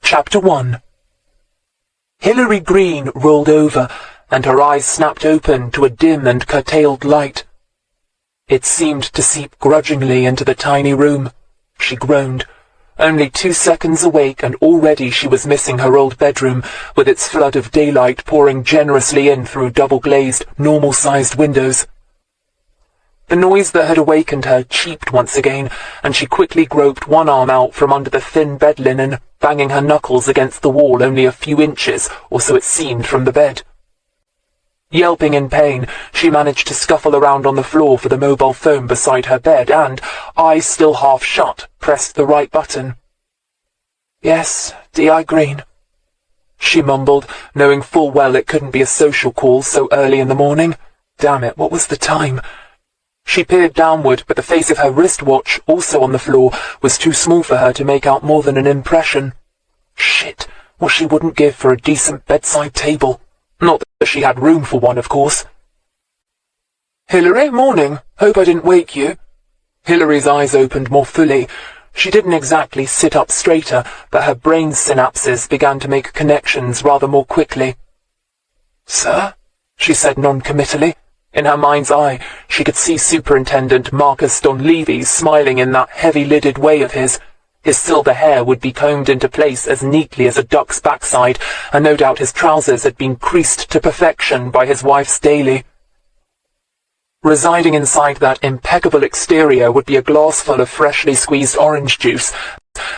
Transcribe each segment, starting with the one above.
Chapter 1. Hilary Greene rolled over, and her eyes snapped open to a dim and curtailed light. It seemed to seep grudgingly into the tiny room. She groaned. Only 2 seconds awake, and already she was missing her old bedroom, with its flood of daylight pouring generously in through double-glazed, normal-sized windows. The noise that had awakened her cheeped once again, and she quickly groped one arm out from under the thin bed linen, banging her knuckles against the wall only a few inches, or so it seemed, from the bed. Yelping in pain, she managed to scuffle around on the floor for the mobile phone beside her bed and, eyes still half shut, pressed the right button. "Yes, D.I. Greene," she mumbled, knowing full well it couldn't be a social call so early in the morning. Damn it, what was the time? She peered downward, but the face of her wristwatch, also on the floor, was too small for her to make out more than an impression. Shit, what she wouldn't give for a decent bedside table. Not that she had room for one, of course. "Hilary, morning. Hope I didn't wake you." Hilary's eyes opened more fully. She didn't exactly sit up straighter, but her brain synapses began to make connections rather more quickly. "Sir?" she said non-committally. In her mind's eye, she could see Superintendent Marcus Donlevy smiling in that heavy-lidded way of his. His silver hair would be combed into place as neatly as a duck's backside, and no doubt his trousers had been creased to perfection by his wife's daily. Residing inside that impeccable exterior would be a glass full of freshly squeezed orange juice,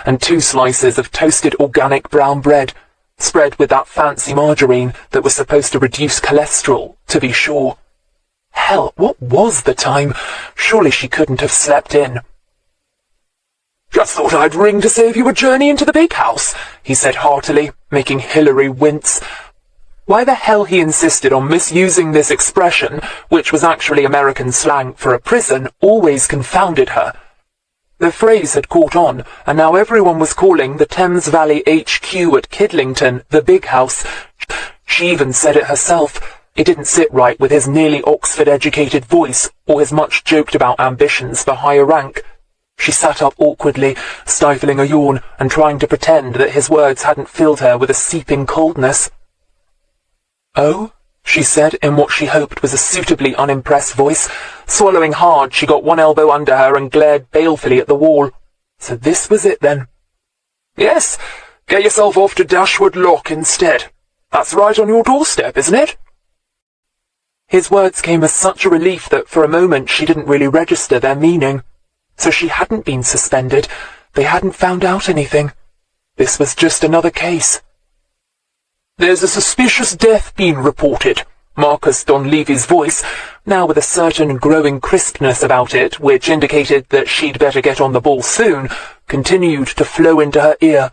and 2 slices of toasted organic brown bread, spread with that fancy margarine that was supposed to reduce cholesterol, to be sure. Hell, what was the time? Surely she couldn't have slept in. "Just thought I'd ring to save you a journey into the big house," he said heartily, making Hilary wince. Why the hell he insisted on misusing this expression, which was actually American slang for a prison, always confounded her. The phrase had caught on, and now everyone was calling the Thames Valley HQ at Kidlington the big house. She even said it herself. It didn't sit right with his nearly Oxford-educated voice, or his much-joked-about ambitions for higher rank. She sat up awkwardly, stifling a yawn, and trying to pretend that his words hadn't filled her with a seeping coldness. "Oh?" she said in what she hoped was a suitably unimpressed voice. Swallowing hard, she got one elbow under her and glared balefully at the wall. So this was it, then. "Yes, get yourself off to Dashwood Lock instead. That's right on your doorstep, isn't it?" His words came as such a relief that for a moment she didn't really register their meaning. So she hadn't been suspended. They hadn't found out anything. This was just another case. "There's a suspicious death been reported." Marcus Donlevy's voice, now with a certain growing crispness about it, which indicated that she'd better get on the ball soon, continued to flow into her ear.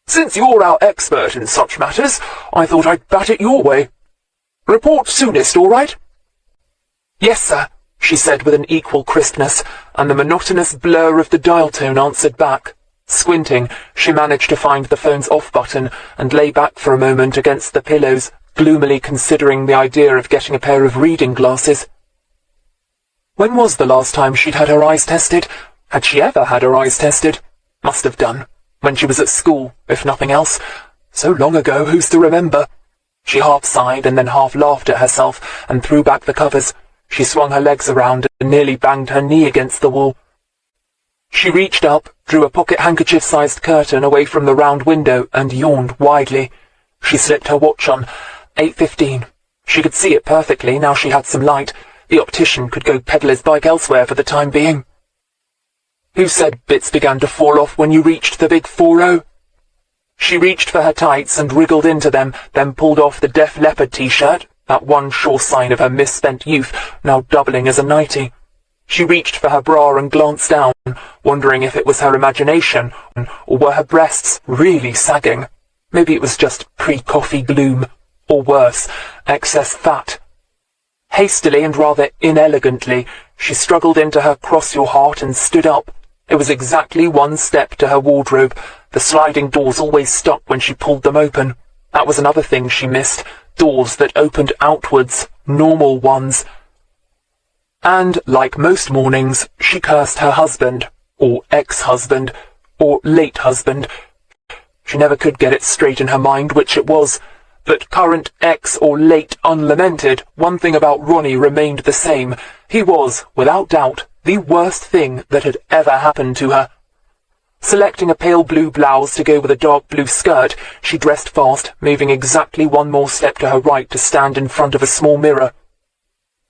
"Since you're our expert in such matters, I thought I'd bat it your way. Report soonest, all right?" "Yes, sir," she said with an equal crispness, and the monotonous blur of the dial tone answered back. Squinting, she managed to find the phone's off button and lay back for a moment against the pillows, gloomily considering the idea of getting a pair of reading glasses. When was the last time she'd had her eyes tested? Had she ever had her eyes tested? Must have done. When she was at school, if nothing else. So long ago, who's to remember? She half sighed and then half laughed at herself and threw back the covers. She swung her legs around and nearly banged her knee against the wall. She reached up, drew a pocket handkerchief-sized curtain away from the round window and yawned widely. She slipped her watch on. 8:15. She could see it perfectly now she had some light. The optician could go pedal his bike elsewhere for the time being. "Who said bits began to fall off when you reached the big 4-0? She reached for her tights and wriggled into them, then pulled off the Def Leppard t-shirt, that one sure sign of her misspent youth, now doubling as a nightie. She reached for her bra and glanced down, wondering if it was her imagination, or were her breasts really sagging. Maybe it was just pre-coffee gloom, or worse, excess fat. Hastily and rather inelegantly, she struggled into her cross-your-heart and stood up. It was exactly 1 step to her wardrobe. The sliding doors always stuck when she pulled them open. That was another thing she missed. Doors that opened outwards, normal ones. And, like most mornings, she cursed her husband, or ex-husband, or late husband. She never could get it straight in her mind which it was. But current, ex, or late unlamented, one thing about Ronnie remained the same. He was, without doubt, the worst thing that had ever happened to her. Selecting a pale blue blouse to go with a dark blue skirt, she dressed fast, moving exactly one more step to her right to stand in front of a small mirror.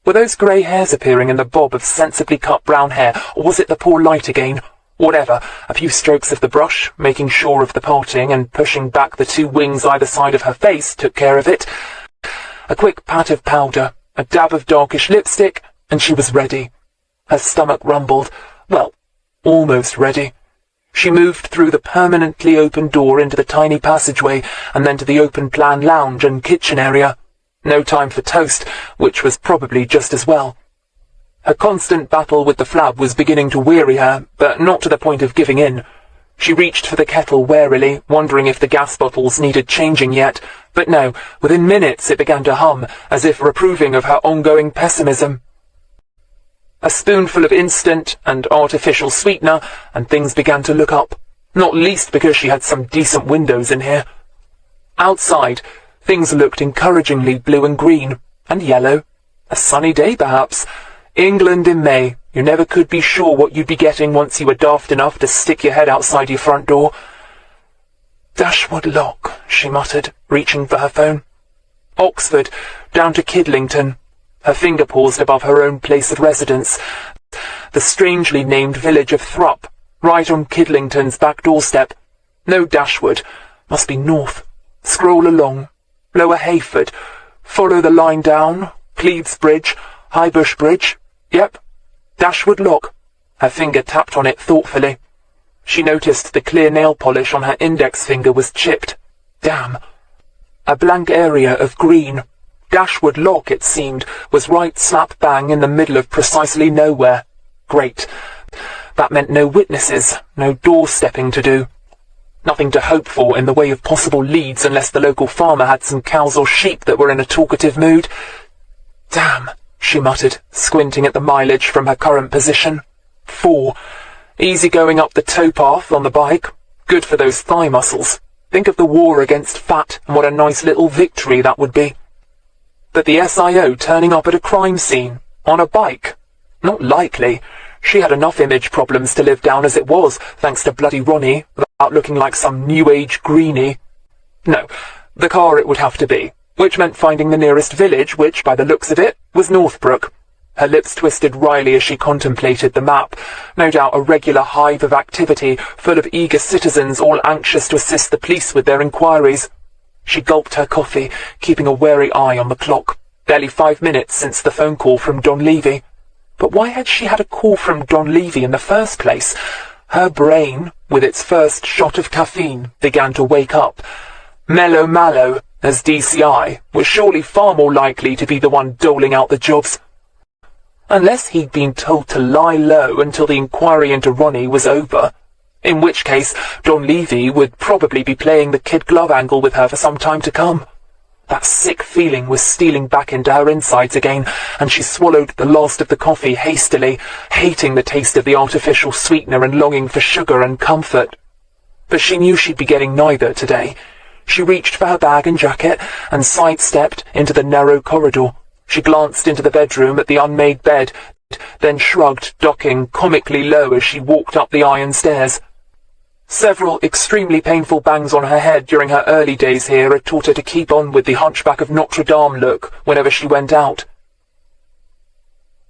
Were those grey hairs appearing in the bob of sensibly cut brown hair, or was it the poor light again? Whatever, a few strokes of the brush, making sure of the parting and pushing back the two wings either side of her face, took care of it. A quick pat of powder, a dab of darkish lipstick, and she was ready. Her stomach rumbled. Well, almost ready. She moved through the permanently open door into the tiny passageway, and then to the open-plan lounge and kitchen area. No time for toast, which was probably just as well. Her constant battle with the flab was beginning to weary her, but not to the point of giving in. She reached for the kettle warily, wondering if the gas bottles needed changing yet, but no, within minutes it began to hum, as if reproving of her ongoing pessimism. A spoonful of instant and artificial sweetener, and things began to look up, not least because she had some decent windows in here. Outside, things looked encouragingly blue and green, and yellow. A sunny day, perhaps. England in May. You never could be sure what you'd be getting once you were daft enough to stick your head outside your front door. Dashwood Lock, she muttered, reaching for her phone. Oxford, down to Kidlington. Her finger paused above her own place of residence. The strangely named village of Thrupp, right on Kidlington's back doorstep. No Dashwood. Must be north. Scroll along. Lower Hayford. Follow the line down. Cleves Bridge. Highbush Bridge. Yep. Dashwood Lock. Her finger tapped on it thoughtfully. She noticed the clear nail polish on her index finger was chipped. Damn. A blank area of green. Dashwood Lock, it seemed, was right slap bang in the middle of precisely nowhere. Great. That meant no witnesses, no doorstepping to do. Nothing to hope for in the way of possible leads unless the local farmer had some cows or sheep that were in a talkative mood. Damn, she muttered, squinting at the mileage from her current position. 4. Easy going up the towpath on the bike. Good for those thigh muscles. Think of the war against fat and what a nice little victory that would be. But the SIO turning up at a crime scene, on a bike? Not likely. She had enough image problems to live down as it was, thanks to bloody Ronnie, without looking like some new-age Greene. No, the car it would have to be, which meant finding the nearest village, which, by the looks of it, was Northbrook. Her lips twisted wryly as she contemplated the map, no doubt a regular hive of activity, full of eager citizens all anxious to assist the police with their inquiries. She gulped her coffee, keeping a wary eye on the clock. Barely 5 minutes since the phone call from Don Levy. But why had she had a call from Don Levy in the first place? Her brain, with its first shot of caffeine, began to wake up. Mellow Mallow, as DCI, was surely far more likely to be the one doling out the jobs. Unless he'd been told to lie low until the inquiry into Ronnie was over. In which case, Don Levy would probably be playing the kid glove angle with her for some time to come. That sick feeling was stealing back into her insides again, and she swallowed the last of the coffee hastily, hating the taste of the artificial sweetener and longing for sugar and comfort. But she knew she'd be getting neither today. She reached for her bag and jacket, and sidestepped into the narrow corridor. She glanced into the bedroom at the unmade bed, then shrugged, ducking comically low as she walked up the iron stairs. Several extremely painful bangs on her head during her early days here had taught her to keep on with the Hunchback of Notre Dame look whenever she went out.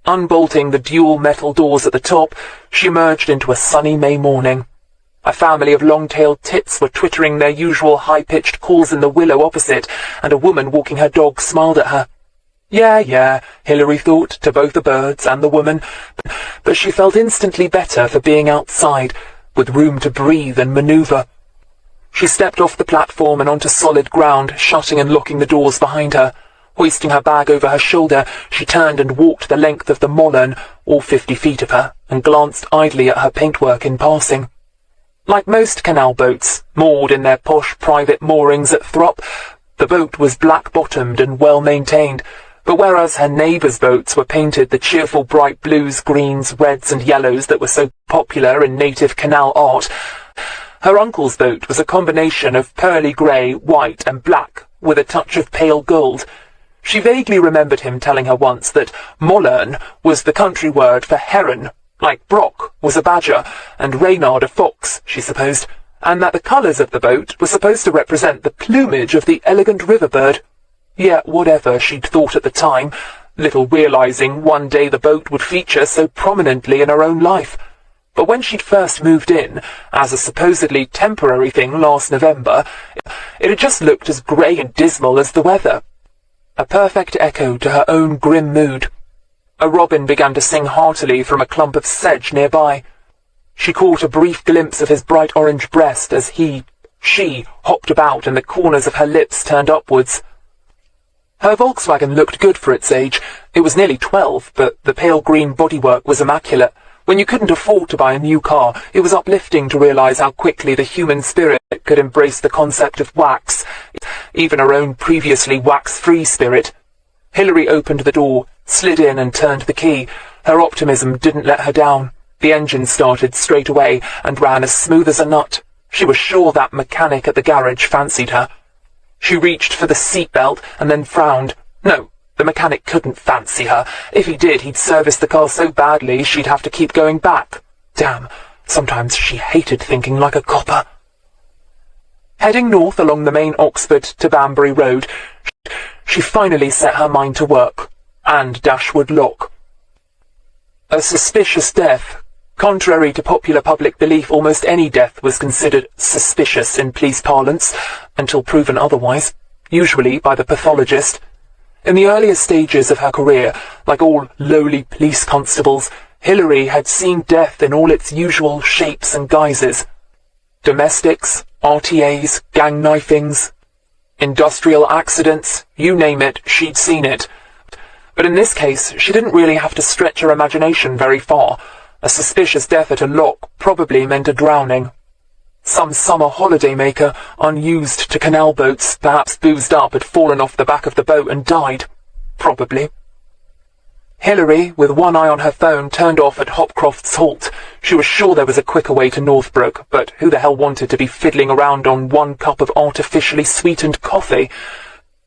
Unbolting the dual metal doors at the top, she emerged into a sunny May morning. A family of long-tailed tits were twittering their usual high-pitched calls in the willow opposite, and a woman walking her dog smiled at her. Yeah, Hilary thought, to both the birds and the woman, but she felt instantly better for being outside, with room to breathe and manoeuvre. She stepped off the platform and onto solid ground, shutting and locking the doors behind her. Hoisting her bag over her shoulder, she turned and walked the length of the Mollern, all 50 feet of her, and glanced idly at her paintwork in passing. Like most canal boats, moored in their posh private moorings at Thrupp, the boat was black-bottomed and well-maintained, but whereas her neighbours' boats were painted the cheerful bright blues, greens, reds and yellows that were so popular in native canal art, Her uncle's boat was a combination of pearly grey, white and black, with a touch of pale gold. She vaguely remembered him telling her once that mollern was the country word for heron, like Brock was a badger, and Reynard a fox, she supposed, and that the colours of the boat were supposed to represent the plumage of the elegant river bird. Yet whatever she'd thought at the time, little realising one day the boat would feature so prominently in her own life. But when she'd first moved in, as a supposedly temporary thing last November, it had just looked as grey and dismal as the weather. A perfect echo to her own grim mood. A robin began to sing heartily from a clump of sedge nearby. She caught a brief glimpse of his bright orange breast as she hopped about and the corners of her lips turned upwards. Her Volkswagen looked good for its age. It was nearly 12, but the pale green bodywork was immaculate. When you couldn't afford to buy a new car, it was uplifting to realise how quickly the human spirit could embrace the concept of wax, even her own previously wax-free spirit. Hilary opened the door, slid in and turned the key. Her optimism didn't let her down. The engine started straight away and ran as smooth as a nut. She was sure that mechanic at the garage fancied her. She reached for the seatbelt and then frowned. No, the mechanic couldn't fancy her. If he did, he'd service the car so badly she'd have to keep going back. Damn, sometimes she hated thinking like a copper. Heading north along the main Oxford to Banbury Road, she finally set her mind to work. And Dashwood Lock. A suspicious death. Contrary to popular public belief, almost any death was considered suspicious in police parlance, until proven otherwise, usually by the pathologist. In the earlier stages of her career, like all lowly police constables, Hilary had seen death in all its usual shapes and guises. Domestics, RTAs, gang knifings, industrial accidents, you name it, she'd seen it. But in this case, she didn't really have to stretch her imagination very far. A suspicious death at a lock probably meant a drowning. Some summer holiday-maker, unused to canal boats, perhaps boozed up, had fallen off the back of the boat and died. Probably. Hilary, with one eye on her phone, turned off at Hopcroft's Halt. She was sure there was a quicker way to Northbrook, but who the hell wanted to be fiddling around on 1 cup of artificially sweetened coffee?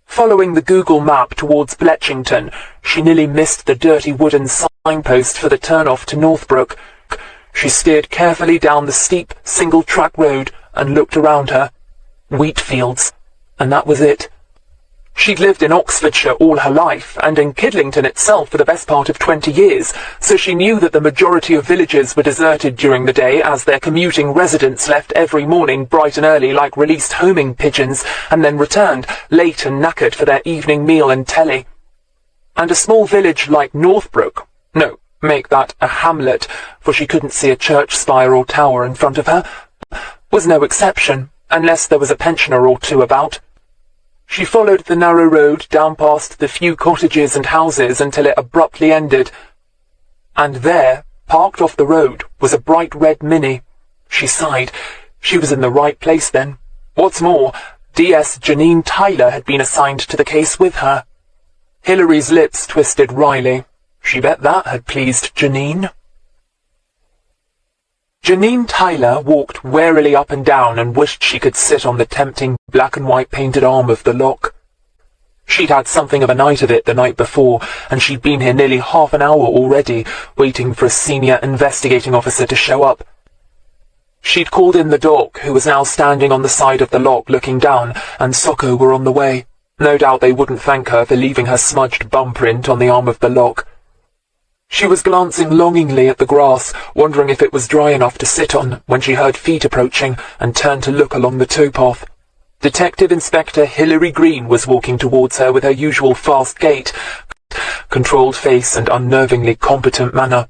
Following the Google map towards Bletchington, she nearly missed the dirty wooden signpost for the turn-off to Northbrook. She steered carefully down the steep, single-track road and looked around her. Wheat fields. And that was it. She'd lived in Oxfordshire all her life, and in Kidlington itself for the best part of 20 years, so she knew that the majority of villages were deserted during the day as their commuting residents left every morning bright and early like released homing pigeons, and then returned, late and knackered, for their evening meal and telly. And a small village like Northbrook, no, make that a hamlet, for she couldn't see a church spire or tower in front of her, was no exception, unless there was a pensioner or two about. She followed the narrow road down past the few cottages and houses until it abruptly ended. And there, parked off the road, was a bright red Mini. She sighed. She was in the right place then. What's more, DS Janine Tyler had been assigned to the case with her. Hilary's lips twisted wryly. She bet that had pleased Janine. Janine Tyler walked warily up and down and wished she could sit on the tempting black and white painted arm of the lock. She'd had something of a night of it the night before, and she'd been here nearly half an hour already, waiting for a senior investigating officer to show up. She'd called in the doc, who was now standing on the side of the lock looking down, and Socko were on the way. No doubt they wouldn't thank her for leaving her smudged bum print on the arm of the lock. She was glancing longingly at the grass, wondering if it was dry enough to sit on, when she heard feet approaching, and turned to look along the towpath. Detective Inspector Hilary Greene was walking towards her with her usual fast gait, controlled face and unnervingly competent manner.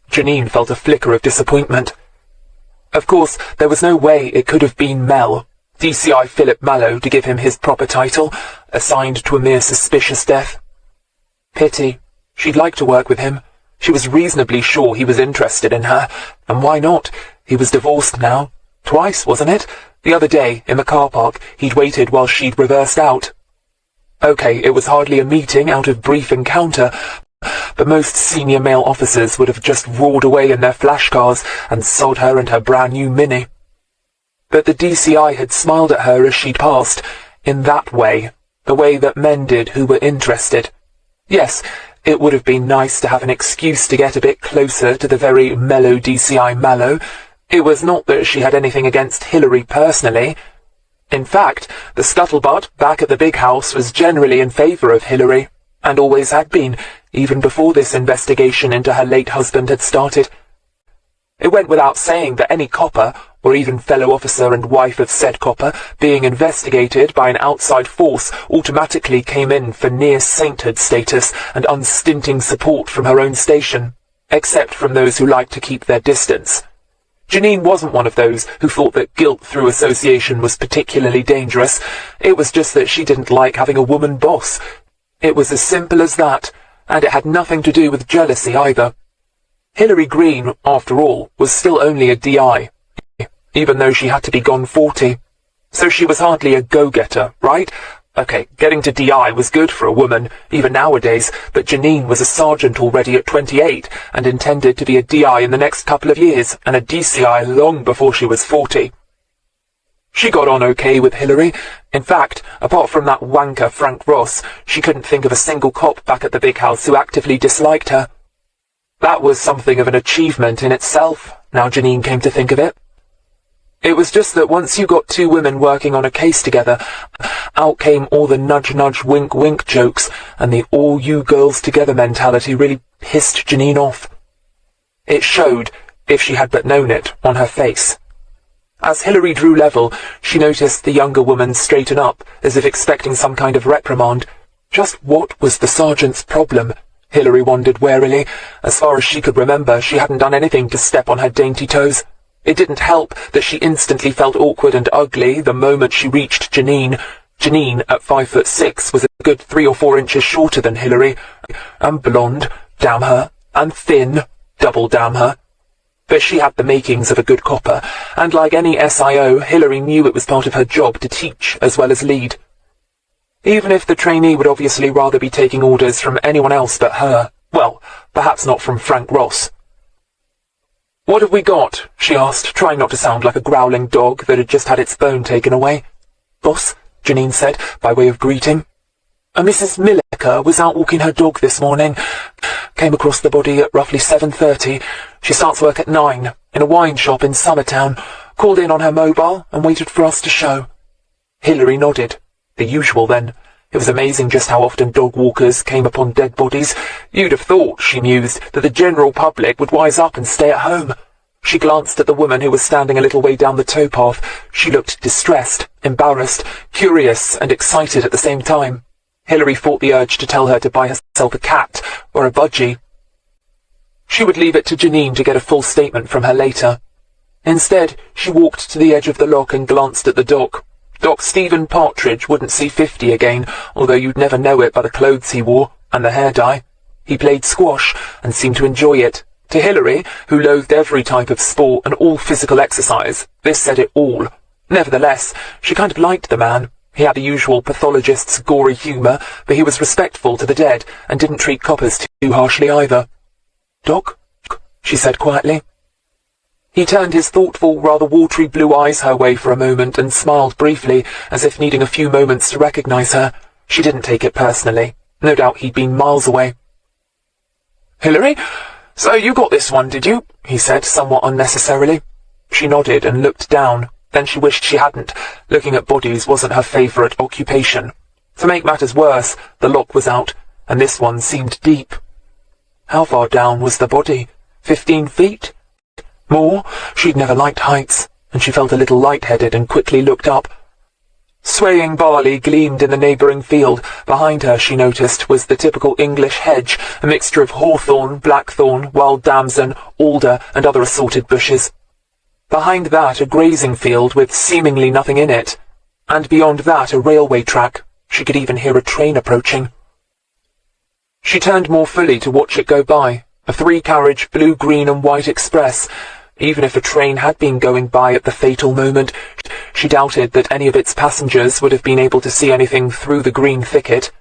Janine felt a flicker of disappointment. Of course, there was no way it could have been Mel, DCI Philip Mallow, to give him his proper title, assigned to a mere suspicious death. Pity. She'd like to work with him. She was reasonably sure he was interested in her, and why not? He was divorced now. Twice, wasn't it? The other day, in the car park, he'd waited while she'd reversed out. Okay, it was hardly a meeting out of brief encounter, but most senior male officers would have just roared away in their flash cars and sold her and her brand new Mini. But the DCI had smiled at her as she'd passed, in that way, the way that men did who were interested. Yes, it would have been nice to have an excuse to get a bit closer to the very mellow DCI Mallow. It was not that she had anything against Hillary personally. In fact, the scuttlebutt back at the big house was generally in favour of Hillary, and always had been, even before this investigation into her late husband had started. It went without saying that any copper, or even fellow officer and wife of said copper, being investigated by an outside force automatically came in for near sainthood status and unstinting support from her own station, except from those who liked to keep their distance. Janine wasn't one of those who thought that guilt through association was particularly dangerous. It was just that she didn't like having a woman boss. It was as simple as that, and it had nothing to do with jealousy either. Hillary Greene, after all, was still only a DI, even though she had to be gone 40. So she was hardly a go-getter, right? Okay, getting to DI was good for a woman, even nowadays, but Janine was a sergeant already at 28, and intended to be a DI in the next couple of years, and a DCI long before she was 40. She got on okay with Hillary. In fact, apart from that wanker Frank Ross, she couldn't think of a single cop back at the big house who actively disliked her. That was something of an achievement in itself, now Janine came to think of it. It was just that once you got two women working on a case together, out came all the nudge-nudge wink-wink jokes, and the all-you-girls-together mentality really pissed Janine off. It showed, if she had but known it, on her face. As Hillary drew level, she noticed the younger woman straighten up, as if expecting some kind of reprimand. Just what was the sergeant's problem? Hillary wondered warily. As far as she could remember, she hadn't done anything to step on her dainty toes. It didn't help that she instantly felt awkward and ugly the moment she reached Janine. Janine, at 5'6", was a good 3 or 4 inches shorter than Hillary, and blonde, damn her, and thin, double damn her. But she had the makings of a good copper, and like any SIO, Hillary knew it was part of her job to teach as well as lead. Even if the trainee would obviously rather be taking orders from anyone else but her. Well, perhaps not from Frank Ross. "What have we got?" she asked, trying not to sound like a growling dog that had just had its bone taken away. "Boss," Janine said, by way of greeting. "Mrs. Milliker was out walking her dog this morning. Came across the body at roughly 7:30. She starts work at 9, in a wine shop in Summertown. Called in on her mobile and waited for us to show." Hillary nodded. The usual, then. It was amazing just how often dog walkers came upon dead bodies. You'd have thought, she mused, that the general public would wise up and stay at home. She glanced at the woman who was standing a little way down the towpath. She looked distressed, embarrassed, curious, and excited at the same time. Hillary fought the urge to tell her to buy herself a cat or a budgie. She would leave it to Janine to get a full statement from her later. Instead, she walked to the edge of the lock and glanced at the dock. Doc Stephen Partridge wouldn't see 50 again, although you'd never know it by the clothes he wore and the hair dye. He played squash and seemed to enjoy it. To Hillary, who loathed every type of sport and all physical exercise, this said it all. Nevertheless, she kind of liked the man. He had the usual pathologist's gory humour, but he was respectful to the dead and didn't treat coppers too harshly either. "Doc?" she said quietly. He turned his thoughtful, rather watery blue eyes her way for a moment and smiled briefly, as if needing a few moments to recognise her. She didn't take it personally. No doubt he'd been miles away. "Hillary? So you got this one, did you?" he said, somewhat unnecessarily. She nodded and looked down. Then she wished she hadn't. Looking at bodies wasn't her favourite occupation. To make matters worse, the lock was out, and this one seemed deep. How far down was the body? 15 feet? More? She'd never liked heights, and she felt a little light-headed and quickly looked up. Swaying barley gleamed in the neighbouring field. Behind her, she noticed, was the typical English hedge, a mixture of hawthorn, blackthorn, wild damson, alder, and other assorted bushes. Behind that, a grazing field with seemingly nothing in it, and beyond that, a railway track. She could even hear a train approaching. She turned more fully to watch it go by, a 3-carriage blue, green and white express. Even if a train had been going by at the fatal moment, she doubted that any of its passengers would have been able to see anything through the green thicket.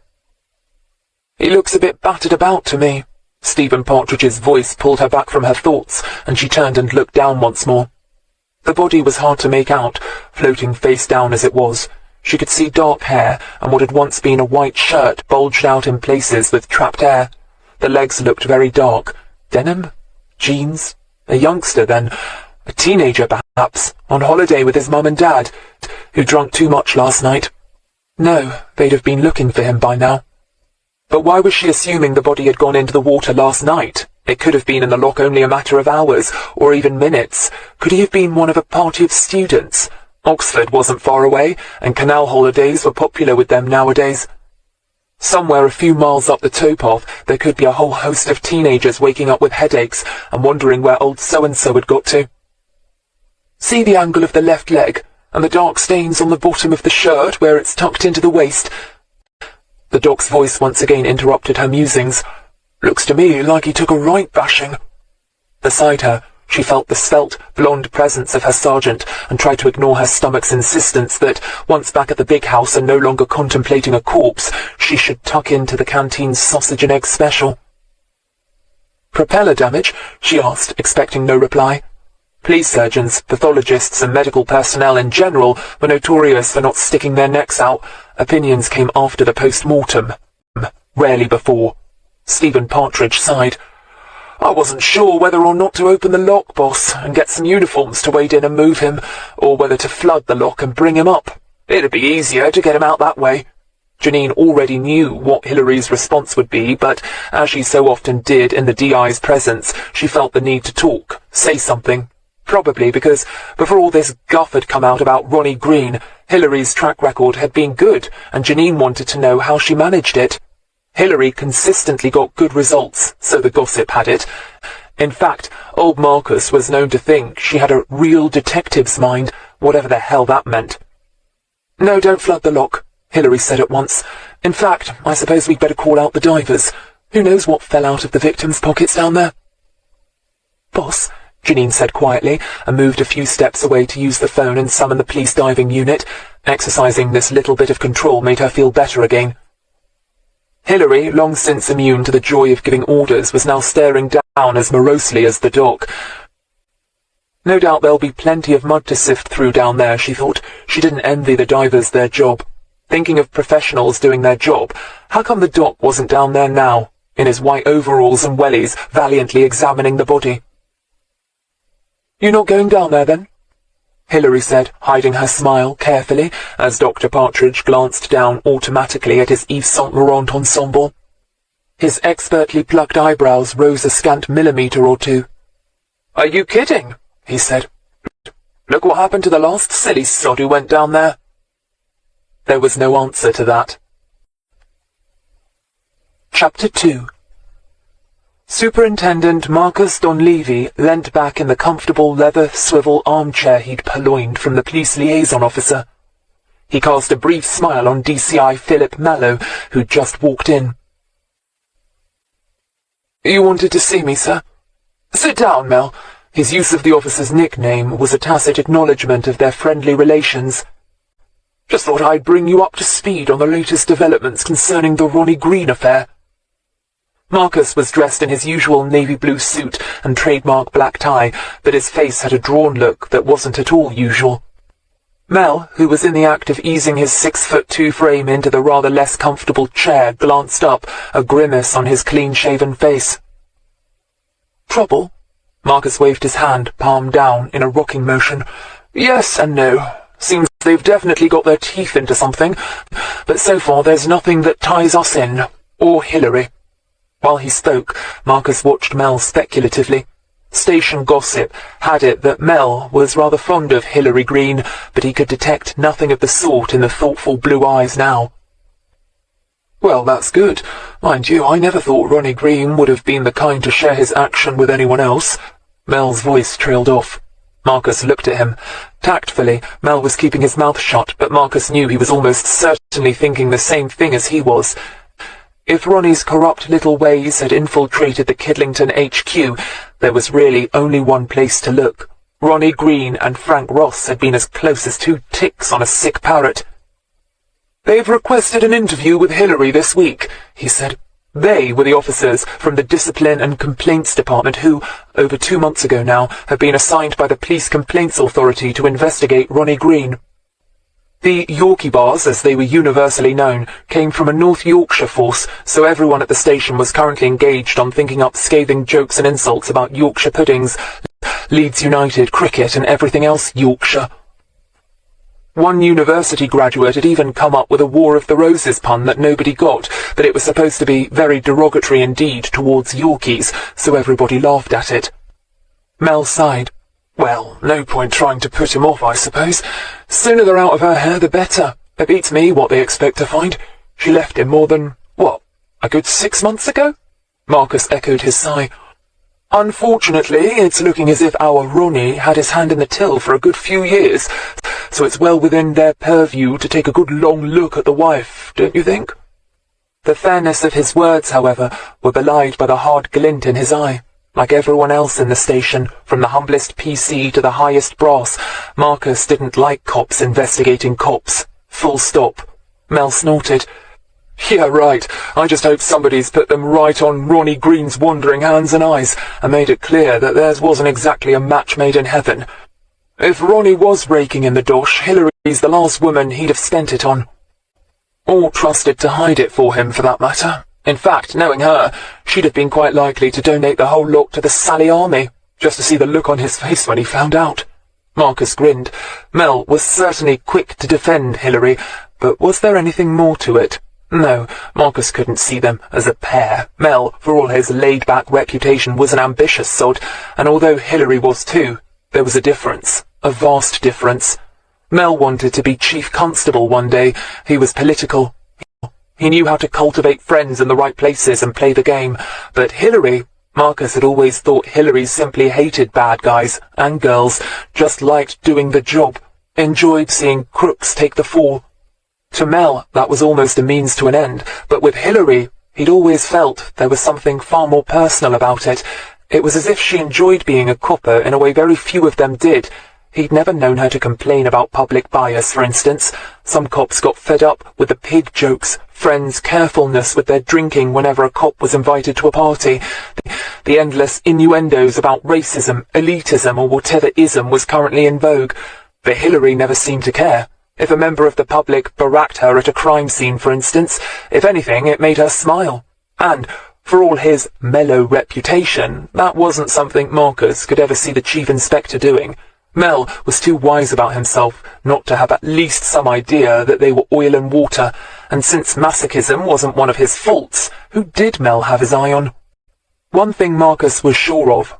"He looks a bit battered about to me." Stephen Partridge's voice pulled her back from her thoughts, and she turned and looked down once more. The body was hard to make out, floating face down as it was. She could see dark hair, and what had once been a white shirt bulged out in places with trapped air. The legs looked very dark. Denim? Jeans? A youngster, then. A teenager, perhaps, on holiday with his mum and dad, who drank too much last night. No, they'd have been looking for him by now. But why was she assuming the body had gone into the water last night? It could have been in the lock only a matter of hours, or even minutes. Could he have been one of a party of students? Oxford wasn't far away, and Canal holidays were popular with them nowadays. Somewhere a few miles up the towpath, there could be a whole host of teenagers waking up with headaches and wondering where old so-and-so had got to. See the angle of the left leg, and the dark stains on the bottom of the shirt where it's tucked into the waist. The doc's voice once again interrupted her musings. Looks to me like he took a right bashing. Beside her, she felt the svelte, blonde presence of her sergeant and tried to ignore her stomach's insistence that, once back at the big house and no longer contemplating a corpse, she should tuck into the canteen's sausage and egg special. Propeller damage? She asked, expecting no reply. Police surgeons, pathologists and medical personnel in general were notorious for not sticking their necks out. Opinions came after the post-mortem. Rarely before. Stephen Partridge sighed. I wasn't sure whether or not to open the lock, boss, and get some uniforms to wade in and move him, or whether to flood the lock and bring him up. It'd be easier to get him out that way. Janine already knew what Hilary's response would be, but, as she so often did in the DI's presence, she felt the need to talk, say something. Probably because, before all this guff had come out about Ronnie Greene, Hilary's track record had been good, and Janine wanted to know how she managed it. Hilary consistently got good results, so the gossip had it. In fact, old Marcus was known to think she had a real detective's mind, whatever the hell that meant. No, don't flood the lock, Hilary said at once. In fact, I suppose we'd better call out the divers. Who knows what fell out of the victims' pockets down there? Boss, Janine said quietly, and moved a few steps away to use the phone and summon the police diving unit. Exercising this little bit of control made her feel better again. Hilary, long since immune to the joy of giving orders, was now staring down as morosely as the doc. No doubt there'll be plenty of mud to sift through down there, she thought. She didn't envy the divers their job. Thinking of professionals doing their job, how come the doc wasn't down there now, in his white overalls and wellies, valiantly examining the body? You not going down there, then? Hilary said, hiding her smile carefully, as Dr. Partridge glanced down automatically at his Yves Saint Laurent ensemble. His expertly plucked eyebrows rose a scant millimetre or two. Are you kidding? He said. Look what happened to the last silly sod who went down there. There was no answer to that. Chapter 2. Superintendent Marcus Donlevy leant back in the comfortable leather swivel armchair he'd purloined from the police liaison officer. He cast a brief smile on DCI Philip Mallow, who'd just walked in. You wanted to see me, sir? Sit down, Mel. His use of the officer's nickname was a tacit acknowledgement of their friendly relations. Just thought I'd bring you up to speed on the latest developments concerning the Ronnie Greene affair. Marcus was dressed in his usual navy blue suit and trademark black tie, but his face had a drawn look that wasn't at all usual. Mel, who was in the act of easing his 6'2" frame into the rather less comfortable chair, glanced up, a grimace on his clean-shaven face. Trouble? Marcus waved his hand, palm down, in a rocking motion. Yes and no. Seems they've definitely got their teeth into something, but so far there's nothing that ties us in, or Hilary. While he spoke, Marcus watched Mel speculatively. Station gossip had it that Mel was rather fond of Hilary Greene, but he could detect nothing of the sort in the thoughtful blue eyes now. Well, that's good. Mind you, I never thought Ronnie Greene would have been the kind to share his action with anyone else. Mel's voice trailed off. Marcus looked at him. Tactfully, Mel was keeping his mouth shut, but Marcus knew he was almost certainly thinking the same thing as he was. If Ronnie's corrupt little ways had infiltrated the Kidlington HQ, there was really only one place to look. Ronnie Greene and Frank Ross had been as close as two ticks on a sick parrot. They've requested an interview with Hilary this week, he said. They were the officers from the Discipline and Complaints Department who, over 2 months ago now, had been assigned by the Police Complaints Authority to investigate Ronnie Greene. The Yorkie bars, as they were universally known, came from a North Yorkshire force, so everyone at the station was currently engaged on thinking up scathing jokes and insults about Yorkshire puddings, Leeds United, cricket and everything else Yorkshire. One university graduate had even come up with a War of the Roses pun that nobody got, but it was supposed to be very derogatory indeed towards Yorkies, so everybody laughed at it. Mel sighed. Well, no point trying to put him off, I suppose. Sooner they're out of her hair, the better. It beats me what they expect to find. She left him more than, what, a good 6 months ago? Marcus echoed his sigh. Unfortunately, it's looking as if our Ronnie had his hand in the till for a good few years, so it's well within their purview to take a good long look at the wife, don't you think? The fairness of his words, however, were belied by the hard glint in his eye. Like everyone else in the station, from the humblest PC to the highest brass, Marcus didn't like cops investigating cops. Full stop. Mel snorted. Yeah, right. I just hope somebody's put them right on Ronnie Greene's wandering hands and eyes, and made it clear that theirs wasn't exactly a match made in heaven. If Ronnie was raking in the dosh, Hillary's the last woman he'd have spent it on. Or trusted to hide it for him, for that matter. In fact, knowing her, she'd have been quite likely to donate the whole lot to the Sally Army, just to see the look on his face when he found out. Marcus grinned. Mel was certainly quick to defend Hillary, but was there anything more to it? No, Marcus couldn't see them as a pair. Mel, for all his laid-back reputation, was an ambitious sod, and although Hillary was too, there was a difference, a vast difference. Mel wanted to be chief constable one day. He was political. He knew how to cultivate friends in the right places and play the game. But Hillary, Marcus had always thought Hillary simply hated bad guys and girls, just liked doing the job, enjoyed seeing crooks take the fall. To Mel, that was almost a means to an end, but with Hillary, he'd always felt there was something far more personal about it. It was as if she enjoyed being a copper in a way very few of them did. He'd never known her to complain about public bias, for instance. Some cops got fed up with the pig jokes, friends' carefulness with their drinking whenever a cop was invited to a party, the endless innuendos about racism, elitism, or whatever ism was currently in vogue. But Hillary never seemed to care. If a member of the public baracked her at a crime scene, for instance, if anything, it made her smile. And, for all his mellow reputation, that wasn't something Marcus could ever see the chief inspector doing. Mel was too wise about himself not to have at least some idea that they were oil and water, and since masochism wasn't one of his faults, who did Mel have his eye on? One thing Marcus was sure of.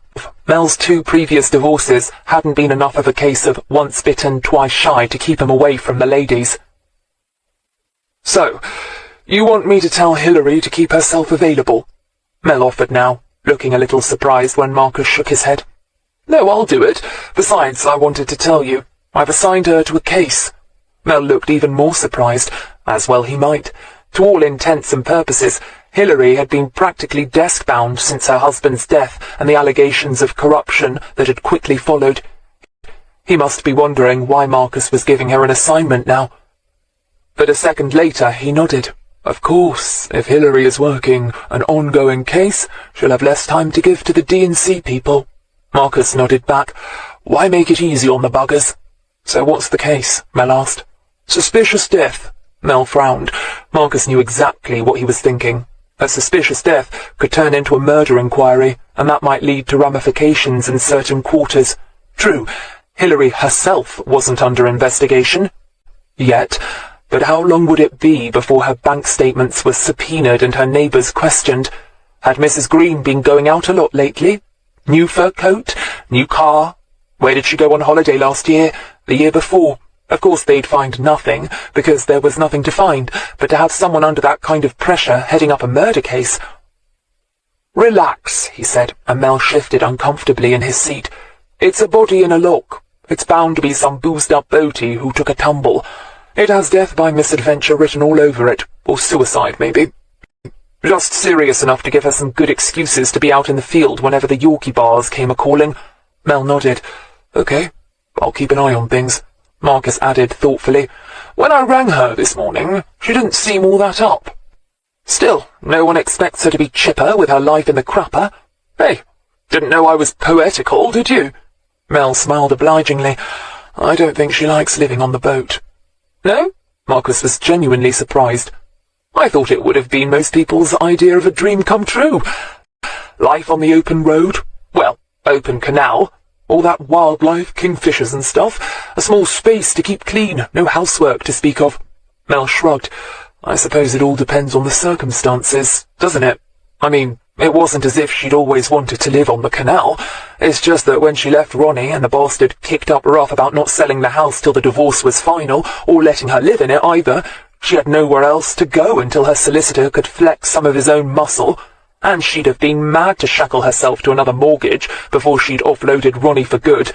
Mel's 2 previous divorces hadn't been enough of a case of once bitten, twice shy to keep him away from the ladies. So, you want me to tell Hillary to keep herself available? Mel offered now, looking a little surprised when Marcus shook his head. No, I'll do it. Besides, I wanted to tell you, I've assigned her to a case. Mel looked even more surprised, as well he might. To all intents and purposes, Hillary had been practically desk-bound since her husband's death and the allegations of corruption that had quickly followed. He must be wondering why Marcus was giving her an assignment now. But a second later he nodded. Of course, if Hillary is working an ongoing case, she'll have less time to give to the D&C people. Marcus nodded back. Why make it easy on the buggers? So what's the case? Mel asked. Suspicious death. Mel frowned. Marcus knew exactly what he was thinking. A suspicious death could turn into a murder inquiry, and that might lead to ramifications in certain quarters. True, Hillary herself wasn't under investigation yet, but how long would it be before her bank statements were subpoenaed and her neighbours questioned? Had Mrs. Greene been going out a lot lately? New fur coat? New car? Where did she go on holiday last year? The year before? Of course they'd find nothing, because there was nothing to find, but to have someone under that kind of pressure heading up a murder case... Relax, he said, and Mel shifted uncomfortably in his seat. It's a body in a lock. It's bound to be some boozed-up boatie who took a tumble. It has death by misadventure written all over it, or suicide, maybe. Just serious enough to give her some good excuses to be out in the field whenever the Yorkie bars came a-calling. Mel nodded. Okay, I'll keep an eye on things. Marcus added thoughtfully. When I rang her this morning, she didn't seem all that up. Still, no one expects her to be chipper with her life in the crapper. Hey, didn't know I was poetical, did you? Mel smiled obligingly. I don't think she likes living on the boat. No? Marcus was genuinely surprised. I thought it would have been most people's idea of a dream come true. Life on the open road, well, open canal, all that wildlife, kingfishers and stuff, a small space to keep clean, no housework to speak of. Mel shrugged. I suppose it all depends on the circumstances, doesn't it? I mean, it wasn't as if she'd always wanted to live on the canal. It's just that when she left Ronnie and the bastard kicked up rough about not selling the house till the divorce was final, or letting her live in it either, she had nowhere else to go until her solicitor could flex some of his own muscle, and she'd have been mad to shackle herself to another mortgage before she'd offloaded Ronnie for good.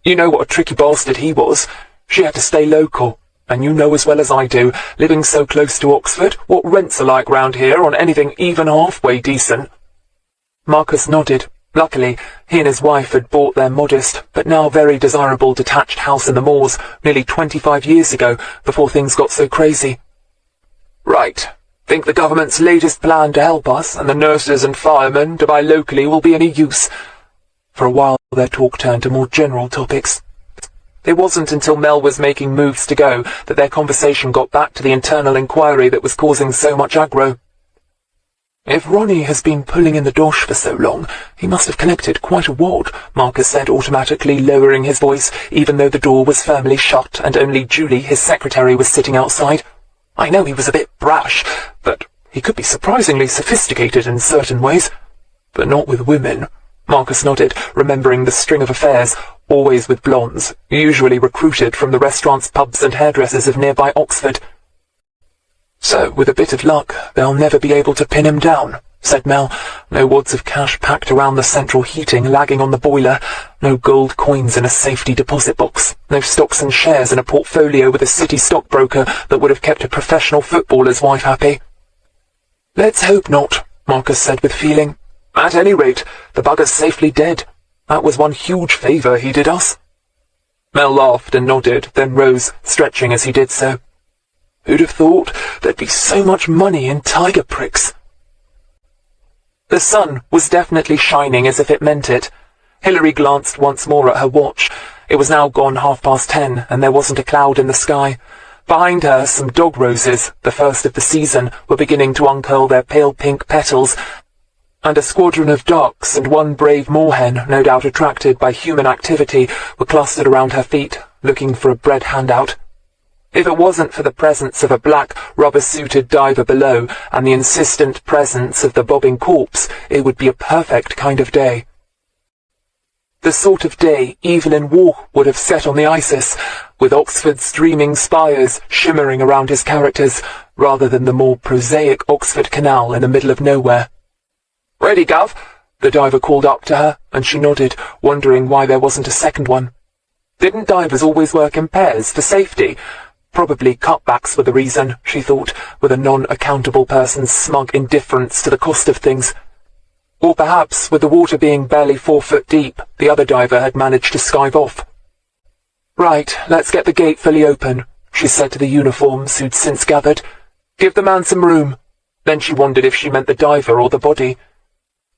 You know what a tricky bastard he was. She had to stay local. And you know as well as I do, living so close to Oxford, what rents are like round here on anything even halfway decent. Marcus nodded. Luckily, he and his wife had bought their modest, but now very desirable detached house in the moors nearly 25 years ago, before things got so crazy. Right. Think the government's latest plan to help us and the nurses and firemen to buy locally will be any use? For a while their talk turned to more general topics. It wasn't until Mel was making moves to go that their conversation got back to the internal inquiry that was causing so much aggro. If Ronnie has been pulling in the dosh for so long, he must have collected quite a wad, Marcus said, automatically lowering his voice, even though the door was firmly shut and only Julie, his secretary, was sitting outside. I know he was a bit brash, but he could be surprisingly sophisticated in certain ways. But not with women. Marcus nodded, remembering the string of affairs, always with blondes, usually recruited from the restaurants, pubs and hairdressers of nearby Oxford. So, with a bit of luck, they'll never be able to pin him down, said Mel. No wads of cash packed around the central heating lagging on the boiler, no gold coins in a safety deposit box, no stocks and shares in a portfolio with a city stockbroker that would have kept a professional footballer's wife happy. Let's hope not, Marcus said with feeling. At any rate, the bugger's safely dead. That was one huge favour he did us. Mel laughed and nodded, then rose, stretching as he did so. Who'd have thought there'd be so much money in tiger pricks? The sun was definitely shining as if it meant it. Hilary glanced once more at her watch. It was now gone 10:30, and there wasn't a cloud in the sky. Behind her, some dog roses, the first of the season, were beginning to uncurl their pale pink petals, and a squadron of ducks and one brave moorhen, no doubt attracted by human activity, were clustered around her feet, looking for a bread handout. If it wasn't for the presence of a black, rubber-suited diver below, and the insistent presence of the bobbing corpse, it would be a perfect kind of day. The sort of day Evelyn Waugh would have set on the Isis, with Oxford's streaming spires shimmering around his characters, rather than the more prosaic Oxford Canal in the middle of nowhere. "Ready, Gov?" the diver called up to her, and she nodded, wondering why there wasn't a second one. Didn't divers always work in pairs for safety? Probably cutbacks were the reason, she thought, with a non-accountable person's smug indifference to the cost of things. Or perhaps, with the water being barely 4 foot deep, the other diver had managed to skive off. "Right, let's get the gate fully open," she said to the uniforms who'd since gathered. "Give the man some room." Then she wondered if she meant the diver or the body.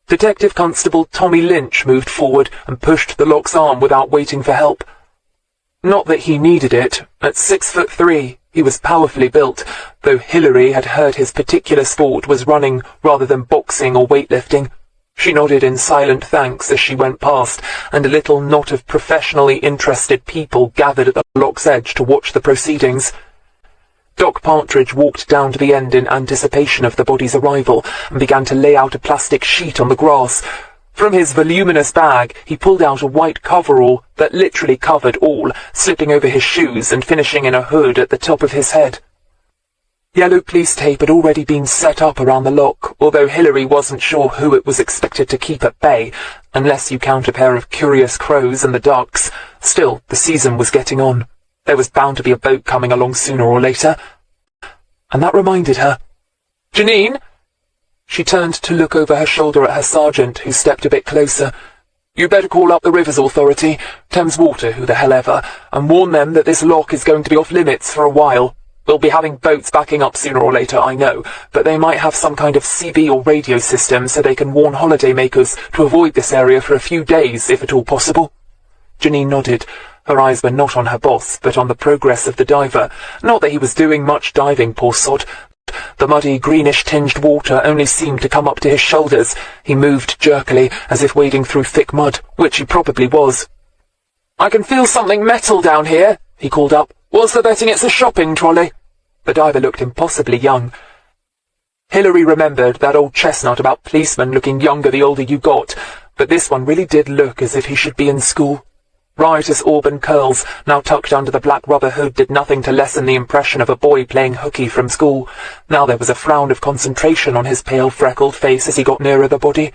Detective Constable Tommy Lynch moved forward and pushed the lock's arm without waiting for help. Not that he needed it. At 6'3", he was powerfully built, though Hilary had heard his particular sport was running rather than boxing or weightlifting. She nodded in silent thanks as she went past, and a little knot of professionally interested people gathered at the lock's edge to watch the proceedings. Doc Partridge walked down to the end in anticipation of the body's arrival, and began to lay out a plastic sheet on the grass. From his voluminous bag, he pulled out a white coverall that literally covered all, slipping over his shoes and finishing in a hood at the top of his head. Yellow police tape had already been set up around the lock, although Hilary wasn't sure who it was expected to keep at bay, unless you count a pair of curious crows and the ducks. Still, the season was getting on. There was bound to be a boat coming along sooner or later. And that reminded her. "Janine?" She turned to look over her shoulder at her sergeant, who stepped a bit closer. "You better call up the Rivers Authority, Thames Water, who the hell ever, and warn them that this lock is going to be off limits for a while. We'll be having boats backing up sooner or later, I know, but they might have some kind of CB or radio system so they can warn holidaymakers to avoid this area for a few days, if at all possible." Janine nodded. Her eyes were not on her boss, but on the progress of the diver. Not that he was doing much diving, poor sod. The muddy, greenish-tinged water only seemed to come up to his shoulders. He moved jerkily, as if wading through thick mud, which he probably was. "I can feel something metal down here," he called up. "What's the betting it's a shopping trolley?" The diver looked impossibly young. Hilary remembered that old chestnut about policemen looking younger the older you got, but this one really did look as if he should be in school. Riotous auburn curls, now tucked under the black rubber hood, did nothing to lessen the impression of a boy playing hooky from school. Now there was a frown of concentration on his pale, freckled face as he got nearer the body.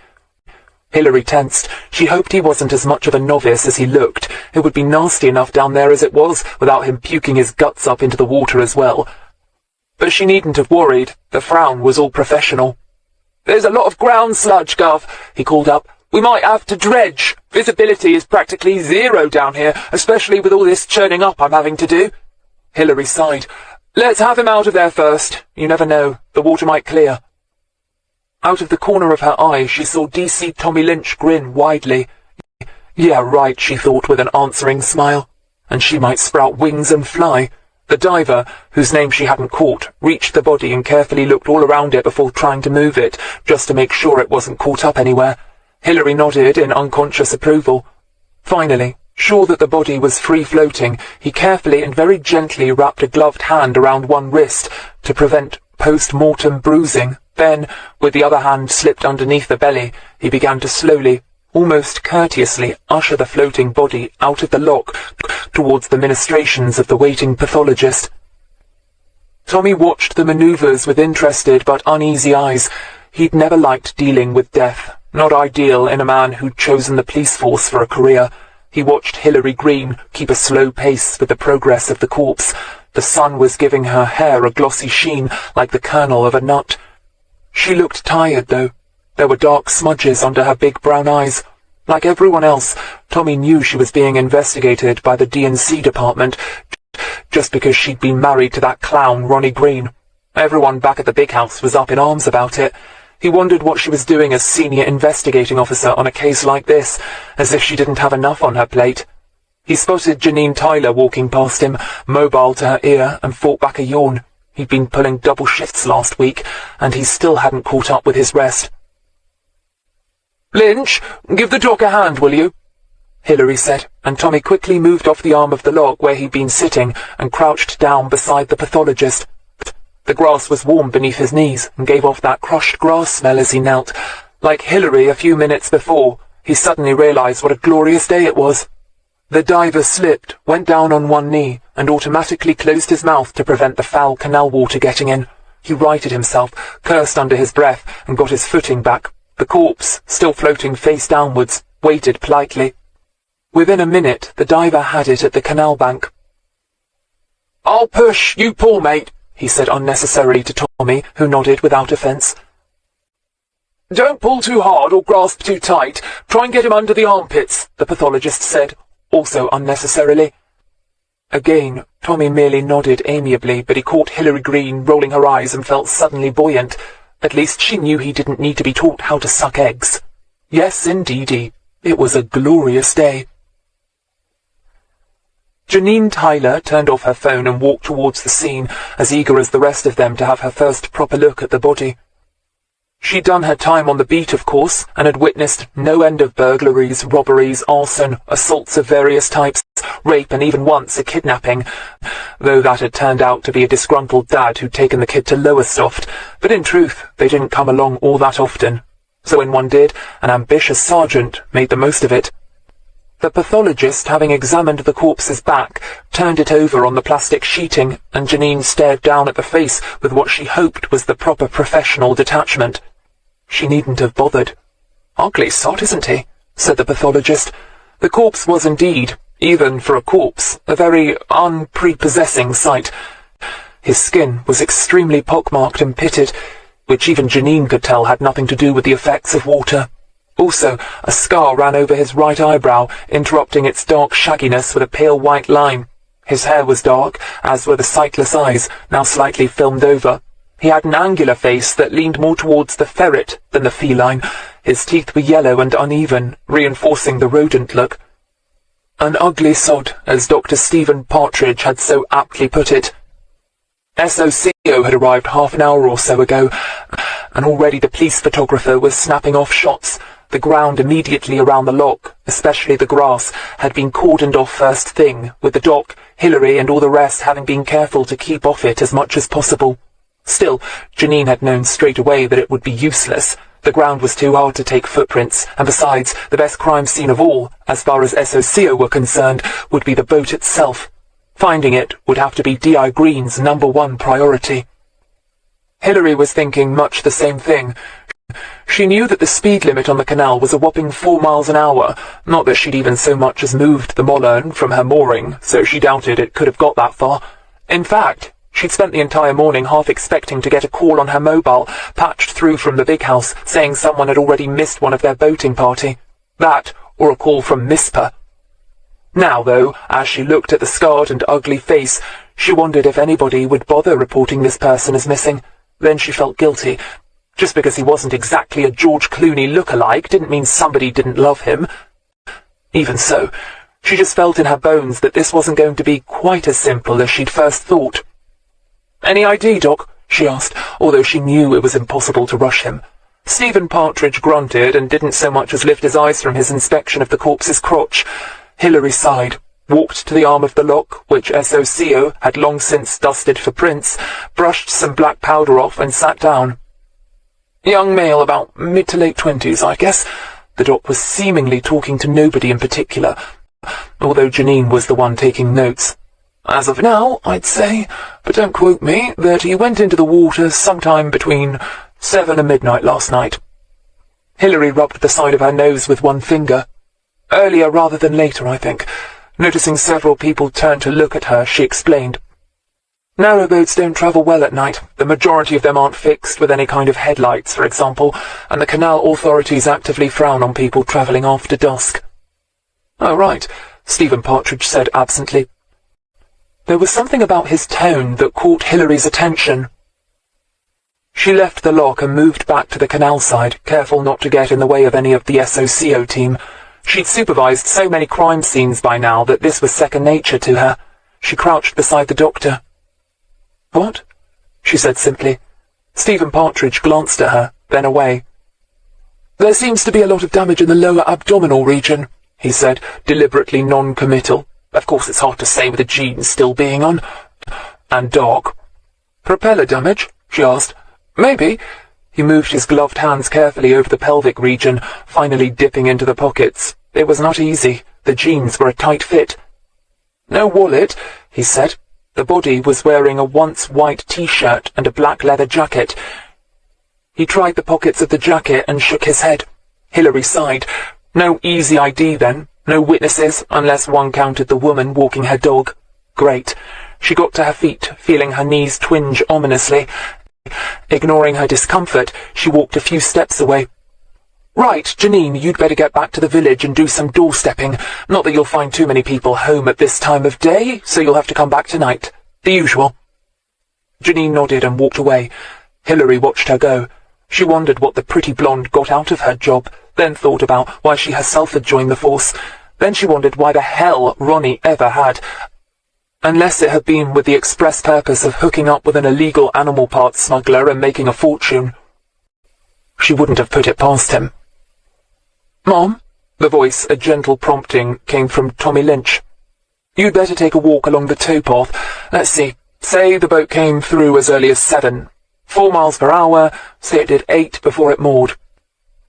Hilary tensed. She hoped he wasn't as much of a novice as he looked. It would be nasty enough down there as it was, without him puking his guts up into the water as well. But she needn't have worried. The frown was all professional. "There's a lot of ground sludge, Gov," he called up. "We might have to dredge. Visibility is practically zero down here, especially with all this churning up I'm having to do." Hilary sighed. "Let's have him out of there first. You never know. The water might clear." Out of the corner of her eye, she saw DC Tommy Lynch grin widely. Yeah, right, she thought with an answering smile. And she might sprout wings and fly. The diver, whose name she hadn't caught, reached the body and carefully looked all around it before trying to move it, just to make sure it wasn't caught up anywhere. Hilary nodded in unconscious approval. Finally, sure that the body was free-floating, he carefully and very gently wrapped a gloved hand around one wrist to prevent post-mortem bruising. Then, with the other hand slipped underneath the belly, he began to slowly, almost courteously, usher the floating body out of the lock towards the ministrations of the waiting pathologist. Tommy watched the manoeuvres with interested but uneasy eyes. He'd never liked dealing with death. Not ideal in a man who'd chosen the police force for a career. He watched Hilary Greene keep a slow pace with the progress of the corpse. The sun was giving her hair a glossy sheen like the kernel of a nut. She looked tired, though. There were dark smudges under her big brown eyes. Like everyone else, Tommy knew she was being investigated by the D&C department just because she'd been married to that clown Ronnie Greene. Everyone back at the big house was up in arms about it. He wondered what she was doing as senior investigating officer on a case like this, as if she didn't have enough on her plate. He spotted Janine Tyler walking past him, mobile to her ear, and fought back a yawn. He'd been pulling double shifts last week, and he still hadn't caught up with his rest. "Lynch, give the doc a hand, will you?" Hilary said, and Tommy quickly moved off the arm of the log where he'd been sitting and crouched down beside the pathologist. The grass was warm beneath his knees and gave off that crushed grass smell as he knelt. Like Hilary a few minutes before, he suddenly realized what a glorious day it was. The diver slipped, went down on one knee, and automatically closed his mouth to prevent the foul canal water getting in. He righted himself, cursed under his breath, and got his footing back. The corpse, still floating face downwards, waited politely. Within a minute, the diver had it at the canal bank. "I'll push, you pull, mate," he said unnecessarily to Tommy, who nodded without offence. "Don't pull too hard or grasp too tight. Try and get him under the armpits," the pathologist said, also unnecessarily. Again, Tommy merely nodded amiably, but he caught Hilary Greene rolling her eyes and felt suddenly buoyant. At least she knew he didn't need to be taught how to suck eggs. Yes, indeedy, it was a glorious day. Janine Tyler turned off her phone and walked towards the scene, as eager as the rest of them to have her first proper look at the body. She'd done her time on the beat, of course, and had witnessed no end of burglaries, robberies, arson, assaults of various types, rape, and even once a kidnapping, though that had turned out to be a disgruntled dad who'd taken the kid to Lowestoft. But in truth, they didn't come along all that often. So when one did, an ambitious sergeant made the most of it. The pathologist, having examined the corpse's back, turned it over on the plastic sheeting, and Janine stared down at the face with what she hoped was the proper professional detachment. She needn't have bothered. "Ugly sod, isn't he?" said the pathologist. The corpse was indeed, even for a corpse, a very unprepossessing sight. His skin was extremely pockmarked and pitted, which even Janine could tell had nothing to do with the effects of water. Also, a scar ran over his right eyebrow, interrupting its dark shagginess with a pale white line. His hair was dark, as were the sightless eyes, now slightly filmed over. He had an angular face that leaned more towards the ferret than the feline. His teeth were yellow and uneven, reinforcing the rodent look. An ugly sod, as Dr. Stephen Partridge had so aptly put it. SOCO had arrived half an hour or so ago, and already the police photographer was snapping off shots. The ground immediately around the lock, especially the grass, had been cordoned off first thing, with the doc, Hillary and all the rest having been careful to keep off it as much as possible. Still, Janine had known straight away that it would be useless. The ground was too hard to take footprints, and besides, the best crime scene of all, as far as SOCO were concerned, would be the boat itself. Finding it would have to be D.I. Greene's #1 priority. Hillary was thinking much the same thing. She knew that the speed limit on the canal was a whopping 4 miles an hour, not that she'd even so much as moved the Mollern from her mooring, so she doubted it could have got that far. In fact, she'd spent the entire morning half expecting to get a call on her mobile, patched through from the big house, saying someone had already missed one of their boating party. That, or a call from Mispa. Now, though, as she looked at the scarred and ugly face, she wondered if anybody would bother reporting this person as missing. Then she felt guilty. Just because he wasn't exactly a George Clooney look-alike didn't mean somebody didn't love him. Even so, she just felt in her bones that this wasn't going to be quite as simple as she'd first thought. "Any ID, Doc?" she asked, although she knew it was impossible to rush him. Stephen Partridge grunted and didn't so much as lift his eyes from his inspection of the corpse's crotch. Hillary sighed, walked to the arm of the lock, which SOCO had long since dusted for prints, brushed some black powder off and sat down. "Young male, about mid to late 20s, I guess." The doc was seemingly talking to nobody in particular, although Janine was the one taking notes. "As of now, I'd say, but don't quote me, that he went into the water sometime between 7 and midnight last night." Hillary rubbed the side of her nose with one finger. "Earlier rather than later, I think." Noticing several people turn to look at her, she explained. "Narrowboats don't travel well at night. The majority of them aren't fixed with any kind of headlights, for example, and the canal authorities actively frown on people travelling after dusk." "Oh, right," Stephen Partridge said absently. There was something about his tone that caught Hillary's attention. She left the lock and moved back to the canal side, careful not to get in the way of any of the SOCO team. She'd supervised so many crime scenes by now that this was second nature to her. She crouched beside the doctor. "What?" she said simply. Stephen Partridge glanced at her, then away. "There seems to be a lot of damage in the lower abdominal region," he said, deliberately non-committal. "Of course it's hard to say with the genes still being on." "And dog." "Propeller damage?" she asked. "Maybe." He moved his gloved hands carefully over the pelvic region, finally dipping into the pockets. It was not easy. The jeans were a tight fit. "No wallet," he said. The body was wearing a once white t-shirt and a black leather jacket. He tried the pockets of the jacket and shook his head. Hillary sighed. No easy ID then. No witnesses, unless one counted the woman walking her dog. Great. She got to her feet, feeling her knees twinge ominously. Ignoring her discomfort, she walked a few steps away. "Right, Janine, you'd better get back to the village and do some doorstepping. Not that you'll find too many people home at this time of day, so you'll have to come back tonight. The usual." Janine nodded and walked away. Hillary watched her go. She wondered what the pretty blonde got out of her job, then thought about why she herself had joined the force. Then she wondered why the hell Ronnie ever had. Unless it had been with the express purpose of hooking up with an illegal animal parts smuggler and making a fortune. She wouldn't have put it past him. "Mom?" The voice, a gentle prompting, came from Tommy Lynch. "You'd better take a walk along the towpath. Let's see. Say the boat came through as early as 7. 4 miles per hour. Say it did 8 before it moored.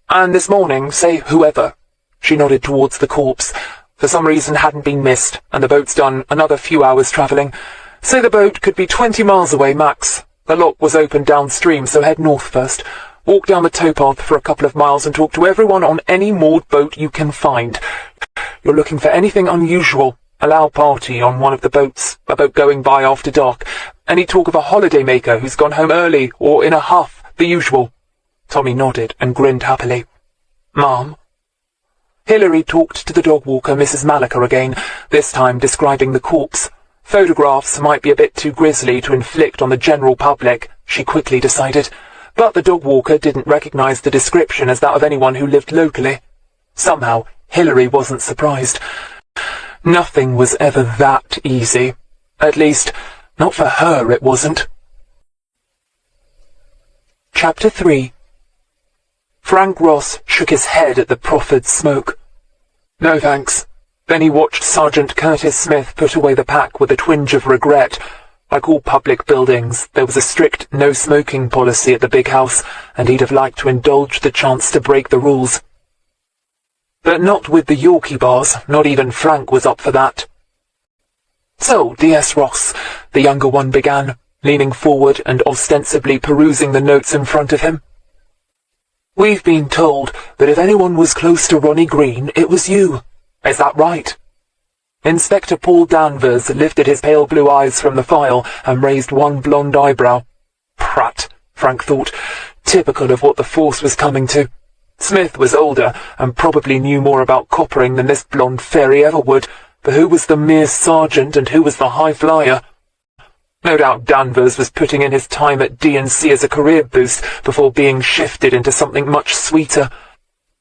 And this morning, say whoever." She nodded towards the corpse. "For some reason hadn't been missed, and the boat's done another few hours travelling. Say the boat could be 20 miles away max. The lock was open downstream, so head north first. Walk down the towpath for a couple of miles and talk to everyone on any moored boat you can find. You're looking for anything unusual. Allow party on one of the boats, a boat going by after dark. Any talk of a holiday maker who's gone home early or in a huff, the usual." Tommy nodded and grinned happily. "Mom?" Hillary talked to the dog walker, Mrs. Malacca, again, this time describing the corpse. Photographs might be a bit too grisly to inflict on the general public, she quickly decided, but the dog walker didn't recognise the description as that of anyone who lived locally. Somehow, Hilary wasn't surprised. Nothing was ever that easy. At least, not for her it wasn't. Chapter 3. Frank Ross shook his head at the proffered smoke. No thanks. Then he watched Sergeant Curtis Smith put away the pack with a twinge of regret. Like all public buildings, there was a strict no-smoking policy at the big house, and he'd have liked to indulge the chance to break the rules. But not with the Yorkie bars, not even Frank was up for that. So, D.S. Ross, the younger one began, leaning forward and ostensibly perusing the notes in front of him. We've been told that if anyone was close to Ronnie Greene, it was you. Is that right? Inspector Paul Danvers lifted his pale blue eyes from the file and raised one blonde eyebrow. Prat, Frank thought, typical of what the force was coming to. Smith was older and probably knew more about coppering than this blonde fairy ever would, but who was the mere sergeant and who was the high flyer? No doubt Danvers was putting in his time at D&C as a career boost before being shifted into something much sweeter.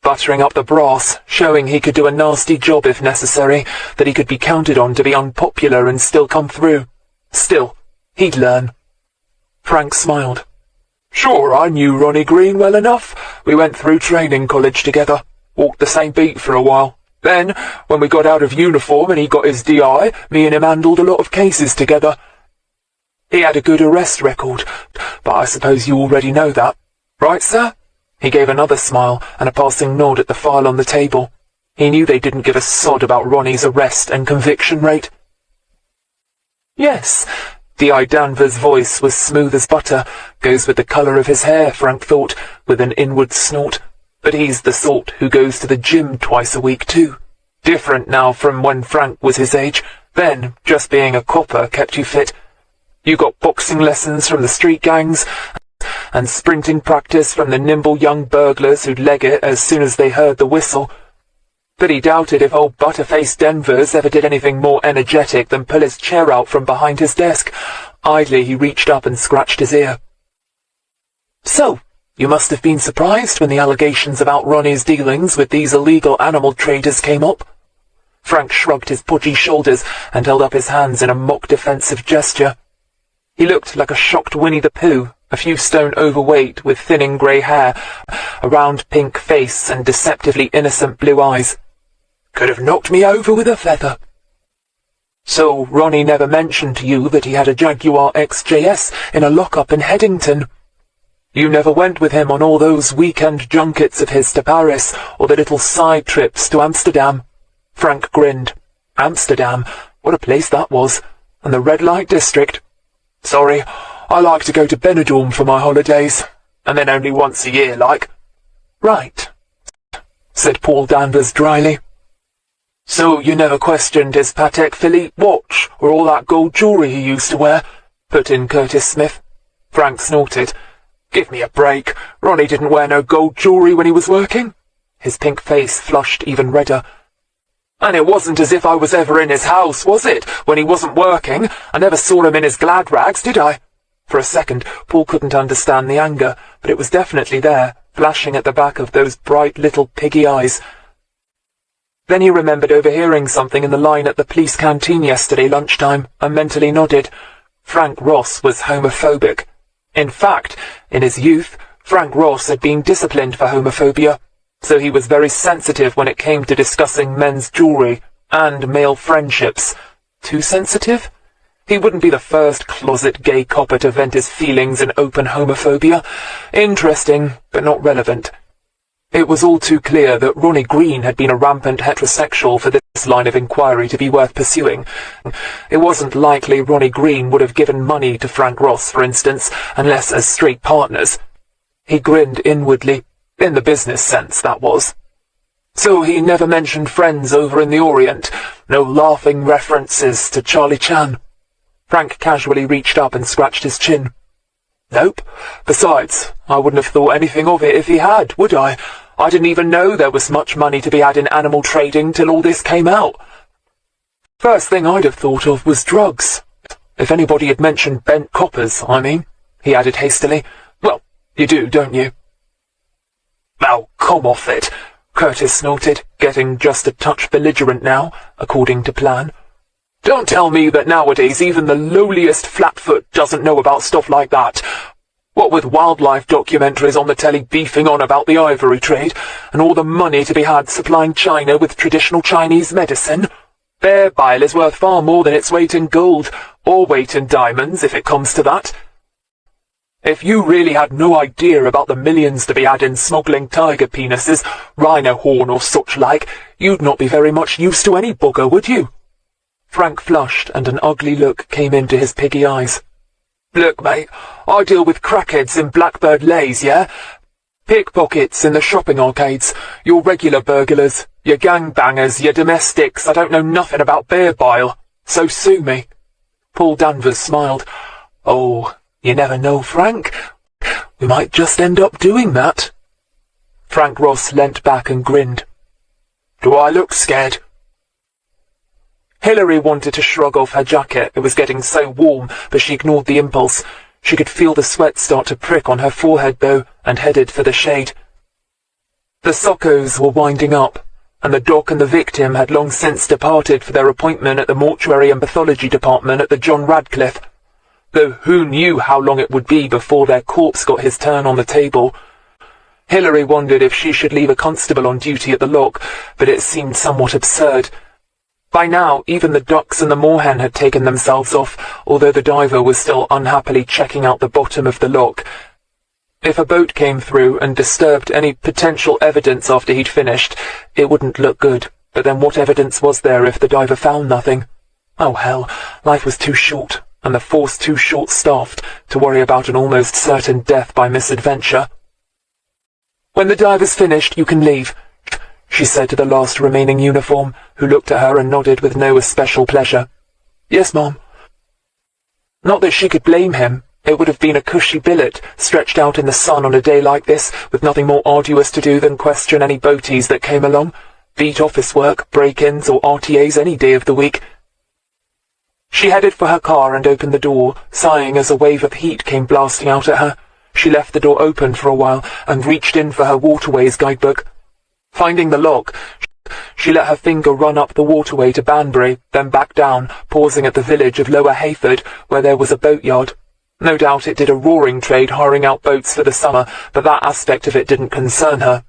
Buttering up the brass, showing he could do a nasty job if necessary, that he could be counted on to be unpopular and still come through. Still, he'd learn. Frank smiled. Sure, I knew Ronnie Greene well enough. We went through training college together, walked the same beat for a while. Then, when we got out of uniform and he got his DI, me and him handled a lot of cases together. He had a good arrest record, but I suppose you already know that. Right, sir? He gave another smile and a passing nod at the file on the table. He knew they didn't give a sod about Ronnie's arrest and conviction rate. Yes, D.I. Danvers' voice was smooth as butter. Goes with the colour of his hair, Frank thought, with an inward snort. But he's the sort who goes to the gym twice a week too. Different now from when Frank was his age. Then, just being a copper kept you fit. You got boxing lessons from the street gangs, and sprinting practice from the nimble young burglars who'd leg it as soon as they heard the whistle. But he doubted if old Butterface Danvers ever did anything more energetic than pull his chair out from behind his desk. Idly he reached up and scratched his ear. So, you must have been surprised when the allegations about Ronnie's dealings with these illegal animal traders came up. Frank shrugged his pudgy shoulders and held up his hands in a mock defensive gesture. He looked like a shocked Winnie the Pooh, a few stone overweight with thinning grey hair, a round pink face and deceptively innocent blue eyes. Could have knocked me over with a feather. So Ronnie never mentioned to you that he had a Jaguar XJS in a lock-up in Headington? You never went with him on all those weekend junkets of his to Paris, or the little side trips to Amsterdam? Frank grinned. Amsterdam? What a place that was. And the red light district. Sorry, I like to go to Benidorm for my holidays, and then only once a year, like. Right, said Paul Danvers dryly. So you never questioned his Patek Philippe watch, or all that gold jewellery he used to wear? Put in Curtis Smith. Frank snorted. Give me a break. Ronnie didn't wear no gold jewellery when he was working. His pink face flushed even redder. And it wasn't as if I was ever in his house, was it, when he wasn't working? I never saw him in his glad rags, did I? For a second, Paul couldn't understand the anger, but it was definitely there, flashing at the back of those bright little piggy eyes. Then he remembered overhearing something in the line at the police canteen yesterday lunchtime, and mentally nodded. Frank Ross was homophobic. In fact, in his youth, Frank Ross had been disciplined for homophobia, so he was very sensitive when it came to discussing men's jewellery and male friendships. Too sensitive? He wouldn't be the first closet gay copper to vent his feelings in open homophobia. Interesting, but not relevant. It was all too clear that Ronnie Greene had been a rampant heterosexual for this line of inquiry to be worth pursuing. It wasn't likely Ronnie Greene would have given money to Frank Ross, for instance, unless as straight partners. He grinned inwardly. In the business sense, that was. So he never mentioned friends over in the Orient, no laughing references to Charlie Chan. Frank casually reached up and scratched his chin. Nope. Besides, I wouldn't have thought anything of it if he had, would I? I didn't even know there was much money to be had in animal trading till all this came out. First thing I'd have thought of was drugs. If anybody had mentioned bent coppers, I mean," he added hastily. "Well, you do, don't you?" "Oh, come off it," Curtis snorted, getting just a touch belligerent now, according to plan. "Don't tell me that nowadays even the lowliest flatfoot doesn't know about stuff like that. What with wildlife documentaries on the telly beefing on about the ivory trade, and all the money to be had supplying China with traditional Chinese medicine, bear bile is worth far more than its weight in gold, or weight in diamonds, if it comes to that. If you really had no idea about the millions to be had in smuggling tiger penises, rhino horn or such like, you'd not be very much use to any bugger, would you?" Frank flushed, and an ugly look came into his piggy eyes. "Look, mate, I deal with crackheads in Blackbird Lays, yeah? Pickpockets in the shopping arcades, your regular burglars, your gangbangers, your domestics. I don't know nothing about bear bile, so sue me." Paul Danvers smiled. "Oh, you never know, Frank. We might just end up doing that." Frank Ross leant back and grinned. "Do I look scared?" Hilary wanted to shrug off her jacket. It was getting so warm, but she ignored the impulse. She could feel the sweat start to prick on her forehead, though, and headed for the shade. The Sockos were winding up, and the doc and the victim had long since departed for their appointment at the mortuary and pathology department at the John Radcliffe. Though who knew how long it would be before their corpse got his turn on the table. Hilary wondered if she should leave a constable on duty at the lock, but it seemed somewhat absurd. By now, even the ducks and the moorhen had taken themselves off, although the diver was still unhappily checking out the bottom of the lock. If a boat came through and disturbed any potential evidence after he'd finished, it wouldn't look good. But then what evidence was there if the diver found nothing? Oh hell, life was too short, and the force too short-staffed, to worry about an almost certain death by misadventure. "When the diver's finished, you can leave," she said to the last remaining uniform, who looked at her and nodded with no especial pleasure. "Yes, Mom." Not that she could blame him. It would have been a cushy billet, stretched out in the sun on a day like this, with nothing more arduous to do than question any boaties that came along, beat office work, break-ins, or RTAs any day of the week. She headed for her car and opened the door, sighing as a wave of heat came blasting out at her. She left the door open for a while and reached in for her waterways guidebook. Finding the lock, she let her finger run up the waterway to Banbury, then back down, pausing at the village of Lower Hayford, where there was a boatyard. No doubt it did a roaring trade hiring out boats for the summer, but that aspect of it didn't concern her.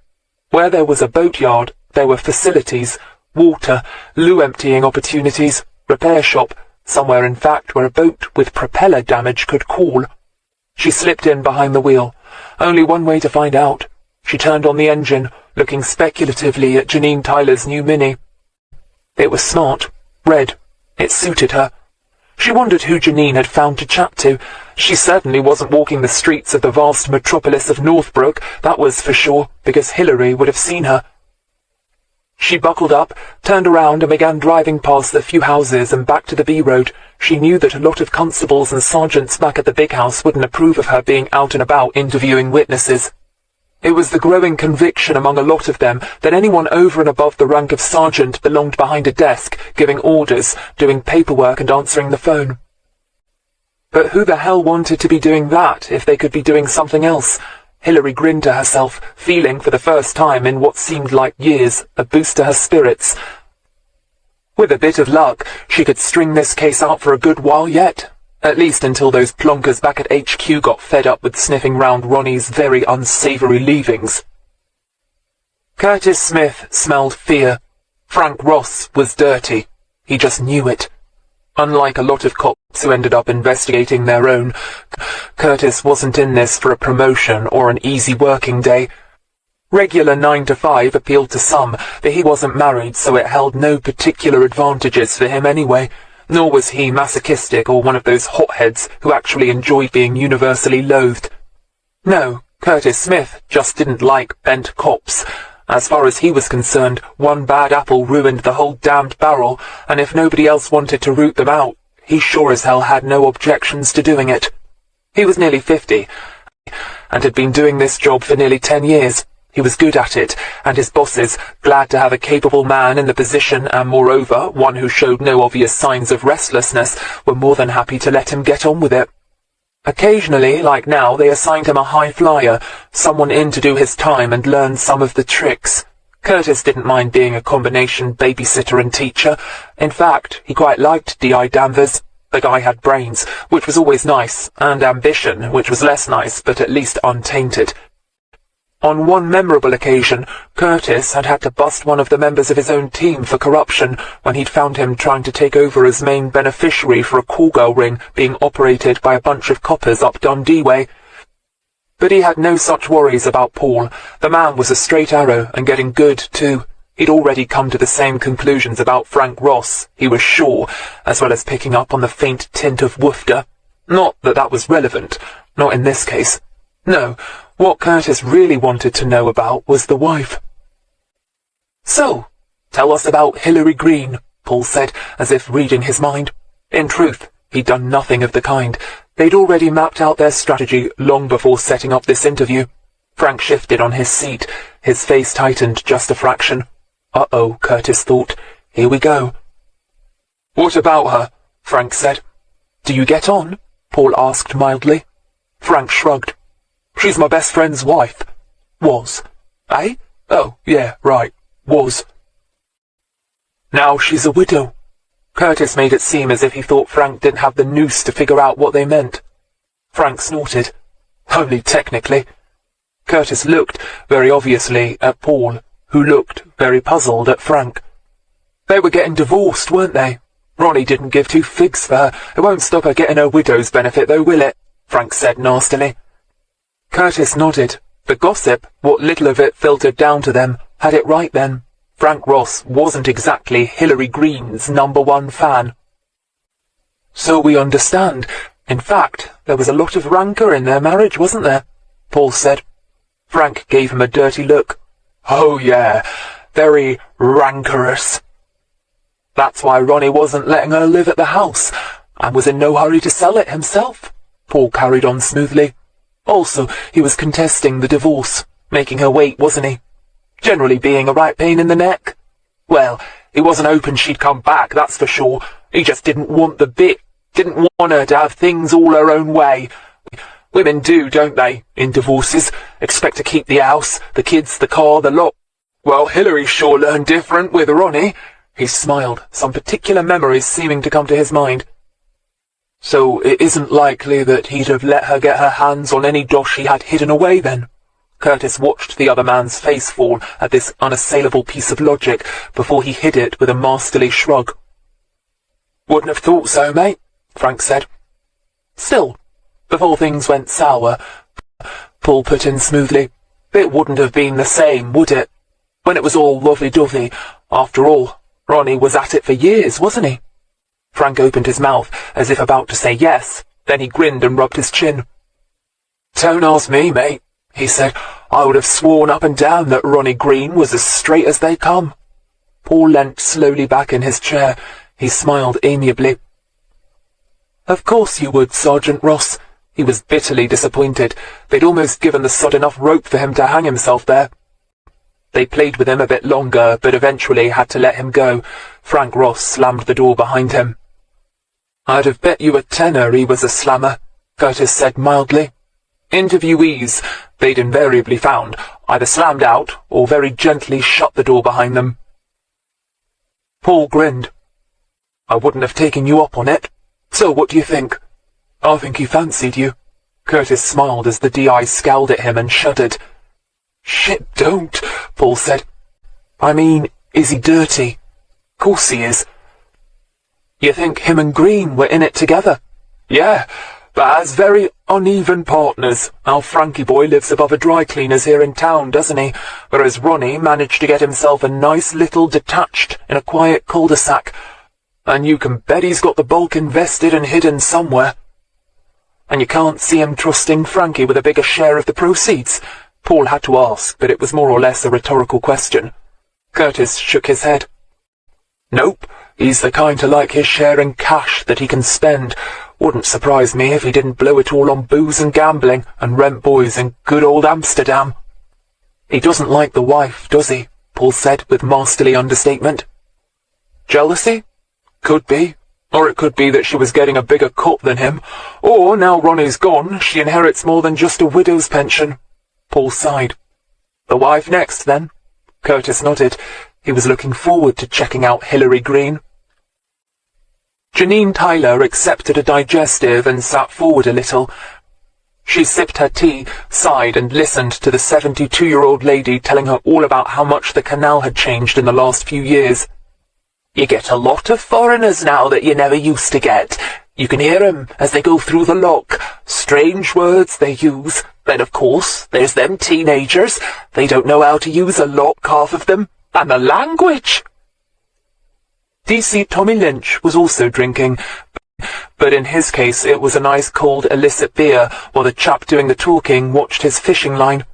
Where there was a boatyard, there were facilities, water, loo emptying opportunities, repair shop, somewhere in fact where a boat with propeller damage could call. She slipped in behind the wheel. Only one way to find out. She turned on the engine, looking speculatively at Janine Tyler's new Mini. It was smart, red. It suited her. She wondered who Janine had found to chat to. She certainly wasn't walking the streets of the vast metropolis of Northbrook, that was for sure, because Hilary would have seen her. She buckled up, turned around and began driving past the few houses and back to the B Road. She knew that a lot of constables and sergeants back at the big house wouldn't approve of her being out and about interviewing witnesses. It was the growing conviction among a lot of them that anyone over and above the rank of sergeant belonged behind a desk, giving orders, doing paperwork and answering the phone. But who the hell wanted to be doing that if they could be doing something else? Hilary grinned to herself, feeling for the first time in what seemed like years a boost to her spirits. With a bit of luck, she could string this case out for a good while yet. At least until those plonkers back at HQ got fed up with sniffing round Ronnie's very unsavoury leavings. Curtis Smith smelled fear. Frank Ross was dirty. He just knew it. Unlike a lot of cops who ended up investigating their own, Curtis wasn't in this for a promotion or an easy working day. Regular 9 to 5 appealed to some, but he wasn't married, so it held no particular advantages for him anyway. Nor was he masochistic or one of those hotheads who actually enjoyed being universally loathed. No, Curtis Smith just didn't like bent cops. As far as he was concerned, one bad apple ruined the whole damned barrel, and if nobody else wanted to root them out, he sure as hell had no objections to doing it. He was nearly 50, and had been doing this job for nearly 10 years. He was good at it, and his bosses, glad to have a capable man in the position and, moreover, one who showed no obvious signs of restlessness, were more than happy to let him get on with it. Occasionally, like now, they assigned him a high flyer, someone in to do his time and learn some of the tricks. Curtis didn't mind being a combination babysitter and teacher. In fact, he quite liked D.I. Danvers. The guy had brains, which was always nice, and ambition, which was less nice, but at least untainted. On one memorable occasion, Curtis had had to bust one of the members of his own team for corruption when he'd found him trying to take over as main beneficiary for a call-girl ring being operated by a bunch of coppers up Dundee way. But he had no such worries about Paul. The man was a straight arrow, and getting good, too. He'd already come to the same conclusions about Frank Ross, he was sure, as well as picking up on the faint tint of woofter. Not that that was relevant, not in this case. No, what Curtis really wanted to know about was the wife. "So, tell us about Hilary Greene," Paul said, as if reading his mind. In truth, he'd done nothing of the kind. They'd already mapped out their strategy long before setting up this interview. Frank shifted on his seat. His face tightened just a fraction. Uh-oh, Curtis thought. Here we go. "What about her?" Frank said. "Do you get on?" Paul asked mildly. Frank shrugged. "She's my best friend's wife." "Was." "Eh? Oh, yeah, right. Was." "Now she's a widow." Curtis made it seem as if he thought Frank didn't have the noose to figure out what they meant. Frank snorted. "Only technically." Curtis looked, very obviously, at Paul, who looked very puzzled at Frank. "They were getting divorced, weren't they? Ronnie didn't give two figs for her. It won't stop her getting her widow's benefit, though, will it?" Frank said nastily. Curtis nodded. The gossip, what little of it filtered down to them, had it right then. Frank Ross wasn't exactly Hilary Greene's #1 fan. "So we understand. In fact, there was a lot of rancour in their marriage, wasn't there?" Paul said. Frank gave him a dirty look. "Oh yeah, very rancorous. That's why Ronnie wasn't letting her live at the house, and was in no hurry to sell it himself," Paul carried on smoothly. "Also, he was contesting the divorce, making her wait, wasn't he? Generally being a right pain in the neck. Well, he wasn't hoping she'd come back, that's for sure. He just didn't want the bit, didn't want her to have things all her own way. Women do, don't they, in divorces? Expect to keep the house, the kids, the car, the lot. Well, Hilary sure learned different with Ronnie." He smiled, some particular memories seeming to come to his mind. "So it isn't likely that he'd have let her get her hands on any dosh he had hidden away, then?" Curtis watched the other man's face fall at this unassailable piece of logic before he hid it with a masterly shrug. "Wouldn't have thought so, mate," Frank said. "Still, before things went sour," Paul put in smoothly, "it wouldn't have been the same, would it? When it was all lovey-dovey. After all, Ronnie was at it for years, wasn't he?" Frank opened his mouth, as if about to say yes, then he grinned and rubbed his chin. "Don't ask me, mate," he said. "I would have sworn up and down that Ronnie Greene was as straight as they come." Paul leant slowly back in his chair. He smiled amiably. "Of course you would, Sergeant Ross." He was bitterly disappointed. They'd almost given the sod enough rope for him to hang himself there. They played with him a bit longer, but eventually had to let him go. Frank Ross slammed the door behind him. "I'd have bet you a tenner he was a slammer," Curtis said mildly. Interviewees, they'd invariably found, either slammed out or very gently shut the door behind them. Paul grinned. "I wouldn't have taken you up on it. So what do you think?" "I think he fancied you." Curtis smiled as the DI scowled at him and shuddered. "Shit, don't," Paul said. "I mean, is he dirty?" "Course he is." "You think him and Greene were in it together?" "Yeah, but as very uneven partners. Our Frankie boy lives above a dry cleaner's here in town, doesn't he? Whereas Ronnie managed to get himself a nice little detached in a quiet cul-de-sac. And you can bet he's got the bulk invested and hidden somewhere." "And you can't see him trusting Frankie with a bigger share of the proceeds?" Paul had to ask, but it was more or less a rhetorical question. Curtis shook his head. "Nope, he's the kind to like his share in cash that he can spend. Wouldn't surprise me if he didn't blow it all on booze and gambling and rent boys in good old Amsterdam." He doesn't like the wife, does he? Paul said with masterly understatement. Jealousy? Could be. Or it could be that she was getting a bigger cut than him. Or, now Ronnie's gone, she inherits more than just a widow's pension. Paul sighed. The wife next, then? Curtis nodded. He was looking forward to checking out Hilary Greene. Janine Tyler accepted a digestive and sat forward a little. She sipped her tea, sighed, and listened to the 72-year-old lady telling her all about how much the Canal had changed in the last few years. You get a lot of foreigners now that you never used to get. You can hear 'em as they go through the lock. Strange words they use. Then, of course, there's them teenagers. They don't know how to use a lock, half of them. And the language! DC Tommy Lynch was also drinking, but in his case it was a nice cold illicit beer, while the chap doing the talking watched his fishing line.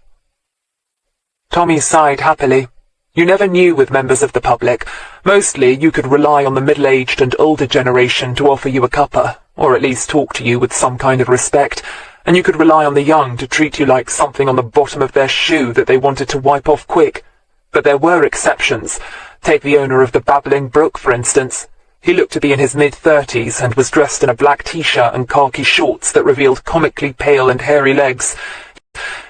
Tommy sighed happily. You never knew with members of the public. Mostly you could rely on the middle-aged and older generation to offer you a cuppa, or at least talk to you with some kind of respect, and you could rely on the young to treat you like something on the bottom of their shoe that they wanted to wipe off quick. But there were exceptions. Take the owner of the Babbling Brook, for instance. He looked to be in his mid-30s and was dressed in a black t-shirt and khaki shorts that revealed comically pale and hairy legs.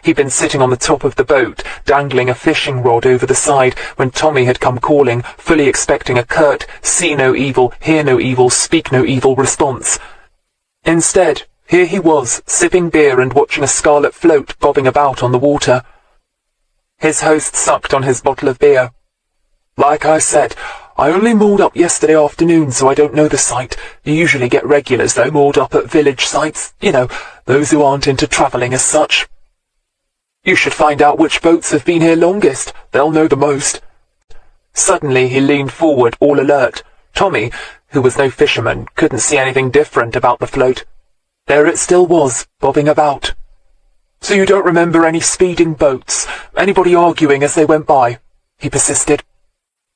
He'd been sitting on the top of the boat, dangling a fishing rod over the side, when Tommy had come calling, fully expecting a curt, see no evil, hear no evil, speak no evil response. Instead, here he was, sipping beer and watching a scarlet float bobbing about on the water. His host sucked on his bottle of beer. Like I said, I only moored up yesterday afternoon, so I don't know the site. You usually get regulars, though, moored up at village sites. You know, those who aren't into travelling as such. You should find out which boats have been here longest. They'll know the most. Suddenly he leaned forward, all alert. Tommy, who was no fisherman, couldn't see anything different about the float. There it still was, bobbing about. So you don't remember any speeding boats? Anybody arguing as they went by? He persisted.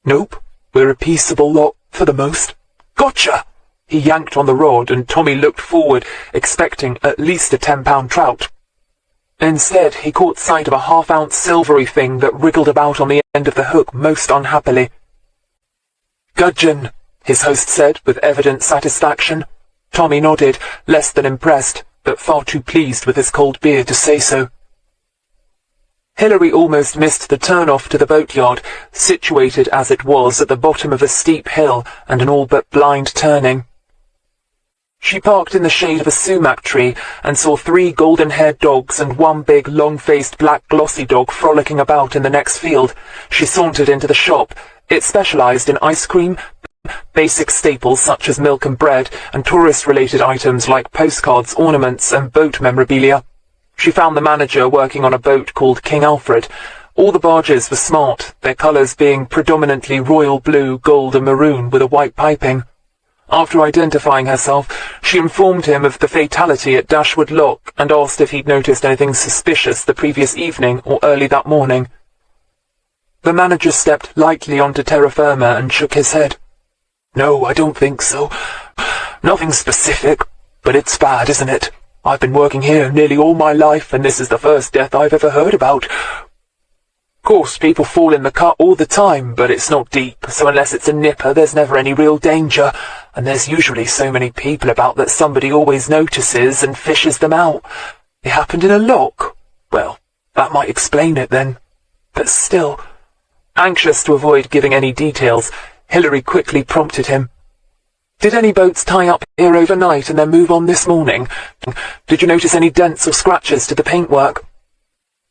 Nope. We're a peaceable lot, for the most. Gotcha! He yanked on the rod, and Tommy looked forward, expecting at least a 10-pound trout. Instead, he caught sight of a half-ounce silvery thing that wriggled about on the end of the hook most unhappily. Gudgeon, his host said with evident satisfaction. Tommy nodded, less than impressed, but far too pleased with his cold beer to say so. Hilary almost missed the turn-off to the boatyard, situated as it was at the bottom of a steep hill and an all-but blind turning. She parked in the shade of a sumac tree and saw 3 golden-haired dogs and 1 big, long-faced black glossy dog frolicking about in the next field. She sauntered into the shop. It specialized in ice cream, basic staples such as milk and bread, and tourist-related items like postcards, ornaments, and boat memorabilia. She found the manager working on a boat called King Alfred. All the barges were smart, their colours being predominantly royal blue, gold and maroon with a white piping. After identifying herself, she informed him of the fatality at Dashwood Lock and asked if he'd noticed anything suspicious the previous evening or early that morning. The manager stepped lightly onto terra firma and shook his head. No, I don't think so. Nothing specific, but it's bad, isn't it? I've been working here nearly all my life, and this is the first death I've ever heard about. Of course, people fall in the cut all the time, but it's not deep, so unless it's a nipper, there's never any real danger, and there's usually so many people about that somebody always notices and fishes them out. It happened in a lock. Well, that might explain it then. But still, anxious to avoid giving any details, Hilary quickly prompted him. Did any boats tie up here overnight and then move on this morning? Did you notice any dents or scratches to the paintwork?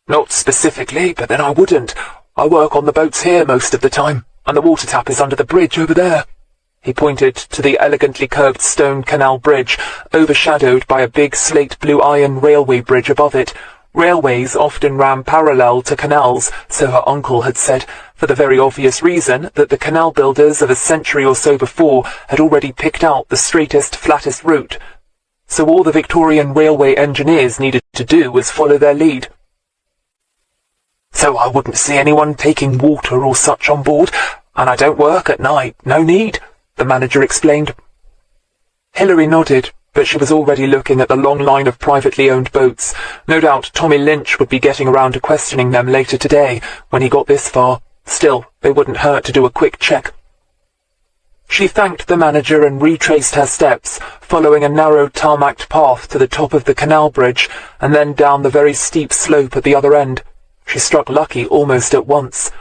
Not specifically, but then I wouldn't. I work on the boats here most of the time, and the water tap is under the bridge over there. He pointed to the elegantly curved stone canal bridge, overshadowed by a big slate blue iron railway bridge above it. Railways often ran parallel to canals, so her uncle had said, for the very obvious reason that the canal builders of a century or so before had already picked out the straightest, flattest route. So all the Victorian railway engineers needed to do was follow their lead. So I wouldn't see anyone taking water or such on board, and I don't work at night, no need, the manager explained. Hilary nodded. but she was already looking at the long line of privately owned boats. No doubt Tommy Lynch would be getting around to questioning them later today, when he got this far. Still, it wouldn't hurt to do a quick check. She thanked the manager and retraced her steps, following a narrow tarmacked path to the top of the canal bridge, and then down the very steep slope at the other end. She struck lucky almost at once.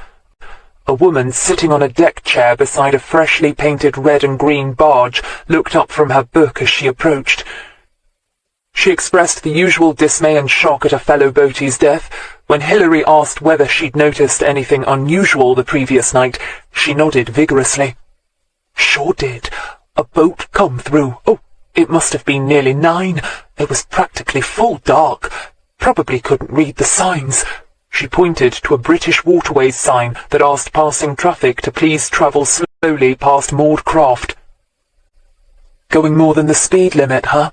A woman sitting on a deck chair beside a freshly painted red and green barge looked up from her book as she approached. She expressed the usual dismay and shock at a fellow boatie's death. When Hilary asked whether she'd noticed anything unusual the previous night, she nodded vigorously. Sure did. A boat come through. Oh, it must have been nearly 9. It was practically full dark. Probably couldn't read the signs. She pointed to a British Waterways sign that asked passing traffic to please travel slowly past moored craft. Going more than the speed limit, huh?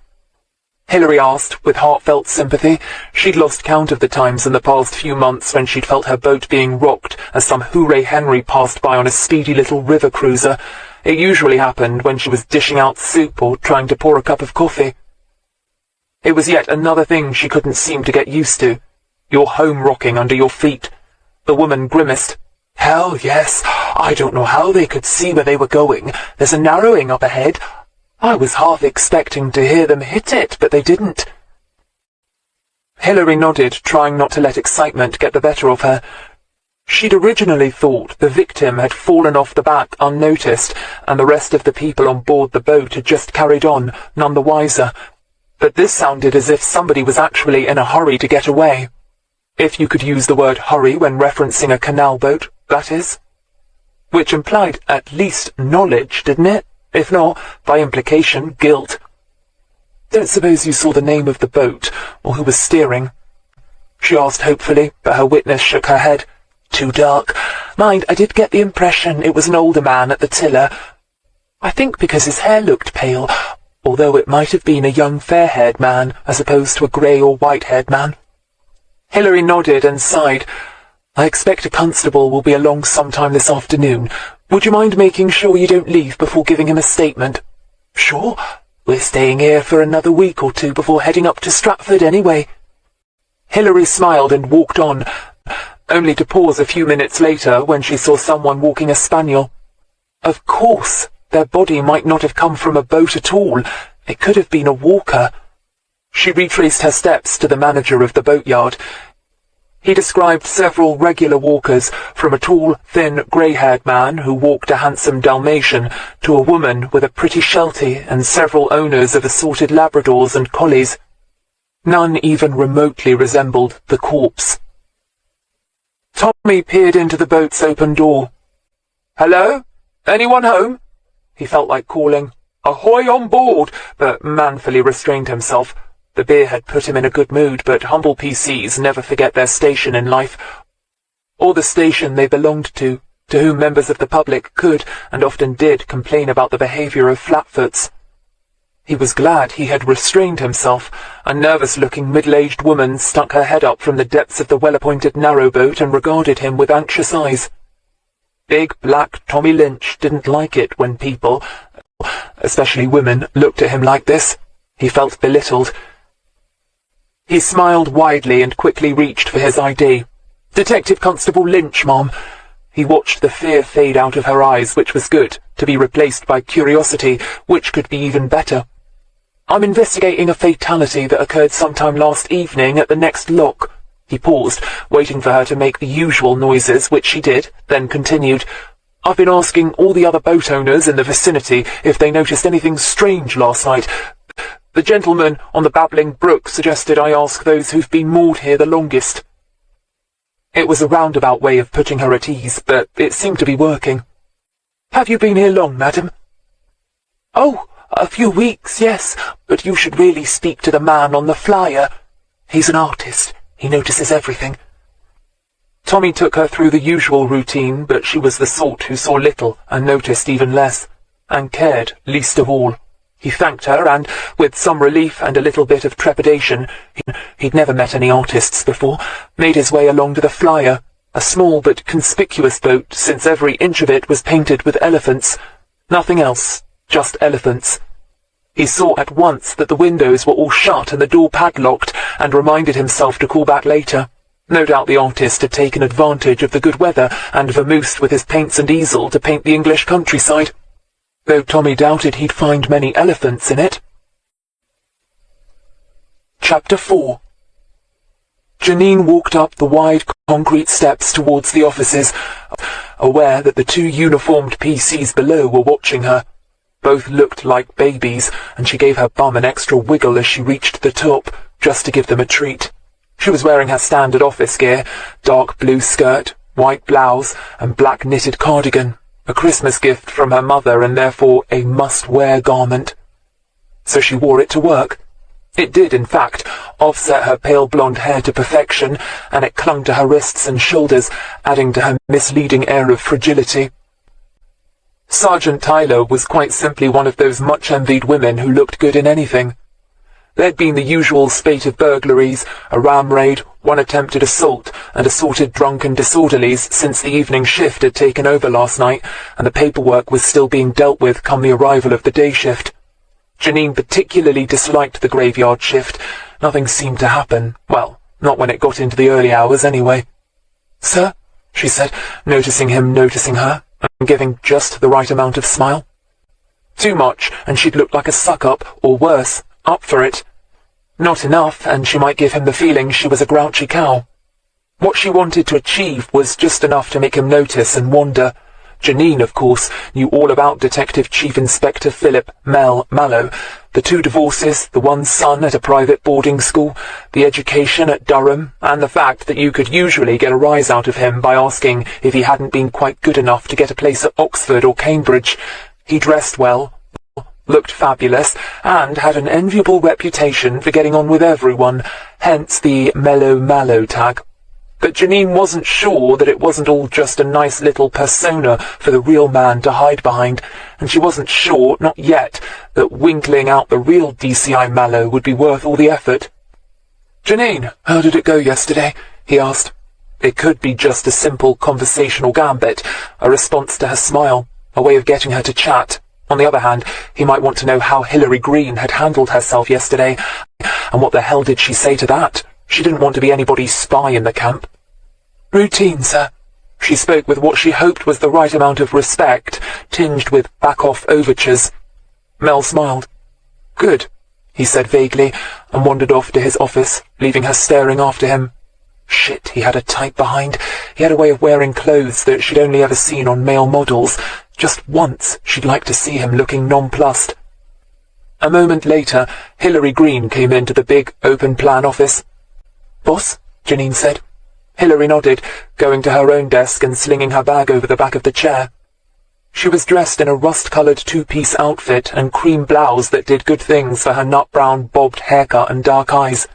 Hilary asked, with heartfelt sympathy. She'd lost count of the times in the past few months when she'd felt her boat being rocked as some Hooray Henry passed by on a speedy little river cruiser. It usually happened when she was dishing out soup or trying to pour a cup of coffee. It was yet another thing she couldn't seem to get used to. Your home rocking under your feet. The woman grimaced. Hell yes, I don't know how they could see where they were going. There's a narrowing up ahead. I was half expecting to hear them hit it, but they didn't. Hilary nodded, trying not to let excitement get the better of her. She'd originally thought the victim had fallen off the back unnoticed, and the rest of the people on board the boat had just carried on, none the wiser. But this sounded as if somebody was actually in a hurry to get away. If you could use the word hurry when referencing a canal boat, that is. Which implied at least knowledge, didn't it? If not, by implication, guilt. Don't suppose you saw the name of the boat, or who was steering? She asked hopefully, but her witness shook her head. Too dark. Mind, I did get the impression it was an older man at the tiller. I think because his hair looked pale, although it might have been a young fair-haired man, as opposed to a grey or white-haired man. Hilary nodded and sighed. I expect a constable will be along sometime this afternoon. Would you mind making sure you don't leave before giving him a statement? Sure. We're staying here for another week or two before heading up to Stratford anyway. Hilary smiled and walked on, only to pause a few minutes later when she saw someone walking a spaniel. Of course, their body might not have come from a boat at all. It could have been a walker. She retraced her steps to the manager of the boatyard. He described several regular walkers, from a tall, thin, grey-haired man who walked a handsome Dalmatian to a woman with a pretty Sheltie and several owners of assorted Labradors and Collies. None even remotely resembled the corpse. Tommy peered into the boat's open door. Hello? Anyone home? He felt like calling, Ahoy on board, but manfully restrained himself. The beer had put him in a good mood, but humble PCs never forget their station in life, or the station they belonged to whom members of the public could, and often did, complain about the behaviour of flatfoots. He was glad he had restrained himself. A nervous-looking middle-aged woman stuck her head up from the depths of the well-appointed narrowboat and regarded him with anxious eyes. Big black Tommy Lynch didn't like it when people, especially women, looked at him like this. He felt belittled. He smiled widely and quickly reached for his ID. Detective Constable Lynch, Mom. He watched the fear fade out of her eyes, which was good, to be replaced by curiosity, which could be even better. I'm investigating a fatality that occurred sometime last evening at the next lock. He paused, waiting for her to make the usual noises, which she did, then continued. I've been asking all the other boat owners in the vicinity if they noticed anything strange last night. The gentleman on the babbling brook suggested I ask those who've been moored here the longest. It was a roundabout way of putting her at ease, but it seemed to be working. Have you been here long, madam? Oh, a few weeks, yes, but you should really speak to the man on the flyer. He's an artist. He notices everything. Tommy took her through the usual routine, but she was the sort who saw little and noticed even less, and cared least of all. He thanked her, and, with some relief and a little bit of trepidation, he'd never met any artists before, made his way along to the flyer, a small but conspicuous boat, since every inch of it was painted with elephants. Nothing else, just elephants. He saw at once that the windows were all shut and the door padlocked, and reminded himself to call back later. No doubt the artist had taken advantage of the good weather and vamoosed with his paints and easel to paint the English countryside, though Tommy doubted he'd find many elephants in it. Chapter 4. Janine walked up the wide concrete steps towards the offices, aware that the two uniformed PCs below were watching her. Both looked like babies, and she gave her bum an extra wiggle as she reached the top, just to give them a treat. She was wearing her standard office gear, dark blue skirt, white blouse, and black knitted cardigan, a Christmas gift from her mother and therefore a must-wear garment. So she wore it to work. It did, in fact, offset her pale blonde hair to perfection, and it clung to her wrists and shoulders, adding to her misleading air of fragility. Sergeant Tyler was quite simply one of those much-envied women who looked good in anything. There'd been the usual spate of burglaries, a ram raid, one attempted assault, and assorted drunken disorderlies since the evening shift had taken over last night, and the paperwork was still being dealt with come the arrival of the day shift. Janine particularly disliked the graveyard shift. Nothing seemed to happen. Well, not when it got into the early hours anyway. "Sir?" she said, noticing him noticing her, and giving just the right amount of smile. Too much, and she'd look like a suck-up, or worse, up for it. Not enough, and she might give him the feeling she was a grouchy cow. What she wanted to achieve was just enough to make him notice and wonder. Janine, of course, knew all about Detective Chief Inspector Philip Mallow, the 2 divorces, the 1 son at a private boarding school, the education at Durham, and the fact that you could usually get a rise out of him by asking if he hadn't been quite good enough to get a place at Oxford or Cambridge. He dressed well, looked fabulous, and had an enviable reputation for getting on with everyone, hence the Mallow tag. But Janine wasn't sure that it wasn't all just a nice little persona for the real man to hide behind, and she wasn't sure, not yet, that winkling out the real DCI Mallow would be worth all the effort. "Janine, how did it go yesterday?" he asked. It could be just a simple conversational gambit, a response to her smile, a way of getting her to chat. On the other hand, he might want to know how Hilary Greene had handled herself yesterday, and what the hell did she say to that? She didn't want to be anybody's spy in the camp. "Routine, sir." She spoke with what she hoped was the right amount of respect, tinged with back-off overtures. Mel smiled. "Good," he said vaguely, and wandered off to his office, leaving her staring after him. Shit, he had a type behind. He had a way of wearing clothes that she'd only ever seen on male models. Just once she'd like to see him looking nonplussed. A moment later, Hilary Greene came into the big, open-plan office. "Boss?" Janine said. Hilary nodded, going to her own desk and slinging her bag over the back of the chair. She was dressed in a rust-coloured 2-piece outfit and cream blouse that did good things for her nut-brown bobbed haircut and dark eyes.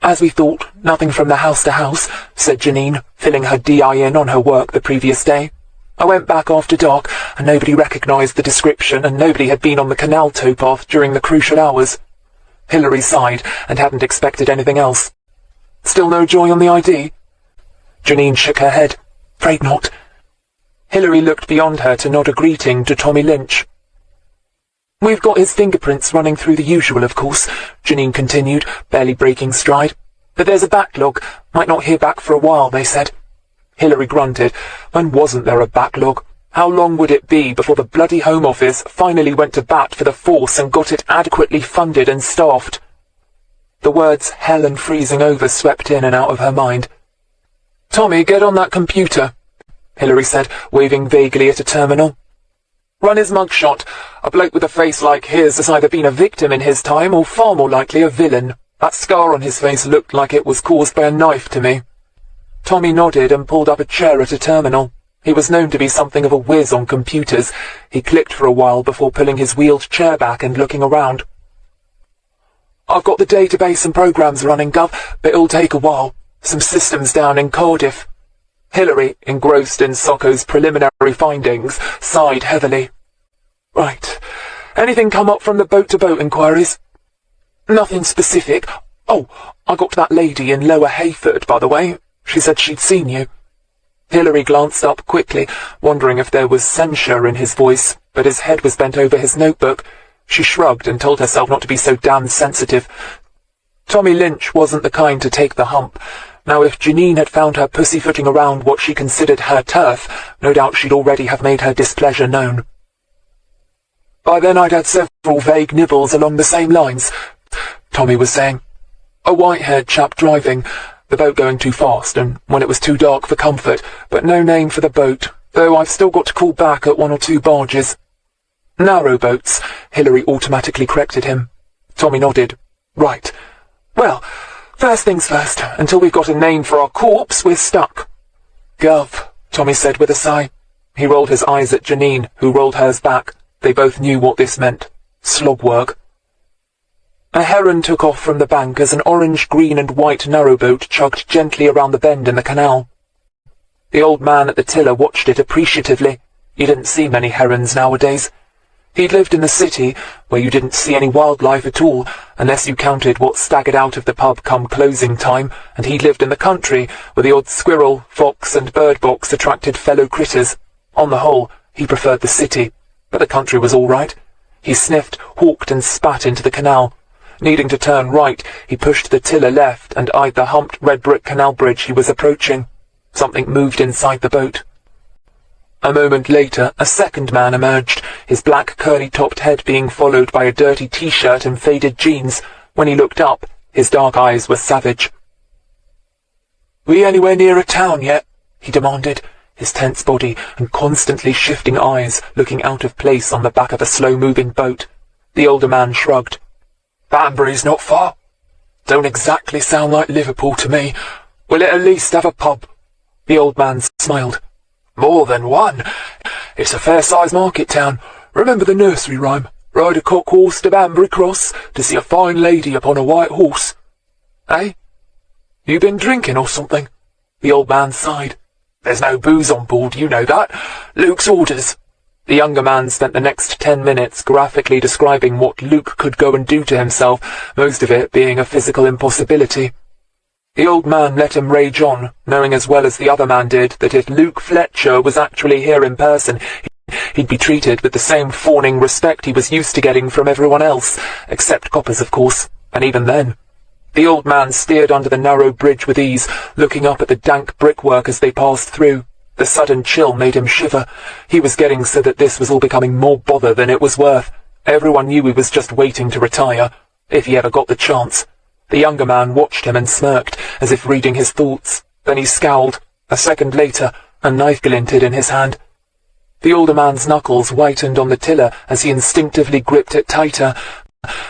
"As we thought, nothing from the house to house," said Janine, filling her DI in on her work the previous day. "I went back after dark, and nobody recognised the description, and nobody had been on the Canal towpath during the crucial hours." Hilary sighed, and hadn't expected anything else. "Still no joy on the ID?" Janine shook her head. "Afraid not." Hilary looked beyond her to nod a greeting to Tommy Lynch. "We've got his fingerprints running through the usual, of course," Janine continued, barely breaking stride. "But there's a backlog. Might not hear back for a while, they said." Hilary grunted. When wasn't there a backlog? How long would it be before the bloody Home Office finally went to bat for the force and got it adequately funded and staffed? The words hell and freezing over swept in and out of her mind. "Tommy, get on that computer," Hilary said, waving vaguely at a terminal. "Run his mugshot. A bloke with a face like his has either been a victim in his time or far more likely a villain. That scar on his face looked like it was caused by a knife to me." Tommy nodded and pulled up a chair at a terminal. He was known to be something of a whiz on computers. He clicked for a while before pulling his wheeled chair back and looking around. "I've got the database and programs running, Gov, but it'll take a while. Some systems down in Cardiff." Hilary, engrossed in Socko's preliminary findings, sighed heavily. "Right. Anything come up from the boat-to-boat inquiries?" "Nothing specific. Oh, I got to that lady in Lower Hayford, by the way. She said she'd seen you." Hilary glanced up quickly, wondering if there was censure in his voice, but his head was bent over his notebook. She shrugged and told herself not to be so damned sensitive. Tommy Lynch wasn't the kind to take the hump. Now if Janine had found her pussyfooting around what she considered her turf, no doubt she'd already have made her displeasure known. By then I'd had several vague nibbles along the same lines, Tommy was saying. A white-haired chap driving, the boat going too fast, and when it was too dark for comfort, but no name for the boat, though I've still got to call back at 1 or 2 barges. Narrow boats, Hilary automatically corrected him. Tommy nodded. Right. Well, first things first, until we've got a name for our corpse, we're stuck. Gov, Tommy said with a sigh. He rolled his eyes at Janine, who rolled hers back. They both knew what this meant. Slog work. A heron took off from the bank as an orange, green and white narrowboat chugged gently around the bend in the canal. The old man at the tiller watched it appreciatively. You didn't see many herons nowadays. He'd lived in the city, where you didn't see any wildlife at all, unless you counted what staggered out of the pub come closing time, and he'd lived in the country, where the odd squirrel, fox and bird box attracted fellow critters. On the whole, he preferred the city, but the country was all right. He sniffed, hawked and spat into the canal. Needing to turn right, he pushed the tiller left and eyed the humped red brick canal bridge he was approaching. Something moved inside the boat. A moment later, a second man emerged, his black curly-topped head being followed by a dirty t-shirt and faded jeans. When he looked up, his dark eyes were savage. "We anywhere near a town yet?" he demanded, his tense body and constantly shifting eyes looking out of place on the back of a slow-moving boat. The older man shrugged. "Banbury's not far. Don't exactly sound like Liverpool to me. Will it at least have a pub?" The old man smiled. "More than one. It's a fair-sized market town. Remember the nursery rhyme? Ride a cock horse to Banbury Cross to see a fine lady upon a white horse. Eh? You been drinking or something?" The old man sighed. "There's no booze on board, you know that. Luke's orders." The younger man spent the next 10 minutes graphically describing what Luke could go and do to himself, most of it being a physical impossibility. The old man let him rage on, knowing as well as the other man did that if Luke Fletcher was actually here in person, he'd be treated with the same fawning respect he was used to getting from everyone else, except coppers, of course, and even then. The old man steered under the narrow bridge with ease, looking up at the dank brickwork as they passed through. The sudden chill made him shiver. He was getting so that this was all becoming more bother than it was worth. Everyone knew he was just waiting to retire, if he ever got the chance. The younger man watched him and smirked, as if reading his thoughts. Then he scowled. A second later, a knife glinted in his hand. The older man's knuckles whitened on the tiller as he instinctively gripped it tighter,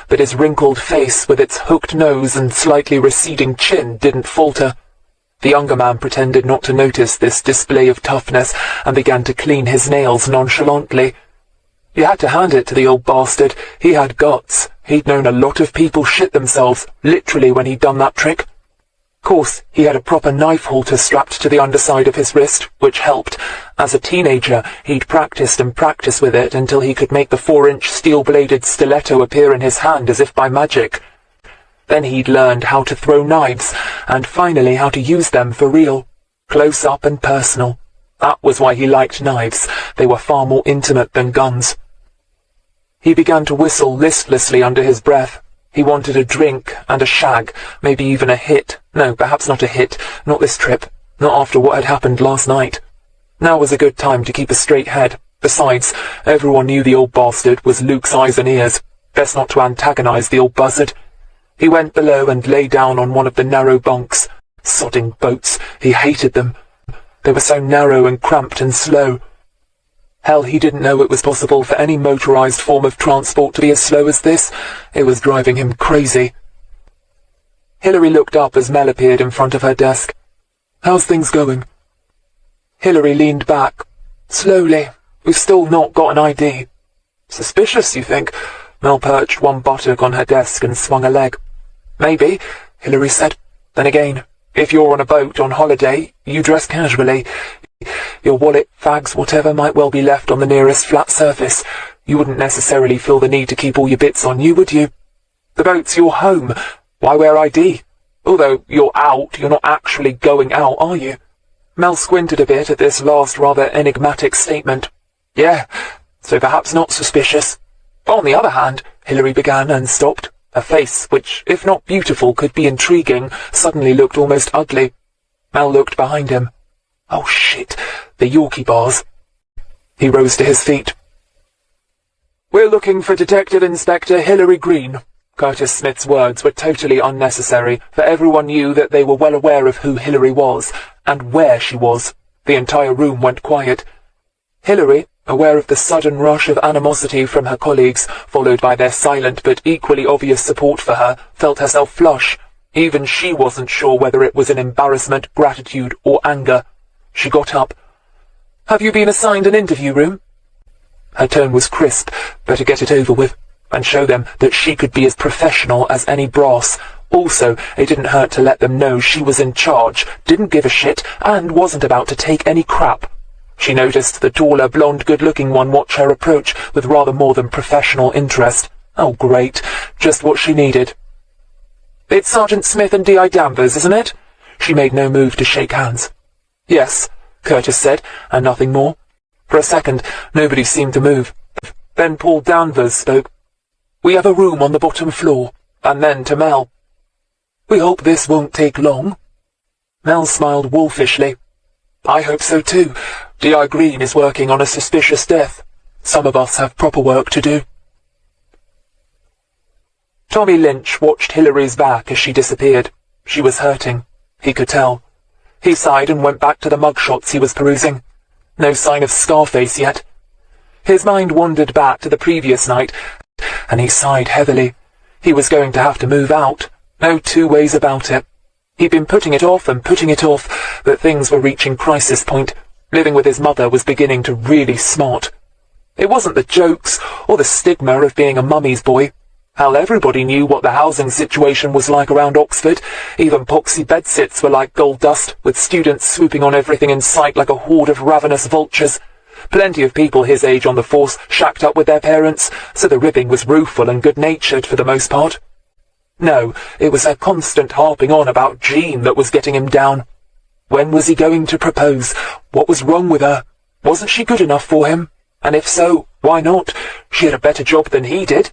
but his wrinkled face, with its hooked nose and slightly receding chin, didn't falter. The younger man pretended not to notice this display of toughness and began to clean his nails nonchalantly. You had to hand it to the old bastard. He had guts. He'd known a lot of people shit themselves, literally, when he'd done that trick. Course, he had a proper knife halter strapped to the underside of his wrist, which helped. As a teenager, he'd practiced and practiced with it until he could make the 4-inch steel-bladed stiletto appear in his hand as if by magic. Then he'd learned how to throw knives, and finally how to use them for real, close up and personal. That was why he liked knives. They were far more intimate than guns. He began to whistle listlessly under his breath. He wanted a drink and a shag, maybe even a hit. No, perhaps not a hit, not this trip, not after what had happened last night. Now was a good time to keep a straight head. Besides, everyone knew the old bastard was Luke's eyes and ears. Best not to antagonize the old buzzard. He went below and lay down on one of the narrow bunks. Sodding boats, he hated them. They were so narrow and cramped and slow. Hell, he didn't know it was possible for any motorized form of transport to be as slow as this. It was driving him crazy. Hilary looked up as Mel appeared in front of her desk. "How's things going?" Hilary leaned back. "Slowly. We've still not got an ID." "Suspicious, you think?" Mel perched one buttock on her desk and swung a leg. "Maybe," Hilary said. "Then again, if you're on a boat on holiday, you dress casually. Your wallet, fags, whatever might well be left on the nearest flat surface. You wouldn't necessarily feel the need to keep all your bits on you, would you? The boat's your home. Why wear ID? Although you're out, you're not actually going out, are you?" Mel squinted a bit at this last rather enigmatic statement. "Yeah, so perhaps not suspicious." On the other hand, Hilary began and stopped. Her face, which, if not beautiful, could be intriguing, suddenly looked almost ugly. Mel looked behind him. Oh shit, the Yorkie bars. He rose to his feet. "We're looking for Detective Inspector Hilary Greene." Curtis Smith's words were totally unnecessary, for everyone knew that they were well aware of who Hilary was, and where she was. The entire room went quiet. Hilary, aware of the sudden rush of animosity from her colleagues, followed by their silent but equally obvious support for her, felt herself flush. Even she wasn't sure whether it was in embarrassment, gratitude, or anger. She got up. "Have you been assigned an interview room?" Her tone was crisp. Better get it over with, and show them that she could be as professional as any brass. Also, it didn't hurt to let them know she was in charge, didn't give a shit, and wasn't about to take any crap. She noticed the taller, blonde, good-looking one watch her approach with rather more than professional interest. Oh, great. Just what she needed. "It's Sergeant Smith and D.I. Danvers, isn't it?" She made no move to shake hands. "Yes," Curtis said, and nothing more. For a second, nobody seemed to move. Then Paul Danvers spoke. "We have a room on the bottom floor." And then to Mel. "We hope this won't take long." Mel smiled wolfishly. "I hope so too. D.I. Greene is working on a suspicious death. Some of us have proper work to do." Tommy Lynch watched Hilary's back as she disappeared. She was hurting. He could tell. He sighed and went back to the mugshots he was perusing. No sign of Scarface yet. His mind wandered back to the previous night, and he sighed heavily. He was going to have to move out. No two ways about it. He'd been putting it off and putting it off, but things were reaching crisis point. Living with his mother was beginning to really smart. It wasn't the jokes or the stigma of being a mummy's boy. Hell, everybody knew what the housing situation was like around Oxford. Even poxy bedsits were like gold dust, with students swooping on everything in sight like a horde of ravenous vultures. Plenty of people his age on the force shacked up with their parents, so the ribbing was rueful and good-natured for the most part. No, it was her constant harping on about Jean that was getting him down. When was he going to propose? What was wrong with her? Wasn't she good enough for him? And if so, why not? She had a better job than he did.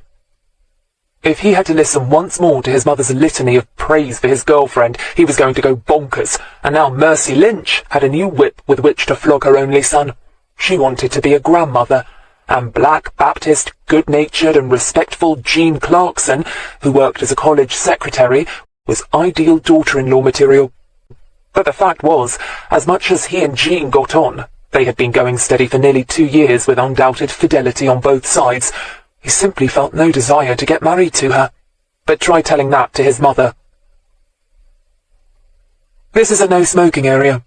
If he had to listen once more to his mother's litany of praise for his girlfriend, he was going to go bonkers, and now Mercy Lynch had a new whip with which to flog her only son. She wanted to be a grandmother, and Black, Baptist, good-natured and respectful Jean Clarkson, who worked as a college secretary, was ideal daughter-in-law material. But the fact was, as much as he and Jean got on, they had been going steady for nearly 2 years with undoubted fidelity on both sides. He simply felt no desire to get married to her. But try telling that to his mother. "This is a no-smoking area."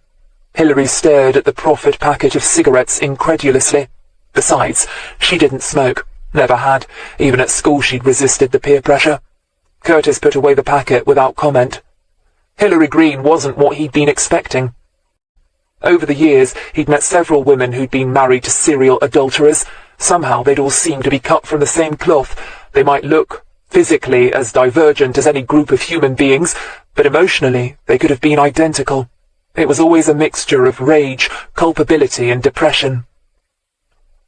Hilary stared at the proffered package of cigarettes incredulously. Besides, she didn't smoke. Never had. Even at school she'd resisted the peer pressure. Curtis put away the packet without comment. Hilary Greene wasn't what he'd been expecting. Over the years, he'd met several women who'd been married to serial adulterers. Somehow they'd all seemed to be cut from the same cloth. They might look, physically, as divergent as any group of human beings, but emotionally they could have been identical. It was always a mixture of rage, culpability, and depression.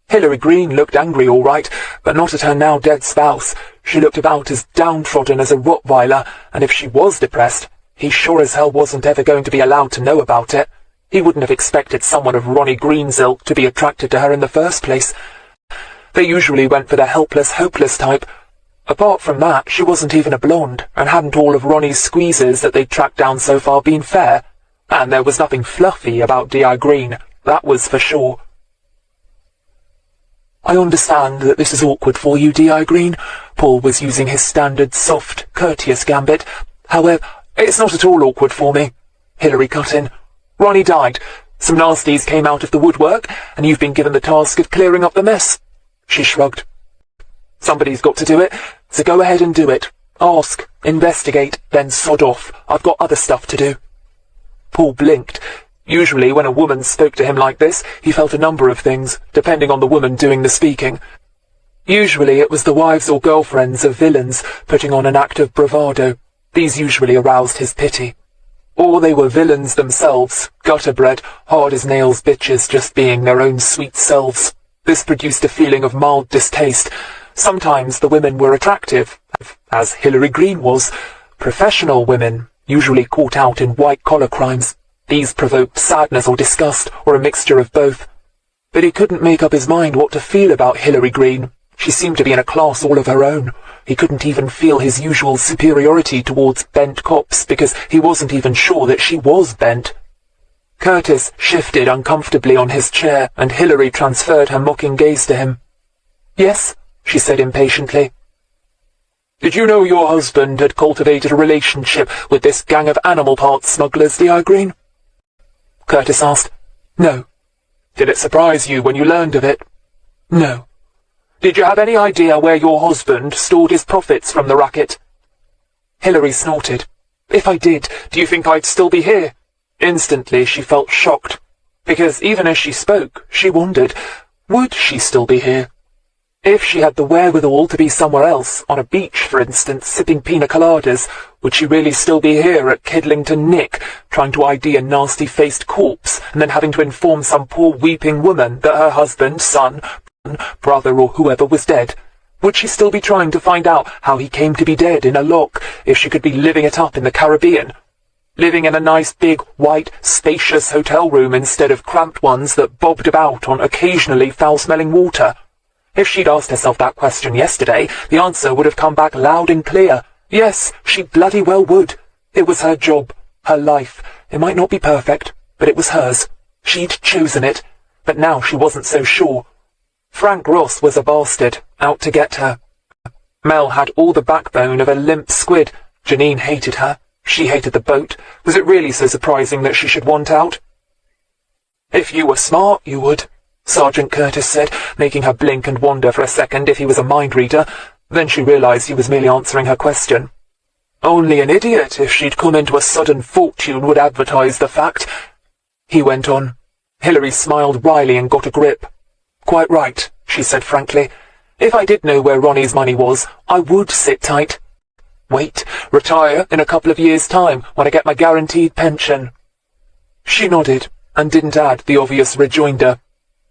Hilary Greene looked angry all right, but not at her now dead spouse. She looked about as downtrodden as a Rottweiler, and if she was depressed, he sure as hell wasn't ever going to be allowed to know about it. He wouldn't have expected someone of Ronnie Greene's ilk to be attracted to her in the first place. They usually went for the helpless, hopeless type. Apart from that, she wasn't even a blonde, and hadn't all of Ronnie's squeezes that they'd tracked down so far been fair. And there was nothing fluffy about D.I. Greene, that was for sure. "I understand that this is awkward for you, D.I. Greene." Paul was using his standard, soft, courteous gambit. "However, it's not at all awkward for me." Hilary cut in. "Ronnie died. Some nasties came out of the woodwork, and you've been given the task of clearing up the mess." She shrugged. "Somebody's got to do it, so go ahead and do it. Ask, investigate, then sod off. I've got other stuff to do." Paul blinked. Usually when a woman spoke to him like this, he felt a number of things, depending on the woman doing the speaking. Usually it was the wives or girlfriends of villains putting on an act of bravado. These usually aroused his pity. Or they were villains themselves, gutter-bred, hard-as-nails bitches just being their own sweet selves. This produced a feeling of mild distaste, Sometimes the women were attractive, as Hilary Greene was. Professional women, usually caught out in white-collar crimes. These provoked sadness or disgust, or a mixture of both. But he couldn't make up his mind what to feel about Hilary Greene. She seemed to be in a class all of her own. He couldn't even feel his usual superiority towards bent cops because he wasn't even sure that she was bent. Curtis shifted uncomfortably on his chair, and Hilary transferred her mocking gaze to him. "Yes," she said impatiently. "Did you know your husband had cultivated a relationship with this gang of animal parts smugglers, D.I. Greene?" Curtis asked. "No." "Did it surprise you when you learned of it?" "No." "Did you have any idea where your husband stored his profits from the racket?" Hilary snorted. "If I did, do you think I'd still be here?" Instantly she felt shocked, because even as she spoke, she wondered, would she still be here? If she had the wherewithal to be somewhere else, on a beach, for instance, sipping pina coladas, would she really still be here at Kidlington Nick, trying to ID a nasty-faced corpse, and then having to inform some poor weeping woman that her husband, son, brother, or whoever was dead? Would she still be trying to find out how he came to be dead in a lock, if she could be living it up in the Caribbean? Living in a nice big, white, spacious hotel room instead of cramped ones that bobbed about on occasionally foul-smelling water? If she'd asked herself that question yesterday, the answer would have come back loud and clear. Yes, she bloody well would. It was her job, her life. It might not be perfect, but it was hers. She'd chosen it, but now she wasn't so sure. Frank Ross was a bastard, out to get her. Mel had all the backbone of a limp squid. Janine hated her. She hated the boat. Was it really so surprising that she should want out? "If you were smart, you would," Sergeant Curtis said, making her blink and wonder for a second if he was a mind reader. Then she realized he was merely answering her question. "Only an idiot, if she'd come into a sudden fortune, would advertise the fact," he went on. Hilary smiled wryly and got a grip. "Quite right," she said frankly. "If I did know where Ronnie's money was, I would sit tight. Wait, retire in a couple of years' time, when I get my guaranteed pension." She nodded, and didn't add the obvious rejoinder.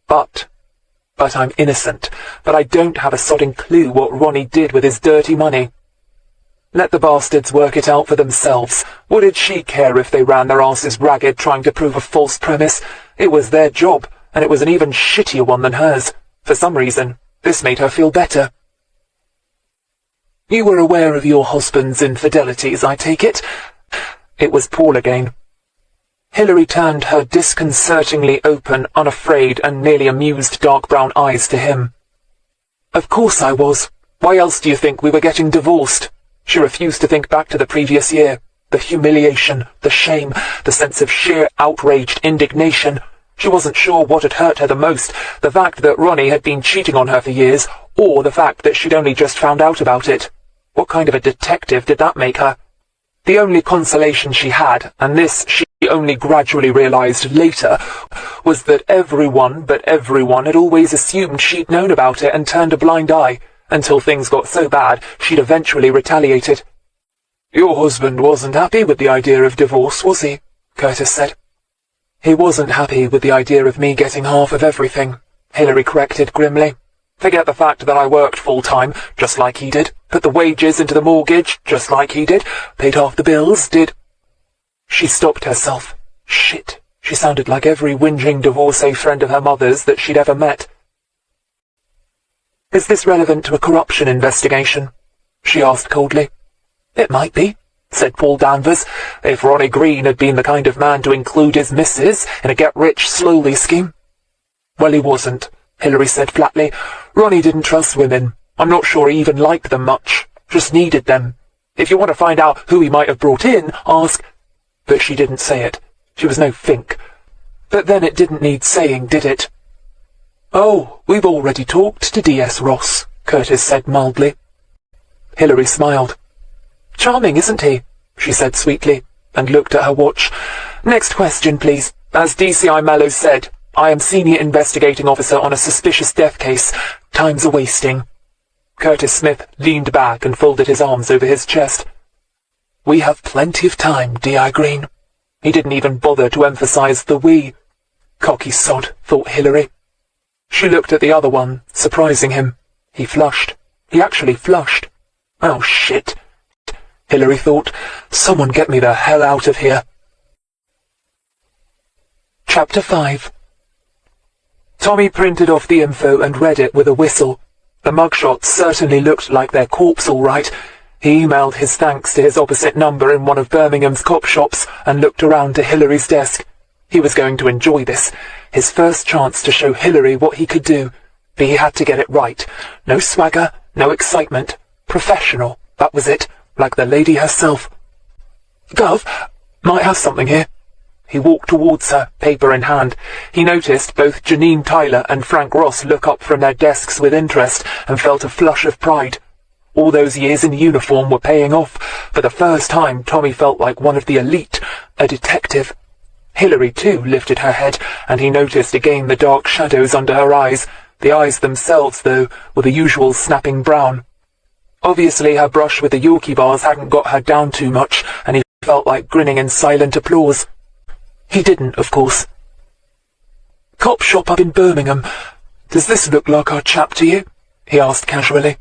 But I'm innocent, but I don't have a sodding clue what Ronnie did with his dirty money. Let the bastards work it out for themselves. What did she care if they ran their asses ragged trying to prove a false premise? It was their job, and it was an even shittier one than hers. For some reason, this made her feel better. "You were aware of your husband's infidelities, I take it?" It was Paul again. Hilary turned her disconcertingly open, unafraid, and nearly amused dark brown eyes to him. "Of course I was. Why else do you think we were getting divorced?" She refused to think back to the previous year. The humiliation, the shame, the sense of sheer outraged indignation. She wasn't sure what had hurt her the most, the fact that Ronnie had been cheating on her for years, or the fact that she'd only just found out about it. What kind of a detective did that make her? The only consolation she had, and this she only gradually realized later, was that everyone but everyone had always assumed she'd known about it and turned a blind eye, until things got so bad she'd eventually retaliated. "Your husband wasn't happy with the idea of divorce, was he?" Curtis said. "He wasn't happy with the idea of me getting half of everything," Hilary corrected grimly. "Forget the fact that I worked full-time, just like he did, put the wages into the mortgage, just like he did, paid half the bills, did—" She stopped herself. Shit, she sounded like every whinging divorcee friend of her mother's that she'd ever met. "Is this relevant to a corruption investigation?" she asked coldly. "It might be," said Paul Danvers, "if Ronnie Greene had been the kind of man to include his missus in a get-rich-slowly scheme." "Well, he wasn't," Hilary said flatly. "Ronnie didn't trust women. I'm not sure he even liked them much. Just needed them. If you want to find out who he might have brought in, ask—" But she didn't say it. She was no Fink. But then it didn't need saying, did it? "Oh, we've already talked to D.S. Ross," Curtis said mildly. Hilary smiled. "Charming, isn't he?" she said sweetly, and looked at her watch. "Next question, please. As DCI Mallow said, I am Senior Investigating Officer on a suspicious death case. Time's a-wasting." Curtis Smith leaned back and folded his arms over his chest. "We have plenty of time, D.I. Greene." He didn't even bother to emphasize the we. Cocky sod, thought Hilary. She looked at the other one, surprising him. He flushed. He actually flushed. Oh shit, Hilary thought. Someone get me the hell out of here. Chapter 5. Tommy printed off the info and read it with a whistle. The mugshots certainly looked like their corpse all right. He emailed his thanks to his opposite number in one of Birmingham's cop shops and looked around to Hilary's desk. He was going to enjoy this, his first chance to show Hilary what he could do. But he had to get it right. No swagger, no excitement. Professional, that was it, like the lady herself. Gov, might have something here. He walked towards her, paper in hand. He noticed both Janine Tyler and Frank Ross look up from their desks with interest and felt a flush of pride. All those years in uniform were paying off. For the first time, Tommy felt like one of the elite, a detective. Hilary, too, lifted her head, and he noticed again the dark shadows under her eyes. The eyes themselves, though, were the usual snapping brown. Obviously, her brush with the Yorkie bars hadn't got her down too much, and he felt like grinning in silent applause. He didn't, of course. Cop shop up in Birmingham. Does this look like our chap to you? He asked casually.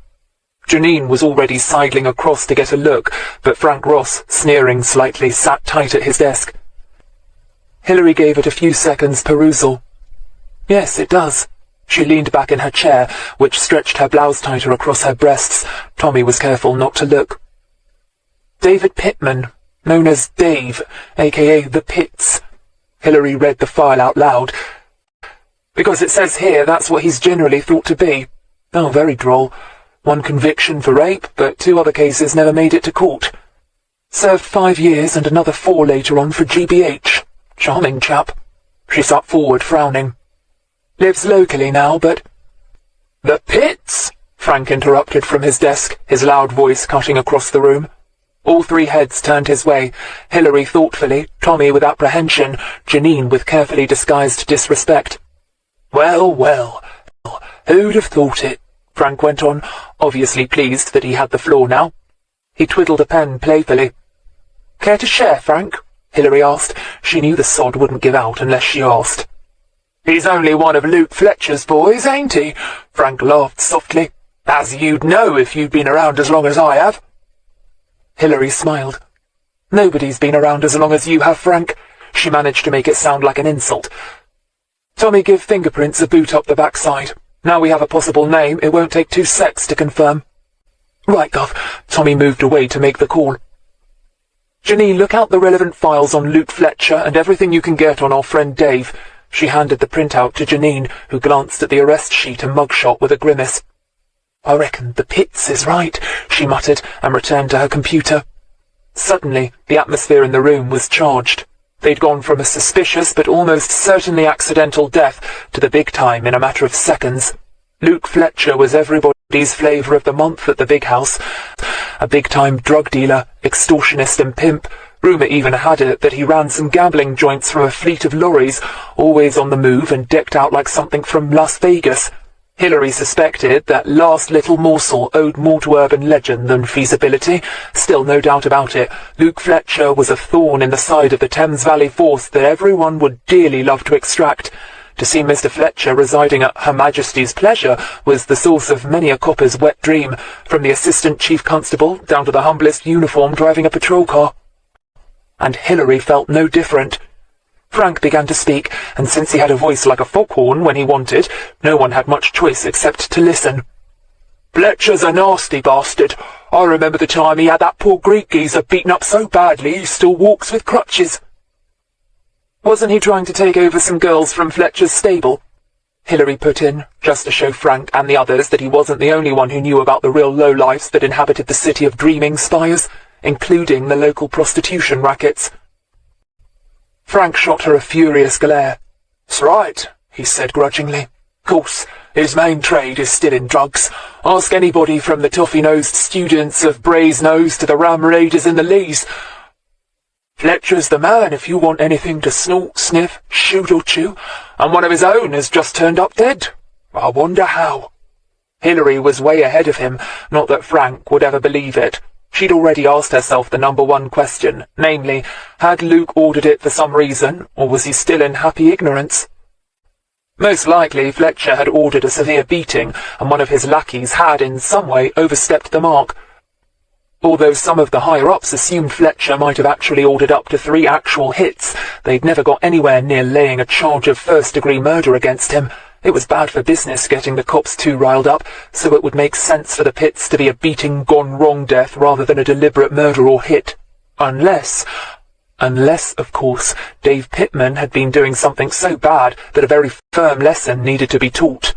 Janine was already sidling across to get a look, but Frank Ross, sneering slightly, sat tight at his desk. Hilary gave it a few seconds' perusal. Yes, it does. She leaned back in her chair, which stretched her blouse tighter across her breasts. Tommy was careful not to look. David Pittman, known as Dave, a.k.a. The Pitts. Hilary read the file out loud. Because it says here that's what he's generally thought to be. Oh, very droll. One conviction for rape, but 2 other cases never made it to court. Served 5 years and another 4 later on for GBH. Charming chap. She sat forward, frowning. Lives locally now, but... The Pitts? Frank interrupted from his desk, his loud voice cutting across the room. All 3 heads turned his way, Hilary thoughtfully, Tommy with apprehension, Janine with carefully disguised disrespect. Well, well, who'd have thought it? Frank went on, obviously pleased that he had the floor now. He twiddled a pen playfully. Care to share, Frank? Hilary asked. She knew the sod wouldn't give out unless she asked. He's only one of Luke Fletcher's boys, ain't he? Frank laughed softly. As you'd know if you'd been around as long as I have. Hilary smiled. Nobody's been around as long as you have, Frank. She managed to make it sound like an insult. Tommy, give fingerprints a boot up the backside. Now we have a possible name, it won't take 2 secs to confirm. Right, Gov. Tommy moved away to make the call. Janine, look out the relevant files on Luke Fletcher and everything you can get on our friend Dave. She handed the printout to Janine, who glanced at the arrest sheet and mugshot with a grimace. I reckon the Pitts is right, she muttered, and returned to her computer. Suddenly, the atmosphere in the room was charged. They'd gone from a suspicious but almost certainly accidental death to the big time in a matter of seconds. Luke Fletcher was everybody's flavour of the month at the big house. A big-time drug dealer, extortionist and pimp. Rumour even had it that he ran some gambling joints from a fleet of lorries, always on the move and decked out like something from Las Vegas. Hilary suspected that last little morsel owed more to urban legend than feasibility. Still, no doubt about it, Luke Fletcher was a thorn in the side of the Thames Valley force that everyone would dearly love to extract. To see Mr. Fletcher residing at Her Majesty's pleasure was the source of many a copper's wet dream, from the assistant chief constable down to the humblest uniform driving a patrol car. And Hilary felt no different. Frank began to speak, and since he had a voice like a foghorn when he wanted, no one had much choice except to listen. Fletcher's a nasty bastard. I remember the time he had that poor Greek geezer beaten up so badly he still walks with crutches. Wasn't he trying to take over some girls from Fletcher's stable? Hilary put in, just to show Frank and the others that he wasn't the only one who knew about the real lowlifes that inhabited the city of dreaming spires, including the local prostitution rackets. Frank shot her a furious glare. "'S right," he said grudgingly. "Course, his main trade is stealing drugs. Ask anybody from the toffee-nosed students of Brasenose to the ram raiders in the Lees. Fletcher's the man if you want anything to snort, sniff, shoot or chew, and one of his own has just turned up dead. I wonder how." Hilary was way ahead of him, not that Frank would ever believe it. She'd already asked herself the number 1 question, namely, had Luke ordered it for some reason, or was he still in happy ignorance? Most likely Fletcher had ordered a severe beating, and one of his lackeys had in some way overstepped the mark. Although some of the higher-ups assumed Fletcher might have actually ordered up to 3 actual hits, they'd never got anywhere near laying a charge of first-degree murder against him. It was bad for business getting the cops too riled up, so it would make sense for the Pitts to be a beating gone wrong death rather than a deliberate murder or hit. Unless, of course, Dave Pittman had been doing something so bad that a very firm lesson needed to be taught.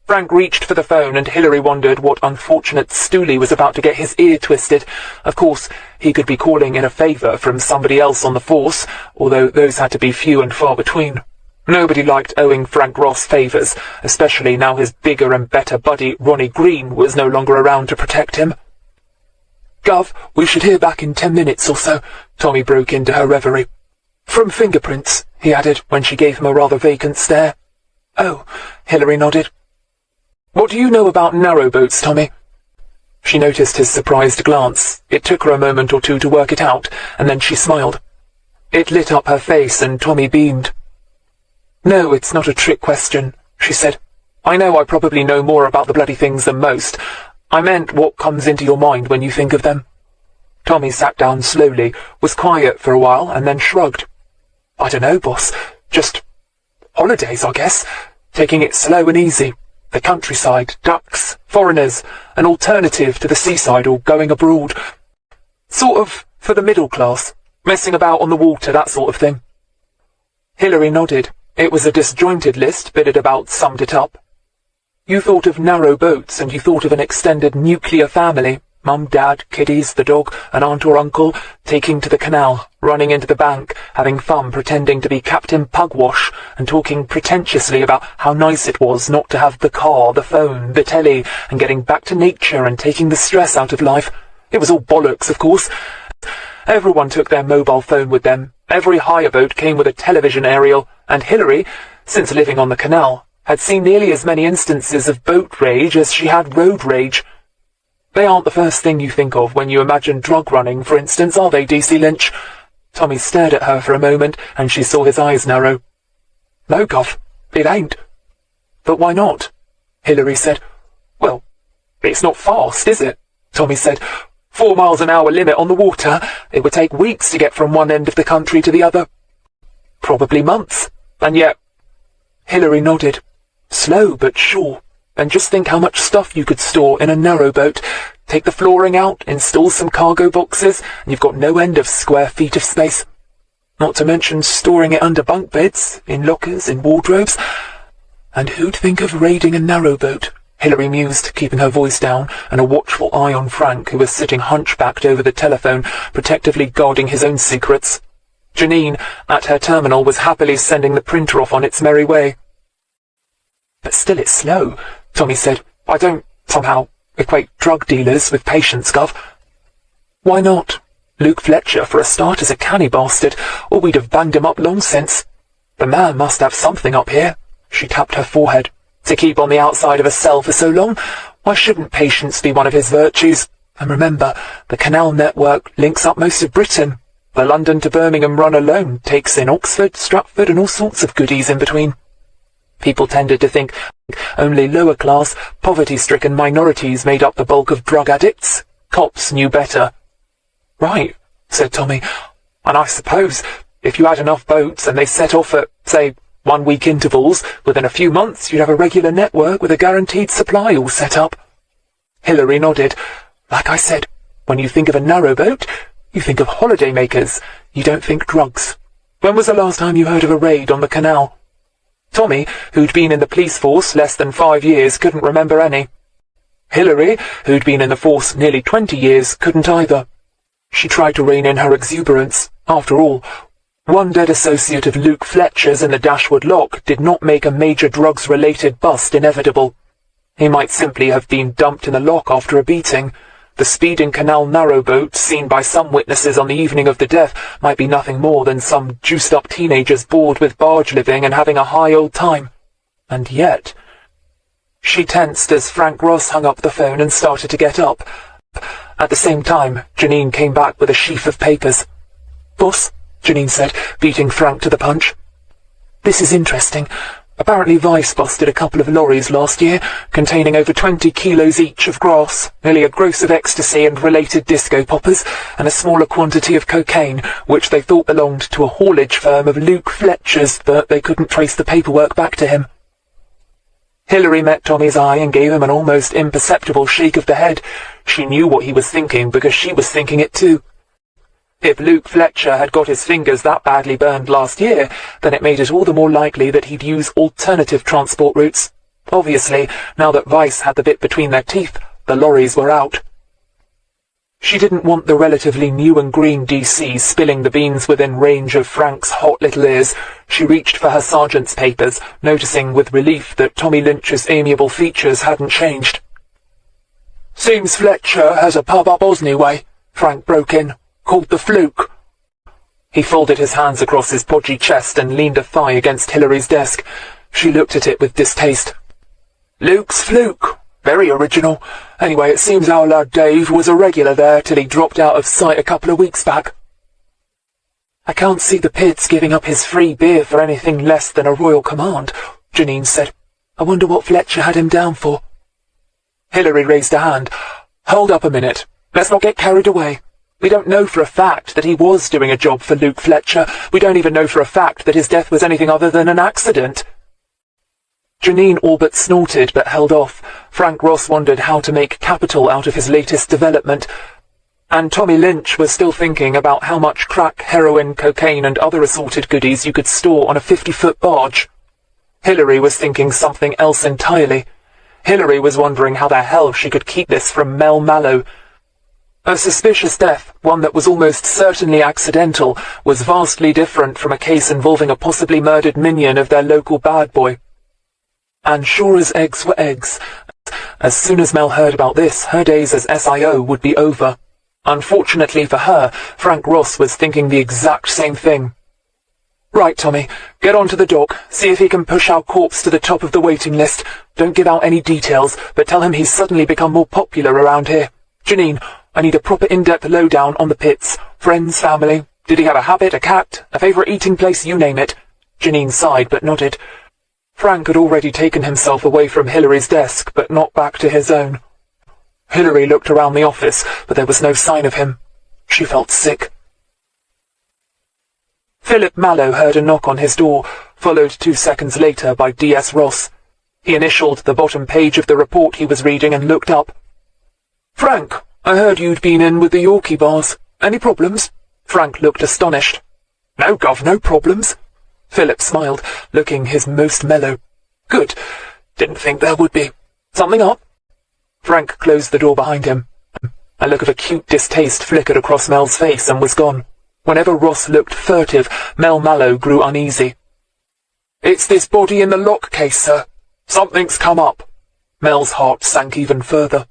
Frank reached for the phone, and Hilary wondered what unfortunate stoolie was about to get his ear twisted. Of course, he could be calling in a favour from somebody else on the force, although those had to be few and far between. Nobody liked owing Frank Ross favours, especially now his bigger and better buddy Ronnie Greene was no longer around to protect him. "Gov, we should hear back in 10 minutes or so," Tommy broke into her reverie. "From fingerprints," he added when she gave him a rather vacant stare. "Oh," Hilary nodded. "What do you know about narrowboats, Tommy?" She noticed his surprised glance. It took her a moment or two to work it out, and then she smiled. It lit up her face, and Tommy beamed. "No, it's not a trick question," she said. "I know I probably know more about the bloody things than most. I meant what comes into your mind when you think of them." Tommy sat down slowly, was quiet for a while, and then shrugged. "I don't know, boss. Just holidays, I guess. Taking it slow and easy. The countryside, ducks, foreigners, an alternative to the seaside or going abroad. Sort of for the middle class. Messing about on the water, that sort of thing." Hilary nodded. It was a disjointed list, but it about summed it up. "You thought of narrow boats, and you thought of an extended nuclear family. Mum, Dad, kiddies, the dog, an aunt or uncle, taking to the canal, running into the bank, having fun pretending to be Captain Pugwash, and talking pretentiously about how nice it was not to have the car, the phone, the telly, and getting back to nature and taking the stress out of life. It was all bollocks, of course. Everyone took their mobile phone with them. Every hire boat came with a television aerial, and Hilary, since living on the canal, had seen nearly as many instances of boat rage as she had road rage. They aren't the first thing you think of when you imagine drug running, for instance, are they, DC Lynch?" Tommy stared at her for a moment, and she saw his eyes narrow. "No, Gov, it ain't." "But why not?" Hilary said. "Well, it's not fast, is it?" Tommy said. 4 miles an hour limit on the water. It would take weeks to get from one end of the country to the other. Probably months. And yet..." Hilary nodded. "Slow, but sure. And just think how much stuff you could store in a narrowboat. Take the flooring out, install some cargo boxes, and you've got no end of square feet of space. Not to mention storing it under bunk beds, in lockers, in wardrobes. And who'd think of raiding a narrowboat?" Hilary mused, keeping her voice down, and a watchful eye on Frank, who was sitting hunchbacked over the telephone, protectively guarding his own secrets. Janine, at her terminal, was happily sending the printer off on its merry way. "But still it's slow," Tommy said. "I don't, somehow, equate drug dealers with patients, Gov." "Why not? Luke Fletcher, for a start, is a canny bastard, or we'd have banged him up long since. The man must have something up here." She tapped her forehead. "To keep on the outside of a cell for so long? Why shouldn't patience be one of his virtues? And remember, the Canal network links up most of Britain. The London to Birmingham run alone takes in Oxford, Stratford, and all sorts of goodies in between. People tended to think only lower-class, poverty-stricken minorities made up the bulk of drug addicts. Cops knew better." "Right," said Tommy. "And I suppose, if you had enough boats and they set off at, say, 1-week intervals, within a few months you'd have a regular network with a guaranteed supply all set up." Hilary nodded. "Like I said, when you think of a narrowboat, you think of holiday-makers. You don't think drugs. When was the last time you heard of a raid on the canal?" Tommy, who'd been in the police force less than 5 years, couldn't remember any. Hilary, who'd been in the force nearly 20 years, couldn't either. She tried to rein in her exuberance. After all, one dead associate of Luke Fletcher's in the Dashwood Lock did not make a major drugs-related bust inevitable. He might simply have been dumped in the lock after a beating. The speeding canal narrowboat, seen by some witnesses on the evening of the death, might be nothing more than some juiced-up teenagers bored with barge living and having a high old time. And yet... She tensed as Frank Ross hung up the phone and started to get up. At the same time, Janine came back with a sheaf of papers. "Boss," Janine said, beating Frank to the punch. "This is interesting. Apparently Vice busted a couple of lorries last year, containing over 20 kilos each of grass, nearly a gross of ecstasy and related disco poppers, and a smaller quantity of cocaine, which they thought belonged to a haulage firm of Luke Fletcher's, but they couldn't trace the paperwork back to him. Hilary met Tommy's eye and gave him an almost imperceptible shake of the head. She knew what he was thinking because she was thinking it too. If Luke Fletcher had got his fingers that badly burned last year, then it made it all the more likely that he'd use alternative transport routes. Obviously, now that Vice had the bit between their teeth, the lorries were out. She didn't want the relatively new and green DC spilling the beans within range of Frank's hot little ears. She reached for her sergeant's papers, noticing with relief that Tommy Lynch's amiable features hadn't changed. "Seems Fletcher has a pub up Osney way," Frank broke in, "called the Fluke." He folded his hands across his podgy chest and leaned a thigh against Hilary's desk. She looked at it with distaste. "Luke's Fluke. Very original. Anyway, it seems our lad Dave was a regular there till he dropped out of sight a couple of weeks back." "I can't see the Pitts giving up his free beer for anything less than a royal command," Janine said. "I wonder what Fletcher had him down for." Hilary raised a hand. "Hold up a minute. Let's not get carried away. We don't know for a fact that he was doing a job for Luke Fletcher. We don't even know for a fact that his death was anything other than an accident." Janine all but snorted but held off. Frank Ross wondered how to make capital out of his latest development, and Tommy Lynch was still thinking about how much crack, heroin, cocaine and other assorted goodies you could store on a 50-foot barge. Hilary was thinking something else entirely. Hilary was wondering how the hell she could keep this from Mel Mallow. A suspicious death, one that was almost certainly accidental, was vastly different from a case involving a possibly murdered minion of their local bad boy. And sure as eggs were eggs, as soon as Mel heard about this, her days as SIO would be over. Unfortunately for her, Frank Ross was thinking the exact same thing. "Right, Tommy, get onto the dock, see if he can push our corpse to the top of the waiting list. Don't give out any details, but tell him he's suddenly become more popular around here. Janine, I need a proper in-depth lowdown on the Pitts. Friends, family. Did he have a habit, a cat, a favourite eating place, you name it." Janine sighed but nodded. Frank had already taken himself away from Hilary's desk, but not back to his own. Hilary looked around the office, but there was no sign of him. She felt sick. Philip Mallow heard a knock on his door, followed 2 seconds later by D.S. Ross. He initialed the bottom page of the report he was reading and looked up. "Frank, I heard you'd been in with the Yorkie bars. Any problems?" Frank looked astonished. "No, Gov, no problems." Philip smiled, looking his most mellow. "Good. Didn't think there would be. Something up?" Frank closed the door behind him. A look of acute distaste flickered across Mel's face and was gone. Whenever Ross looked furtive, Mel Mallow grew uneasy. "It's this body in the lock case, sir. Something's come up." Mel's heart sank even further.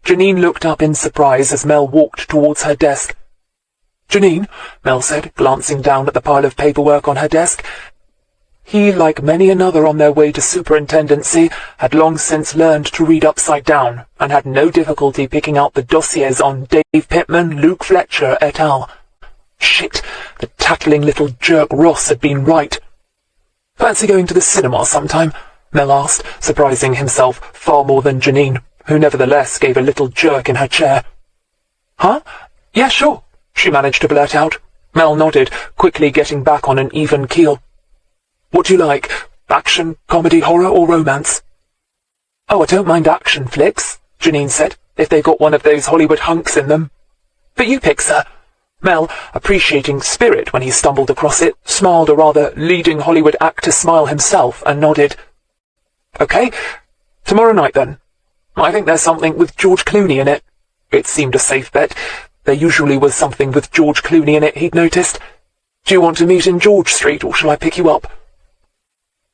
Janine looked up in surprise as Mel walked towards her desk. "Janine," Mel said, glancing down at the pile of paperwork on her desk. He, like many another on their way to superintendency, had long since learned to read upside down, and had no difficulty picking out the dossiers on Dave Pittman, Luke Fletcher, et al. Shit, the tattling little jerk Ross had been right. "Fancy going to the cinema sometime?" Mel asked, surprising himself far more than Janine, who nevertheless gave a little jerk in her chair. "Huh? Yeah, sure," she managed to blurt out. Mel nodded, quickly getting back on an even keel. "What do you like? Action, comedy, horror, or romance?" "Oh, I don't mind action flicks," Janine said, "if they've got one of those Hollywood hunks in them." "But you pick, sir." Mel, appreciating Spirit when he stumbled across it, smiled a rather leading Hollywood actor smile himself and nodded. "Okay, tomorrow night then. I think there's something with George Clooney in it." It seemed a safe bet. There usually was something with George Clooney in it, he'd noticed. "Do you want to meet in George Street, or shall I pick you up?"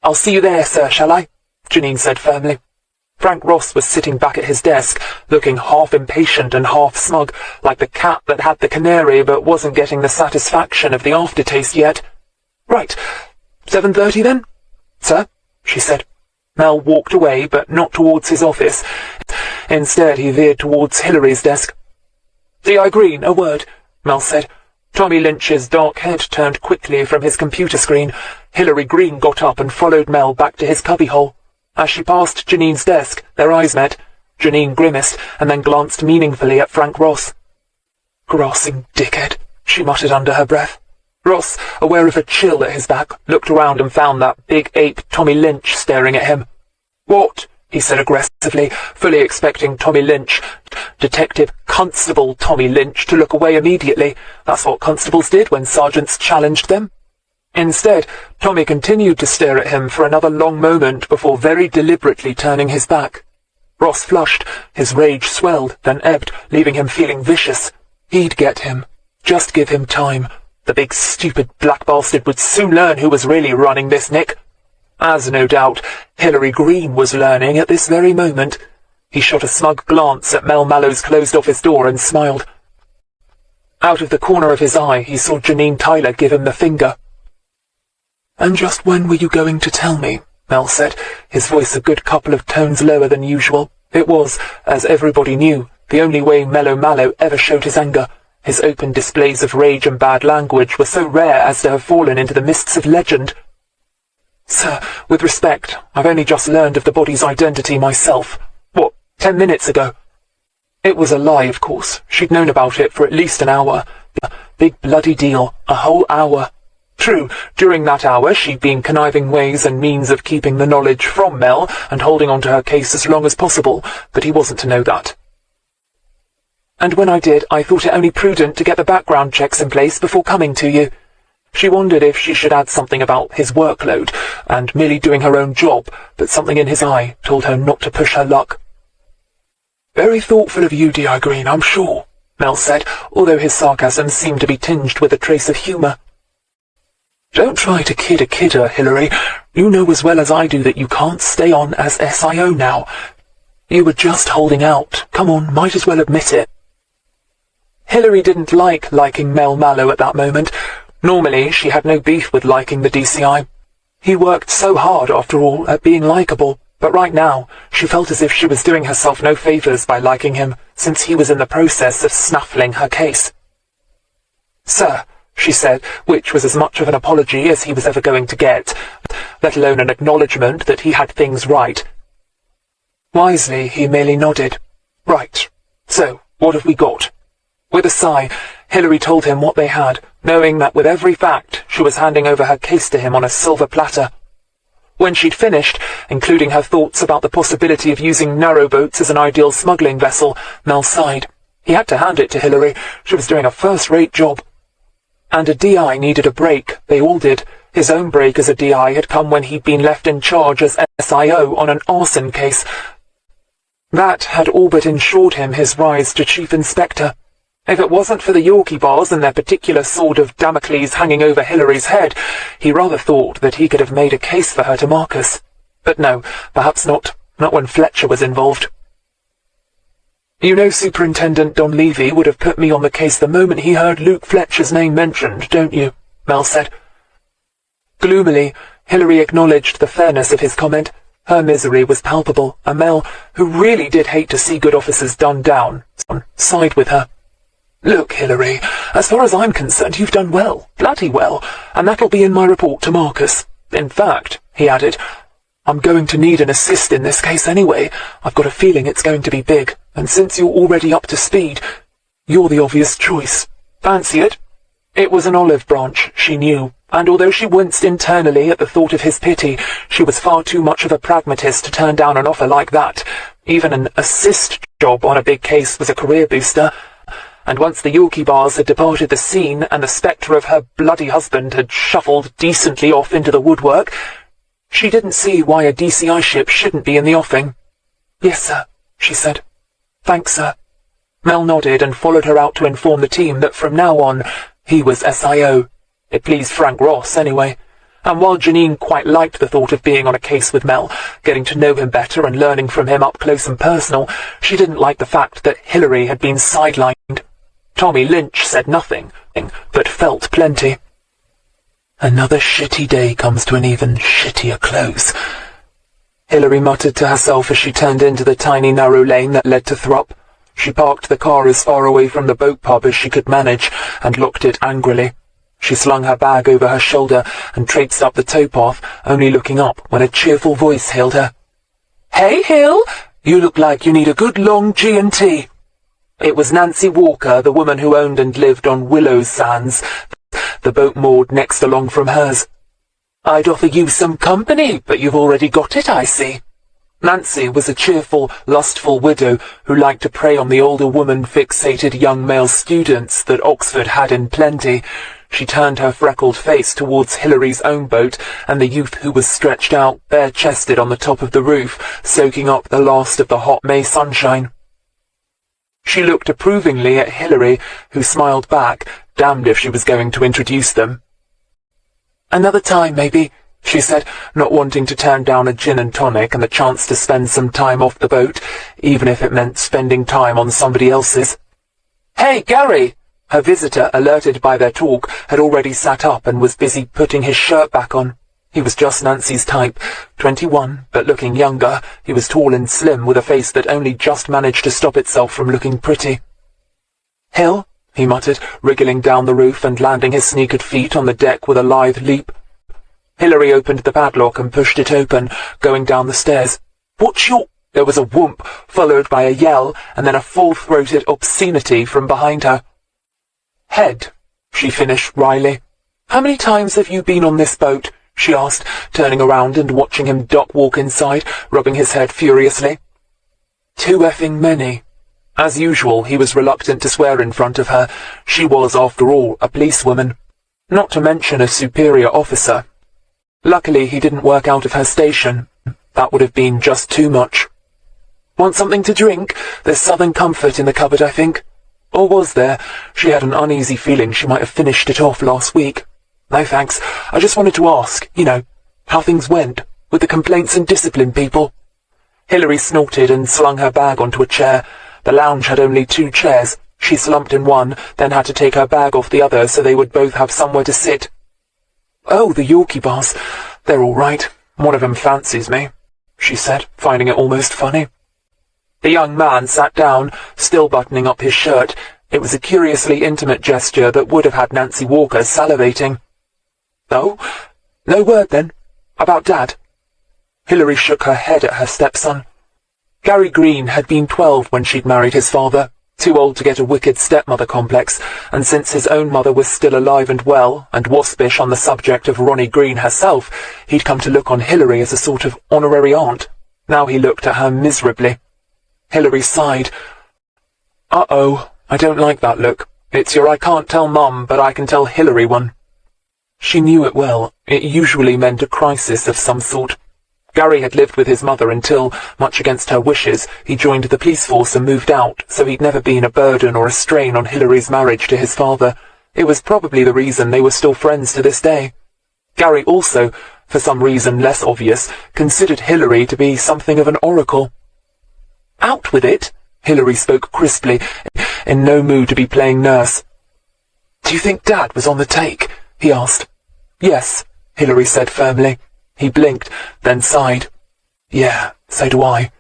"I'll see you there, sir, shall I?" Janine said firmly. Frank Ross was sitting back at his desk, looking half impatient and half smug, like the cat that had the canary but wasn't getting the satisfaction of the aftertaste yet. "Right, 7:30 then?" "Sir," she said. Mel walked away, but not towards his office. Instead, he veered towards Hilary's desk. "D.I. Greene, a word," Mel said. Tommy Lynch's dark head turned quickly from his computer screen. Hilary Greene got up and followed Mel back to his cubbyhole. As she passed Janine's desk, their eyes met. Janine grimaced and then glanced meaningfully at Frank Ross. "Grassing dickhead," she muttered under her breath. Ross, aware of a chill at his back, looked around and found that big ape Tommy Lynch staring at him. "What?" he said aggressively, fully expecting Tommy Lynch, Detective Constable Tommy Lynch, to look away immediately. That's what constables did when sergeants challenged them. Instead, Tommy continued to stare at him for another long moment before very deliberately turning his back. Ross flushed. His rage swelled, then ebbed, leaving him feeling vicious. He'd get him. Just give him time. The big stupid black bastard would soon learn who was really running this Nick. As no doubt Hilary Greene was learning at this very moment. He shot a smug glance at Mel Mallow's closed office door and smiled. Out of the corner of his eye he saw Janine Tyler give him the finger. "And just when were you going to tell me?" Mel said, his voice a good couple of tones lower than usual. It was, as everybody knew, the only way Mellow Mallow ever showed his anger. His open displays of rage and bad language were so rare as to have fallen into the mists of legend. "Sir, with respect, I've only just learned of the body's identity myself. 10 minutes ago." It was a lie, of course. She'd known about it for at least an hour. Big bloody deal. A whole hour. True, during that hour she'd been conniving ways and means of keeping the knowledge from Mel and holding on to her case as long as possible, but he wasn't to know that. "And when I did, I thought it only prudent to get the background checks in place before coming to you." She wondered if she should add something about his workload and merely doing her own job, but something in his eye told her not to push her luck. "Very thoughtful of you, D.I. Greene, I'm sure," Mel said, although his sarcasm seemed to be tinged with a trace of humour. "Don't try to kid a kidder, Hilary. You know as well as I do that you can't stay on as SIO now. You were just holding out. Come on, might as well admit it." Hilary didn't like liking Mel Mallow at that moment. Normally, she had no beef with liking the DCI. He worked so hard, after all, at being likeable. But right now, she felt as if she was doing herself no favours by liking him, since he was in the process of snaffling her case. "Sir," she said, which was as much of an apology as he was ever going to get, let alone an acknowledgement that he had things right. Wisely, he merely nodded. "Right. So, what have we got?" With a sigh, Hilary told him what they had, knowing that with every fact, she was handing over her case to him on a silver platter. When she'd finished, including her thoughts about the possibility of using narrowboats as an ideal smuggling vessel, Mel sighed. He had to hand it to Hilary. She was doing a first-rate job. And a DI needed a break. They all did. His own break as a DI had come when he'd been left in charge as SIO on an arson case. That had all but ensured him his rise to Chief Inspector. If it wasn't for the Yorkie bars and their particular sword of Damocles hanging over Hilary's head, he rather thought that he could have made a case for her to Marcus. But no, perhaps not. Not when Fletcher was involved. "You know Superintendent Don Levy would have put me on the case the moment he heard Luke Fletcher's name mentioned, don't you?" Mel said. Gloomily, Hilary acknowledged the fairness of his comment. Her misery was palpable, and Mel, who really did hate to see good officers done down, sighed with her. "Look, Hilary, as far as I'm concerned, you've done well, bloody well, and that'll be in my report to Marcus. In fact," he added, "I'm going to need an assist in this case anyway. I've got a feeling it's going to be big, and since you're already up to speed, you're the obvious choice. Fancy it?" It was an olive branch, she knew, and although she winced internally at the thought of his pity, she was far too much of a pragmatist to turn down an offer like that. Even an assist job on a big case was a career booster. And once the Yorkie bars had departed the scene and the spectre of her bloody husband had shuffled decently off into the woodwork, she didn't see why a DCI ship shouldn't be in the offing. "Yes, sir," she said. "Thanks, sir." Mel nodded and followed her out to inform the team that from now on, he was SIO. It pleased Frank Ross, anyway. And while Janine quite liked the thought of being on a case with Mel, getting to know him better and learning from him up close and personal, she didn't like the fact that Hilary had been sidelined. Tommy Lynch said nothing, but felt plenty. Another shitty day comes to an even shittier close, Hilary muttered to herself as she turned into the tiny narrow lane that led to Thrupp. She parked the car as far away from the boat pub as she could manage and locked it angrily. She slung her bag over her shoulder and traipsed up the towpath, only looking up when a cheerful voice hailed her. "Hey, Hill! You look like you need a good long G&T. It was Nancy Walker, the woman who owned and lived on Willow's Sands, the boat moored next along from hers. "I'd offer you some company, but you've already got it, I see." Nancy was a cheerful, lustful widow who liked to prey on the older woman-fixated young male students that Oxford had in plenty. She turned her freckled face towards Hilary's own boat and the youth who was stretched out, bare-chested on the top of the roof, soaking up the last of the hot May sunshine. She looked approvingly at Hilary, who smiled back, damned if she was going to introduce them. "Another time, maybe," she said, not wanting to turn down a gin and tonic and the chance to spend some time off the boat, even if it meant spending time on somebody else's. "Hey, Gary!" Her visitor, alerted by their talk, had already sat up and was busy putting his shirt back on. He was just Nancy's type, 21, but looking younger. He was tall and slim, with a face that only just managed to stop itself from looking pretty. "Hill," he muttered, wriggling down the roof and landing his sneakered feet on the deck with a lithe leap. Hilary opened the padlock and pushed it open, going down the stairs. "What's your—" There was a whoomp, followed by a yell, and then a full-throated obscenity from behind her. "Head," she finished wryly. "How many times have you been on this boat?" she asked, turning around and watching him duck-walk inside, rubbing his head furiously. "Too effing many." As usual, he was reluctant to swear in front of her. She was, after all, a policewoman, not to mention a superior officer. Luckily, he didn't work out of her station. That would have been just too much. "Want something to drink? There's Southern Comfort in the cupboard, I think." Or was there? She had an uneasy feeling she might have finished it off last week. "No thanks. I just wanted to ask, how things went, with the complaints and discipline people." Hilary snorted and slung her bag onto a chair. The lounge had only 2 chairs. She slumped in one, then had to take her bag off the other so they would both have somewhere to sit. "Oh, the Yorkie bars. They're all right. One of them fancies me," she said, finding it almost funny. The young man sat down, still buttoning up his shirt. It was a curiously intimate gesture that would have had Nancy Walker salivating. "Oh, no word then? About Dad?" Hilary shook her head at her stepson. Gary Greene had been 12 when she'd married his father, too old to get a wicked stepmother complex, and since his own mother was still alive and well, and waspish on the subject of Ronnie Greene herself, he'd come to look on Hilary as a sort of honorary aunt. Now he looked at her miserably. Hilary sighed. "Uh-oh, I don't like that look. It's your I can't tell Mum, but I can tell Hilary one." She knew it well. It usually meant a crisis of some sort. Gary had lived with his mother until, much against her wishes, he joined the police force and moved out, so he'd never been a burden or a strain on Hilary's marriage to his father. It was probably the reason they were still friends to this day. Gary also, for some reason less obvious, considered Hilary to be something of an oracle. "Out with it," Hilary spoke crisply, in no mood to be playing nurse. "Do you think Dad was on the take?" he asked. "Yes," Hilary said firmly. He blinked, then sighed. "Yeah, so do I."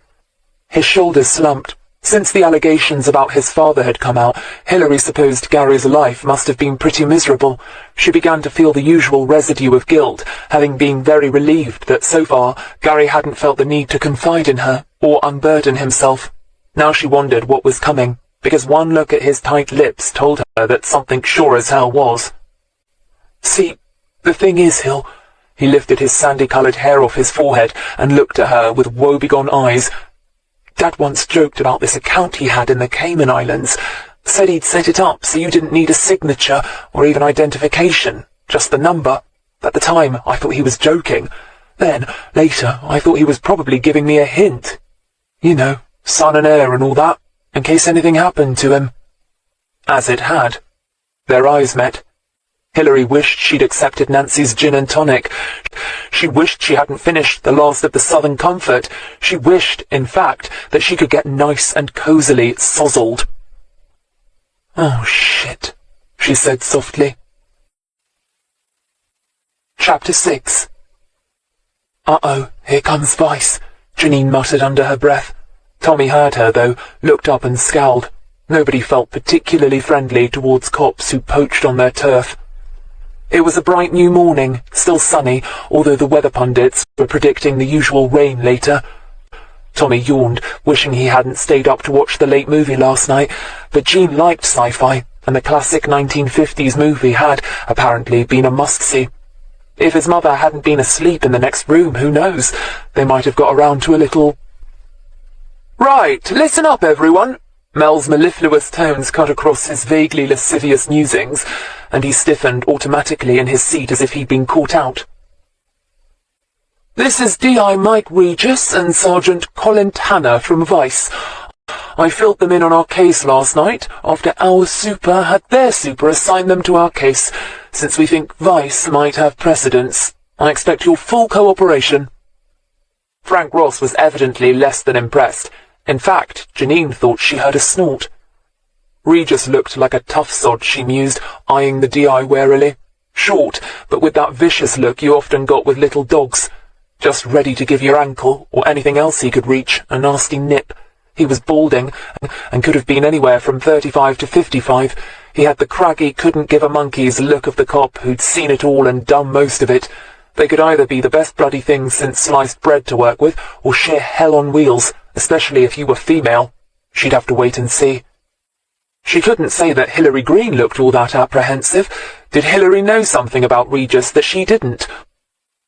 His shoulders slumped. Since the allegations about his father had come out, Hilary supposed Gary's life must have been pretty miserable. She began to feel the usual residue of guilt, having been very relieved that so far Gary hadn't felt the need to confide in her or unburden himself. Now she wondered what was coming, because one look at his tight lips told her that something sure as hell was. "See, the thing is, Hill," he lifted his sandy-coloured hair off his forehead and looked at her with woebegone eyes. "Dad once joked about this account he had in the Cayman Islands. Said he'd set it up so you didn't need a signature or even identification, just the number. At the time, I thought he was joking. Then, later, I thought he was probably giving me a hint. Son and heir and all that, in case anything happened to him." As it had. Their eyes met. Hilary wished she'd accepted Nancy's gin and tonic. She wished she hadn't finished the last of the Southern Comfort. She wished, in fact, that she could get nice and cosily sozzled. "Oh, shit," she said softly. Chapter 6. "Uh-oh, here comes Vice," Janine muttered under her breath. Tommy heard her, though, looked up and scowled. Nobody felt particularly friendly towards cops who poached on their turf. It was a bright new morning, still sunny, although the weather pundits were predicting the usual rain later. Tommy yawned, wishing he hadn't stayed up to watch the late movie last night, but Jean liked sci-fi, and the classic 1950s movie had, apparently, been a must-see. If his mother hadn't been asleep in the next room, who knows? They might have got around to a little... "Right, listen up, everyone!" Mel's mellifluous tones cut across his vaguely lascivious musings, and he stiffened automatically in his seat as if he'd been caught out. "This is D.I. Mike Regis and Sergeant Colin Tanner from Vice. I filled them in on our case last night, after our super had their super assign them to our case, since we think Vice might have precedence. I expect your full cooperation." Frank Ross was evidently less than impressed. In fact, Janine thought she heard a snort. Regis looked like a tough sod, she mused, eyeing the D.I. warily. Short, but with that vicious look you often got with little dogs. Just ready to give your ankle, or anything else he could reach, a nasty nip. He was balding, and could have been anywhere from 35 to 55. He had the craggy, couldn't-give-a-monkey's look of the cop who'd seen it all and done most of it. They could either be the best bloody things since sliced bread to work with, or sheer hell on wheels, especially if you were female. She'd have to wait and see. She couldn't say that Hilary Greene looked all that apprehensive. Did Hilary know something about Regis that she didn't?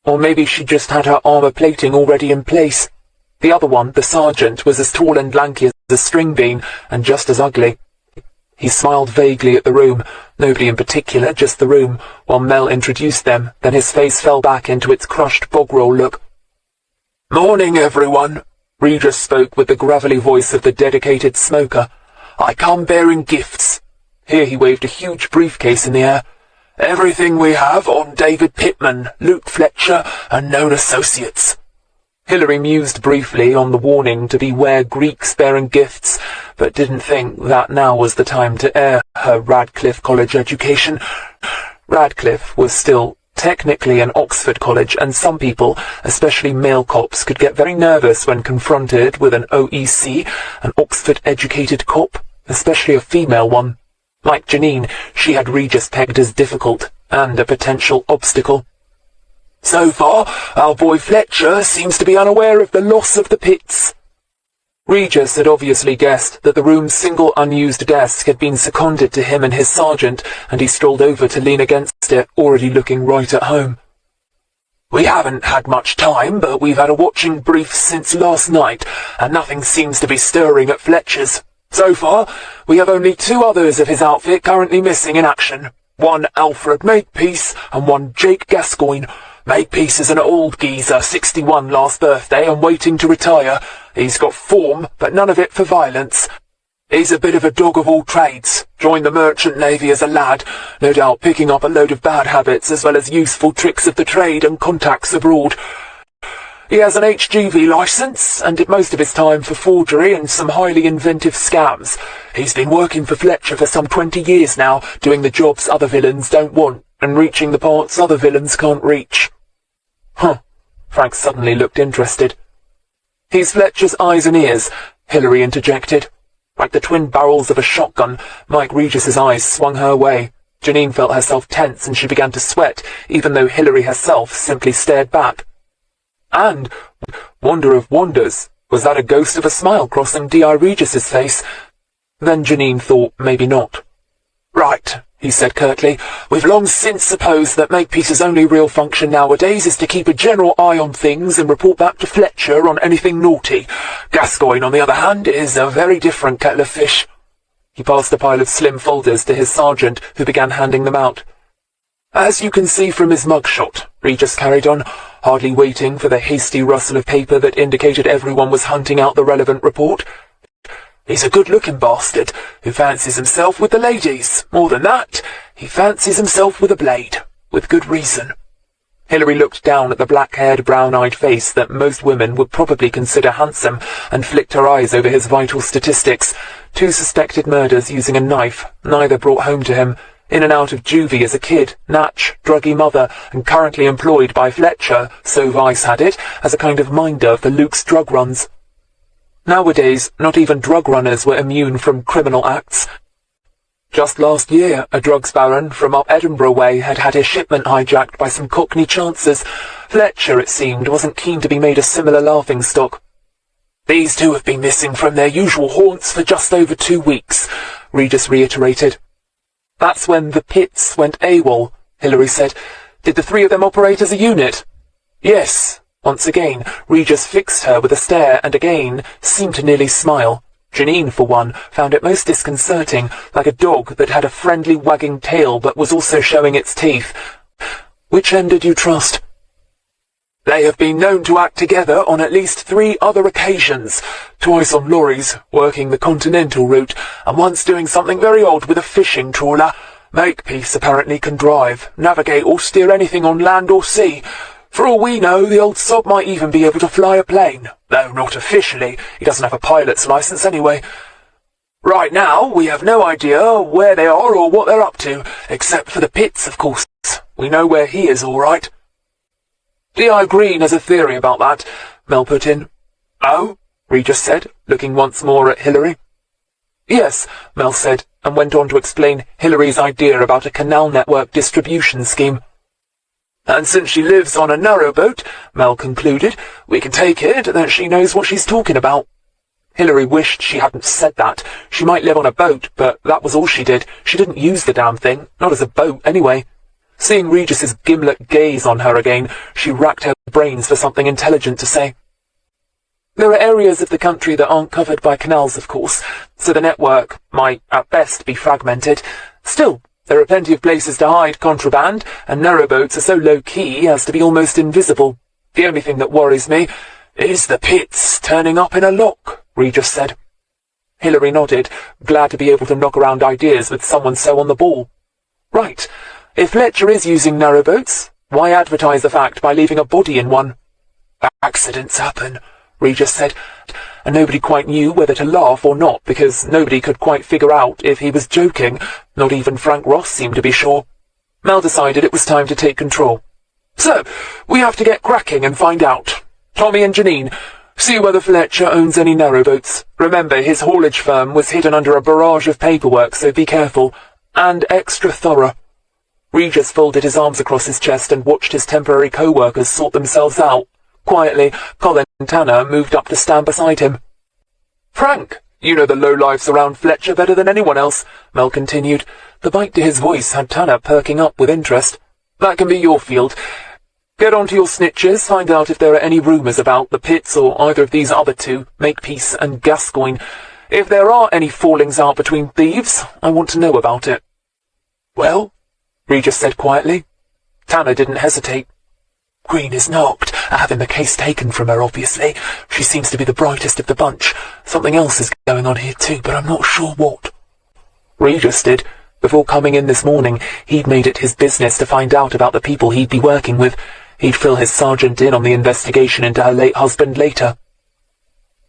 Or maybe she just had her armour plating already in place. The other one, the sergeant, was as tall and lanky as a string bean, and just as ugly. He smiled vaguely at the room, nobody in particular, just the room, while Mel introduced them, then his face fell back into its crushed bog-roll look. "Morning, everyone," Regis spoke with the gravelly voice of the dedicated smoker. "I come bearing gifts." Here he waved a huge briefcase in the air. "Everything we have on David Pittman, Luke Fletcher, and known associates." Hilary mused briefly on the warning to beware Greeks bearing gifts, but didn't think that now was the time to air her Radcliffe College education. Radcliffe was still technically an Oxford college, and some people, especially male cops, could get very nervous when confronted with an OEC, an Oxford-educated cop, especially a female one. Like Janine, she had Regis pegged as difficult, and a potential obstacle. "So far, our boy Fletcher seems to be unaware of the loss of the pits." Regis had obviously guessed that the room's single unused desk had been seconded to him and his sergeant, and he strolled over to lean against it, already looking right at home. "We haven't had much time, but we've had a watching brief since last night, and nothing seems to be stirring at Fletcher's. So far, we have only 2 others of his outfit currently missing in action. One Alfred Makepeace, and one Jake Gascoigne. Makepeace is an old geezer, 61 last birthday and waiting to retire. He's got form, but none of it for violence. He's a bit of a dog of all trades. Joined the merchant navy as a lad, no doubt picking up a load of bad habits as well as useful tricks of the trade and contacts abroad. He has an HGV licence and did most of his time for forgery and some highly inventive scams. He's been working for Fletcher for some 20 years now, doing the jobs other villains don't want, and reaching the parts other villains can't reach." "Huh." Frank suddenly looked interested. "He's Fletcher's eyes and ears," Hilary interjected. Like the twin barrels of a shotgun, Mike Regis's eyes swung her way. Janine felt herself tense and she began to sweat, even though Hilary herself simply stared back. And, wonder of wonders, was that a ghost of a smile crossing D.I. Regis's face? Then Janine thought maybe not. "Right," he said curtly. "We've long since supposed that Makepeace's only real function nowadays is to keep a general eye on things and report back to Fletcher on anything naughty. Gascoigne, on the other hand, is a very different kettle of fish." He passed a pile of slim folders to his sergeant, who began handing them out. "As you can see from his mugshot," Regis carried on, hardly waiting for the hasty rustle of paper that indicated everyone was hunting out the relevant report. "He's a good-looking bastard, who fancies himself with the ladies. More than that, he fancies himself with a blade, with good reason." Hilary looked down at the black-haired, brown-eyed face that most women would probably consider handsome, and flicked her eyes over his vital statistics. 2 suspected murders using a knife, neither brought home to him. In and out of juvie as a kid, natch, druggy mother, and currently employed by Fletcher, so Vice had it, as a kind of minder for Luke's drug runs. Nowadays, not even drug runners were immune from criminal acts. Just last year, a drugs baron from up Edinburgh way had had his shipment hijacked by some Cockney chancers. Fletcher, it seemed, wasn't keen to be made a similar laughingstock. "These two have been missing from their usual haunts for just over 2 weeks," Regis reiterated. "That's when the Pits went AWOL," Hilary said. "Did the three of them operate as a unit?" "Yes." Once again, Regis fixed her with a stare and again seemed to nearly smile. Janine, for one, found it most disconcerting, like a dog that had a friendly wagging tail but was also showing its teeth. "Which end did you trust?" "They have been known to act together on at least 3 other occasions, twice on lorries, working the continental route, and once doing something very odd with a fishing trawler. Makepeace apparently can drive, navigate or steer anything on land or sea. For all we know, the old sod might even be able to fly a plane, though not officially. He doesn't have a pilot's license anyway. Right now, we have no idea where they are or what they're up to, except for the Pits, of course. We know where he is, all right." "D.I. Greene has a theory about that," Mel put in. "Oh?" Regis said, looking once more at Hilary. "Yes," Mel said, and went on to explain Hilary's idea about a Canal network distribution scheme. "And since she lives on a narrowboat," Mel concluded, "we can take it that she knows what she's talking about." Hilary wished she hadn't said that. She might live on a boat, but that was all she did. She didn't use the damn thing, not as a boat anyway. Seeing Regis's gimlet gaze on her again, she racked her brains for something intelligent to say. "There are areas of the country that aren't covered by canals, of course, so the network might at best be fragmented. Still, there are plenty of places to hide contraband, and narrowboats are so low-key as to be almost invisible. The only thing that worries me is the Pits turning up in a lock," Regis said. Hilary nodded, glad to be able to knock around ideas with someone so on the ball. "Right. If Fletcher is using narrowboats, why advertise the fact by leaving a body in one?" "Accidents happen," Regis said, and nobody quite knew whether to laugh or not, because nobody could quite figure out if he was joking. Not even Frank Ross seemed to be sure. Mel decided it was time to take control. "So, we have to get cracking and find out. Tommy and Janine, see whether Fletcher owns any narrowboats. Remember, his haulage firm was hidden under a barrage of paperwork, so be careful. And extra thorough." Regis folded his arms across his chest and watched his temporary co-workers sort themselves out. Quietly, Colin Tanner moved up to stand beside him. "Frank, you know the lowlifes around Fletcher better than anyone else," Mel continued. The bite to his voice had Tanner perking up with interest. "That can be your field. Get on to your snitches, find out if there are any rumours about the Pits or either of these other two, Makepeace and Gascoigne. If there are any fallings out between thieves, I want to know about it." "Well," Regis said quietly. Tanner didn't hesitate. "Greene is knocked at having the case taken from her, obviously. She seems to be the brightest of the bunch. Something else is going on here too, but I'm not sure what." Regis did. Before coming in this morning, he'd made it his business to find out about the people he'd be working with. He'd fill his sergeant in on the investigation into her late husband later.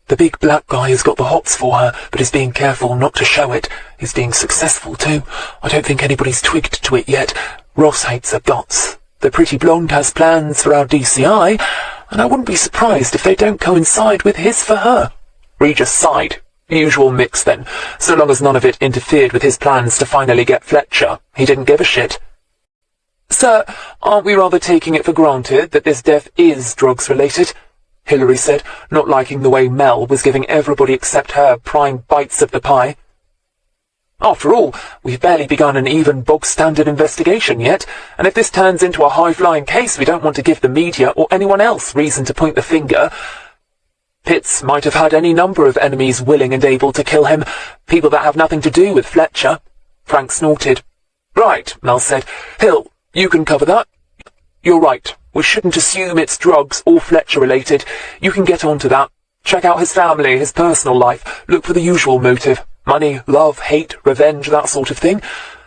"The big black guy has got the hots for her, but is being careful not to show it. He's being successful too. I don't think anybody's twigged to it yet. Ross hates her guts. The pretty blonde has plans for our DCI, and I wouldn't be surprised if they don't coincide with his for her." Regis sighed. Usual mix then. So long as none of it interfered with his plans to finally get Fletcher, he didn't give a shit. "Sir, aren't we rather taking it for granted that this death is drugs-related?" Hilary said, not liking the way Mel was giving everybody except her prime bites of the pie. "After all, we've barely begun an even bog-standard investigation yet, and if this turns into a high-flying case, we don't want to give the media or anyone else reason to point the finger. Pitts might have had any number of enemies willing and able to kill him, people that have nothing to do with Fletcher." Frank snorted. "Right," Mel said. "Hill, you can cover that." "You're right. We shouldn't assume it's drugs or Fletcher-related. You can get on to that. Check out his family, his personal life. Look for the usual motive. Money, love, hate, revenge, that sort of thing.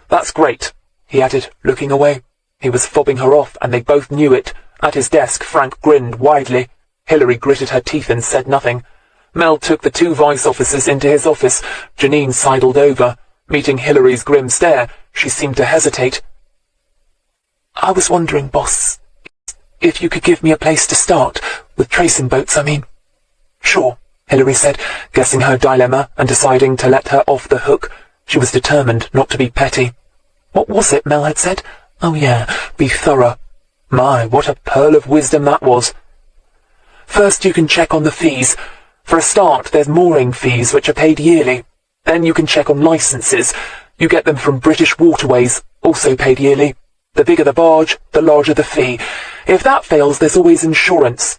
That's great," he added, looking away. He was fobbing her off, and they both knew it. At his desk, Frank grinned widely. Hilary gritted her teeth and said nothing. Mel took the two vice officers into his office. Janine sidled over. Meeting Hilary's grim stare, she seemed to hesitate. "I was wondering, boss, if you could give me a place to start, with tracing boats, I mean." "Sure," Hilary said, guessing her dilemma and deciding to let her off the hook. She was determined not to be petty. What was it Mel had said? Oh yeah, be thorough. My, what a pearl of wisdom that was. First you can check on the fees. For a start, there's mooring fees, which are paid yearly. Then you can check on licences. You get them from British Waterways, also paid yearly. The bigger the barge, the larger the fee. If that fails, there's always insurance.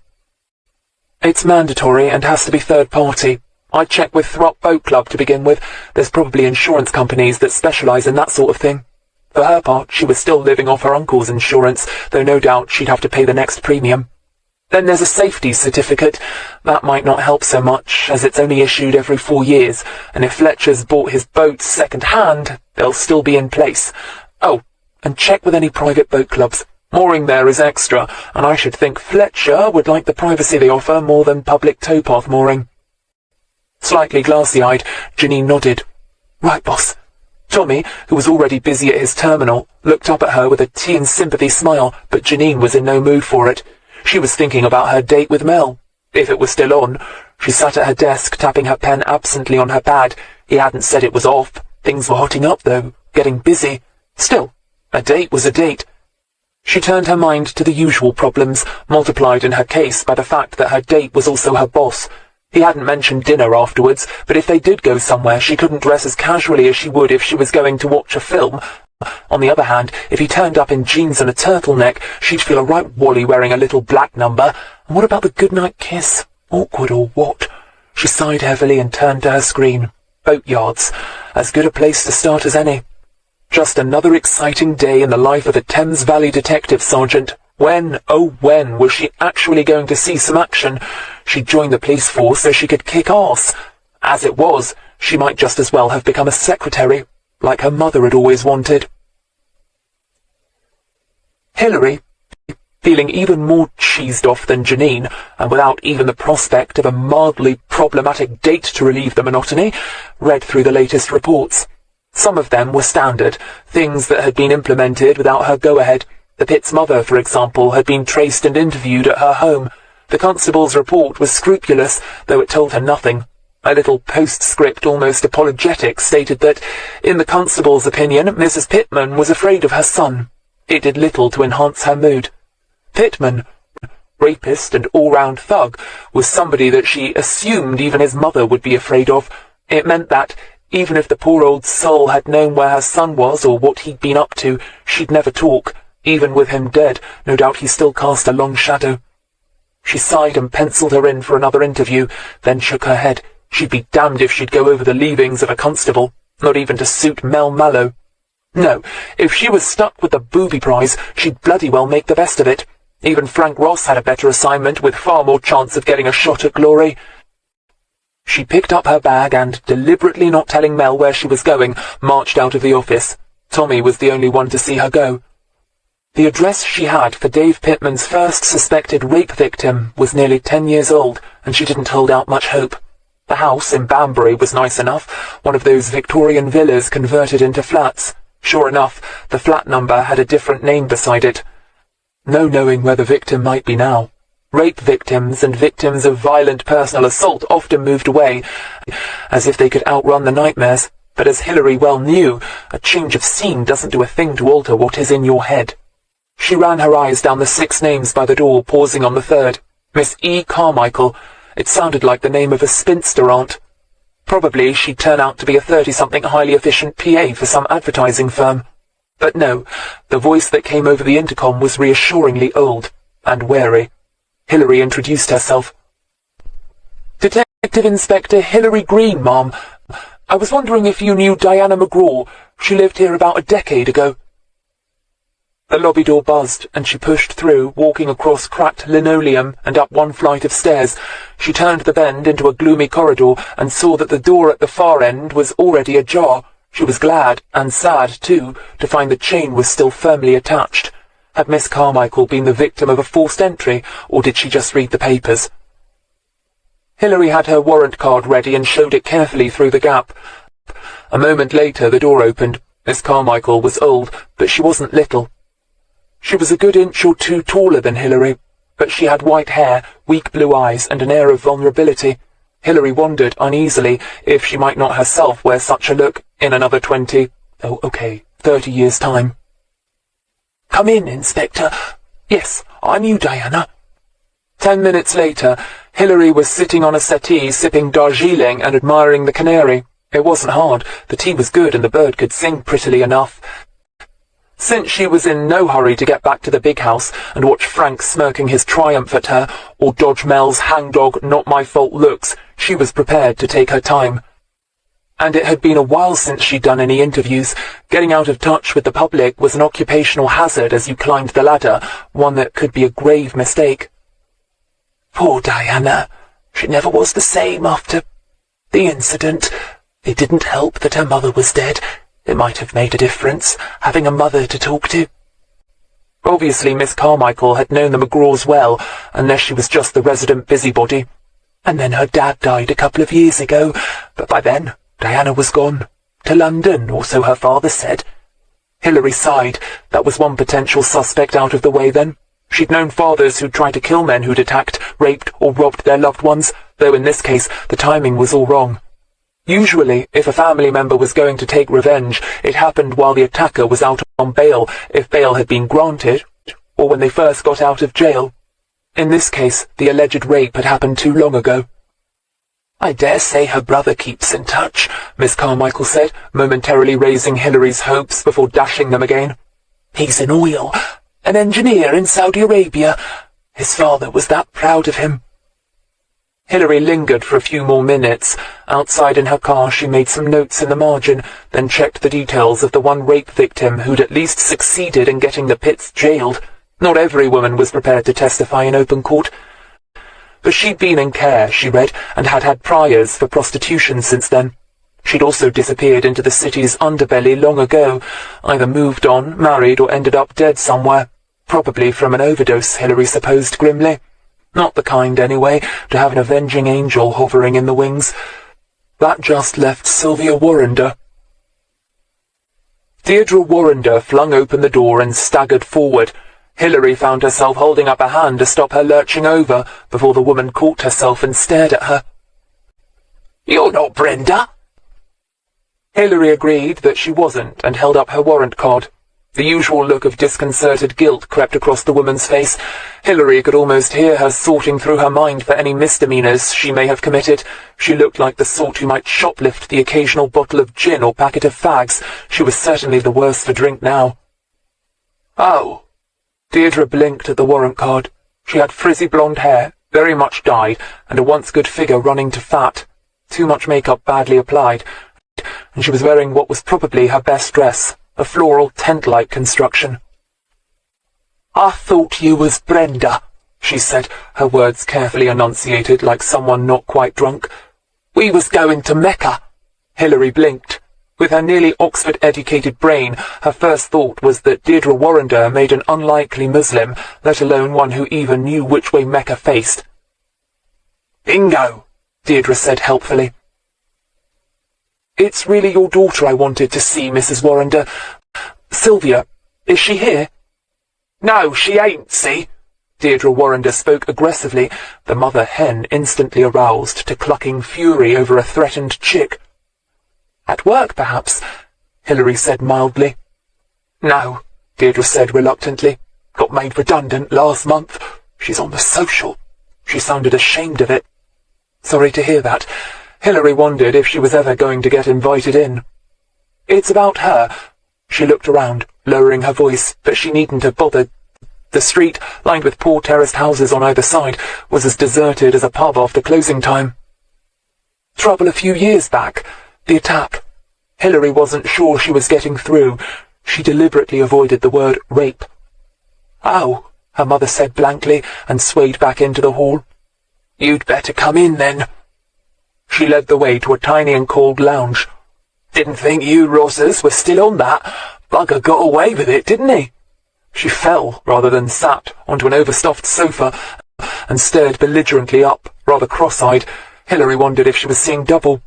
It's mandatory and has to be third party. I'd check with Throp Boat Club to begin with. There's probably insurance companies that specialise in that sort of thing. For her part, she was still living off her uncle's insurance, though no doubt she'd have to pay the next premium. Then there's a safety certificate. That might not help so much, as it's only issued every 4 years, and if Fletcher's bought his boats second-hand, they'll still be in place. Oh, and check with any private boat clubs. Mooring there is extra, and I should think Fletcher would like the privacy they offer more than public towpath mooring. Slightly glassy-eyed, Janine nodded. Right, boss. Tommy, who was already busy at his terminal, looked up at her with a teen sympathy smile, but Janine was in no mood for it. She was thinking about her date with Mel, if it was still on. She sat at her desk, tapping her pen absently on her pad. He hadn't said it was off. Things were hotting up, though, getting busy. Still, a date was a date. She turned her mind to the usual problems, multiplied in her case by the fact that her date was also her boss. He hadn't mentioned dinner afterwards, but if they did go somewhere, she couldn't dress as casually as she would if she was going to watch a film. On the other hand, if he turned up in jeans and a turtleneck, she'd feel a right wally wearing a little black number. And what about the goodnight kiss? Awkward or what? She sighed heavily and turned to her screen. Boatyards. As good a place to start as any. Just another exciting day in the life of a Thames Valley detective sergeant. When, oh when, was she actually going to see some action? She'd joined the police force so she could kick ass. As it was, she might just as well have become a secretary, like her mother had always wanted. Hilary, feeling even more cheesed off than Janine, and without even the prospect of a mildly problematic date to relieve the monotony, read through the latest reports. Some of them were standard, things that had been implemented without her go-ahead. The Pitt's mother, for example, had been traced and interviewed at her home. The constable's report was scrupulous, though it told her nothing. A little postscript, almost apologetic, stated that, in the constable's opinion, Mrs. Pittman was afraid of her son. It did little to enhance her mood. Pittman, rapist and all-round thug, was somebody that she assumed even his mother would be afraid of. It meant that, even if the poor old soul had known where her son was or what he'd been up to, she'd never talk. Even with him dead, no doubt he still cast a long shadow. She sighed and penciled her in for another interview, then shook her head. She'd be damned if she'd go over the leavings of a constable, not even to suit Mel Mallow. No, if she was stuck with the booby prize, she'd bloody well make the best of it. Even Frank Ross had a better assignment, with far more chance of getting a shot at glory. She picked up her bag and, deliberately not telling Mel where she was going, marched out of the office. Tommy was the only one to see her go. The address she had for Dave Pittman's first suspected rape victim was nearly 10 years old, and she didn't hold out much hope. The house in Banbury was nice enough, one of those Victorian villas converted into flats. Sure enough, the flat number had a different name beside it. No knowing where the victim might be now. Rape victims and victims of violent personal assault often moved away, as if they could outrun the nightmares. But as Hilary well knew, a change of scene doesn't do a thing to alter what is in your head. She ran her eyes down the 6 names by the door, pausing on the third. Miss E. Carmichael. It sounded like the name of a spinster aunt. Probably she'd turn out to be a 30-something highly efficient PA for some advertising firm. But no, the voice that came over the intercom was reassuringly old and wary. Hilary introduced herself. Detective Inspector Hilary Greene, ma'am. I was wondering if you knew Diana McGraw. She lived here about a decade ago. The lobby door buzzed, and she pushed through, walking across cracked linoleum and up one flight of stairs. She turned the bend into a gloomy corridor and saw that the door at the far end was already ajar. She was glad, and sad too, to find the chain was still firmly attached. Had Miss Carmichael been the victim of a forced entry, or did she just read the papers? Hilary had her warrant card ready and showed it carefully through the gap. A moment later the door opened. Miss Carmichael was old, but she wasn't little. She was a good inch or 2 taller than Hilary, but she had white hair, weak blue eyes, and an air of vulnerability. Hilary wondered uneasily if she might not herself wear such a look in another 30 years' time. "Come in, Inspector." "Yes, I'm you, Diana." 10 minutes later, Hilary was sitting on a settee sipping Darjeeling and admiring the canary. It wasn't hard, the tea was good and the bird could sing prettily enough. Since she was in no hurry to get back to the big house and watch Frank smirking his triumph at her, or dodge Mel's hangdog not-my-fault looks, she was prepared to take her time. And it had been a while since she'd done any interviews. Getting out of touch with the public was an occupational hazard as you climbed the ladder, one that could be a grave mistake. Poor Diana. She never was the same after the incident. It didn't help that her mother was dead. It might have made a difference, having a mother to talk to. Obviously, Miss Carmichael had known the McGraws well, unless she was just the resident busybody. And then her dad died a couple of years ago, but by then, Diana was gone. To London, or so her father said. Hilary sighed. That was one potential suspect out of the way then. She'd known fathers who'd tried to kill men who'd attacked, raped, or robbed their loved ones, though in this case, the timing was all wrong. Usually, if a family member was going to take revenge, it happened while the attacker was out on bail, if bail had been granted, or when they first got out of jail. In this case, the alleged rape had happened too long ago. "I dare say her brother keeps in touch," Miss Carmichael said, momentarily raising Hilary's hopes before dashing them again. "He's in oil, an engineer in Saudi Arabia. His father was that proud of him." Hilary lingered for a few more minutes. Outside in her car she made some notes in the margin, then checked the details of the one rape victim who'd at least succeeded in getting the Pitts jailed. Not every woman was prepared to testify in open court. But she'd been in care, she read, and had had priors for prostitution since then. She'd also disappeared into the city's underbelly long ago, either moved on, married, or ended up dead somewhere. Probably from an overdose, Hilary supposed grimly. Not the kind, anyway, to have an avenging angel hovering in the wings. That just left Sylvia Warrender. Deirdre Warrender flung open the door and staggered forward. Hilary found herself holding up a hand to stop her lurching over before the woman caught herself and stared at her. "You're not Brenda?" Hilary agreed that she wasn't and held up her warrant card. The usual look of disconcerted guilt crept across the woman's face. Hilary could almost hear her sorting through her mind for any misdemeanors she may have committed. She looked like the sort who might shoplift the occasional bottle of gin or packet of fags. She was certainly the worse for drink now. "Oh." Deirdre blinked at the warrant card. She had frizzy blonde hair, very much dyed, and a once-good figure running to fat. Too much makeup badly applied, and she was wearing what was probably her best dress. A floral tent-like construction. "I thought you was Brenda," she said, her words carefully enunciated like someone not quite drunk. "We was going to Mecca." Hilary blinked. With her nearly Oxford-educated brain, her first thought was that Deirdre Warrender made an unlikely Muslim, let alone one who even knew which way Mecca faced. "Bingo," Deirdre said helpfully. "It's really your daughter I wanted to see, Mrs. Warrender. Sylvia, is she here?" "No, she ain't, see?" Deirdre Warrender spoke aggressively, the mother hen instantly aroused to clucking fury over a threatened chick. "At work, perhaps," Hilary said mildly. "No," Deirdre said reluctantly. "Got made redundant last month. She's on the social." She sounded ashamed of it. Sorry to hear that. Hilary wondered if she was ever going to get invited in. "It's about her." She looked around, lowering her voice, but she needn't have bothered. The street, lined with poor terraced houses on either side, was as deserted as a pub after closing time. "Trouble a few years back. The attack." Hilary wasn't sure she was getting through. She deliberately avoided the word rape. "Oh," her mother said blankly, and swayed back into the hall. "You'd better come in, then." She led the way to a tiny and cold lounge. "Didn't think you Rossers were still on that. Bugger got away with it, didn't he?" She fell, rather than sat, onto an overstuffed sofa, and stared belligerently up, rather cross-eyed. Hilary wondered if she was seeing double.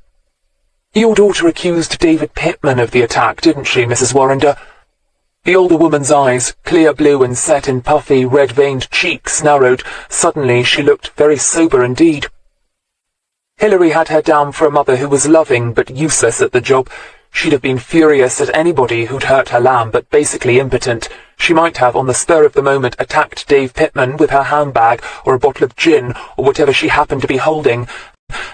"Your daughter accused David Pittman of the attack, didn't she, Mrs. Warrender?" The older woman's eyes, clear blue and set in puffy, red-veined cheeks, narrowed. Suddenly she looked very sober indeed. Hilary had her down for a mother who was loving but useless at the job. She'd have been furious at anybody who'd hurt her lamb, but basically impotent. She might have, on the spur of the moment, attacked Dave Pittman with her handbag or a bottle of gin or whatever she happened to be holding.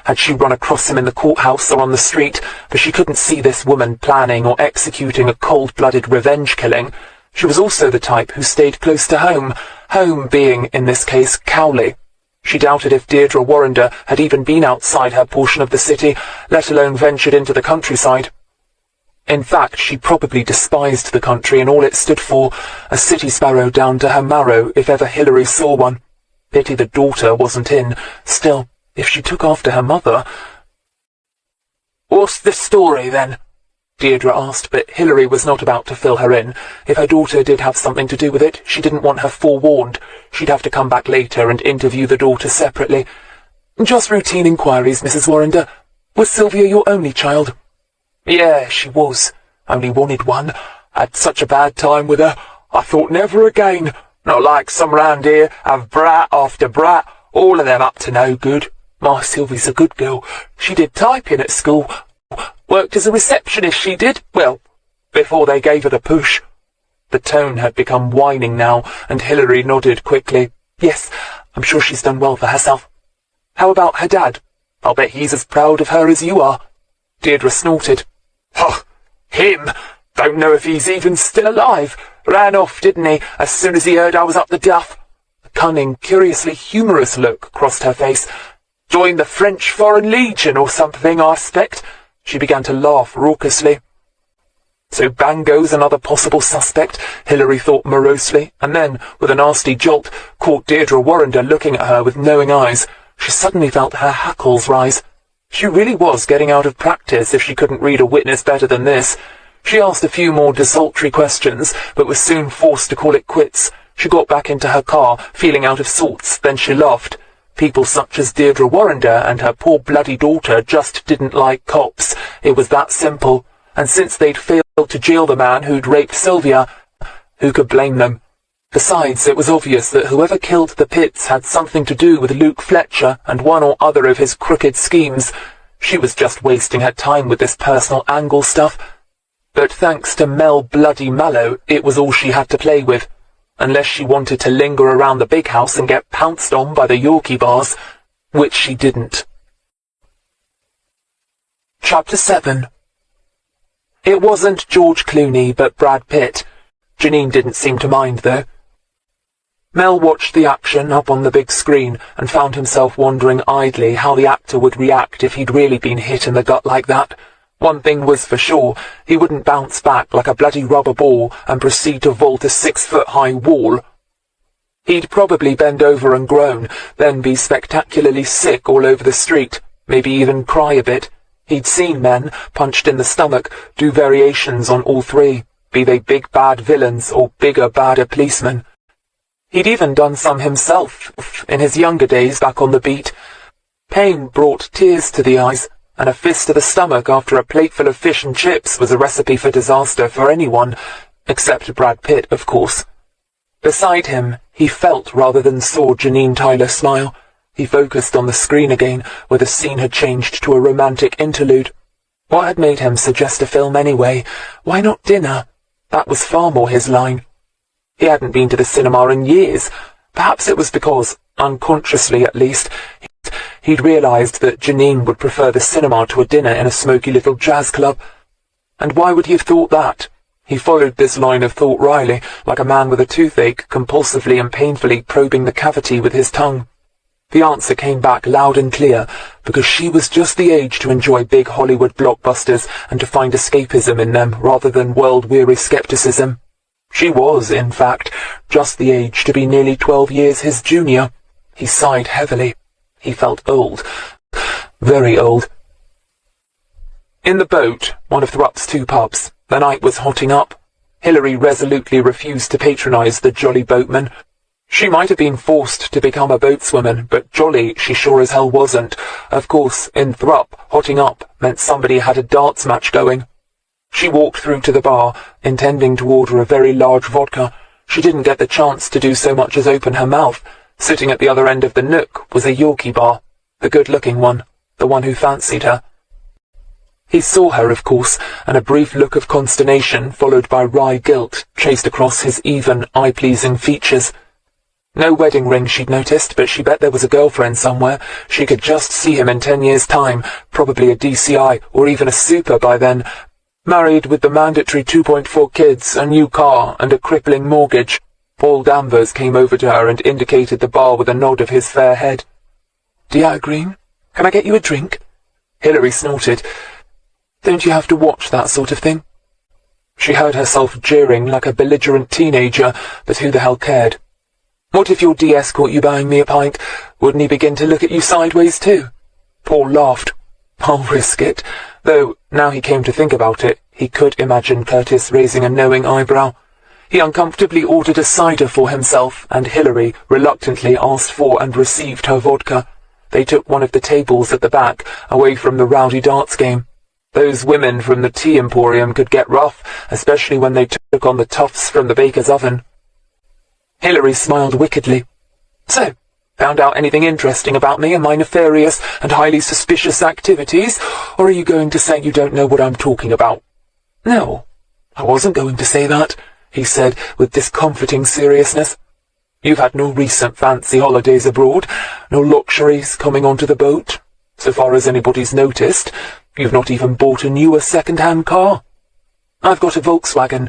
Had she run across him in the courthouse or on the street, for she couldn't see this woman planning or executing a cold-blooded revenge killing. She was also the type who stayed close to home, home being, in this case, Cowley. She doubted if Deirdre Warrender had even been outside her portion of the city, let alone ventured into the countryside. In fact, she probably despised the country and all it stood for, a city sparrow down to her marrow if ever Hilary saw one. Pity the daughter wasn't in. Still, if she took after her mother... "What's the story, then?" Deirdre asked, but Hilary was not about to fill her in. If her daughter did have something to do with it, she didn't want her forewarned. She'd have to come back later and interview the daughter separately. "Just routine inquiries, Mrs. Warrender. Was Sylvia your only child?" "Yeah, she was. Only wanted one. Had such a bad time with her. I thought never again. Not like some round here, have brat after brat, all of them up to no good. My Sylvie's a good girl. She did typing at school. Worked as a receptionist, she did. Well, before they gave her the push." The tone had become whining now, and Hilary nodded quickly. "Yes, I'm sure she's done well for herself." "How about her dad? I'll bet he's as proud of her as you are." Deirdre snorted. "Huh, him? Don't know if he's even still alive. Ran off, didn't he, as soon as he heard I was up the duff?" A cunning, curiously humorous look crossed her face. "Joined the French Foreign Legion or something, I expect." She began to laugh raucously. So Bango's another possible suspect, Hilary thought morosely, and then, with a nasty jolt, caught Deirdre Warrender looking at her with knowing eyes. She suddenly felt her hackles rise. She really was getting out of practice if she couldn't read a witness better than this. She asked a few more desultory questions, but was soon forced to call it quits. She got back into her car, feeling out of sorts, then she laughed. People such as Deirdre Warrender and her poor bloody daughter just didn't like cops. It was that simple. And since they'd failed to jail the man who'd raped Sylvia, who could blame them? Besides, it was obvious that whoever killed the Pitts had something to do with Luke Fletcher and one or other of his crooked schemes. She was just wasting her time with this personal angle stuff. But thanks to Mel Bloody Mallow, it was all she had to play with. Unless she wanted to linger around the big house and get pounced on by the Yorkie bars, which she didn't. Chapter 7. It wasn't George Clooney, but Brad Pitt. Janine didn't seem to mind, though. Mel watched the action up on the big screen and found himself wondering idly how the actor would react if he'd really been hit in the gut like that. One thing was for sure, he wouldn't bounce back like a bloody rubber ball and proceed to vault a 6-foot-high wall. He'd probably bend over and groan, then be spectacularly sick all over the street, maybe even cry a bit. He'd seen men, punched in the stomach, do variations on all three, be they big bad villains or bigger badder policemen. He'd even done some himself, in his younger days back on the beat. Pain brought tears to the eyes, and a fist to the stomach after a plateful of fish and chips was a recipe for disaster for anyone, except Brad Pitt, of course. Beside him, he felt rather than saw Janine Tyler smile. He focused on the screen again, where the scene had changed to a romantic interlude. What had made him suggest a film anyway? Why not dinner? That was far more his line. He hadn't been to the cinema in years. Perhaps it was because, unconsciously at least, he'd realized that Janine would prefer the cinema to a dinner in a smoky little jazz club. And why would he have thought that? He followed this line of thought wryly, like a man with a toothache, compulsively and painfully probing the cavity with his tongue. The answer came back loud and clear, because she was just the age to enjoy big Hollywood blockbusters and to find escapism in them rather than world-weary skepticism. She was, in fact, just the age to be nearly 12 years his junior. He sighed heavily. He felt old. Very old. In the boat, one of Thrup's 2 pubs, the night was hotting up. Hilary resolutely refused to patronize the jolly boatman. She might have been forced to become a boatswoman, but jolly she sure as hell wasn't. Of course, in Thrupp, hotting up meant somebody had a darts match going. She walked through to the bar, intending to order a very large vodka. She didn't get the chance to do so much as open her mouth. Sitting at the other end of the nook was a Yorkie bar, the good-looking one. the one who fancied her. He saw her, of course, and a brief look of consternation, followed by wry guilt, chased across his even, eye-pleasing features. No wedding ring, she'd noticed, but she bet there was a girlfriend somewhere. She could just see him in 10 years' time, probably a DCI, or even a super by then. Married with the mandatory 2.4 kids, a new car, and a crippling mortgage. Paul Danvers came over to her and indicated the bar with a nod of his fair head. "Dear Greene, can I get you a drink?" Hilary snorted. "Don't you have to watch that sort of thing?" She heard herself jeering like a belligerent teenager, but who the hell cared? "What if your DS caught you buying me a pint? Wouldn't he begin to look at you sideways too?" Paul laughed. "I'll risk it," though, now he came to think about it, he could imagine Curtis raising a knowing eyebrow. He uncomfortably ordered a cider for himself, and Hilary reluctantly asked for and received her vodka. They took one of the tables at the back, away from the rowdy darts game. Those women from the tea emporium could get rough, especially when they took on the toughs from the baker's oven. Hilary smiled wickedly. "So, found out anything interesting about me and my nefarious and highly suspicious activities, or are you going to say you don't know what I'm talking about?" "No, I wasn't going to say that," he said with discomforting seriousness. "You've had no recent fancy holidays abroad, no luxuries coming onto the boat. So far as anybody's noticed, you've not even bought a newer second-hand car." "I've got a Volkswagen.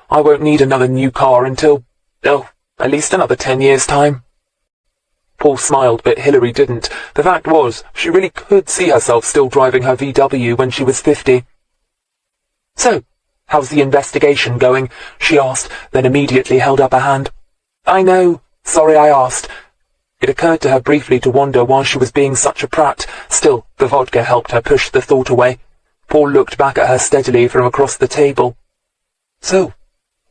I won't need another new car until, at least another 10 years' time." Paul smiled, but Hilary didn't. The fact was, she really could see herself still driving her VW when she was 50. "So, how's the investigation going?" she asked, then immediately held up a hand. "I know. Sorry I asked." It occurred to her briefly to wonder why she was being such a prat. Still, the vodka helped her push the thought away. Paul looked back at her steadily from across the table. "So,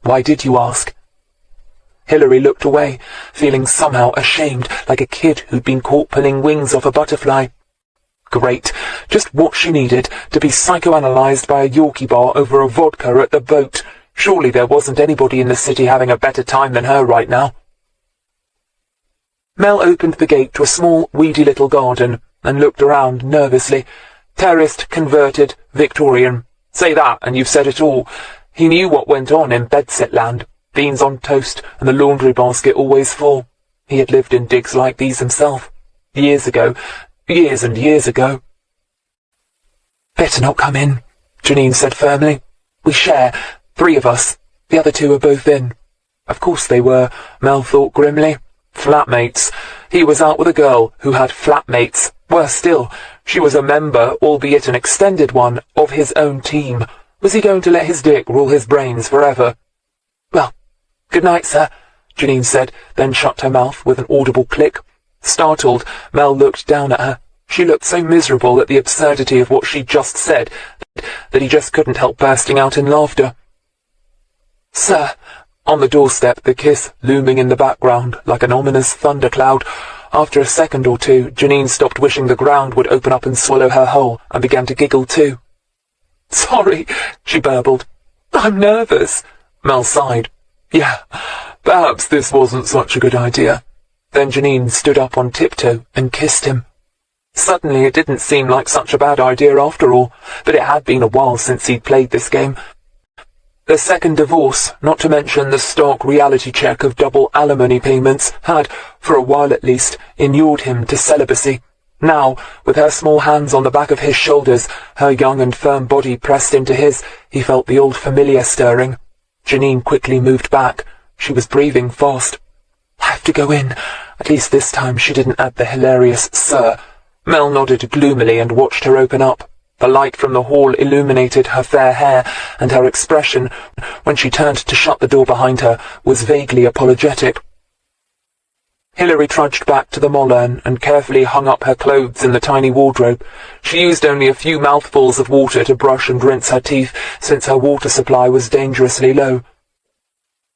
why did you ask?" Hilary looked away, feeling somehow ashamed, like a kid who'd been caught pulling wings off a butterfly. Great, just what she needed, to be psychoanalyzed by a Yorkie bar over a vodka at the boat. Surely there wasn't anybody in the city having a better time than her right now. Mel opened the gate to a small, weedy little garden and looked around nervously. Terraced, converted, Victorian. Say that, and you've said it all. He knew what went on in bedsit land. Beans on toast, and the laundry basket always full. He had lived in digs like these himself. Years ago. Years and years ago. "Better not come in," Janine said firmly. "We share. 3 of us. The other 2 are both in." Of course they were, Mel thought grimly. Flatmates. He was out with a girl who had flatmates. Worse still, she was a member, albeit an extended one, of his own team. Was he going to let his dick rule his brains forever? "Well, good night, sir," Janine said, then shut her mouth with an audible click. Startled, Mel looked down at her. She looked so miserable at the absurdity of what she'd just said that he just couldn't help bursting out in laughter. "Sir," on the doorstep, the kiss looming in the background like an ominous thundercloud. After a second or two, Janine stopped wishing the ground would open up and swallow her whole, and began to giggle too. "Sorry," she burbled. "I'm nervous." Mel sighed. "Yeah, perhaps this wasn't such a good idea." Then Janine stood up on tiptoe and kissed him. Suddenly it didn't seem like such a bad idea after all, but it had been a while since he'd played this game. The second divorce, not to mention the stark reality check of double alimony payments, had, for a while at least, inured him to celibacy. Now, with her small hands on the back of his shoulders, her young and firm body pressed into his, he felt the old familiar stirring. Janine quickly moved back. She was breathing fast. "I have to go in." At least this time she didn't add the hilarious "sir." Mel nodded gloomily and watched her open up. The light from the hall illuminated her fair hair, and her expression, when she turned to shut the door behind her, was vaguely apologetic. Hilary trudged back to the Mollern and carefully hung up her clothes in the tiny wardrobe. She used only a few mouthfuls of water to brush and rinse her teeth, since her water supply was dangerously low.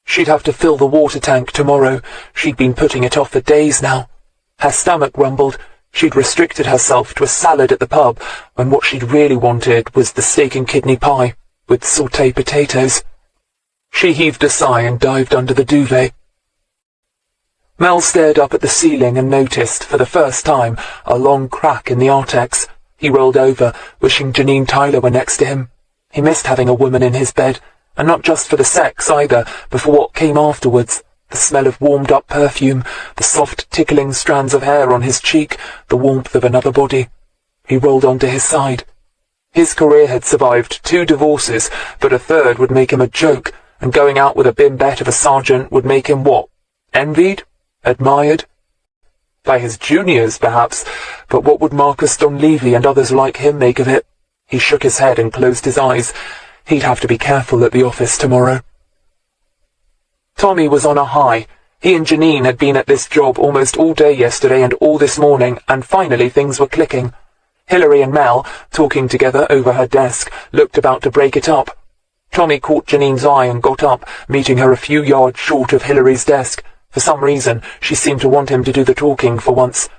She'd have to fill the water tank tomorrow. She'd been putting it off for days now. Her stomach rumbled. She'd restricted herself to a salad at the pub, when what she'd really wanted was the steak and kidney pie, with sauté potatoes. She heaved a sigh and dived under the duvet. Mel stared up at the ceiling and noticed, for the first time, a long crack in the Artex. He rolled over, wishing Janine Tyler were next to him. He missed having a woman in his bed, and not just for the sex either, but for what came afterwards. The smell of warmed-up perfume, the soft tickling strands of hair on his cheek, the warmth of another body. He rolled onto his side. His career had survived 2 divorces, but a third would make him a joke, and going out with a bimbette of a sergeant would make him what? Envied? Admired? By his juniors, perhaps, but what would Marcus Donlevy and others like him make of it? He shook his head and closed his eyes. He'd have to be careful at the office tomorrow. Tommy was on a high. He and Janine had been at this job almost all day yesterday and all this morning, and finally things were clicking. Hilary and Mel, talking together over her desk, looked about to break it up. Tommy caught Janine's eye and got up, meeting her a few yards short of Hilary's desk. For some reason, she seemed to want him to do the talking for once.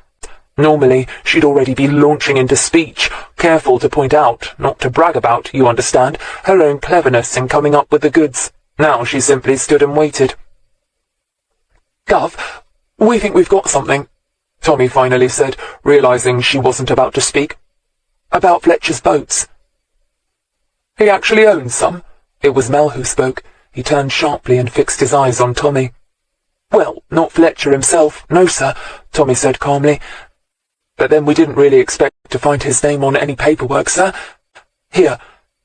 Normally, she'd already be launching into speech, careful to point out, not to brag about, you understand, her own cleverness in coming up with the goods. Now she simply stood and waited. "Gov, we think we've got something," Tommy finally said, realizing she wasn't about to speak. "About Fletcher's boats." "He actually owns some?" It was Mel who spoke. He turned sharply and fixed his eyes on Tommy. "Well, not Fletcher himself, no, sir," Tommy said calmly. "But then we didn't really expect to find his name on any paperwork, sir. Here."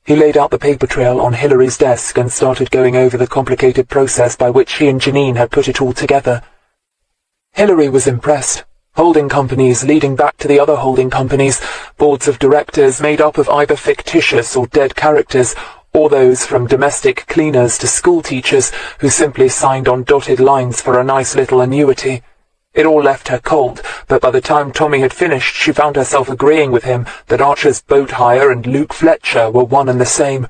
He laid out the paper trail on Hilary's desk and started going over the complicated process by which he and Janine had put it all together. Hilary was impressed. Holding companies leading back to the other holding companies, boards of directors made up of either fictitious or dead characters, or those from domestic cleaners to school teachers who simply signed on dotted lines for a nice little annuity. It all left her cold, but by the time Tommy had finished, she found herself agreeing with him that Archer's Boat Hire and Luke Fletcher were one and the same.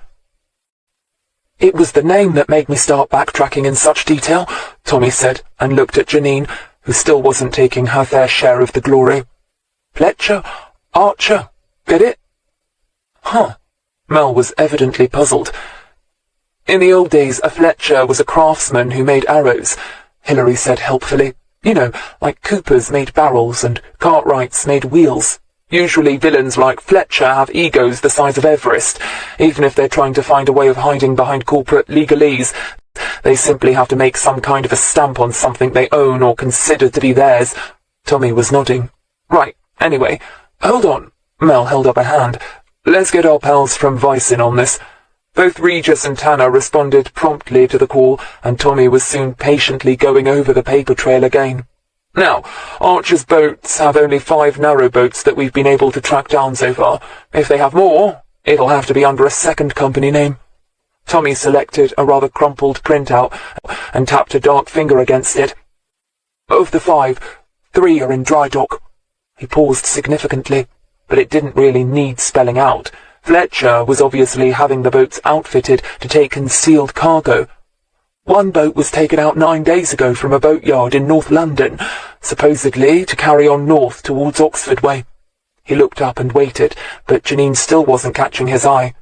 "It was the name that made me start backtracking in such detail," Tommy said, and looked at Janine, who still wasn't taking her fair share of the glory. "Fletcher? Archer? Get it?" "Huh." Mel was evidently puzzled. "In the old days, a Fletcher was a craftsman who made arrows," Hilary said helpfully. "You know, like Coopers made barrels and Cartwrights made wheels. Usually villains like Fletcher have egos the size of Everest. Even if they're trying to find a way of hiding behind corporate legalese, they simply have to make some kind of a stamp on something they own or consider to be theirs." Tommy was nodding. "Right, anyway, hold on." Mel held up a hand. "Let's get our pals from Vice in on this." Both Regis and Tanner responded promptly to the call, and Tommy was soon patiently going over the paper trail again. "Now, Archer's boats have only 5 narrowboats that we've been able to track down so far. If they have more, it'll have to be under a second company name." Tommy selected a rather crumpled printout and tapped a dark finger against it. "Of the 5, 3 are in dry dock." He paused significantly, but it didn't really need spelling out. Fletcher was obviously having the boats outfitted to take concealed cargo. One boat was taken out 9 days ago from a boatyard in North London, supposedly to carry on north towards Oxford way. He looked up and waited, but Janine still wasn't catching his eye.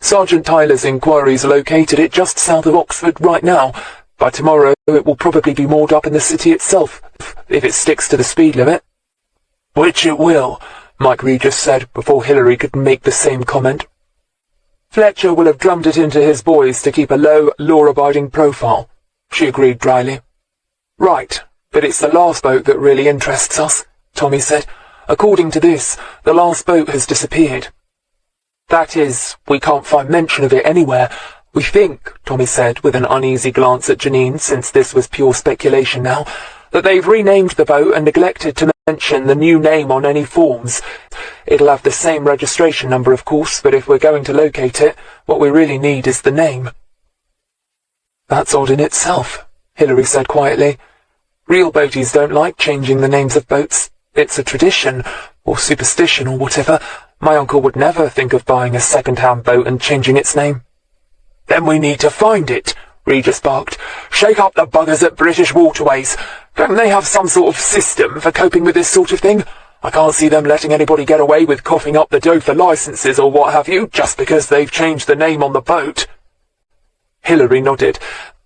"Sergeant Tyler's inquiries located it just south of Oxford right now. By tomorrow it will probably be moored up in the city itself, if it sticks to the speed limit." "Which it will," Mike Regis said before Hilary could make the same comment. "Fletcher will have drummed it into his boys to keep a low, law-abiding profile," she agreed dryly. "Right, but it's the last boat that really interests us," Tommy said. "According to this, the last boat has disappeared." "That is, we can't find mention of it anywhere. We think," Tommy said with an uneasy glance at Janine, since this was pure speculation now, "that they've renamed the boat and neglected to mention the new name on any forms. It'll have the same registration number, of course, but if we're going to locate it, what we really need is the name." "That's odd in itself," Hilary said quietly. "Real boaties don't like changing the names of boats. It's a tradition, or superstition, or whatever. My uncle would never think of buying a second-hand boat and changing its name." "Then we need to find it," Regis barked. "Shake up the buggers at British Waterways. Don't they have some sort of system for coping with this sort of thing? I can't see them letting anybody get away with coughing up the dough for licenses or what have you, just because they've changed the name on the boat." Hilary nodded.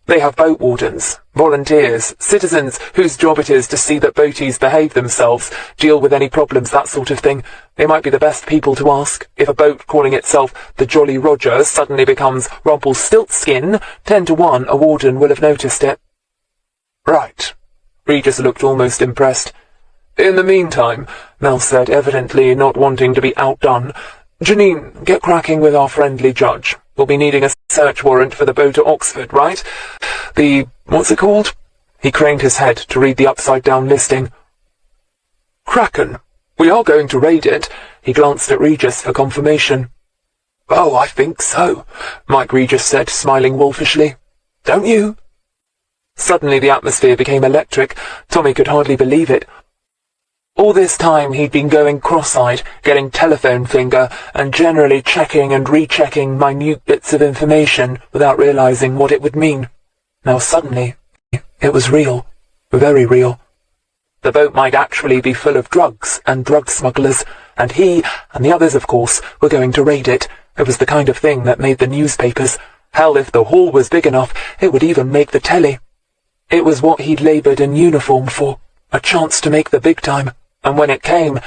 They have boat wardens, volunteers, citizens whose job it is to see that boaties behave themselves, deal with any problems, that sort of thing. They might be the best people to ask. If a boat calling itself the Jolly Roger suddenly becomes Rumpelstiltskin, 10 to 1 a warden will have noticed it. Right. Regis looked almost impressed. In the meantime, Mel said, evidently not wanting to be outdone, Janine, get cracking with our friendly judge. We'll be needing a search warrant for the boat at Oxford, right? What's it called? He craned his head to read the upside-down listing. Kraken. We are going to raid it. He glanced at Regis for confirmation. Oh, I think so, Mike Regis said, smiling wolfishly. Don't you? Suddenly the atmosphere became electric. Tommy could hardly believe it. All this time he'd been going cross-eyed, getting telephone finger, and generally checking and rechecking minute bits of information without realizing what it would mean. Now suddenly, it was real. Very real. The boat might actually be full of drugs and drug smugglers, and he, and the others of course, were going to raid it. It was the kind of thing that made the newspapers. Hell, if the haul was big enough, it would even make the telly. It was what he'd laboured in uniform for, a chance to make the big time. And when it came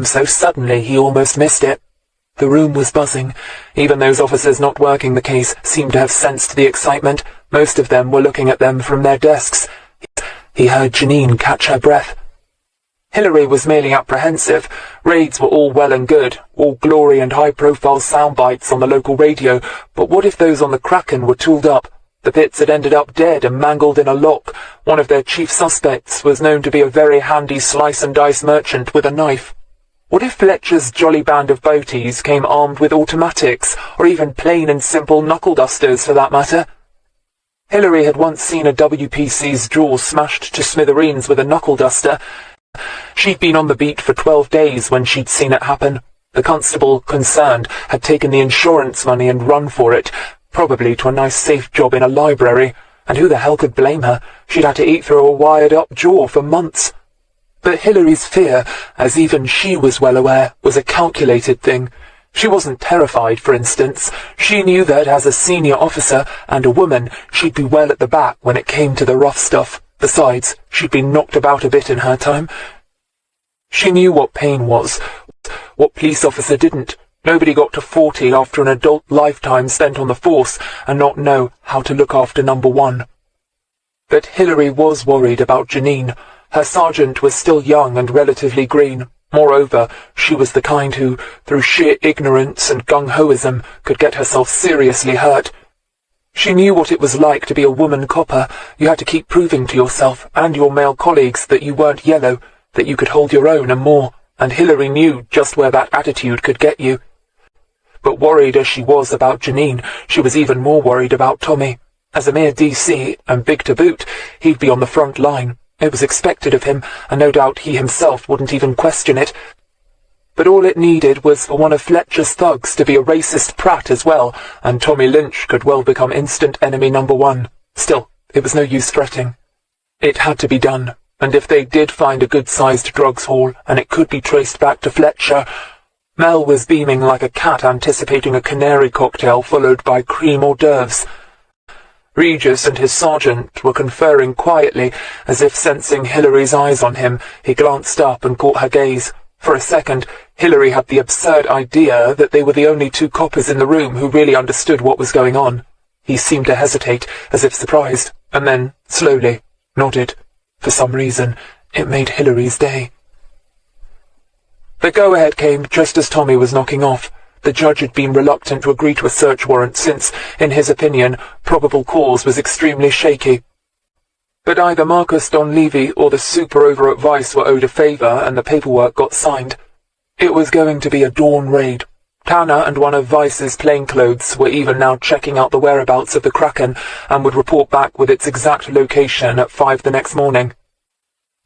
so suddenly he almost missed it. The room was buzzing. Even those officers not working the case seemed to have sensed the excitement. Most of them were looking at them from their desks. He heard Janine catch her breath. Hilary was merely apprehensive. Raids were all well and good, all glory and high-profile sound bites on the local radio, but what if those on the Kraken were tooled up? The bits had ended up dead and mangled in a lock. One of their chief suspects was known to be a very handy slice-and-dice merchant with a knife. What if Fletcher's jolly band of boaties came armed with automatics, or even plain and simple knuckle-dusters for that matter? Hilary had once seen a WPC's jaw smashed to smithereens with a knuckle-duster. She'd been on the beat for 12 days when she'd seen it happen. The constable concerned had taken the insurance money and run for it, probably to a nice safe job in a library, and who the hell could blame her? She'd had to eat through a wired-up jaw for months. But Hilary's fear, as even she was well aware, was a calculated thing. She wasn't terrified, for instance. She knew that as a senior officer and a woman, she'd be well at the back when it came to the rough stuff. Besides, she'd been knocked about a bit in her time. She knew what pain was, what police officer didn't. Nobody got to 40 after an adult lifetime spent on the force and not know how to look after number one. But Hilary was worried about Janine. Her sergeant was still young and relatively green. Moreover, she was the kind who, through sheer ignorance and gung-hoism, could get herself seriously hurt. She knew what it was like to be a woman copper. You had to keep proving to yourself and your male colleagues that you weren't yellow, that you could hold your own and more, and Hilary knew just where that attitude could get you. But worried as she was about Janine, she was even more worried about Tommy. As a mere DC, and big to boot, he'd be on the front line. It was expected of him, and no doubt he himself wouldn't even question it. But all it needed was for one of Fletcher's thugs to be a racist prat as well, and Tommy Lynch could well become instant enemy number one. Still, it was no use fretting. It had to be done, and if they did find a good-sized drugs haul, and it could be traced back to Fletcher... Mel was beaming like a cat anticipating a canary cocktail followed by cream hors d'oeuvres. Regis and his sergeant were conferring quietly, as if sensing Hilary's eyes on him. He glanced up and caught her gaze. For a second, Hilary had the absurd idea that they were the only two coppers in the room who really understood what was going on. He seemed to hesitate, as if surprised, and then, slowly, nodded. For some reason, it made Hilary's day. The go-ahead came just as Tommy was knocking off. The judge had been reluctant to agree to a search warrant since, in his opinion, probable cause was extremely shaky. But either Marcus Donlevy or the super over at Vice were owed a favour and the paperwork got signed. It was going to be a dawn raid. Tanner and one of Vice's plainclothes were even now checking out the whereabouts of the Kraken and would report back with its exact location at 5 the next morning.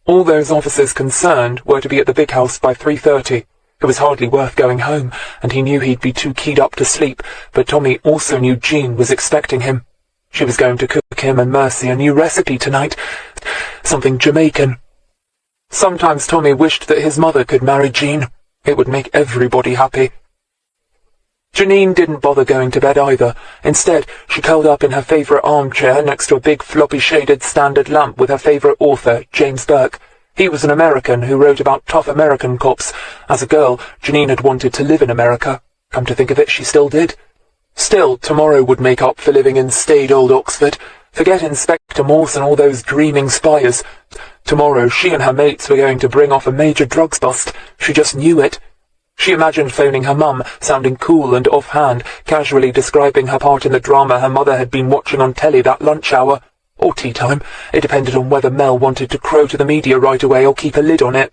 All those officers concerned were to be at the big house by 3:30. It was hardly worth going home, and he knew he'd be too keyed up to sleep, but Tommy also knew Jean was expecting him. She was going to cook him and Mercy a new recipe tonight, something Jamaican. Sometimes Tommy wished that his mother could marry Jean. It would make everybody happy. Janine didn't bother going to bed either. Instead, she curled up in her favourite armchair next to a big floppy-shaded standard lamp with her favourite author, James Burke. He was an American who wrote about tough American cops. As a girl, Janine had wanted to live in America. Come to think of it, she still did. Still, tomorrow would make up for living in staid old Oxford. Forget Inspector Morse and all those dreaming spires. Tomorrow, she and her mates were going to bring off a major drugs bust. She just knew it. She imagined phoning her mum, sounding cool and offhand, casually describing her part in the drama her mother had been watching on telly that lunch hour. Or tea time. It depended on whether Mel wanted to crow to the media right away or keep a lid on it.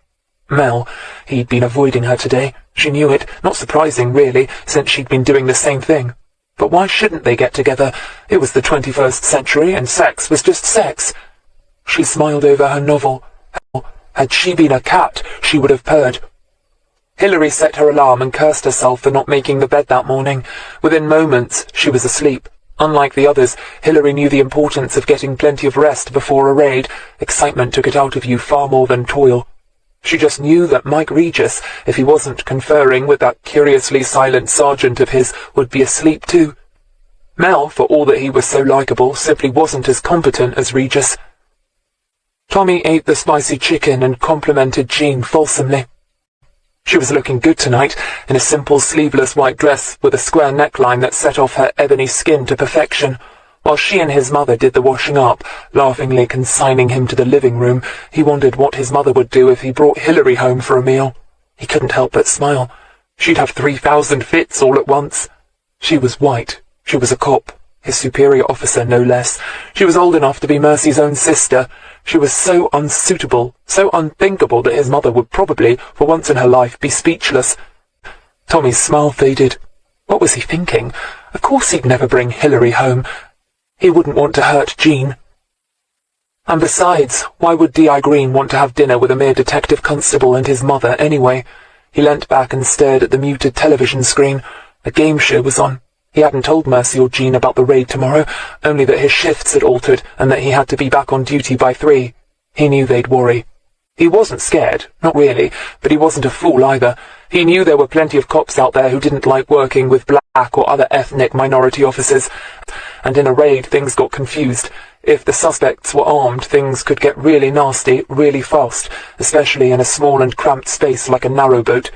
Mel. He'd been avoiding her today. She knew it. Not surprising, really, since she'd been doing the same thing. But why shouldn't they get together? It was the 21st century, and sex was just sex. She smiled over her novel. Had she been a cat, she would have purred. Hilary set her alarm and cursed herself for not making the bed that morning. Within moments, she was asleep. Unlike the others, Hilary knew the importance of getting plenty of rest before a raid. Excitement took it out of you far more than toil. She just knew that Mike Regis, if he wasn't conferring with that curiously silent sergeant of his, would be asleep too. Mel, for all that he was so likeable, simply wasn't as competent as Regis. Tommy ate the spicy chicken and complimented Jean fulsomely. She was looking good tonight, in a simple sleeveless white dress with a square neckline that set off her ebony skin to perfection. While she and his mother did the washing up, laughingly consigning him to the living room, he wondered what his mother would do if he brought Hilary home for a meal. He couldn't help but smile. She'd have 3,000 fits all at once. She was white. She was a cop. His superior officer, no less. She was old enough to be Mercy's own sister. She was so unsuitable, so unthinkable that his mother would probably, for once in her life, be speechless. Tommy's smile faded. What was he thinking? Of course he'd never bring Hilary home. He wouldn't want to hurt Jean. And besides, why would D.I. Greene want to have dinner with a mere detective constable and his mother anyway? He leant back and stared at the muted television screen. A game show was on. He hadn't told Mercy or Jean about the raid tomorrow, only that his shifts had altered and that he had to be back on duty by 3. He knew they'd worry. He wasn't scared, not really, but he wasn't a fool either. He knew there were plenty of cops out there who didn't like working with black or other ethnic minority officers, and in a raid things got confused. If the suspects were armed, things could get really nasty, really fast, especially in a small and cramped space like a narrowboat.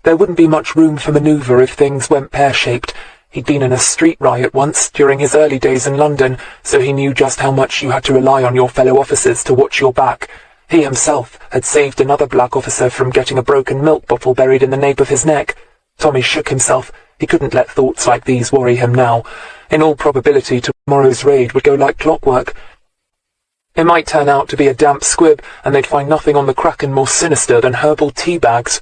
There wouldn't be much room for manoeuvre if things went pear-shaped. He'd been in a street riot once, during his early days in London, so he knew just how much you had to rely on your fellow officers to watch your back. He himself had saved another black officer from getting a broken milk bottle buried in the nape of his neck. Tommy shook himself. He couldn't let thoughts like these worry him now. In all probability, tomorrow's raid would go like clockwork. It might turn out to be a damp squib, and they'd find nothing on the Kraken more sinister than herbal tea bags.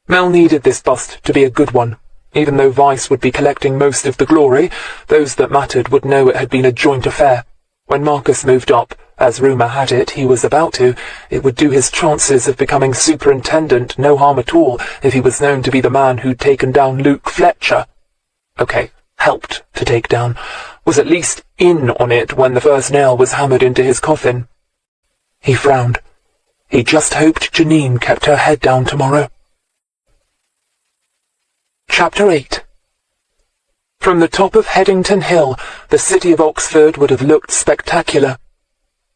Mel needed this bust to be a good one. Even though Vice would be collecting most of the glory, those that mattered would know it had been a joint affair. When Marcus moved up, as rumour had it he was about to, it would do his chances of becoming superintendent no harm at all if he was known to be the man who'd taken down Luke Fletcher. Okay, helped to take down, was at least in on it when the first nail was hammered into his coffin. He frowned. He just hoped Janine kept her head down tomorrow. Chapter 8. From the top of Headington Hill, the city of Oxford would have looked spectacular.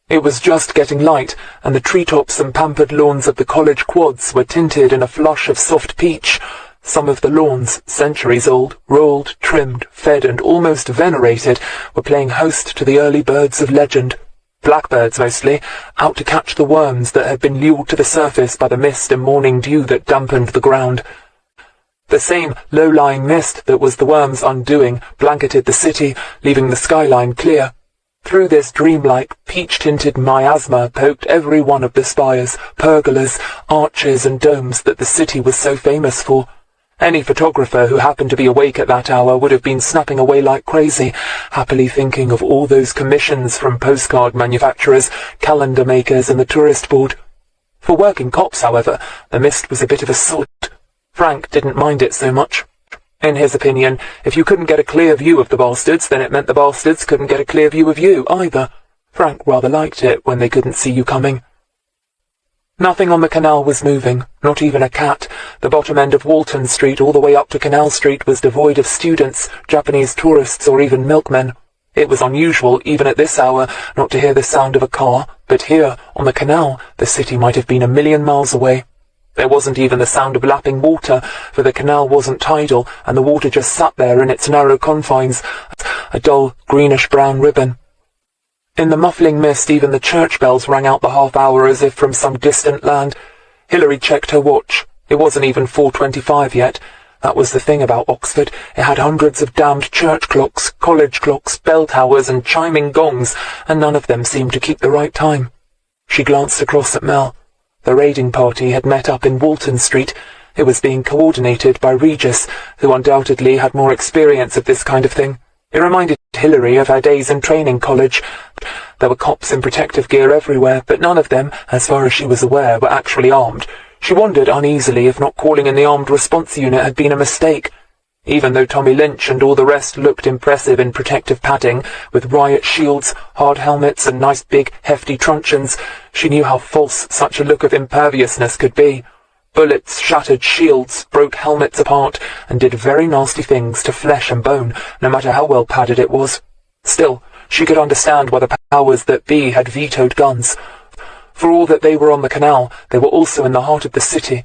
It was just getting light, and the treetops and pampered lawns of the college quads were tinted in a flush of soft peach. Some of the lawns, centuries old, rolled, trimmed, fed, and almost venerated, were playing host to the early birds of legend. Blackbirds mostly, out to catch the worms that had been lured to the surface by the mist and morning dew that dampened the ground. The same low-lying mist that was the worms' undoing blanketed the city, leaving the skyline clear. Through this dreamlike, peach-tinted miasma poked every one of the spires, pergolas, arches and domes that the city was so famous for. Any photographer who happened to be awake at that hour would have been snapping away like crazy, happily thinking of all those commissions from postcard manufacturers, calendar makers and the tourist board. For working cops, however, the mist was a bit of a salt. Frank didn't mind it so much. In his opinion, if you couldn't get a clear view of the bastards, then it meant the bastards couldn't get a clear view of you either. Frank rather liked it when they couldn't see you coming. Nothing on the canal was moving, not even a cat. The bottom end of Walton Street all the way up to Canal Street was devoid of students, Japanese tourists, or even milkmen. It was unusual, even at this hour, not to hear the sound of a car, but here, on the canal, the city might have been a million miles away. There wasn't even the sound of lapping water, for the canal wasn't tidal, and the water just sat there in its narrow confines, a dull, greenish-brown ribbon. In the muffling mist, even the church bells rang out the half-hour as if from some distant land. Hilary checked her watch. It wasn't even 4:25 yet. That was the thing about Oxford. It had hundreds of damned church clocks, college clocks, bell towers, and chiming gongs, and none of them seemed to keep the right time. She glanced across at Mel. The raiding party had met up in Walton Street. It was being coordinated by Regis, who undoubtedly had more experience of this kind of thing. It reminded Hilary of her days in training college. There were cops in protective gear everywhere, but none of them, as far as she was aware, were actually armed. She wondered uneasily if not calling in the armed response unit had been a mistake. Even though Tommy Lynch and all the rest looked impressive in protective padding, with riot shields, hard helmets, and nice big, hefty truncheons, she knew how false such a look of imperviousness could be. Bullets shattered shields, broke helmets apart, and did very nasty things to flesh and bone, no matter how well padded it was. Still, she could understand why the powers that be had vetoed guns. For all that they were on the canal, they were also in the heart of the city,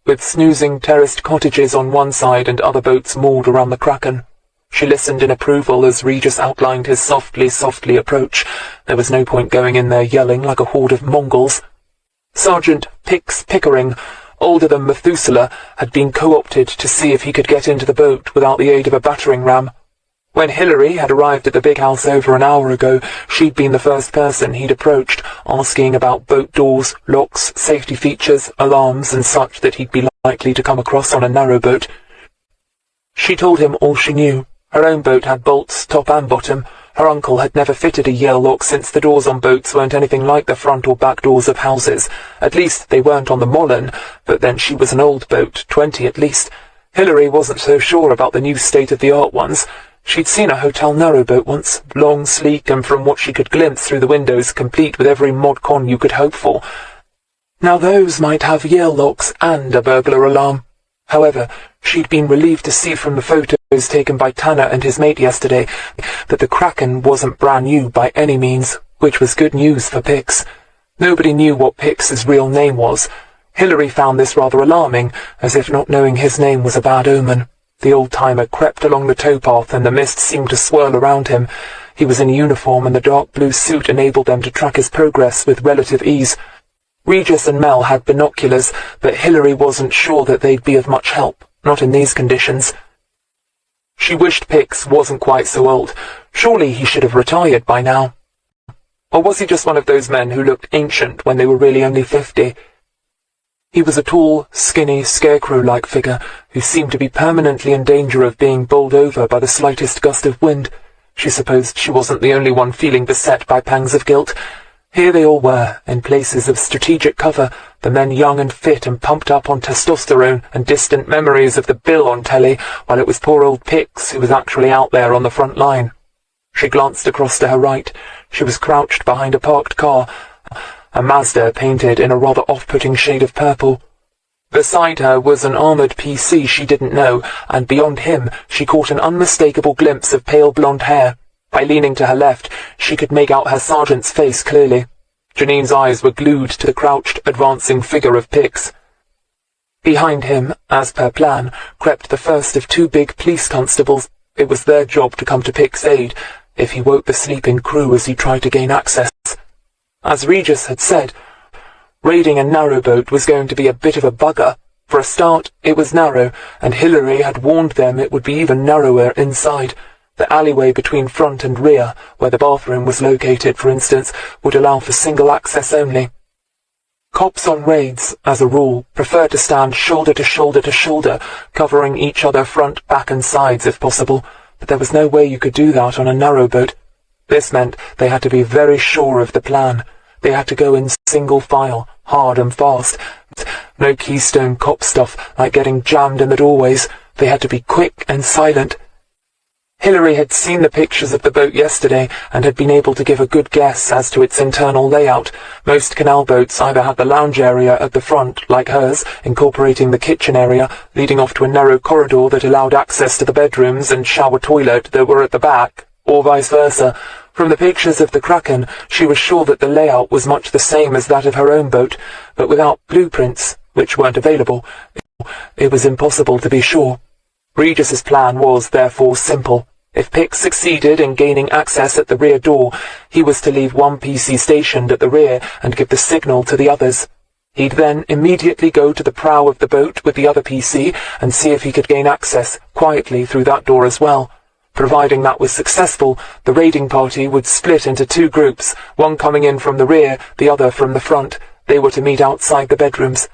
with snoozing terraced cottages on one side and other boats moored around the Kraken. She listened in approval as Regis outlined his softly approach. There was no point going in there yelling like a horde of Mongols. Sergeant Pix Pickering, older than Methuselah, had been co-opted to see if he could get into the boat without the aid of a battering ram. When Hilary had arrived at the big house over an hour ago, she'd been the first person he'd approached, asking about boat doors, locks, safety features, alarms, and such that he'd be likely to come across on a narrowboat. She told him all she knew. Her own boat had bolts, top and bottom. Her uncle had never fitted a Yale lock since the doors on boats weren't anything like the front or back doors of houses. At least they weren't on the Mollen, but then she was an old boat, 20 at least. Hilary wasn't so sure about the new state-of-the-art ones. She'd seen a hotel narrowboat once, long, sleek, and from what she could glimpse through the windows, complete with every mod-con you could hope for. Now those might have Yale locks and a burglar alarm. However, she'd been relieved to see from the photos taken by Tanner and his mate yesterday that the Kraken wasn't brand new by any means, which was good news for Pix. Nobody knew what Pix's real name was. Hilary found this rather alarming, as if not knowing his name was a bad omen. The old-timer crept along the towpath and the mist seemed to swirl around him. He was in uniform and the dark blue suit enabled them to track his progress with relative ease. Regis and Mel had binoculars, but Hilary wasn't sure that they'd be of much help, not in these conditions. She wished Pix wasn't quite so old. Surely he should have retired by now. Or was he just one of those men who looked ancient when they were really only 50? He was a tall, skinny, scarecrow-like figure who seemed to be permanently in danger of being bowled over by the slightest gust of wind. She supposed she wasn't the only one feeling beset by pangs of guilt. Here they all were, in places of strategic cover, the men young and fit and pumped up on testosterone and distant memories of the bill on telly, while it was poor old Pix who was actually out there on the front line. She glanced across to her right. She was crouched behind a parked car, a Mazda painted in a rather off-putting shade of purple. Beside her was an armoured PC she didn't know, and beyond him she caught an unmistakable glimpse of pale blonde hair. By leaning to her left, she could make out her sergeant's face clearly. Janine's eyes were glued to the crouched, advancing figure of Pix. Behind him, as per plan, crept the first of two big police constables. It was their job to come to Pix's aid, if he woke the sleeping crew as he tried to gain access. As Regis had said, raiding a narrowboat was going to be a bit of a bugger. For a start, it was narrow, and Hilary had warned them it would be even narrower inside. The alleyway between front and rear, where the bathroom was located, for instance, would allow for single access only. Cops on raids, as a rule, preferred to stand shoulder to shoulder to shoulder, covering each other front, back and sides if possible, but there was no way you could do that on a narrowboat. This meant they had to be very sure of the plan. They had to go in single file, hard and fast. No keystone cop stuff like getting jammed in the doorways. They had to be quick and silent. Hilary had seen the pictures of the boat yesterday and had been able to give a good guess as to its internal layout. Most canal boats either had the lounge area at the front, like hers, incorporating the kitchen area, leading off to a narrow corridor that allowed access to the bedrooms and shower toilet that were at the back, or vice versa. From the pictures of the Kraken, she was sure that the layout was much the same as that of her own boat, but without blueprints, which weren't available, it was impossible to be sure. Regis's plan was, therefore, simple. If Pix succeeded in gaining access at the rear door, he was to leave one PC stationed at the rear and give the signal to the others. He'd then immediately go to the prow of the boat with the other PC and see if he could gain access quietly through that door as well. Providing that was successful, the raiding party would split into two groups, one coming in from the rear, the other from the front. They were to meet outside the bedrooms.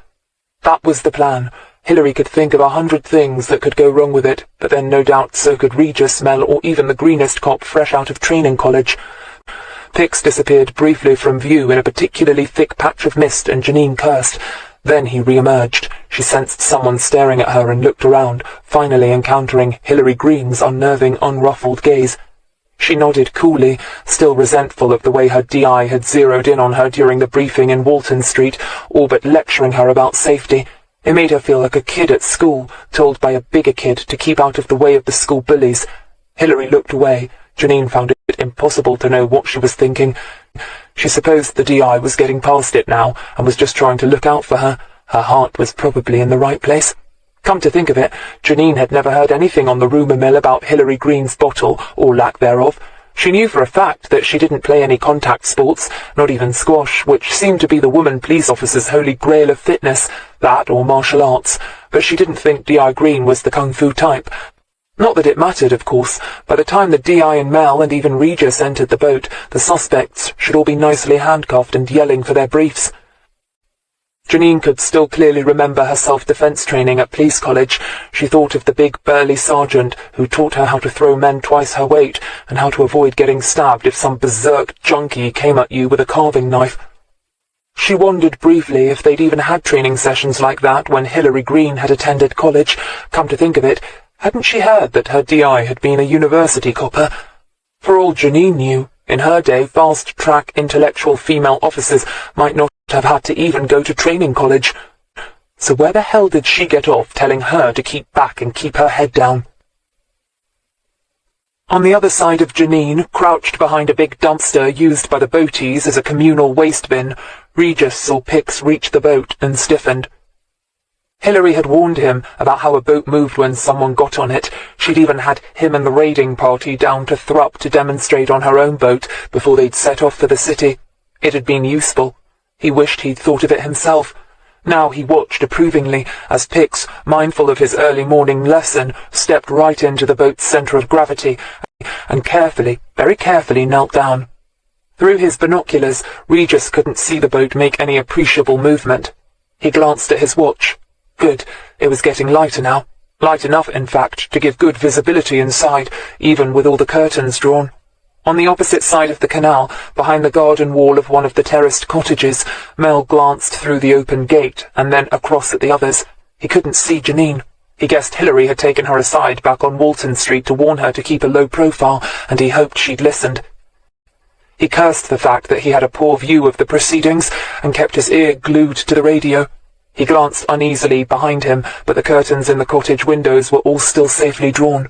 That was the plan. Hilary could think of 100 things that could go wrong with it, but then no doubt so could Regis, Mel, or even the greenest cop fresh out of training college. Pix disappeared briefly from view in a particularly thick patch of mist, and Janine cursed. Then he re-emerged. She sensed someone staring at her and looked around, finally encountering Hilary Greene's unnerving, unruffled gaze. She nodded coolly, still resentful of the way her DI had zeroed in on her during the briefing in Walton Street, all but lecturing her about safety. It made her feel like a kid at school, told by a bigger kid to keep out of the way of the school bullies. Hilary looked away. Janine found it impossible to know what she was thinking. She supposed the DI was getting past it now, and was just trying to look out for her. Her heart was probably in the right place. Come to think of it, Janine had never heard anything on the rumour mill about Hilary Greene's bottle, or lack thereof. She knew for a fact that she didn't play any contact sports, not even squash, which seemed to be the woman police officer's holy grail of fitness, that or martial arts, but she didn't think D.I. Greene was the kung fu type. Not that it mattered, of course. By the time that D.I. and Mel and even Regis entered the boat, the suspects should all be nicely handcuffed and yelling for their briefs. Janine could still clearly remember her self-defense training at police college. She thought of the big burly sergeant who taught her how to throw men twice her weight and how to avoid getting stabbed if some berserk junkie came at you with a carving knife. She wondered briefly if they'd even had training sessions like that when Hilary Greene had attended college. Come to think of it, hadn't she heard that her DI had been a university copper? For all Janine knew, in her day fast-track intellectual female officers might not have had to even go to training college. So where the hell did she get off telling her to keep back and keep her head down? On the other side of Janine, crouched behind a big dumpster used by the boaties as a communal waste bin, Regis saw Pix reach the boat and stiffened. Hilary had warned him about how a boat moved when someone got on it. She'd even had him and the raiding party down to Thrupp to demonstrate on her own boat before they'd set off for the city. It had been useful. He wished he'd thought of it himself. Now he watched approvingly as Pix, mindful of his early morning lesson, stepped right into the boat's centre of gravity and carefully, very carefully knelt down. Through his binoculars, Regis couldn't see the boat make any appreciable movement. He glanced at his watch. Good, it was getting lighter now. Light enough, in fact, to give good visibility inside, even with all the curtains drawn. On the opposite side of the canal, behind the garden wall of one of the terraced cottages, Mel glanced through the open gate and then across at the others. He couldn't see Janine. He guessed Hilary had taken her aside back on Walton Street to warn her to keep a low profile, and he hoped she'd listened. He cursed the fact that he had a poor view of the proceedings and kept his ear glued to the radio. He glanced uneasily behind him, but the curtains in the cottage windows were all still safely drawn.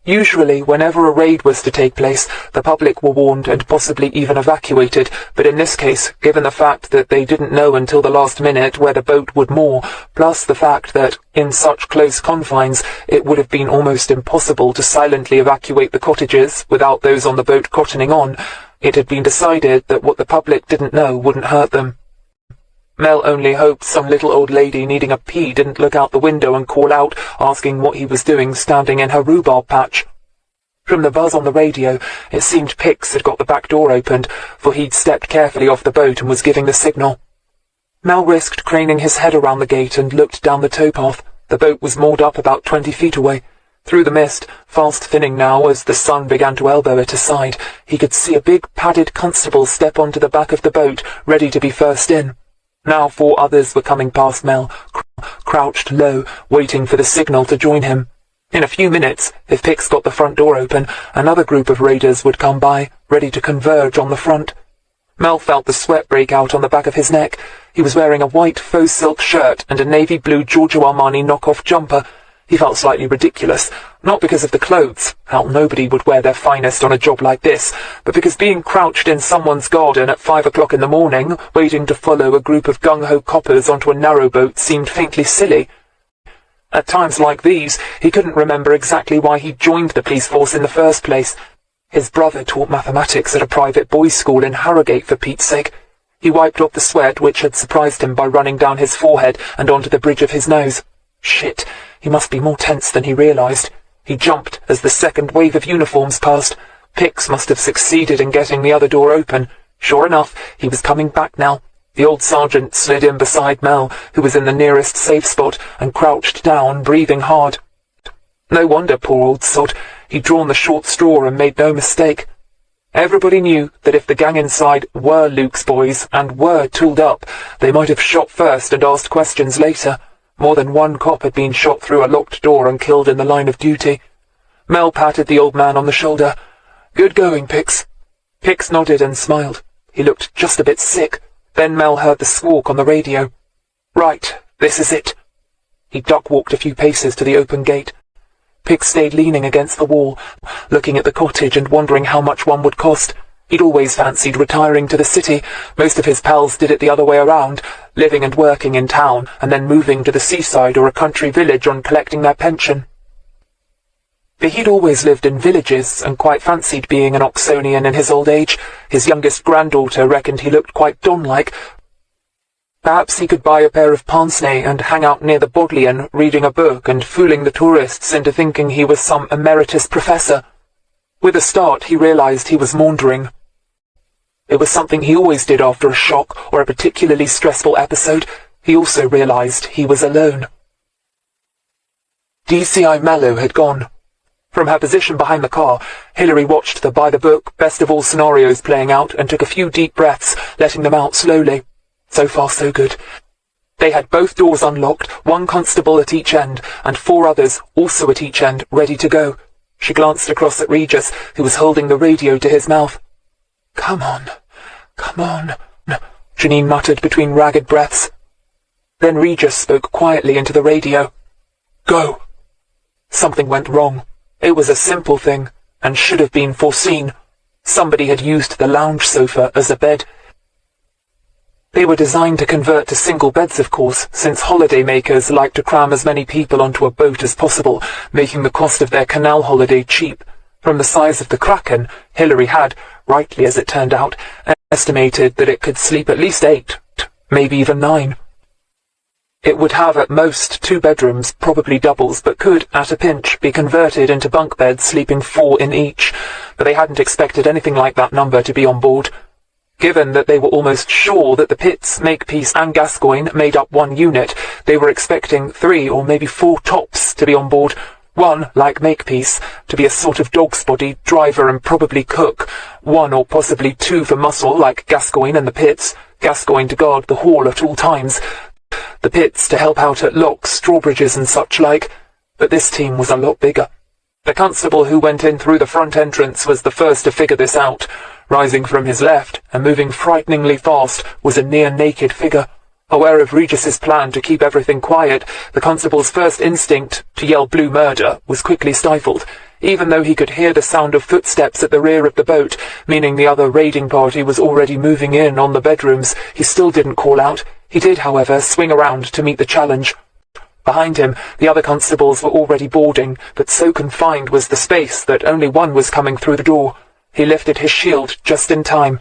Usually, whenever a raid was to take place, the public were warned and possibly even evacuated, but in this case, given the fact that they didn't know until the last minute where the boat would moor, plus the fact that, in such close confines, it would have been almost impossible to silently evacuate the cottages without those on the boat cottoning on, it had been decided that what the public didn't know wouldn't hurt them. Mel only hoped some little old lady needing a pee didn't look out the window and call out, asking what he was doing standing in her rhubarb patch. From the buzz on the radio, it seemed Pix had got the back door opened, for he'd stepped carefully off the boat and was giving the signal. Mel risked craning his head around the gate and looked down the towpath. The boat was moored up about 20 feet away. Through the mist, fast thinning now as the sun began to elbow it aside, he could see a big padded constable step onto the back of the boat, ready to be first in. Now 4 others were coming past Mel, crouched low, waiting for the signal to join him. In a few minutes, if Pix got the front door open, another group of raiders would come by, ready to converge on the front. Mel felt the sweat break out on the back of his neck. He was wearing a white faux silk shirt and a navy blue Giorgio Armani knockoff jumper. He felt slightly ridiculous, not because of the clothes, hell, nobody would wear their finest on a job like this, but because being crouched in someone's garden at 5 o'clock in the morning, waiting to follow a group of gung-ho coppers onto a narrowboat seemed faintly silly. At times like these, he couldn't remember exactly why he joined the police force in the first place. His brother taught mathematics at a private boys' school in Harrogate, for Pete's sake. He wiped off the sweat which had surprised him by running down his forehead and onto the bridge of his nose. Shit, he must be more tense than he realized. He jumped as the second wave of uniforms passed. Pix must have succeeded in getting the other door open. Sure enough, he was coming back now. The old sergeant slid in beside Mel, who was in the nearest safe spot, and crouched down, breathing hard. No wonder, poor old sod. He'd drawn the short straw and made no mistake. Everybody knew that if the gang inside were Luke's boys and were tooled up, they might have shot first and asked questions later. More than one cop had been shot through a locked door and killed in the line of duty. Mel patted the old man on the shoulder. "Good going, Pix." Pix nodded and smiled. He looked just a bit sick. Then Mel heard the squawk on the radio. "Right, this is it." He duck-walked a few paces to the open gate. Pix stayed leaning against the wall, looking at the cottage and wondering how much one would cost. He'd always fancied retiring to the city. Most of his pals did it the other way around, living and working in town, and then moving to the seaside or a country village on collecting their pension. But he'd always lived in villages and quite fancied being an Oxonian in his old age. His youngest granddaughter reckoned he looked quite Don-like. Perhaps he could buy a pair of pince-nez and hang out near the Bodleian, reading a book and fooling the tourists into thinking he was some emeritus professor. With a start, he realized he was maundering. It was something he always did after a shock or a particularly stressful episode. He also realized he was alone. DCI Mallow had gone. From her position behind the car, Hilary watched the by-the-book, best-of-all-scenarios playing out and took a few deep breaths, letting them out slowly. So far, so good. They had both doors unlocked, one constable at each end, and 4 others, also at each end, ready to go. She glanced across at Regis, who was holding the radio to his mouth. "Come on, come on," Janine muttered between ragged breaths. Then Regis spoke quietly into the radio. "Go." Something went wrong. It was a simple thing, and should have been foreseen. Somebody had used the lounge sofa as a bed. They were designed to convert to single beds, of course, since holidaymakers like to cram as many people onto a boat as possible, making the cost of their Canal holiday cheap. From the size of the Kraken, Hilary had, rightly as it turned out, estimated that it could sleep at least 8, maybe even 9. It would have at most 2 bedrooms, probably doubles, but could, at a pinch, be converted into bunk beds, sleeping 4 in each. But they hadn't expected anything like that number to be on board. Given that they were almost sure that the Pitts, Makepeace and Gascoigne made up one unit, they were expecting 3 or maybe 4 tops to be on board. One, like Makepeace, to be a sort of dog's body, driver and probably cook. 1 or possibly 2 for muscle, like Gascoigne and the Pitts. Gascoigne to guard the hall at all times. The Pitts to help out at locks, drawbridges and such like. But this team was a lot bigger. The constable who went in through the front entrance was the first to figure this out. Rising from his left, and moving frighteningly fast, was a near-naked figure. Aware of Regis's plan to keep everything quiet, the constable's first instinct, to yell "Blue Murder," was quickly stifled. Even though he could hear the sound of footsteps at the rear of the boat, meaning the other raiding party was already moving in on the bedrooms, he still didn't call out. He did, however, swing around to meet the challenge. Behind him, the other constables were already boarding, but so confined was the space that only one was coming through the door. He lifted his shield just in time.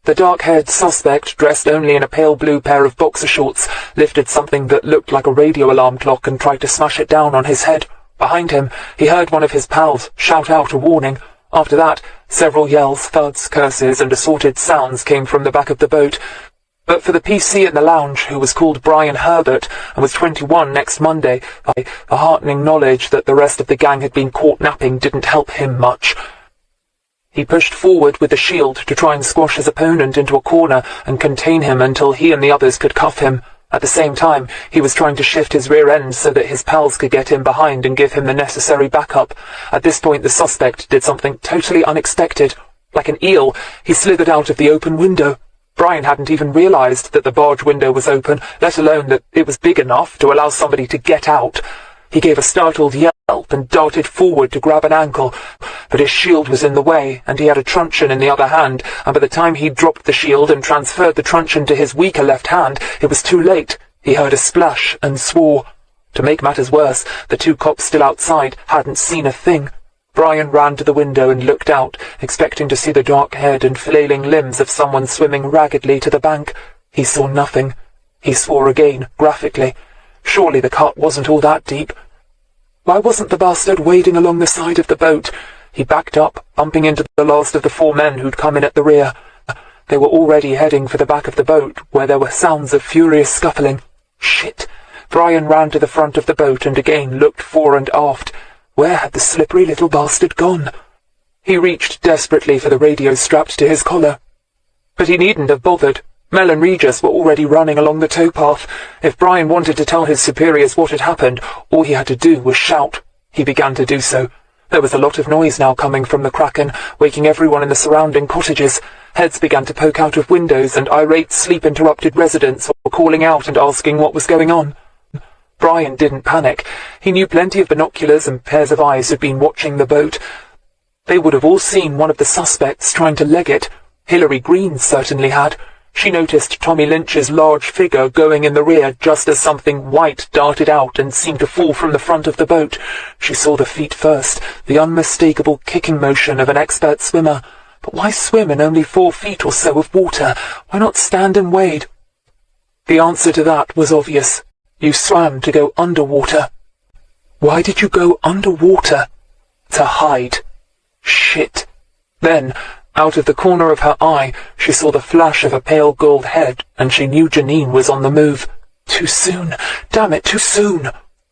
The dark-haired suspect, dressed only in a pale blue pair of boxer shorts, lifted something that looked like a radio alarm clock and tried to smash it down on his head. Behind him, he heard one of his pals shout out a warning. After that, several yells, thuds, curses, and assorted sounds came from the back of the boat. But for the PC in the lounge, who was called Brian Herbert and was 21 next Monday, the heartening knowledge that the rest of the gang had been caught napping didn't help him much. He pushed forward with the shield to try and squash his opponent into a corner and contain him until he and the others could cuff him. At the same time, he was trying to shift his rear end so that his pals could get in behind and give him the necessary backup. At this point, the suspect did something totally unexpected. Like an eel, he slithered out of the open window. Brian hadn't even realized that the barge window was open, let alone that it was big enough to allow somebody to get out. He gave a startled yelp and darted forward to grab an ankle, but his shield was in the way, and he had a truncheon in the other hand, and by the time he'd dropped the shield and transferred the truncheon to his weaker left hand, it was too late. He heard a splash and swore. To make matters worse, the two cops still outside hadn't seen a thing. Brian ran to the window and looked out, expecting to see the dark head and flailing limbs of someone swimming raggedly to the bank. He saw nothing. He swore again, graphically. Surely the cut wasn't all that deep. Why wasn't the bastard wading along the side of the boat? He backed up, bumping into the last of the four men who'd come in at the rear. They were already heading for the back of the boat, where there were sounds of furious scuffling. Shit! Brian ran to the front of the boat and again looked fore and aft. Where had the slippery little bastard gone? He reached desperately for the radio strapped to his collar. But he needn't have bothered. Mel and Regis were already running along the towpath. If Brian wanted to tell his superiors what had happened, all he had to do was shout. He began to do so. There was a lot of noise now coming from the Kraken, waking everyone in the surrounding cottages. Heads began to poke out of windows, and irate sleep-interrupted residents were calling out and asking what was going on. Brian didn't panic. He knew plenty of binoculars and pairs of eyes had been watching the boat. They would have all seen one of the suspects trying to leg it. Greene certainly had. She noticed Tommy Lynch's large figure going in the rear just as something white darted out and seemed to fall from the front of the boat. She saw the feet first, the unmistakable kicking motion of an expert swimmer. But why swim in only 4 feet or so of water? Why not stand and wade? The answer to that was obvious. You swam to go underwater. Why did you go underwater? To hide. Shit. Then, out of the corner of her eye, she saw the flash of a pale gold head, and she knew Janine was on the move. Too soon. Damn it, too soon.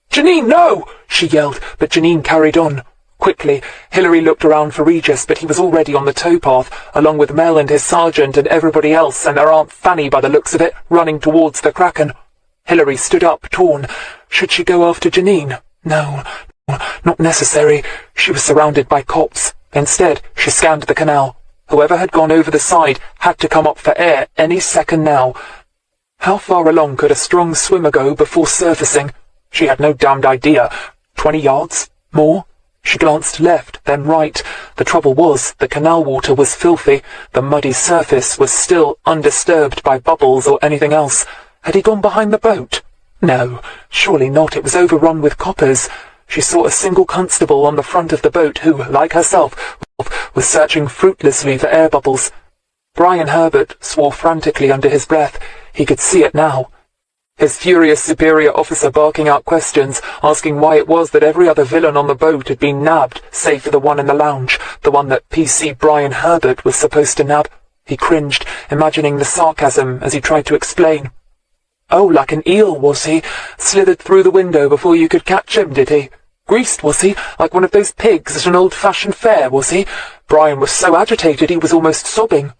Janine, no! She yelled, but Janine carried on. Quickly, Hilary looked around for Regis, but he was already on the towpath, along with Mel and his sergeant and everybody else, and their Aunt Fanny, by the looks of it, running towards the Kraken. Hilary stood up, torn. Should she go after Janine? No, not necessary. She was surrounded by cops. Instead, she scanned the canal. Whoever had gone over the side had to come up for air any second now. How far along could a strong swimmer go before surfacing? She had no damned idea. 20 yards? More? She glanced left, then right. The trouble was, the canal water was filthy. The muddy surface was still undisturbed by bubbles or anything else. Had he gone behind the boat? No, surely not. It was overrun with coppers. She saw a single constable on the front of the boat who, like herself, was searching fruitlessly for air bubbles. Brian Herbert swore frantically under his breath. He could see it now. His furious superior officer barking out questions, asking why it was that every other villain on the boat had been nabbed, save for the one in the lounge, the one that PC Brian Herbert was supposed to nab. He cringed, imagining the sarcasm as he tried to explain. Oh, like an eel, was he? Slithered through the window before you could catch him, did he? Greased, was he? Like one of those pigs at an old-fashioned fair, was he? Brian was so agitated he was almost sobbing.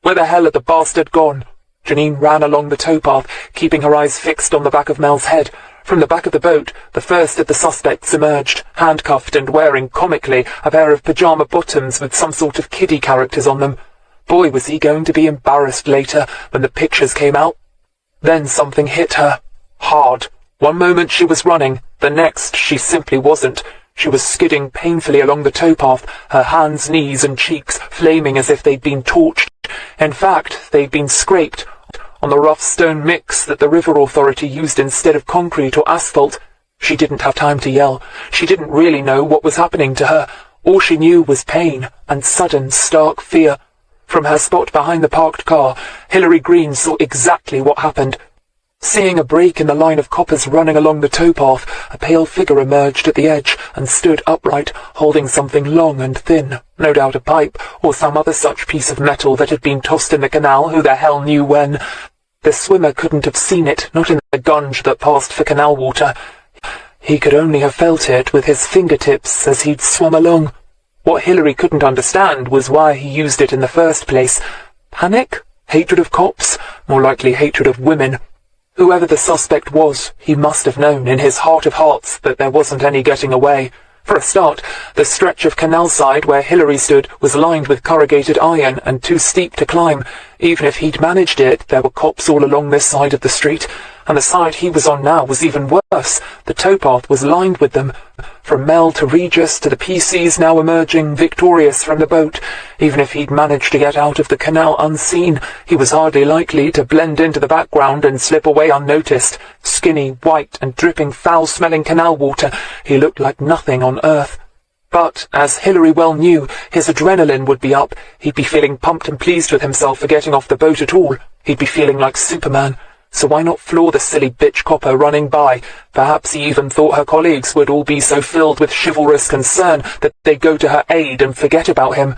Where the hell had the bastard gone? Janine ran along the towpath, keeping her eyes fixed on the back of Mel's head. From the back of the boat, the first of the suspects emerged, handcuffed and wearing, comically, a pair of pyjama bottoms with some sort of kiddie characters on them. Boy, was he going to be embarrassed later when the pictures came out. Then something hit her. Hard. One moment she was running, the next she simply wasn't. She was skidding painfully along the towpath, her hands, knees and cheeks flaming as if they'd been torched. In fact, they'd been scraped on the rough stone mix that the river authority used instead of concrete or asphalt. She didn't have time to yell. She didn't really know what was happening to her. All she knew was pain and sudden, stark fear. From her spot behind the parked car, Hilary Greene saw exactly what happened. Seeing a break in the line of coppers running along the towpath, a pale figure emerged at the edge and stood upright, holding something long and thin, no doubt a pipe, or some other such piece of metal that had been tossed in the canal, who the hell knew when. The swimmer couldn't have seen it, not in the gunge that passed for canal water. He could only have felt it with his fingertips as he'd swum along. What Hilary couldn't understand was why he used it in the first place. Panic? Hatred of cops? More likely hatred of women. Whoever the suspect was, he must have known in his heart of hearts that there wasn't any getting away. For a start, the stretch of canal side where Hilary stood was lined with corrugated iron and too steep to climb. Even if he'd managed it, there were cops all along this side of the street, and the side he was on now was even worse. The towpath was lined with them, from Mel to Regis to the PCs now emerging victorious from the boat. Even if he'd managed to get out of the canal unseen, he was hardly likely to blend into the background and slip away unnoticed. Skinny, white, and dripping foul-smelling canal water, he looked like nothing on earth. But, as Hilary well knew, his adrenaline would be up. He'd be feeling pumped and pleased with himself for getting off the boat at all. He'd be feeling like Superman. So why not floor the silly bitch copper running by? Perhaps he even thought her colleagues would all be so filled with chivalrous concern that they'd go to her aid and forget about him.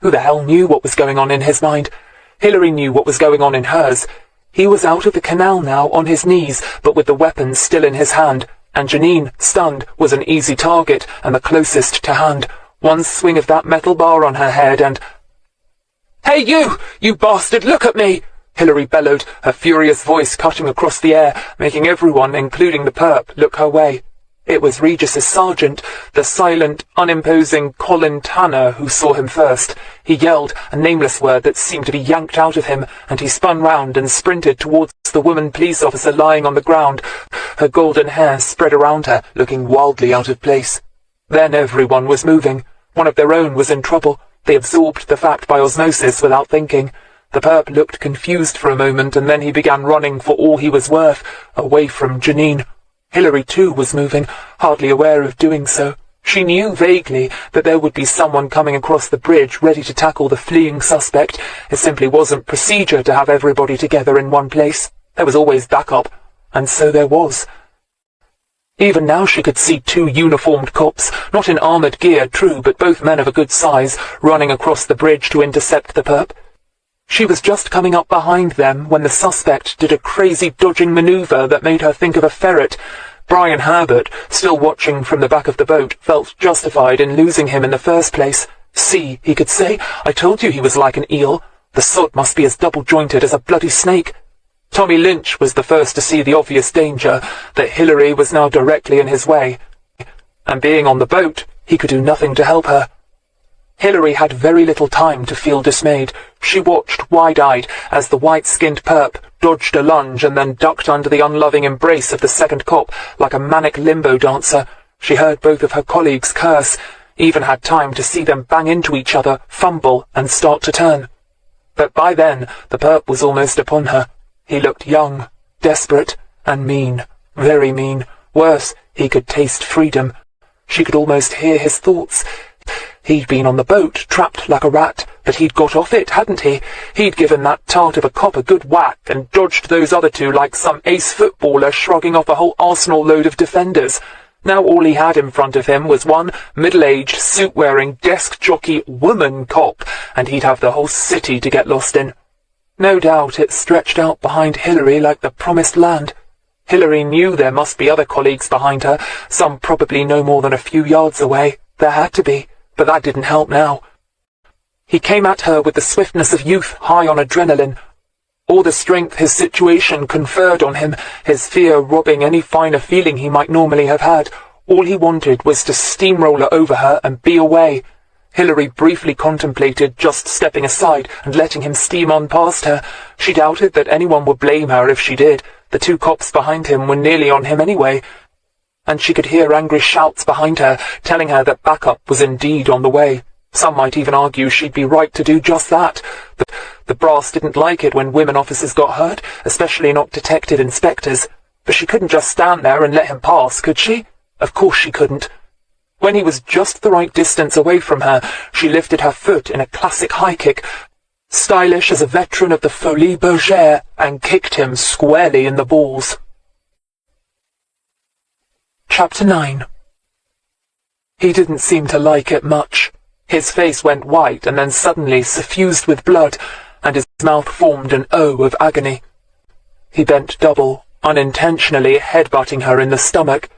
Who the hell knew what was going on in his mind? Hilary knew what was going on in hers. He was out of the canal now, on his knees, but with the weapon still in his hand, and Janine, stunned, was an easy target and the closest to hand. One swing of that metal bar on her head and... "Hey you! You bastard, look at me!" Hilary bellowed, her furious voice cutting across the air, making everyone, including the perp, look her way. It was Regis's sergeant, the silent, unimposing Colin Tanner, who saw him first. He yelled, a nameless word that seemed to be yanked out of him, and he spun round and sprinted towards the woman police officer lying on the ground, her golden hair spread around her, looking wildly out of place. Then everyone was moving. One of their own was in trouble. They absorbed the fact by osmosis without thinking. The perp looked confused for a moment, and then he began running for all he was worth, away from Janine. Hilary, too, was moving, hardly aware of doing so. She knew vaguely that there would be someone coming across the bridge ready to tackle the fleeing suspect. It simply wasn't procedure to have everybody together in one place. There was always backup, and so there was. Even now she could see two uniformed cops, not in armoured gear, true, but both men of a good size, running across the bridge to intercept the perp. She was just coming up behind them when the suspect did a crazy dodging manoeuvre that made her think of a ferret. Brian Herbert, still watching from the back of the boat, felt justified in losing him in the first place. "See," he could say, "I told you he was like an eel. The sod must be as double-jointed as a bloody snake." Tommy Lynch was the first to see the obvious danger, that Hilary was now directly in his way. And being on the boat, he could do nothing to help her. Hilary had very little time to feel dismayed. She watched wide-eyed as the white-skinned perp dodged a lunge and then ducked under the unloving embrace of the second cop like a manic limbo dancer. She heard both of her colleagues curse, even had time to see them bang into each other, fumble, and start to turn. But by then, the perp was almost upon her. He looked young, desperate, and mean, very mean. Worse, he could taste freedom. She could almost hear his thoughts. He'd been on the boat, trapped like a rat, but he'd got off it, hadn't he? He'd given that tart of a cop a good whack and dodged those other two like some ace footballer shrugging off a whole arsenal load of defenders. Now all he had in front of him was one middle-aged, suit-wearing, desk-jockey woman cop, and he'd have the whole city to get lost in. No doubt it stretched out behind Hilary like the promised land. Hilary knew there must be other colleagues behind her, some probably no more than a few yards away. There had to be. But that didn't help now. He came at her with the swiftness of youth, high on adrenaline. All the strength his situation conferred on him, his fear robbing any finer feeling he might normally have had. All he wanted was to steamroller over her and be away. Hilary briefly contemplated just stepping aside and letting him steam on past her. She doubted that anyone would blame her if she did. The two cops behind him were nearly on him anyway. And she could hear angry shouts behind her, telling her that backup was indeed on the way. Some might even argue she'd be right to do just that. The brass didn't like it when women officers got hurt, especially not detective inspectors. But she couldn't just stand there and let him pass, could she? Of course she couldn't. When he was just the right distance away from her, she lifted her foot in a classic high kick, stylish as a veteran of the Folie Bergère, and kicked him squarely in the balls. Chapter 9. He didn't seem to like it much. His face went white and then suddenly suffused with blood, and his mouth formed an O of agony. He bent double, unintentionally headbutting her in the stomach.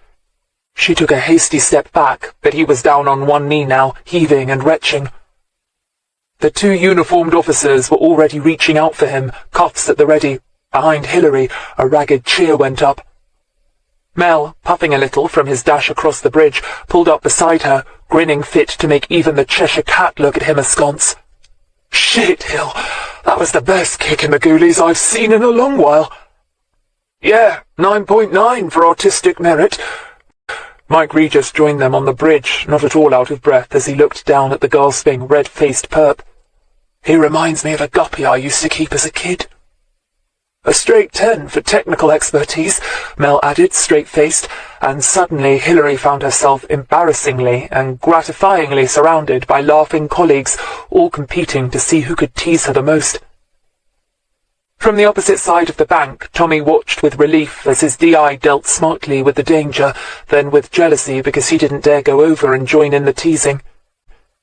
She took a hasty step back, but he was down on one knee now, heaving and retching. The two uniformed officers were already reaching out for him, cuffs at the ready. Behind Hilary, a ragged cheer went up. Mel, puffing a little from his dash across the bridge, pulled up beside her, grinning fit to make even the Cheshire Cat look at him askance. "Shit, Hill, that was the best kick in the Ghoulies I've seen in a long while." "Yeah, 9.9 for artistic merit." Mike Regis joined them on the bridge, not at all out of breath as he looked down at the gasping, red-faced perp. "He reminds me of a guppy I used to keep as a kid." "A straight 10 for technical expertise," Mel added, straight-faced, and suddenly Hilary found herself embarrassingly and gratifyingly surrounded by laughing colleagues, all competing to see who could tease her the most. From the opposite side of the bank, Tommy watched with relief as his DI dealt smartly with the danger, then with jealousy because he didn't dare go over and join in the teasing.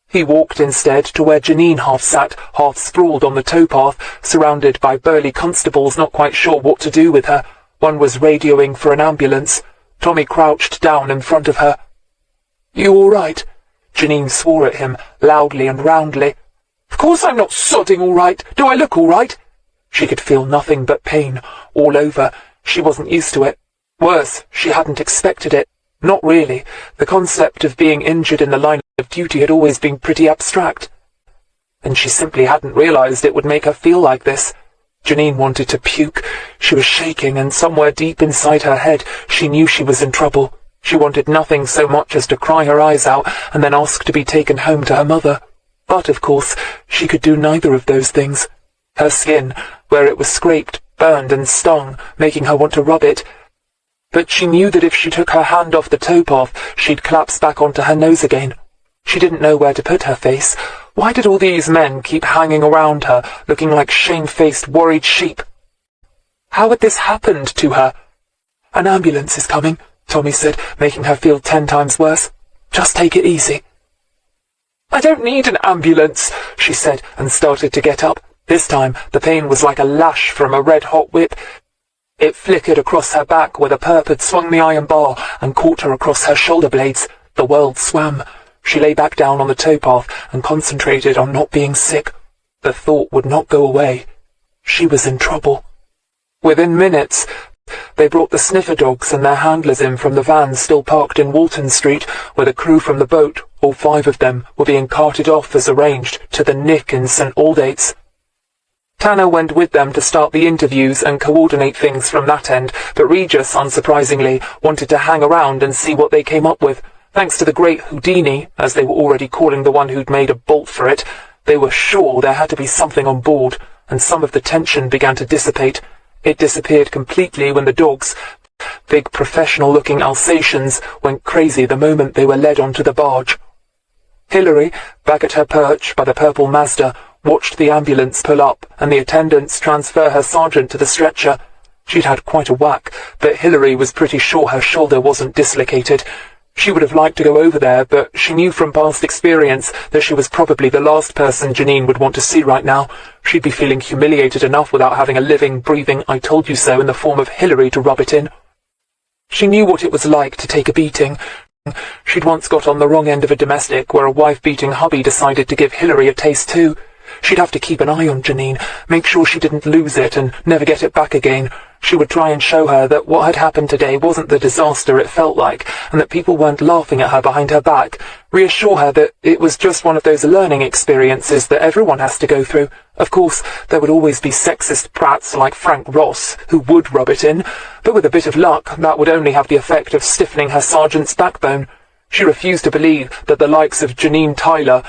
He walked instead to where Janine half sat, half sprawled on the towpath, surrounded by burly constables not quite sure what to do with her. One was radioing for an ambulance. Tommy crouched down in front of her. "You all right?" Janine swore at him, loudly and roundly. "Of course I'm not sodding all right. Do I look all right?" She could feel nothing but pain, all over. She wasn't used to it. Worse, she hadn't expected it. Not really. The concept of being injured in the line of duty had always been pretty abstract. And she simply hadn't realized it would make her feel like this. Janine wanted to puke. She was shaking, and somewhere deep inside her head, she knew she was in trouble. She wanted nothing so much as to cry her eyes out and then ask to be taken home to her mother. But, of course, she could do neither of those things. Her skin, where it was scraped, burned and stung, making her want to rub it. But she knew that if she took her hand off the towpath, she'd collapse back onto her nose again. She didn't know where to put her face. Why did all these men keep hanging around her, looking like shame-faced, worried sheep? How had this happened to her? "An ambulance is coming," Tommy said, making her feel 10 times worse. "Just take it easy." "I don't need an ambulance," she said, and started to get up. This time, the pain was like a lash from a red-hot whip. It flickered across her back where the perp had swung the iron bar and caught her across her shoulder blades. The world swam. She lay back down on the towpath and concentrated on not being sick. The thought would not go away. She was in trouble. Within minutes, they brought the sniffer dogs and their handlers in from the van still parked in Walton Street, where the crew from the boat, all 5 of them, were being carted off as arranged to the Nick in St Aldate's. Tanner went with them to start the interviews and coordinate things from that end, but Regis, unsurprisingly, wanted to hang around and see what they came up with. Thanks to the great Houdini, as they were already calling the one who'd made a bolt for it, they were sure there had to be something on board, and some of the tension began to dissipate. It disappeared completely when the dogs, big professional-looking Alsatians, went crazy the moment they were led onto the barge. Hilary, back at her perch by the purple Mazda, watched the ambulance pull up and the attendants transfer her sergeant to the stretcher. She'd had quite a whack, but Hilary was pretty sure her shoulder wasn't dislocated. She would have liked to go over there, but she knew from past experience that she was probably the last person Janine would want to see right now. She'd be feeling humiliated enough without having a living, breathing "I told you so" in the form of Hilary to rub it in. She knew what it was like to take a beating. She'd once got on the wrong end of a domestic where a wife-beating hubby decided to give Hilary a taste too. She'd have to keep an eye on Janine, make sure she didn't lose it and never get it back again. She would try and show her that what had happened today wasn't the disaster it felt like, and that people weren't laughing at her behind her back. Reassure her that it was just one of those learning experiences that everyone has to go through. Of course, there would always be sexist prats like Frank Ross, who would rub it in, but with a bit of luck, that would only have the effect of stiffening her sergeant's backbone. She refused to believe that the likes of Janine Tyler,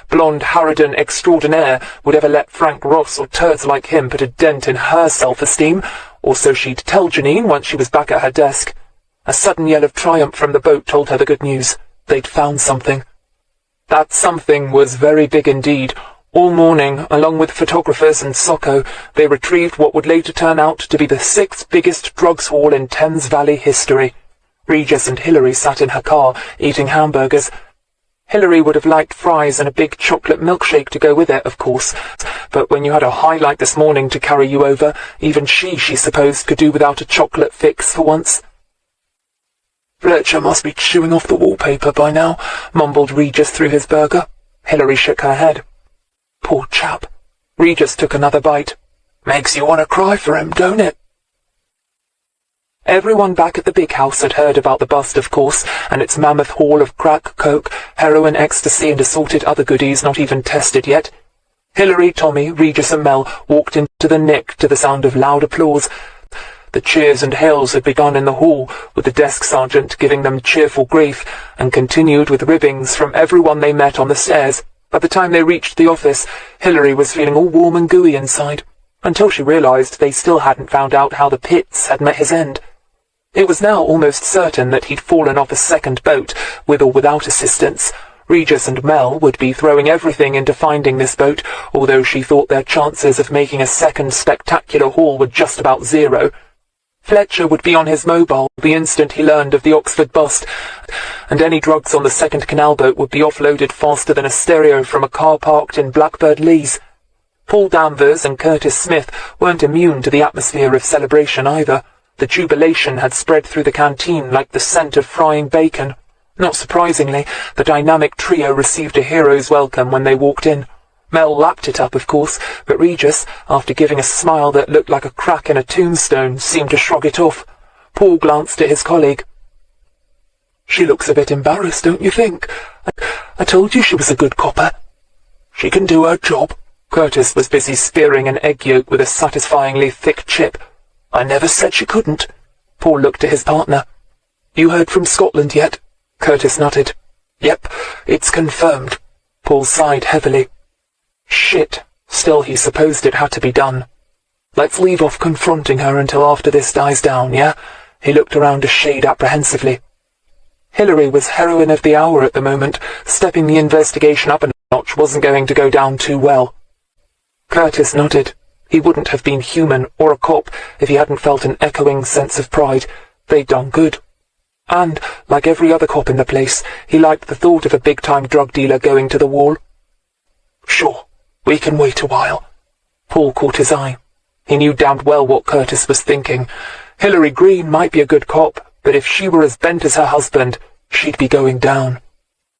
blonde harridan extraordinaire, would ever let Frank Ross or turds like him put a dent in her self-esteem, or so she'd tell Janine once she was back at her desk. A sudden yell of triumph from the boat told her the good news. They'd found something. That something was very big indeed. All morning, along with photographers and Socko, they retrieved what would later turn out to be the 6th biggest drugs haul in Thames Valley history. Regis and Hilary sat in her car, eating hamburgers. Hilary would have liked fries and a big chocolate milkshake to go with it, of course, but when you had a high like this morning to carry you over, even she supposed, could do without a chocolate fix for once. "Fletcher must be chewing off the wallpaper by now," mumbled Regis through his burger. Hilary shook her head. "Poor chap." Regis took another bite. Makes you want to cry for him, don't it? Everyone back at the big house had heard about the bust, of course, and its mammoth haul of crack, coke, heroin, ecstasy, and assorted other goodies not even tested yet. Hilary, Tommy, Regis and Mel walked into the nick to the sound of loud applause. The cheers and hails had begun in the hall, with the desk sergeant giving them cheerful grief, and continued with ribbings from everyone they met on the stairs. By the time they reached the office, Hilary was feeling all warm and gooey inside, until she realized they still hadn't found out how the Pitts had met his end. It was now almost certain that he'd fallen off a second boat, with or without assistance. Regis and Mel would be throwing everything into finding this boat, although she thought their chances of making a second spectacular haul were just about zero. Fletcher would be on his mobile the instant he learned of the Oxford bust, and any drugs on the second canal boat would be offloaded faster than a stereo from a car parked in Blackbird Leys. Paul Danvers and Curtis Smith weren't immune to the atmosphere of celebration either. The jubilation had spread through the canteen like the scent of frying bacon. Not surprisingly, the dynamic trio received a hero's welcome when they walked in. Mel lapped it up, of course, but Regis, after giving a smile that looked like a crack in a tombstone, seemed to shrug it off. Paul glanced at his colleague. "She looks a bit embarrassed, don't you think? I told you she was a good copper." "She can do her job." Curtis was busy spearing an egg yolk with a satisfyingly thick chip. "I never said she couldn't." Paul looked at his partner. "You heard from Scotland yet?" Curtis nodded. "Yep, it's confirmed." Paul sighed heavily. Shit. Still, he supposed it had to be done. "Let's leave off confronting her until after this dies down, yeah?" He looked around a shade apprehensively. Hilary was heroine of the hour at the moment. Stepping the investigation up a notch wasn't going to go down too well. Curtis nodded. He wouldn't have been human or a cop if he hadn't felt an echoing sense of pride. They'd done good. And, like every other cop in the place, he liked the thought of a big-time drug dealer going to the wall. "Sure, we can wait a while." Paul caught his eye. He knew damned well what Curtis was thinking. Hilary Greene might be a good cop, but if she were as bent as her husband, she'd be going down.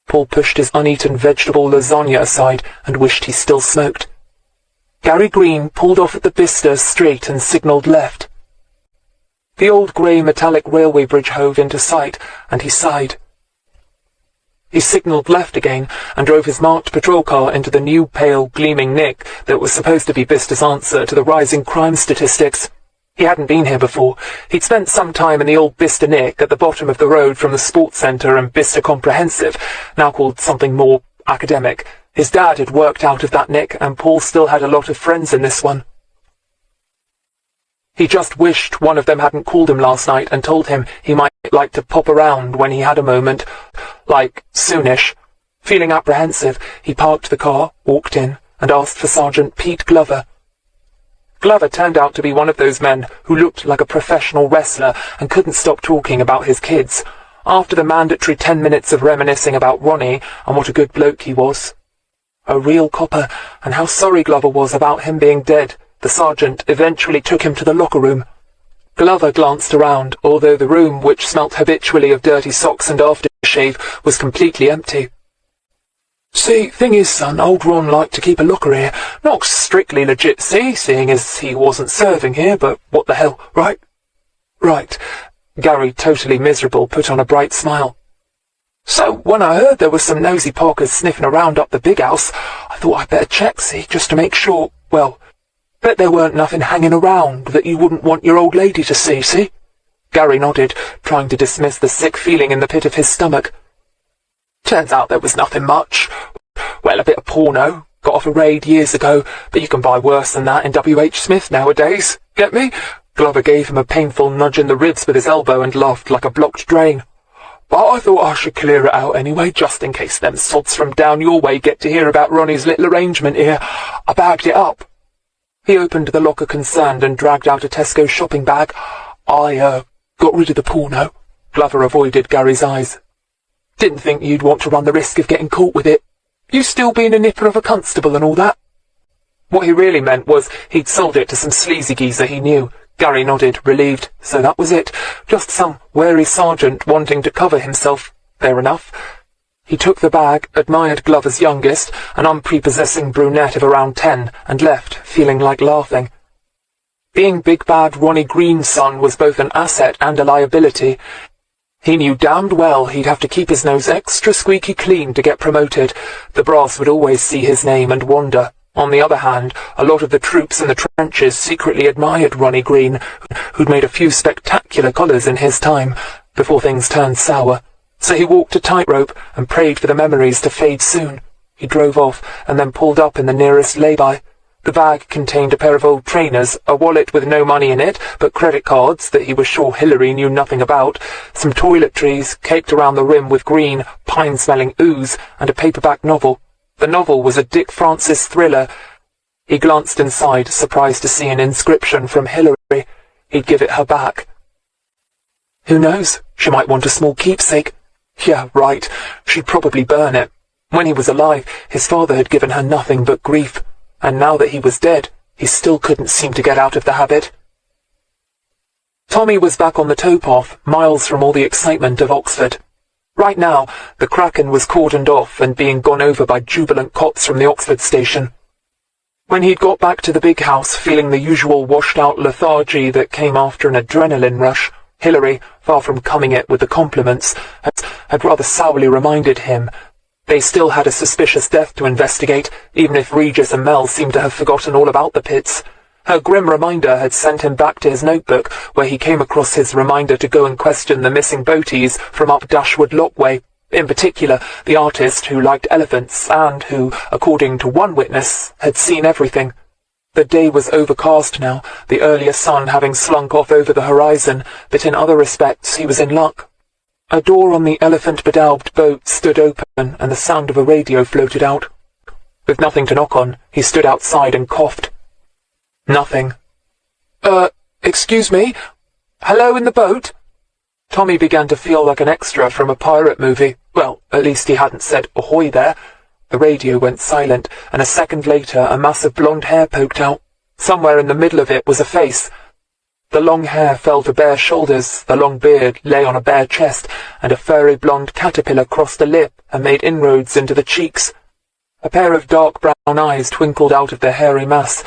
Paul pushed his uneaten vegetable lasagna aside and wished he still smoked. Gary Greene pulled off at the Bicester straight and signalled left. The old grey metallic railway bridge hove into sight, and he sighed. He signalled left again and drove his marked patrol car into the new pale, gleaming nick that was supposed to be Bicester's answer to the rising crime statistics. He hadn't been here before. He'd spent some time in the old Bicester nick at the bottom of the road from the sports centre and Bicester Comprehensive, now called something more academic. His dad had worked out of that nick, and Paul still had a lot of friends in this one. He just wished one of them hadn't called him last night and told him he might like to pop around when he had a moment, like soonish. Feeling apprehensive, he parked the car, walked in, and asked for Sergeant Pete Glover. Glover turned out to be one of those men who looked like a professional wrestler and couldn't stop talking about his kids. After the mandatory 10 minutes of reminiscing about Ronnie and what a good bloke he was. A real copper, and how sorry Glover was about him being dead. The sergeant eventually took him to the locker room. Glover glanced around, although the room, which smelt habitually of dirty socks and aftershave, was completely empty. "See, thing is, son, old Ron liked to keep a locker here. Not strictly legit, see, seeing as he wasn't serving here, but what the hell, right?" "Right." Gary, totally miserable, put on a bright smile. "So, when I heard there were some nosy Parkers sniffing around up the big house, I thought I'd better check, see, just to make sure, well, bet there weren't nothing hanging around that you wouldn't want your old lady to see?" Gary nodded, trying to dismiss the sick feeling in the pit of his stomach. "Turns out there was nothing much. Well, a bit of porno. Got off a raid years ago, but you can buy worse than that in W.H. Smith nowadays. Get me?" Glover gave him a painful nudge in the ribs with his elbow and laughed like a blocked drain. "But I thought I should clear it out anyway, just in case them sods from down your way get to hear about Ronnie's little arrangement here. I bagged it up." He opened the locker concerned and dragged out a Tesco shopping bag. I got rid of the porno." Glover avoided Gary's eyes. "Didn't think you'd want to run the risk of getting caught with it. You still being a nipper of a constable and all that?" What he really meant was he'd sold it to some sleazy geezer he knew. Gary nodded, relieved. So that was it. Just some wary sergeant wanting to cover himself. Fair enough. He took the bag, admired Glover's youngest, an unprepossessing brunette of around 10, and left, feeling like laughing. Being big bad Ronnie Greene's son was both an asset and a liability. He knew damned well he'd have to keep his nose extra squeaky clean to get promoted. The brass would always see his name and wonder. On the other hand, a lot of the troops in the trenches secretly admired Ronnie Greene, who'd made a few spectacular collars in his time, before things turned sour. So he walked a tightrope and prayed for the memories to fade soon. He drove off and then pulled up in the nearest lay-by. The bag contained a pair of old trainers, a wallet with no money in it, but credit cards that he was sure Hilary knew nothing about, some toiletries caked around the rim with green, pine-smelling ooze, and a paperback novel. The novel was a Dick Francis thriller. He glanced inside, surprised to see an inscription from Hilary. He'd give it her back. Who knows? She might want a small keepsake. Yeah, right. She'd probably burn it. When he was alive, his father had given her nothing but grief. And now that he was dead, he still couldn't seem to get out of the habit. Tommy was back on the towpath, miles from all the excitement of Oxford. Right now, the Kraken was cordoned off and being gone over by jubilant cops from the Oxford station. When he'd got back to the big house, feeling the usual washed-out lethargy that came after an adrenaline rush, Hilary, far from coming it with the compliments, had rather sourly reminded him they still had a suspicious death to investigate, even if Regis and Mel seemed to have forgotten all about the pits. Her grim reminder had sent him back to his notebook, where he came across his reminder to go and question the missing boaties from up Dashwood Lockway, in particular the artist who liked elephants and who, according to one witness, had seen everything. The day was overcast now, the earlier sun having slunk off over the horizon, but in other respects he was in luck. A door on the elephant-bedaubed boat stood open, and the sound of a radio floated out. With nothing to knock on, he stood outside and coughed. Nothing. Excuse me? Hello in the boat? Tommy began to feel like an extra from a pirate movie. Well, at least he hadn't said ahoy there. The radio went silent, and a second later a mass of blonde hair poked out. Somewhere in the middle of it was a face. The long hair fell to bare shoulders, the long beard lay on a bare chest, and a furry blonde caterpillar crossed the lip and made inroads into the cheeks. A pair of dark brown eyes twinkled out of the hairy mass.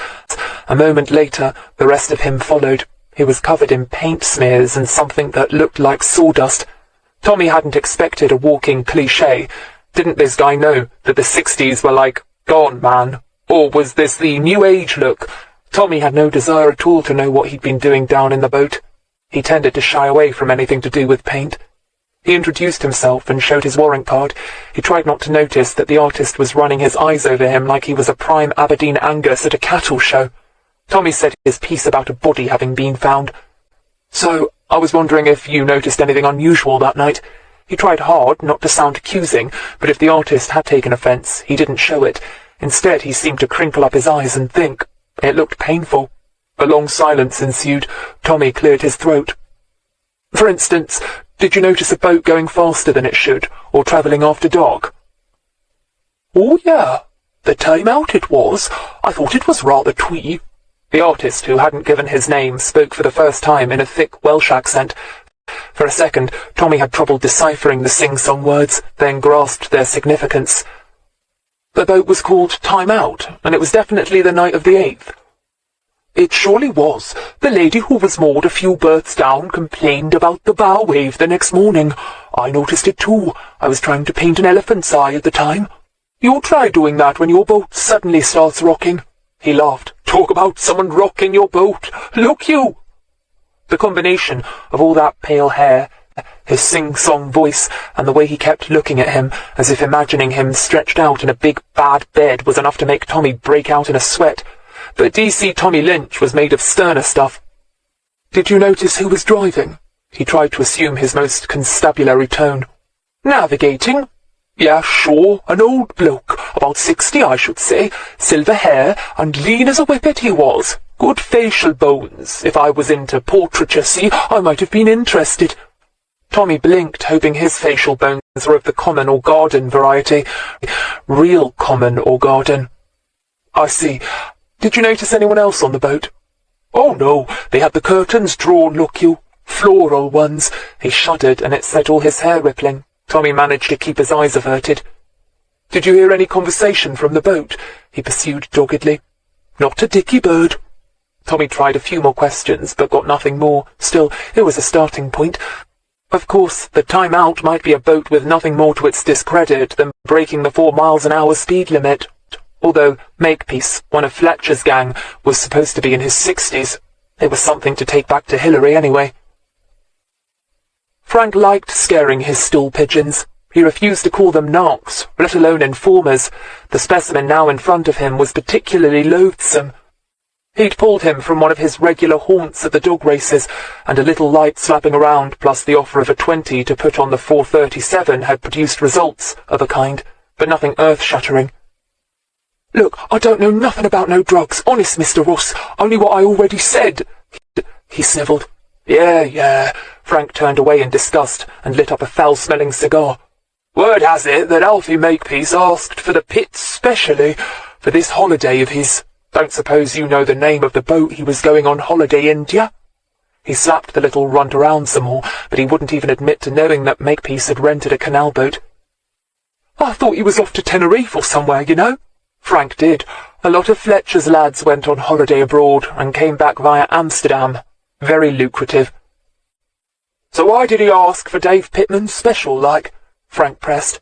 A moment later, the rest of him followed. He was covered in paint smears and something that looked like sawdust. Tommy hadn't expected a walking cliché. Didn't this guy know that the 60s were like, gone, man? Or was this the New Age look? Tommy had no desire at all to know what he'd been doing down in the boat. He tended to shy away from anything to do with paint. He introduced himself and showed his warrant card. He tried not to notice that the artist was running his eyes over him like he was a prime Aberdeen Angus at a cattle show. Tommy said his piece about a body having been found. So, I was wondering if you noticed anything unusual that night. He tried hard not to sound accusing, but if the artist had taken offence, he didn't show it. Instead, he seemed to crinkle up his eyes and think. It looked painful. A long silence ensued. Tommy cleared his throat. For instance, did you notice a boat going faster than it should, or travelling after dark? Oh, yeah. The time out it was. I thought it was rather twee. The artist, who hadn't given his name, spoke for the first time in a thick Welsh accent. For a second, Tommy had trouble deciphering the sing-song words, then grasped their significance. The boat was called Time Out, and it was definitely the night of the 8th. It surely was. The lady who was moored a few berths down complained about the bow wave the next morning. I noticed it too. I was trying to paint an elephant's eye at the time. You'll try doing that when your boat suddenly starts rocking. He laughed. Talk about someone rocking your boat. Look you! The combination of all that pale hair, his sing-song voice, and the way he kept looking at him, as if imagining him stretched out in a big bad bed, was enough to make Tommy break out in a sweat. But DC Tommy Lynch was made of sterner stuff. Did you notice who was driving? He tried to assume his most constabulary tone. Navigating? Yeah, sure, an old bloke, about 60 I should say, silver hair, and lean as a whippet he was. Good facial bones. If I was into portraiture, see, I might have been interested. Tommy blinked, hoping his facial bones were of the common or garden variety. Real common or garden. I see. Did you notice anyone else on the boat? Oh, no, they had the curtains drawn, look you. Floral ones. He shuddered, and it set all his hair rippling. Tommy managed to keep his eyes averted. Did you hear any conversation from the boat? He pursued doggedly. Not a dicky bird. Tommy tried a few more questions, but got nothing more. Still, it was a starting point. Of course, the Time Out might be a boat with nothing more to its discredit than breaking the 4 miles an hour speed limit. Although Makepeace, one of Fletcher's gang, was supposed to be in his 60s. It was something to take back to Hillary anyway. Frank liked scaring his stool pigeons. He refused to call them narcs, let alone informers. The specimen now in front of him was particularly loathsome. He'd pulled him from one of his regular haunts at the dog races, and a little light slapping around plus the offer of a 20 to put on the 437 had produced results of a kind, but nothing earth-shattering. "Look, I don't know nothing about no drugs, honest, Mr. Ross, only what I already said," he snivelled. Yeah, Frank turned away in disgust and lit up a foul-smelling cigar. "Word has it that Alfie Makepeace asked for the pits specially for this holiday of his. Don't suppose you know the name of the boat he was going on holiday in, d'ya?" He slapped the little runt around some more, but he wouldn't even admit to knowing that Makepeace had rented a canal boat. "I thought he was off to Tenerife or somewhere, you know." Frank did. A lot of Fletcher's lads went on holiday abroad and came back via Amsterdam. Very lucrative. "So why did he ask for Dave Pittman's special, like?" Frank pressed.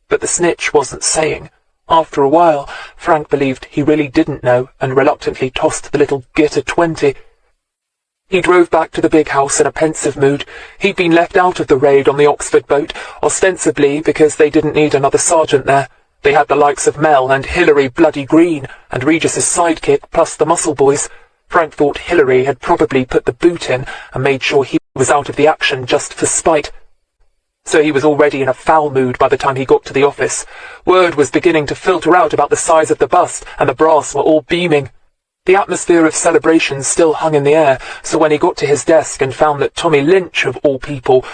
But the snitch wasn't saying. After a while, Frank believed he really didn't know and reluctantly tossed the little git a 20. He drove back to the big house in a pensive mood. He'd been left out of the raid on the Oxford boat, ostensibly because they didn't need another sergeant there. They had the likes of Mel and Hillary bloody Greene, and Regis's sidekick, plus the muscle boys. Frank thought Hillary had probably put the boot in and made sure he was out of the action just for spite. So he was already in a foul mood by the time he got to the office. Word was beginning to filter out about the size of the bust, and the brass were all beaming. The atmosphere of celebration still hung in the air, so when he got to his desk and found that Tommy Lynch, of all people,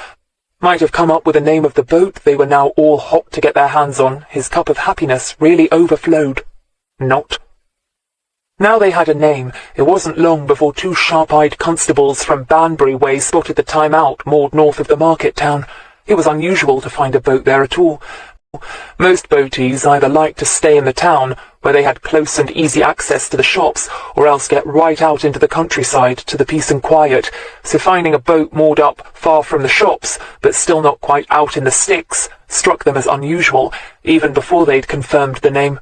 might have come up with the name of the boat they were now all hot to get their hands on, his cup of happiness really overflowed. Not. Now they had a name. It wasn't long before 2 sharp-eyed constables from Banbury way spotted the Time Out moored north of the market town. It was unusual to find a boat there at all. Most boaties either liked to stay in the town, where they had close and easy access to the shops, or else get right out into the countryside to the peace and quiet, so finding a boat moored up far from the shops, but still not quite out in the sticks, struck them as unusual, even before they'd confirmed the name.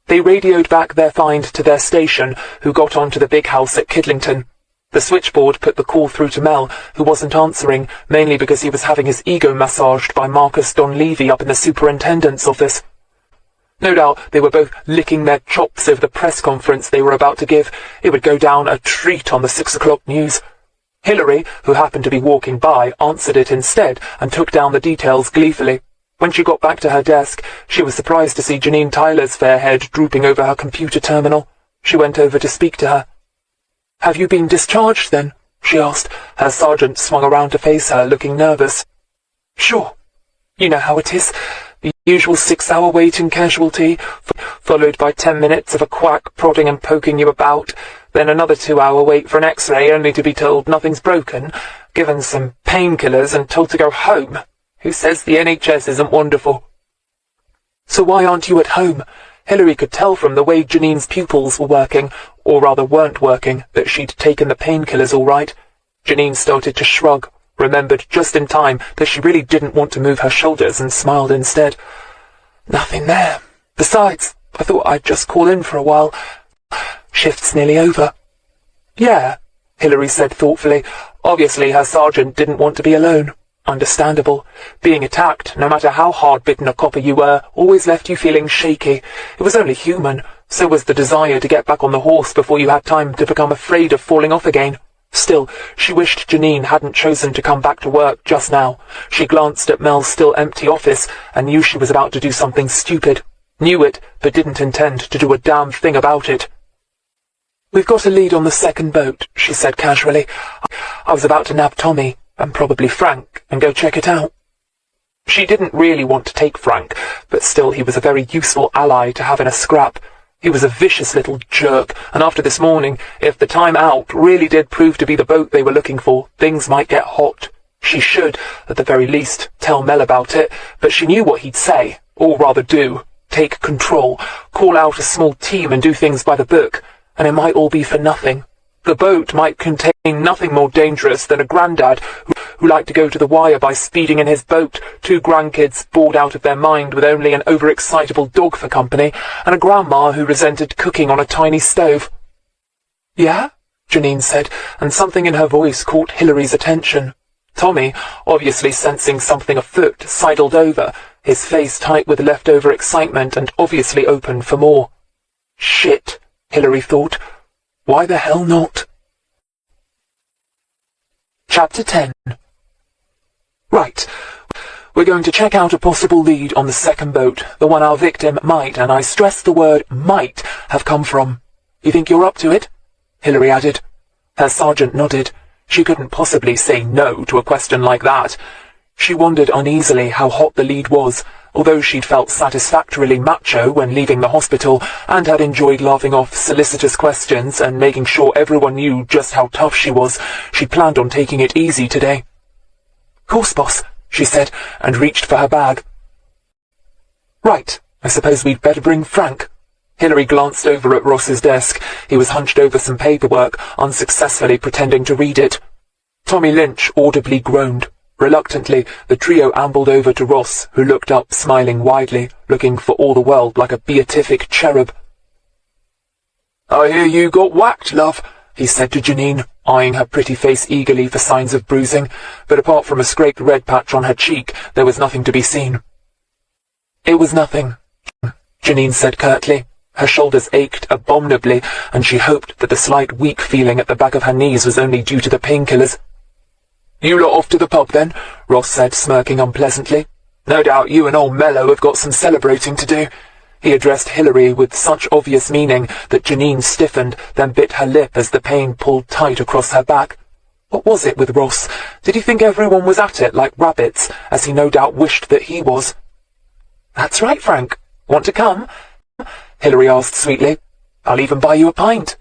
They radioed back their find to their station, who got on to the big house at Kidlington. The switchboard put the call through to Mel, who wasn't answering, mainly because he was having his ego massaged by Marcus Donlevy up in the superintendent's office. No doubt they were both licking their chops over the press conference they were about to give. It would go down a treat on the 6 o'clock news. Hillary, who happened to be walking by, answered it instead and took down the details gleefully. When she got back to her desk, she was surprised to see Janine Tyler's fair head drooping over her computer terminal. She went over to speak to her. "Have you been discharged, then?" she asked. Her sergeant swung around to face her, looking nervous. "Sure. You know how it is. The usual 6-hour wait in casualty, followed by 10 minutes of a quack prodding and poking you about, then another 2-hour wait for an X-ray only to be told nothing's broken, given some painkillers and told to go home. Who says the NHS isn't wonderful?" "So why aren't you at home?" Hillary could tell from the way Janine's pupils were working, or rather weren't working, that she'd taken the painkillers all right. Janine started to shrug, remembered just in time that she really didn't want to move her shoulders, and smiled instead. "Nothing there. Besides, I thought I'd just call in for a while. Shift's nearly over." "Yeah," Hillary said thoughtfully. Obviously her sergeant didn't want to be alone. Understandable. Being attacked, no matter how hard-bitten a copper you were, always left you feeling shaky. It was only human. So was the desire to get back on the horse before you had time to become afraid of falling off again. Still, she wished Janine hadn't chosen to come back to work just now. She glanced at Mel's still empty office and knew she was about to do something stupid. Knew it, but didn't intend to do a damn thing about it. "We've got a lead on the second boat," she said casually. "I was about to nab Tommy, and probably Frank, and go check it out." She didn't really want to take Frank, but still he was a very useful ally to have in a scrap. He was a vicious little jerk, and after this morning, if the Time Out really did prove to be the boat they were looking for, things might get hot. She should, at the very least, tell Mel about it, but she knew what he'd say, or rather do. Take control, call out a small team and do things by the book, and it might all be for nothing. The boat might contain nothing more dangerous than a granddad who liked to go to the wire by speeding in his boat, two grandkids bored out of their mind with only an overexcitable dog for company, and a grandma who resented cooking on a tiny stove. "Yeah?" Janine said, and something in her voice caught Hilary's attention. Tommy, obviously sensing something afoot, sidled over, his face tight with leftover excitement and obviously open for more. Shit, Hilary thought. Why the hell not? Chapter 10. Right. We're going to check out a possible lead on the second boat, the one our victim might, and I stress the word might, have come from. You think you're up to it? Hilary added. Her sergeant nodded. She couldn't possibly say no to a question like that. She wondered uneasily how hot the lead was, although she'd felt satisfactorily macho when leaving the hospital and had enjoyed laughing off solicitous questions and making sure everyone knew just how tough she was. She planned on taking it easy today. "Course, boss," she said, and reached for her bag. "Right, I suppose we'd better bring Frank." Hilary glanced over at Ross's desk. He was hunched over some paperwork, unsuccessfully pretending to read it. Tommy Lynch audibly groaned. Reluctantly, the trio ambled over to Ross, who looked up, smiling widely, looking for all the world like a beatific cherub. "I hear you got whacked, love," he said to Janine, eyeing her pretty face eagerly for signs of bruising, but apart from a scraped red patch on her cheek, there was nothing to be seen. "It was nothing," Janine said curtly. Her shoulders ached abominably, and she hoped that the slight weak feeling at the back of her knees was only due to the painkillers. "You lot off to the pub, then?" Ross said, smirking unpleasantly. "No doubt you and old Mello have got some celebrating to do." He addressed Hilary with such obvious meaning that Janine stiffened, then bit her lip as the pain pulled tight across her back. What was it with Ross? Did he think everyone was at it like rabbits, as he no doubt wished that he was? "That's right, Frank. Want to come?" Hilary asked sweetly. "I'll even buy you a pint."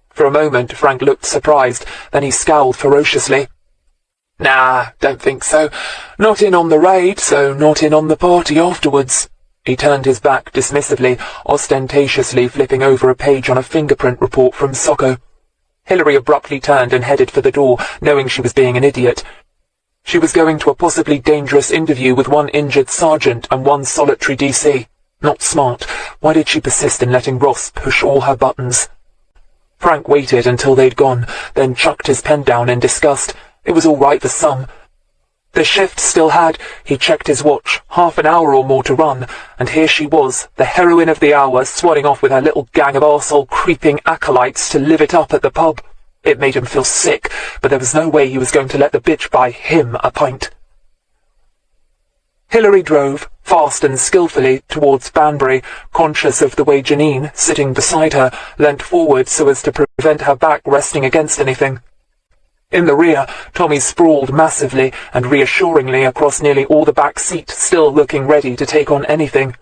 For a moment Frank looked surprised, then he scowled ferociously. "Nah, don't think so. Not in on the raid, so not in on the party afterwards." He turned his back dismissively, ostentatiously flipping over a page on a fingerprint report from Socko. Hilary abruptly turned and headed for the door, knowing she was being an idiot. She was going to a possibly dangerous interview with one injured sergeant and one solitary DC. Not smart. Why did she persist in letting Ross push all her buttons? Frank waited until they'd gone, then chucked his pen down in disgust. It was all right for some. The shift still had, he checked his watch, half an hour or more to run, and here she was, the heroine of the hour, swadding off with her little gang of arsehole creeping acolytes to live it up at the pub. It made him feel sick, but there was no way he was going to let the bitch buy him a pint. Hilary drove, fast and skillfully, towards Banbury, conscious of the way Janine, sitting beside her, leant forward so as to prevent her back resting against anything. In the rear, Tommy sprawled massively and reassuringly across nearly all the back seat, still looking ready to take on anything.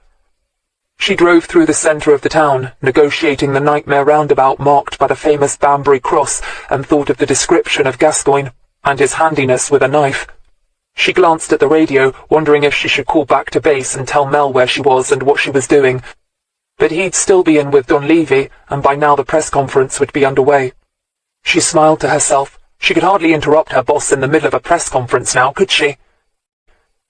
She drove through the centre of the town, negotiating the nightmare roundabout marked by the famous Banbury Cross, and thought of the description of Gascoigne, and his handiness with a knife. She glanced at the radio, wondering if she should call back to base and tell Mel where she was and what she was doing. But he'd still be in with Don Levy, and by now the press conference would be underway. She smiled to herself. She could hardly interrupt her boss in the middle of a press conference now, could she?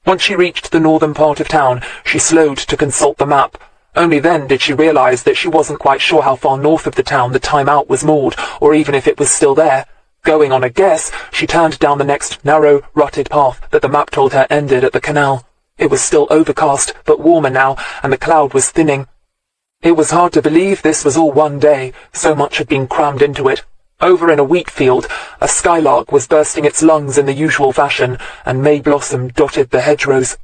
Once she reached the northern part of town, she slowed to consult the map. Only then did she realize that she wasn't quite sure how far north of the town the Time Out was moored, or even if it was still there. Going on a guess, she turned down the next narrow, rutted path that the map told her ended at the canal. It was still overcast, but warmer now, and the cloud was thinning. It was hard to believe this was all one day, so much had been crammed into it. Over in a wheat field, a skylark was bursting its lungs in the usual fashion, and May blossom dotted the hedgerows.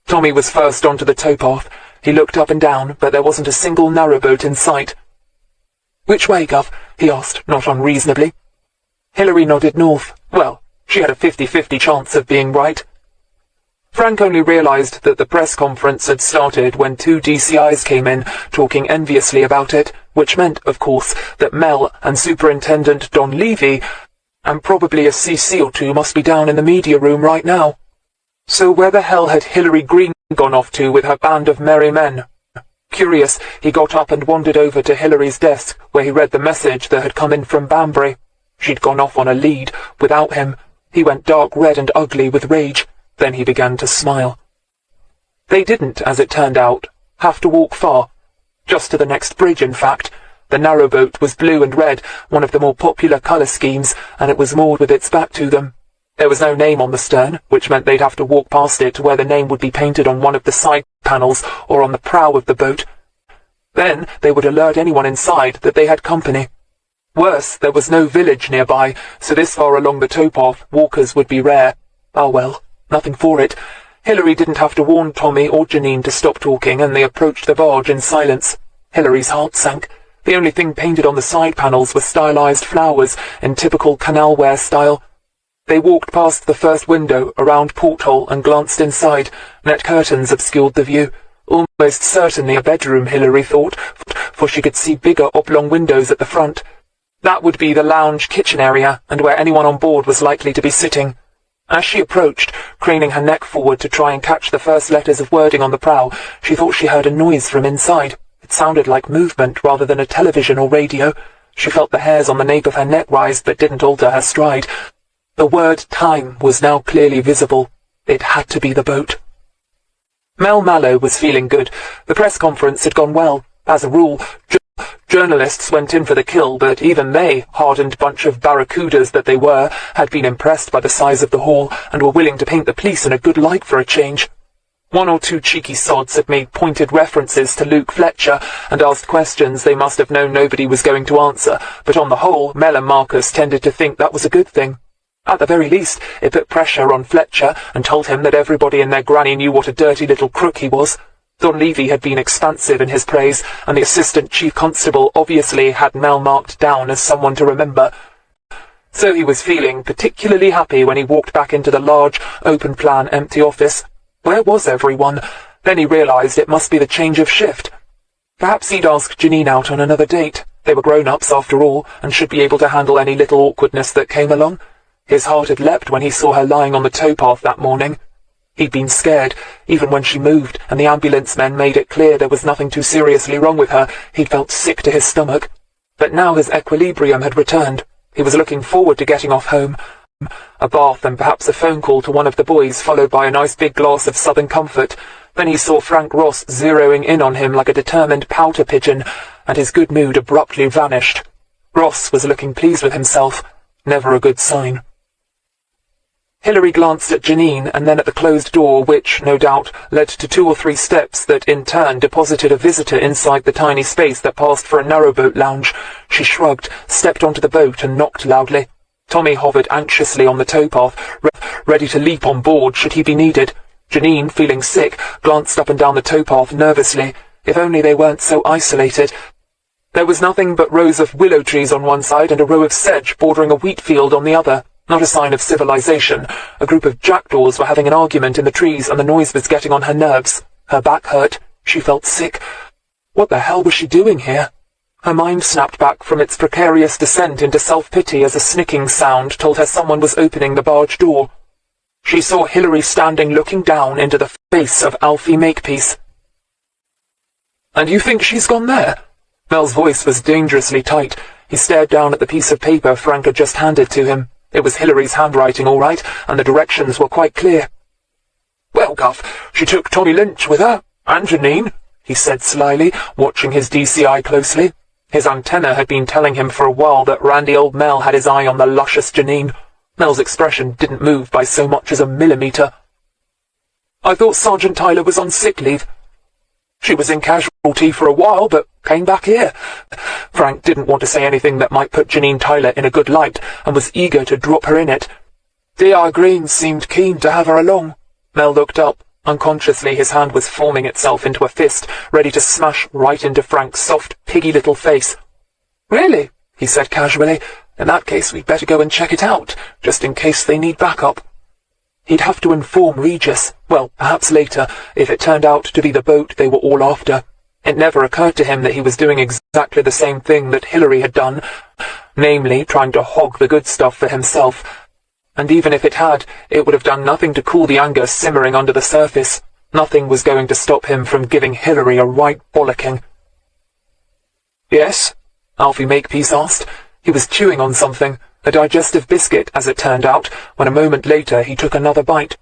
Tommy was first onto the towpath. He looked up and down, but there wasn't a single narrowboat in sight. "Which way, Gov?" he asked, not unreasonably. Hilary nodded north. Well, she had a 50-50 chance of being right. Frank only realized that the press conference had started when two DCIs came in, talking enviously about it, which meant, of course, that Mel and Superintendent Don Levy, and probably a CC or two, must be down in the media room right now. So where the hell had Hilary Greene gone off to with her band of merry men? Curious, he got up and wandered over to Hilary's desk, where he read the message that had come in from Banbury. She'd gone off on a lead, without him. He went dark red and ugly with rage. Then he began to smile. They didn't, as it turned out, have to walk far. Just to the next bridge, in fact. The narrowboat was blue and red, one of the more popular colour schemes, and it was moored with its back to them. There was no name on the stern, which meant they'd have to walk past it to where the name would be painted on one of the side panels or on the prow of the boat. Then they would alert anyone inside that they had company. Worse, there was no village nearby, so this far along the towpath walkers would be rare. Ah well, nothing for it. Hilary didn't have to warn Tommy or Janine to stop talking, and they approached the barge in silence. Hilary's heart sank. The only thing painted on the side panels were stylized flowers in typical Canal wear style. They walked past the first window, around porthole, and glanced inside. Net curtains obscured the view. Almost certainly a bedroom, Hilary thought, for she could see bigger oblong windows at the front. That would be the lounge kitchen area, and where anyone on board was likely to be sitting. As she approached, craning her neck forward to try and catch the first letters of wording on the prow, she thought she heard a noise from inside. It sounded like movement rather than a television or radio. She felt the hairs on the nape of her neck rise, but didn't alter her stride. The word time was now clearly visible. It had to be the boat. Mel Mallow was feeling good. The press conference had gone well. As a rule, journalists went in for the kill, but even they, hardened bunch of barracudas that they were, had been impressed by the size of the haul and were willing to paint the police in a good light for a change. One or two cheeky sods had made pointed references to Luke Fletcher and asked questions they must have known nobody was going to answer, but on the whole, Mel and Marcus tended to think that was a good thing. At the very least, it put pressure on Fletcher and told him that everybody and their granny knew what a dirty little crook he was. Don Levy had been expansive in his praise, and the assistant chief constable obviously had Mel marked down as someone to remember. So he was feeling particularly happy when he walked back into the large, open-plan, empty office. Where was everyone? Then he realised it must be the change of shift. Perhaps he'd ask Janine out on another date. They were grown-ups after all, and should be able to handle any little awkwardness that came along. His heart had leapt when he saw her lying on the towpath that morning. He'd been scared, even when she moved, and the ambulance men made it clear there was nothing too seriously wrong with her. He'd felt sick to his stomach. But now his equilibrium had returned. He was looking forward to getting off home. A bath and perhaps a phone call to one of the boys, followed by a nice big glass of Southern Comfort. Then he saw Frank Ross zeroing in on him like a determined pouter pigeon, and his good mood abruptly vanished. Ross was looking pleased with himself. Never a good sign. Hilary glanced at Janine and then at the closed door which, no doubt, led to 2 or 3 steps that in turn deposited a visitor inside the tiny space that passed for a narrowboat lounge. She shrugged, stepped onto the boat and knocked loudly. Tommy hovered anxiously on the towpath, ready to leap on board should he be needed. Janine, feeling sick, glanced up and down the towpath nervously. If only they weren't so isolated. There was nothing but rows of willow trees on one side and a row of sedge bordering a wheat field on the other. Not a sign of civilization. A group of jackdaws were having an argument in the trees, and the noise was getting on her nerves. Her back hurt. She felt sick. What the hell was she doing here? Her mind snapped back from its precarious descent into self-pity as a snicking sound told her someone was opening the barge door. She saw Hilary standing looking down into the face of Alfie Makepeace. "And you think she's gone there?" Mel's voice was dangerously tight. He stared down at the piece of paper Frank had just handed to him. It was Hilary's handwriting, all right, and the directions were quite clear. "Well, Guff, she took Tommy Lynch with her, and Janine," he said slyly, watching his DCI closely. His antenna had been telling him for a while that randy old Mel had his eye on the luscious Janine. Mel's expression didn't move by so much as a millimetre. "I thought Sergeant Tyler was on sick leave." "She was in casualty for a while, but came back here." Frank didn't want to say anything that might put Janine Tyler in a good light, and was eager to drop her in it. "D.R. Greene seemed keen to have her along." Mel looked up. Unconsciously his hand was forming itself into a fist, ready to smash right into Frank's soft, piggy little face. "Really?" he said casually. "In that case we'd better go and check it out, just in case they need backup." He'd have to inform Regis, well, perhaps later, if it turned out to be the boat they were all after. It never occurred to him that he was doing exactly the same thing that Hilary had done, namely trying to hog the good stuff for himself. And even if it had, it would have done nothing to cool the anger simmering under the surface. Nothing was going to stop him from giving Hilary a right bollocking. "Yes?" Alfie Makepeace asked. He was chewing on something, a digestive biscuit, as it turned out, when a moment later he took another bite.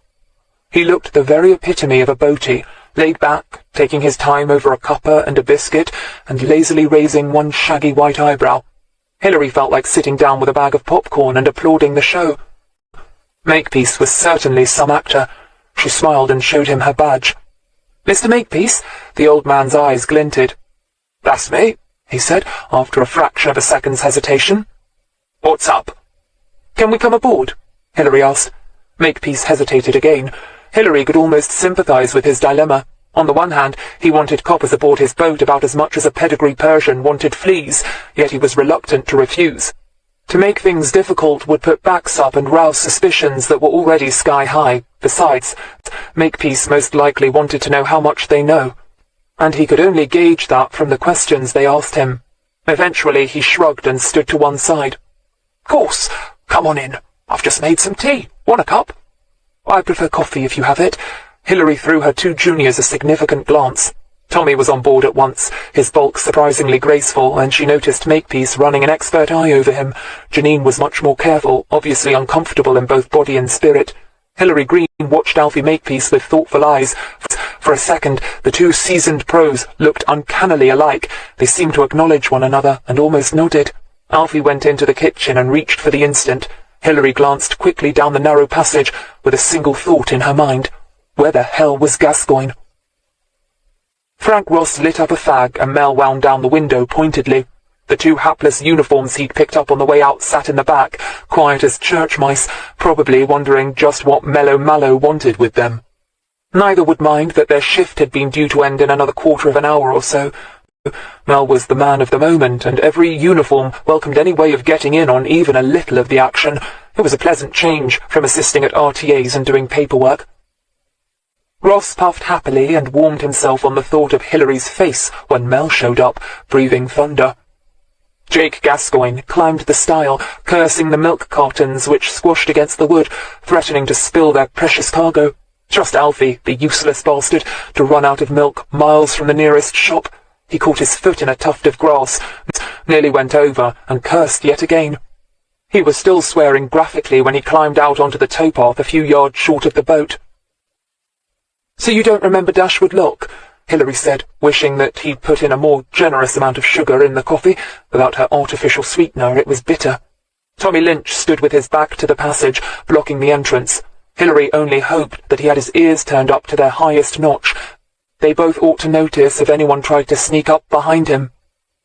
He looked the very epitome of a boatie, laid back, taking his time over a cuppa and a biscuit, and lazily raising one shaggy white eyebrow. Hilary felt like sitting down with a bag of popcorn and applauding the show. Makepeace was certainly some actor. She smiled and showed him her badge. "Mr. Makepeace?" The old man's eyes glinted. "That's me," he said, after a fraction of a second's hesitation. "What's up?" "Can we come aboard?" Hilary asked. Makepeace hesitated again. Hilary could almost sympathize with his dilemma. On the one hand, he wanted coppers aboard his boat about as much as a pedigree Persian wanted fleas, yet he was reluctant to refuse. To make things difficult would put backs up and rouse suspicions that were already sky-high. Besides, Makepeace most likely wanted to know how much they know, and he could only gauge that from the questions they asked him. Eventually he shrugged and stood to one side. "Course, come on in. I've just made some tea. Want a cup?" "I prefer coffee if you have it." Hilary threw her two juniors a significant glance. Tommy was on board at once, his bulk surprisingly graceful, and she noticed Makepeace running an expert eye over him. Janine was much more careful, obviously uncomfortable in both body and spirit. Hilary Greene watched Alfie Makepeace with thoughtful eyes. For a second, the two seasoned pros looked uncannily alike. They seemed to acknowledge one another, and almost nodded. Alfie went into the kitchen and reached for the instant. Hilary glanced quickly down the narrow passage, with a single thought in her mind. Where the hell was Gascoigne? Frank Ross lit up a fag, and Mel wound down the window pointedly. The two hapless uniforms he'd picked up on the way out sat in the back, quiet as church mice, probably wondering just what Mellow Mallow wanted with them. Neither would mind that their shift had been due to end in another quarter of an hour or so. Mel was the man of the moment, and every uniform welcomed any way of getting in on even a little of the action. It was a pleasant change from assisting at RTAs and doing paperwork. Ross puffed happily and warmed himself on the thought of Hilary's face when Mel showed up, breathing thunder. Jake Gascoigne climbed the stile, cursing the milk cartons which squashed against the wood, threatening to spill their precious cargo. Trust Alfie, the useless bastard, to run out of milk miles from the nearest shop. He caught his foot in a tuft of grass, nearly went over, and cursed yet again. He was still swearing graphically when he climbed out onto the towpath a few yards short of the boat. "So you don't remember Dashwood Lock?" Hilary said, wishing that he'd put in a more generous amount of sugar in the coffee. Without her artificial sweetener, it was bitter. Tommy Lynch stood with his back to the passage, blocking the entrance. Hilary only hoped that he had his ears turned up to their highest notch. They both ought to notice if anyone tried to sneak up behind him.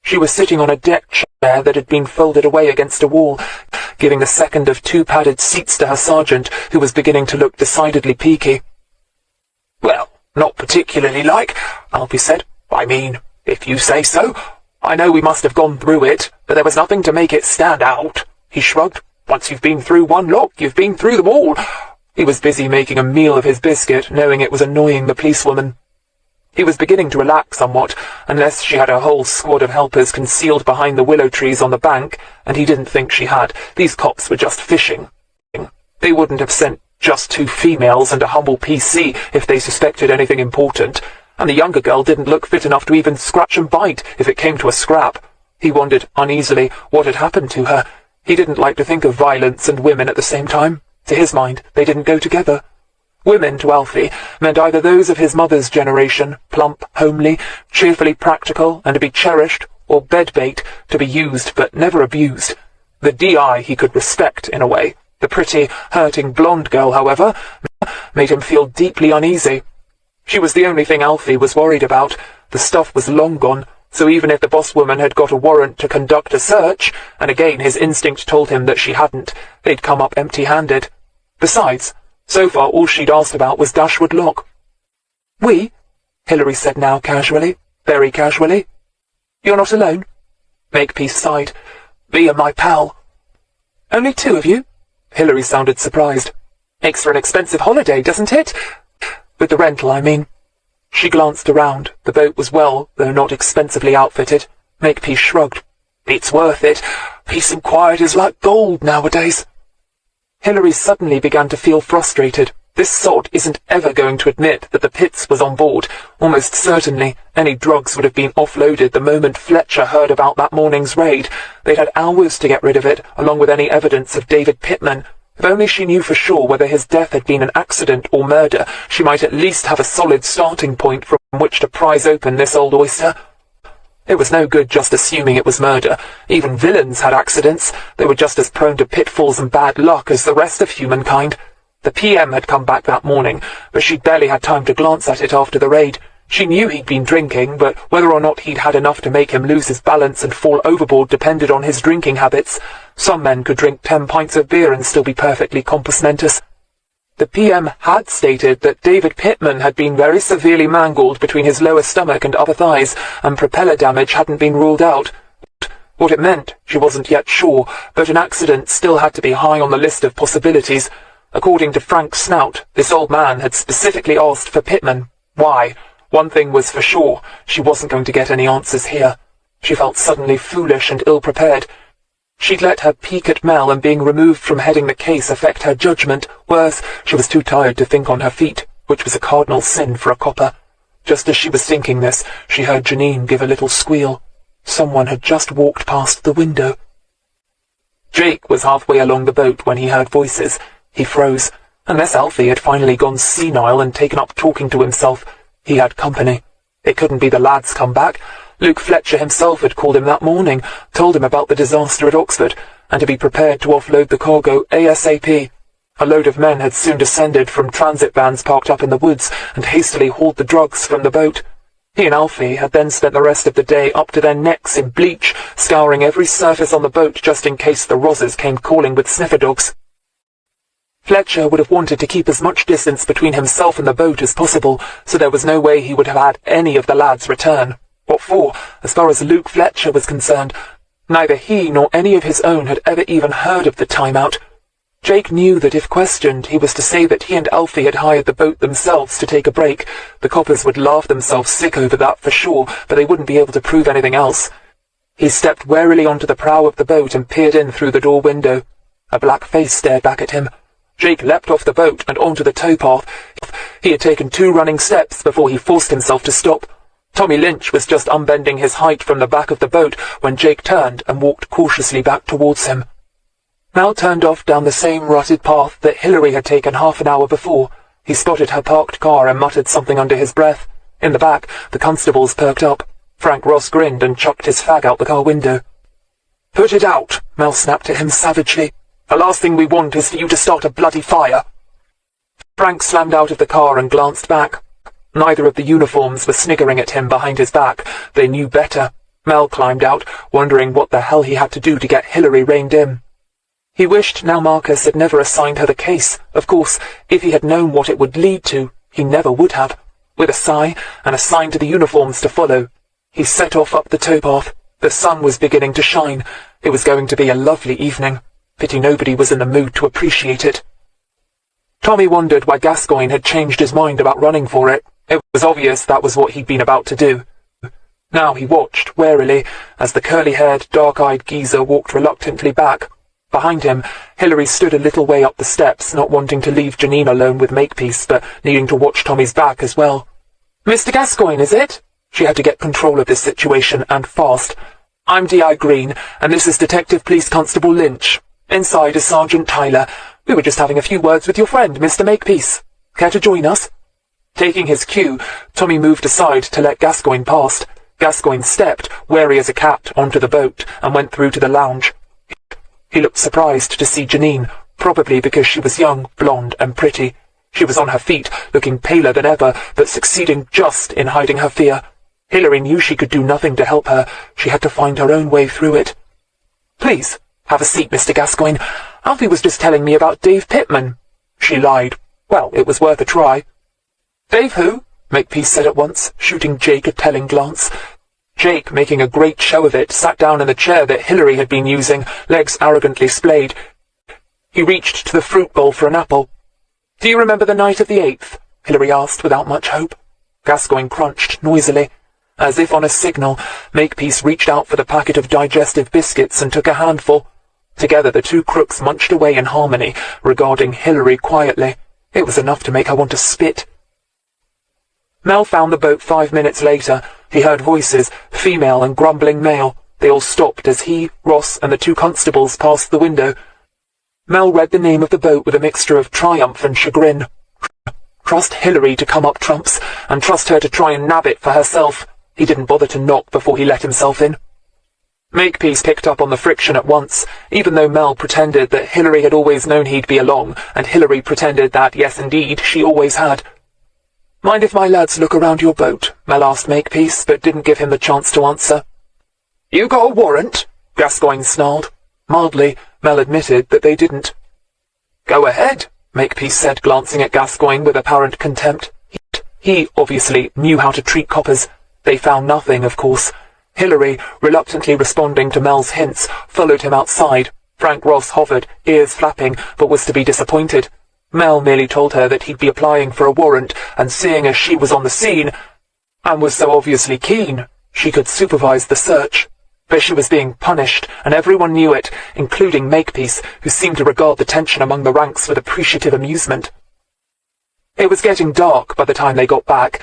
She was sitting on a deck chair that had been folded away against a wall, giving the second of two padded seats to her sergeant, who was beginning to look decidedly peaky. "Well, not particularly like," Alfie said. "I mean, if you say so. I know we must have gone through it, but there was nothing to make it stand out." He shrugged. "Once you've been through one lock, you've been through them all." He was busy making a meal of his biscuit, knowing it was annoying the policewoman. He was beginning to relax somewhat, unless she had a whole squad of helpers concealed behind the willow trees on the bank, and he didn't think she had. These cops were just fishing. They wouldn't have sent just two females and a humble PC if they suspected anything important, and the younger girl didn't look fit enough to even scratch and bite if it came to a scrap. He wondered uneasily what had happened to her. He didn't like to think of violence and women at the same time. To his mind, they didn't go together. Women, to Alfie, meant either those of his mother's generation, plump, homely, cheerfully practical, and to be cherished, or bedbait, to be used but never abused. The DI he could respect in a way. The pretty, hurting blonde girl, however, made him feel deeply uneasy. She was the only thing Alfie was worried about. The stuff was long gone, so even if the boss woman had got a warrant to conduct a search, and again his instinct told him that she hadn't, they'd come up empty-handed. Besides, so far all she'd asked about was Dashwood Lock. "We?" Hilary said now casually, very casually. "You're not alone?" Makepeace sighed. "Me and my pal." "Only two of you?" Hilary sounded surprised. "Makes for an expensive holiday, doesn't it? With the rental, I mean." She glanced around. The boat was well, though not expensively outfitted. Makepeace shrugged. "It's worth it. Peace and quiet is like gold nowadays." Hilary suddenly began to feel frustrated. This sod isn't ever going to admit that the Pitts was on board. Almost certainly, any drugs would have been offloaded the moment Fletcher heard about that morning's raid. They'd had hours to get rid of it, along with any evidence of David Pittman. If only she knew for sure whether his death had been an accident or murder, she might at least have a solid starting point from which to prise open this old oyster. It was no good just assuming it was murder. Even villains had accidents. They were just as prone to pitfalls and bad luck as the rest of humankind. The PM had come back that morning, but she'd barely had time to glance at it after the raid. She knew he'd been drinking, but whether or not he'd had enough to make him lose his balance and fall overboard depended on his drinking habits. Some men could drink 10 pints of beer and still be perfectly compos mentis. The PM had stated that David Pittman had been very severely mangled between his lower stomach and upper thighs, and propeller damage hadn't been ruled out. What it meant, she wasn't yet sure, but an accident still had to be high on the list of possibilities. According to Frank Snout, this old man had specifically asked for Pittman. Why? One thing was for sure, she wasn't going to get any answers here. She felt suddenly foolish and ill-prepared. She'd let her pique at Mel and being removed from heading the case affect her judgment. Worse, she was too tired to think on her feet, which was a cardinal sin for a copper. Just as she was thinking this, she heard Janine give a little squeal. Someone had just walked past the window. Jake was halfway along the boat when he heard voices. He froze. Unless Alfie had finally gone senile and taken up talking to himself, he had company. It couldn't be the lad's come back. Luke Fletcher himself had called him that morning, told him about the disaster at Oxford, and to be prepared to offload the cargo ASAP. A load of men had soon descended from transit vans parked up in the woods and hastily hauled the drugs from the boat. He and Alfie had then spent the rest of the day up to their necks in bleach, scouring every surface on the boat just in case the Rozzers came calling with sniffer dogs. Fletcher would have wanted to keep as much distance between himself and the boat as possible, so there was no way he would have had any of the lads return. What for? As far as Luke Fletcher was concerned, neither he nor any of his own had ever even heard of the timeout. Jake knew that if questioned, he was to say that he and Alfie had hired the boat themselves to take a break. The coppers would laugh themselves sick over that for sure, but they wouldn't be able to prove anything else. He stepped warily onto the prow of the boat and peered in through the door window. A black face stared back at him. Jake leapt off the boat and onto the towpath. He had taken 2 running steps before he forced himself to stop. Tommy Lynch was just unbending his height from the back of the boat when Jake turned and walked cautiously back towards him. Mel turned off down the same rutted path that Hilary had taken half an hour before. He spotted her parked car and muttered something under his breath. In the back, the constables perked up. Frank Ross grinned and chucked his fag out the car window. "Put it out," Mel snapped at him savagely. "The last thing we want is for you to start a bloody fire." Frank slammed out of the car and glanced back. Neither of the uniforms were sniggering at him behind his back. They knew better. Mel climbed out, wondering what the hell he had to do to get Hilary reined in. He wished now Marcus had never assigned her the case. Of course, if he had known what it would lead to, he never would have. With a sigh, and a sign to the uniforms to follow, he set off up the towpath. The sun was beginning to shine. It was going to be a lovely evening. Pity nobody was in the mood to appreciate it. Tommy wondered why Gascoigne had changed his mind about running for it. It was obvious that was what he'd been about to do. Now he watched, warily, as the curly-haired, dark-eyed geezer walked reluctantly back. Behind him, Hilary stood a little way up the steps, not wanting to leave Janine alone with Makepeace, but needing to watch Tommy's back as well. "Mr. Gascoigne, is it?" She had to get control of this situation, and fast. "I'm D.I. Greene, and this is Detective Police Constable Lynch. Inside is Sergeant Tyler. We were just having a few words with your friend, Mr. Makepeace. Care to join us?" Taking his cue, Tommy moved aside to let Gascoigne past. Gascoigne stepped, wary as a cat, onto the boat and went through to the lounge. He looked surprised to see Janine, probably because she was young, blonde and pretty. She was on her feet, looking paler than ever, but succeeding just in hiding her fear. Hilary knew she could do nothing to help her. She had to find her own way through it. "Please, have a seat, Mr. Gascoigne. Alfie was just telling me about Dave Pittman." She lied. Well, it was worth a try. "Dave who?" Makepeace said at once, shooting Jake a telling glance. Jake, making a great show of it, sat down in the chair that Hilary had been using, legs arrogantly splayed. He reached to the fruit bowl for an apple. "Do you remember the night of the 8th? Hilary asked without much hope. Gascoigne crunched noisily. As if on a signal, Makepeace reached out for the packet of digestive biscuits and took a handful. Together the two crooks munched away in harmony, regarding Hilary quietly. It was enough to make her want to spit. Mel found the boat 5 minutes later. He heard voices, female and grumbling male. They all stopped as he, Ross, and the 2 constables passed the window. Mel read the name of the boat with a mixture of triumph and chagrin. Trust Hillary to come up trumps, and trust her to try and nab it for herself. He didn't bother to knock before he let himself in. Makepeace picked up on the friction at once, even though Mel pretended that Hillary had always known he'd be along, and Hillary pretended that, yes indeed, she always had. "Mind if my lads look around your boat?" Mel asked Makepeace, but didn't give him the chance to answer. "You got a warrant?" Gascoigne snarled. Mildly, Mel admitted that they didn't. "Go ahead," Makepeace said, glancing at Gascoigne with apparent contempt. He obviously knew how to treat coppers. They found nothing, of course. Hillary, reluctantly responding to Mel's hints, followed him outside. Frank Ross hovered, ears flapping, but was to be disappointed. Mel merely told her that he'd be applying for a warrant, and seeing as she was on the scene, and was so obviously keen, she could supervise the search. But she was being punished, and everyone knew it, including Makepeace, who seemed to regard the tension among the ranks with appreciative amusement. It was getting dark by the time they got back.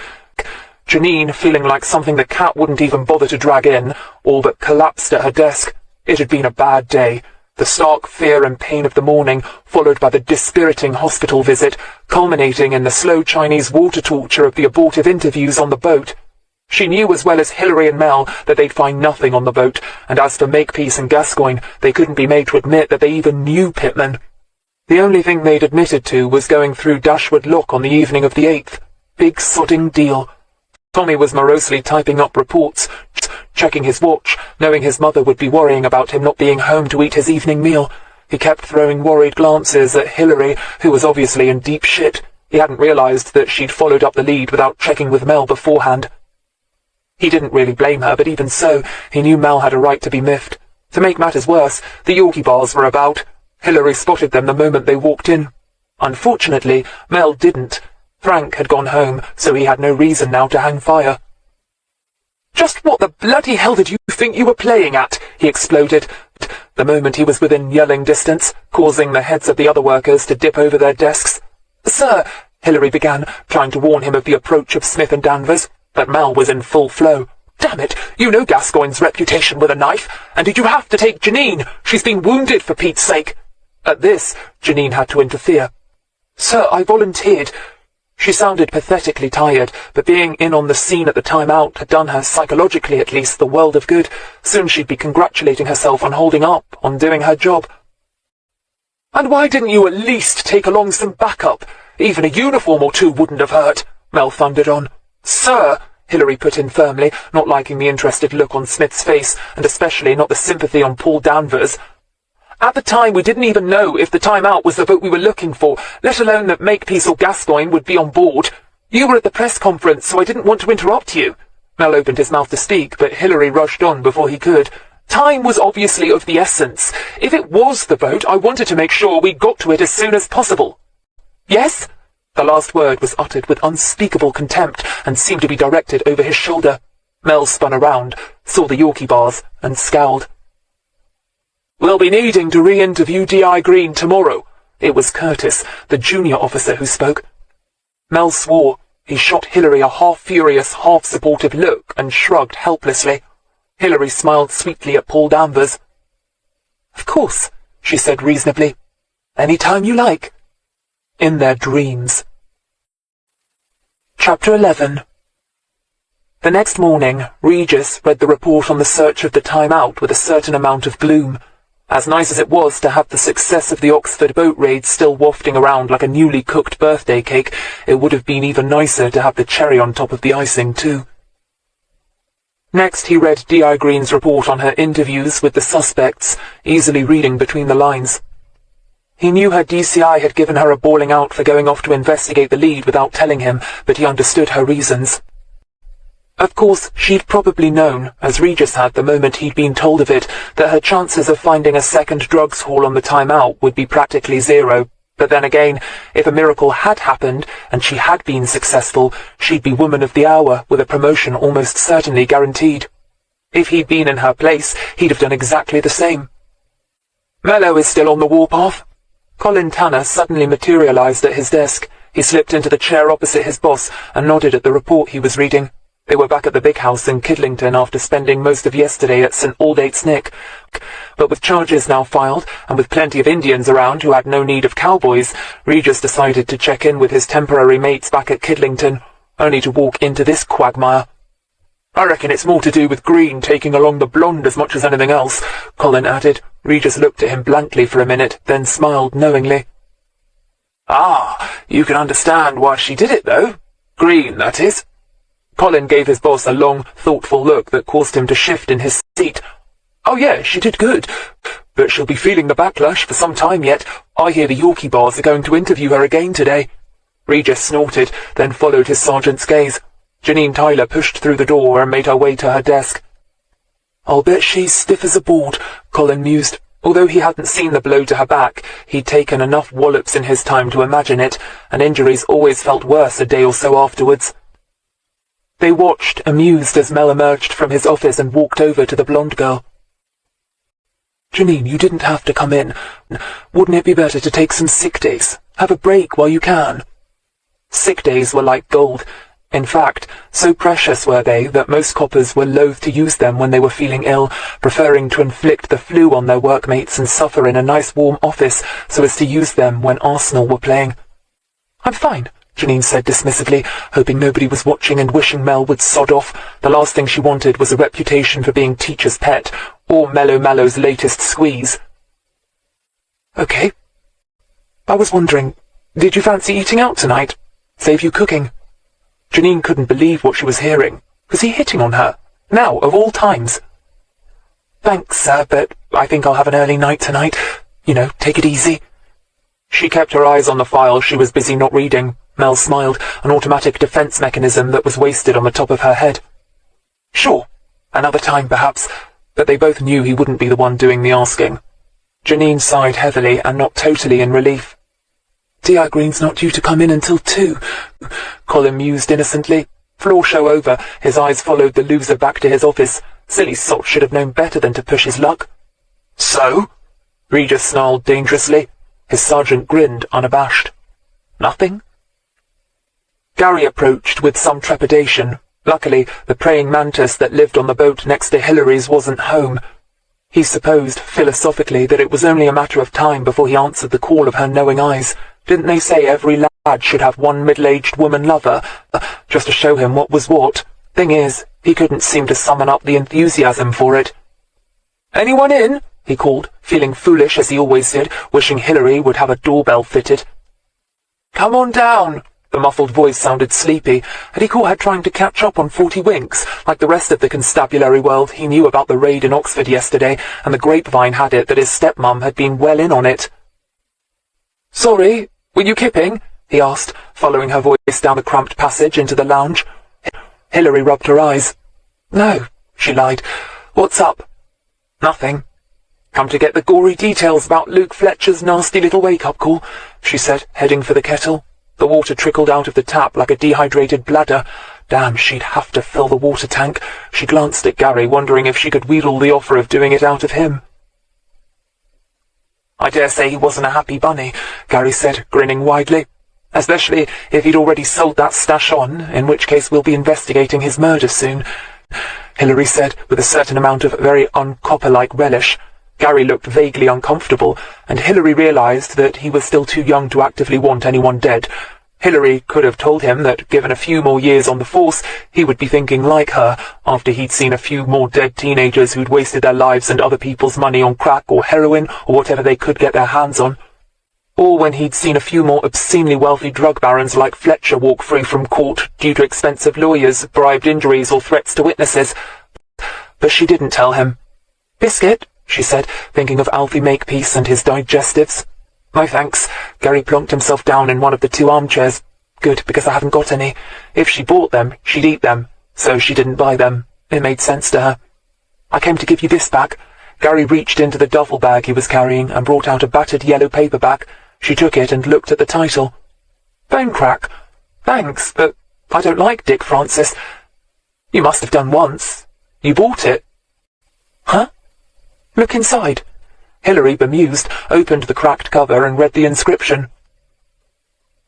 Janine, feeling like something the cat wouldn't even bother to drag in, all but collapsed at her desk. It had been a bad day. The stark fear and pain of the morning, followed by the dispiriting hospital visit, culminating in the slow Chinese water torture of the abortive interviews on the boat. She knew as well as Hillary and Mel that they'd find nothing on the boat, and as for Makepeace and Gascoigne, they couldn't be made to admit that they even knew Pitman. The only thing they'd admitted to was going through Dashwood Lock on the evening of the 8th. Big sodding deal. Tommy was morosely typing up reports, checking his watch, knowing his mother would be worrying about him not being home to eat his evening meal. He kept throwing worried glances at Hillary, who was obviously in deep shit. He hadn't realized that she'd followed up the lead without checking with Mel beforehand. He didn't really blame her, but even so, he knew Mel had a right to be miffed. To make matters worse, the Yorkie bars were about. Hillary spotted them the moment they walked in. Unfortunately, Mel didn't. Frank had gone home, so he had no reason now to hang fire. "Just what the bloody hell did you think you were playing at?" he exploded, the moment he was within yelling distance, causing the heads of the other workers to dip over their desks. "Sir," Hillary began, trying to warn him of the approach of Smith and Danvers, but Mel was in full flow. "Damn it, you know Gascoigne's reputation with a knife, and did you have to take Janine? She's been wounded, for Pete's sake." At this, Janine had to interfere. "Sir, I volunteered." She sounded pathetically tired, but being in on the scene at the time out had done her, psychologically at least, the world of good. Soon she'd be congratulating herself on holding up, on doing her job. "And why didn't you at least take along some backup? Even a uniform or two wouldn't have hurt," Mel thundered on. "Sir," Hillary put in firmly, not liking the interested look on Smith's face, and especially not the sympathy on Paul Danvers. "At the time, we didn't even know if the Time Out was the boat we were looking for, let alone that Makepeace or Gascoigne would be on board. You were at the press conference, so I didn't want to interrupt you." Mel opened his mouth to speak, but Hillary rushed on before he could. "Time was obviously of the essence. If it was the boat, I wanted to make sure we got to it as soon as possible." "Yes?" The last word was uttered with unspeakable contempt and seemed to be directed over his shoulder. Mel spun around, saw the Yorkie bars, and scowled. "We'll be needing to re-interview D.I. Greene tomorrow." It was Curtis, the junior officer, who spoke. Mel swore. He shot Hillary a half-furious, half-supportive look and shrugged helplessly. Hillary smiled sweetly at Paul Danvers. "Of course," she said reasonably. "Any time you like." In their dreams. Chapter 11. The next morning, Regis read the report on the search of the Time Out with a certain amount of gloom. As nice as it was to have the success of the Oxford boat raid still wafting around like a newly cooked birthday cake, it would have been even nicer to have the cherry on top of the icing too. Next he read D.I. Greene's report on her interviews with the suspects, easily reading between the lines. He knew her DCI had given her a bawling out for going off to investigate the lead without telling him, but he understood her reasons. Of course, she'd probably known, as Regis had the moment he'd been told of it, that her chances of finding a second drugs haul on the Time Out would be practically zero. But then again, if a miracle had happened, and she had been successful, she'd be woman of the hour, with a promotion almost certainly guaranteed. If he'd been in her place, he'd have done exactly the same. "Mello is still on the warpath." Colin Tanner suddenly materialized at his desk. He slipped into the chair opposite his boss and nodded at the report he was reading. They were back at the big house in Kidlington after spending most of yesterday at St. Aldate's Nick. But with charges now filed, and with plenty of Indians around who had no need of cowboys, Regis decided to check in with his temporary mates back at Kidlington, only to walk into this quagmire. "I reckon it's more to do with Greene taking along the blonde as much as anything else," Colin added. Regis looked at him blankly for a minute, then smiled knowingly. "Ah, you can understand why she did it, though. Greene, that is." Colin gave his boss a long, thoughtful look that caused him to shift in his seat. "Oh yeah, she did good. But she'll be feeling the backlash for some time yet. I hear the Yorkie bars are going to interview her again today." Regis snorted, then followed his sergeant's gaze. Janine Tyler pushed through the door and made her way to her desk. "I'll bet she's stiff as a board," Colin mused. Although he hadn't seen the blow to her back, he'd taken enough wallops in his time to imagine it, and injuries always felt worse a day or so afterwards. They watched, amused, as Mel emerged from his office and walked over to the blonde girl. "Janine, you didn't have to come in. Wouldn't it be better to take some sick days? Have a break while you can." Sick days were like gold. In fact, so precious were they that most coppers were loath to use them when they were feeling ill, preferring to inflict the flu on their workmates and suffer in a nice warm office so as to use them when Arsenal were playing. "I'm fine," Janine said dismissively, hoping nobody was watching and wishing Mel would sod off. The last thing she wanted was a reputation for being teacher's pet, or Mellow Mallow's latest squeeze. "Okay. I was wondering, did you fancy eating out tonight? Save you cooking?" Janine couldn't believe what she was hearing. Was he hitting on her? Now, of all times? "Thanks, sir, but I think I'll have an early night tonight. You know, take it easy." She kept her eyes on the file she was busy not reading. Mel smiled, an automatic defense mechanism that was wasted on the top of her head. "Sure, another time perhaps," but they both knew he wouldn't be the one doing the asking. Janine sighed heavily and not totally in relief. "D.I. Greene's not due to come in until 2, Colin mused innocently. Floor show over, his eyes followed the loser back to his office. Silly sot should have known better than to push his luck. "So?" Regis snarled dangerously. His sergeant grinned, unabashed. "Nothing?" Gary approached with some trepidation. Luckily, the praying mantis that lived on the boat next to Hillary's wasn't home. He supposed, philosophically, that it was only a matter of time before he answered the call of her knowing eyes. Didn't they say every lad should have one middle-aged woman lover, just to show him what was what? Thing is, he couldn't seem to summon up the enthusiasm for it. "Anyone in?" he called, feeling foolish as he always did, wishing Hillary would have a doorbell fitted. "Come on down." The muffled voice sounded sleepy. Had he caught her trying to catch up on 40 winks? Like the rest of the constabulary world, he knew about the raid in Oxford yesterday, and the grapevine had it that his stepmum had been well in on it. "Sorry, were you kipping?" he asked, following her voice down the cramped passage into the lounge. Hillary rubbed her eyes. "No," she lied. "What's up?" "Nothing. Come to get the gory details about Luke Fletcher's nasty little wake-up call," she said, heading for the kettle. The water trickled out of the tap like a dehydrated bladder. Damn, she'd have to fill the water tank. She glanced at Gary, wondering if she could wheedle the offer of doing it out of him. "I dare say he wasn't a happy bunny," Gary said, grinning widely. "Especially if he'd already sold that stash on, in which case we'll be investigating his murder soon," Hillary said, with a certain amount of very uncopper-like relish. Gary looked vaguely uncomfortable, and Hillary realized that he was still too young to actively want anyone dead. Hillary could have told him that, given a few more years on the force, he would be thinking like her, after he'd seen a few more dead teenagers who'd wasted their lives and other people's money on crack or heroin or whatever they could get their hands on. Or when he'd seen a few more obscenely wealthy drug barons like Fletcher walk free from court due to expensive lawyers, bribed injuries or threats to witnesses. But she didn't tell him. "Biscuit?" she said, thinking of Alfie Makepeace and his digestives. "No thanks." Gary plonked himself down in one of the 2 armchairs. "Good, because I haven't got any. If she bought them, she'd eat them. So she didn't buy them. It made sense to her. I came to give you this back." Gary reached into the duffel bag he was carrying and brought out a battered yellow paperback. She took it and looked at the title. "Bone Crack. Thanks, but I don't like Dick Francis." "You must have done once. You bought it." "Huh? Look inside." Hillary, bemused, opened the cracked cover and read the inscription.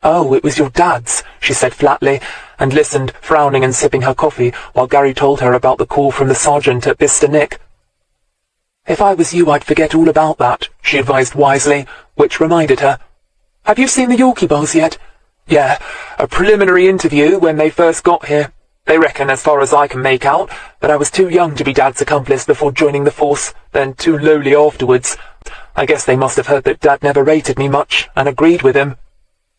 "Oh, it was your dad's," she said flatly, and listened, frowning and sipping her coffee, while Gary told her about the call from the sergeant at Bicester Nick. "If I was you, I'd forget all about that," she advised wisely, which reminded her. "Have you seen the Yorkie Bars yet?" "Yeah, a preliminary interview when they first got here. They reckon, as far as I can make out, that I was too young to be Dad's accomplice before joining the force, then too lowly afterwards. I guess they must have heard that Dad never rated me much, and agreed with him."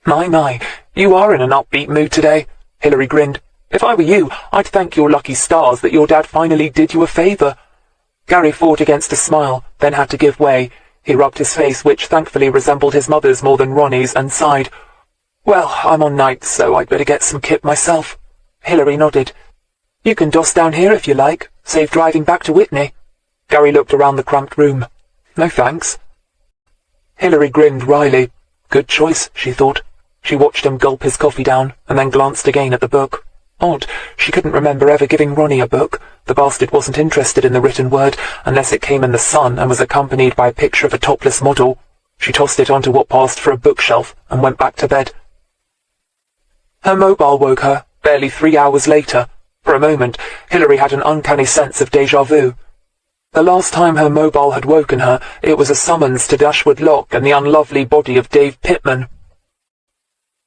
My, you are in an upbeat mood today," Hilary grinned. "If I were you, I'd thank your lucky stars that your dad finally did you a favour." Gary fought against a smile, then had to give way. He rubbed his face, which thankfully resembled his mother's more than Ronnie's, and sighed. "Well, I'm on night, so I'd better get some kip myself." Hilary nodded. "You can doss down here if you like. Save driving back to Whitney." Gary looked around the cramped room. "No thanks." Hilary grinned wryly. Good choice, she thought. She watched him gulp his coffee down, and then glanced again at the book. Odd, she couldn't remember ever giving Ronnie a book. The bastard wasn't interested in the written word, unless it came in the sun and was accompanied by a picture of a topless model. She tossed it onto what passed for a bookshelf, and went back to bed. Her mobile woke her, barely 3 hours later. For a moment, Hilary had an uncanny sense of déjà vu. The last time her mobile had woken her, it was a summons to Dashwood Lock and the unlovely body of Dave Pittman.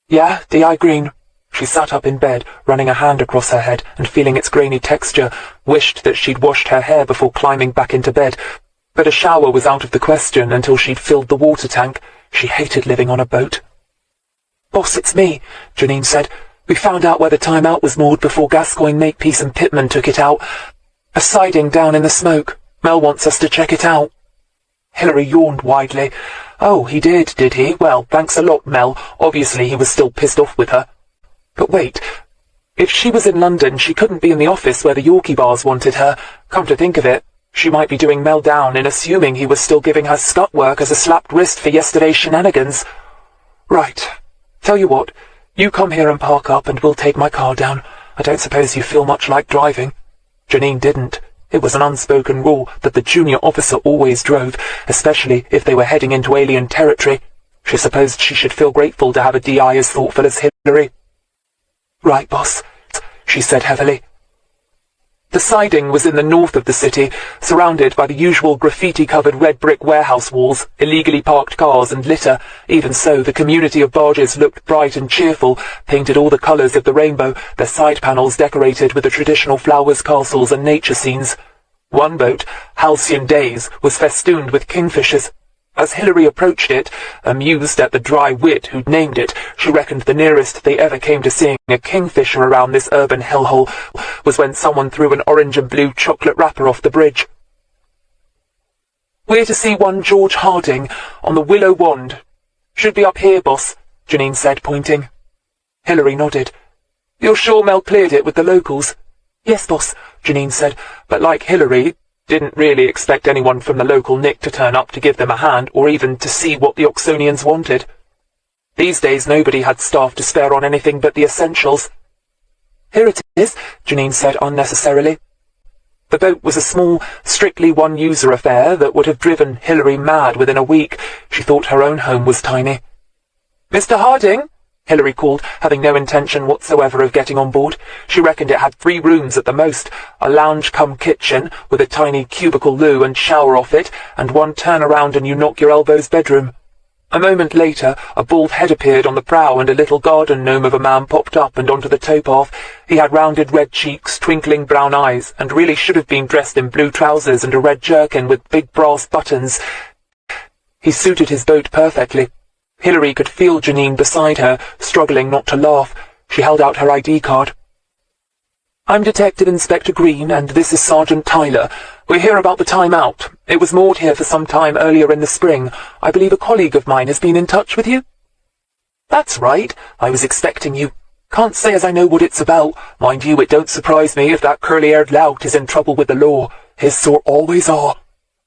"Yeah, D.I. Greene." She sat up in bed, running a hand across her head and feeling its grainy texture, wished that she'd washed her hair before climbing back into bed. But a shower was out of the question until she'd filled the water tank. She hated living on a boat. "Boss, it's me," Janine said. "We found out where the Time Out was moored before Gascoigne, Makepeace and Pittman took it out. A siding down in the smoke. Mel wants us to check it out." Hilary yawned widely. "Oh, he did he? Well, thanks a lot, Mel. Obviously he was still pissed off with her. But wait, if she was in London, she couldn't be in the office where the Yorkie Bars wanted her. Come to think of it, she might be doing Mel down in assuming he was still giving her scut work as a slapped wrist for yesterday's shenanigans. Right. Tell you what, you come here and park up and we'll take my car down. I don't suppose you feel much like driving." Janine didn't. It was an unspoken rule that the junior officer always drove, especially if they were heading into alien territory. She supposed she should feel grateful to have a DI as thoughtful as Hilary. "Right, boss," she said heavily. The siding was in the north of the city, surrounded by the usual graffiti-covered red brick warehouse walls, illegally parked cars and litter. Even so, the community of barges looked bright and cheerful, painted all the colours of the rainbow, their side panels decorated with the traditional flowers, castles and nature scenes. One boat, Halcyon Days, was festooned with kingfishers. As Hilary approached it, amused at the dry wit who'd named it, she reckoned the nearest they ever came to seeing a kingfisher around this urban hellhole was when someone threw an orange and blue chocolate wrapper off the bridge. "We're to see one George Harding on the Willow Wand. Should be up here, boss," Janine said, pointing. Hilary nodded. "You're sure Mel cleared it with the locals?" "Yes, boss," Janine said, but like Hilary, didn't really expect anyone from the local Nick to turn up to give them a hand or even to see what the Oxonians wanted. These days nobody had staff to spare on anything but the essentials. "Here it is," Janine said unnecessarily. The boat was a small, strictly one-user affair that would have driven Hilary mad within a week. She thought her own home was tiny. "Mr. Harding?" Hilary called, having no intention whatsoever of getting on board. She reckoned it had 3 rooms at the most, a lounge-cum-kitchen with a tiny cubicle loo and shower off it, and one turn-around-and-you-knock-your-elbows bedroom. A moment later, a bald head appeared on the prow and a little garden gnome of a man popped up and onto the towpath. He had rounded red cheeks, twinkling brown eyes, and really should have been dressed in blue trousers and a red jerkin with big brass buttons. He suited his boat perfectly. Hilary could feel Janine beside her, struggling not to laugh. She held out her ID card. "I'm Detective Inspector Greene, and this is Sergeant Tyler. We're here about the Time Out. It was moored here for some time earlier in the spring. I believe a colleague of mine has been in touch with you?" "That's right. I was expecting you. Can't say as I know what it's about. Mind you, it don't surprise me if that curly-haired lout is in trouble with the law. His sort always are."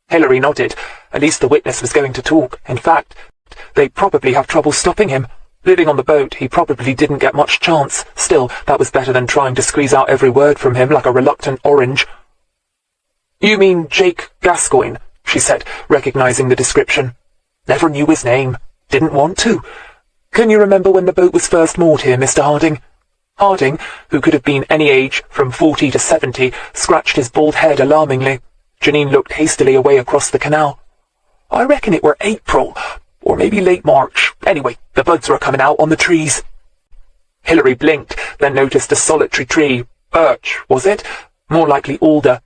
Hilary nodded. At least the witness was going to talk. In fact, they'd probably have trouble stopping him. Living on the boat, he probably didn't get much chance. Still, that was better than trying to squeeze out every word from him like a reluctant orange. "You mean Jake Gascoigne," she said, recognizing the description. "Never knew his name. Didn't want to. Can you remember when the boat was first moored here, Mr. Harding? Harding, who could have been any age from 40 to 70, scratched his bald head alarmingly. Janine looked hastily away across the canal. I reckon it were April, or maybe late March. Anyway, the buds were coming out on the trees. Hilary blinked, then noticed a solitary tree. Birch, was it? More likely alder.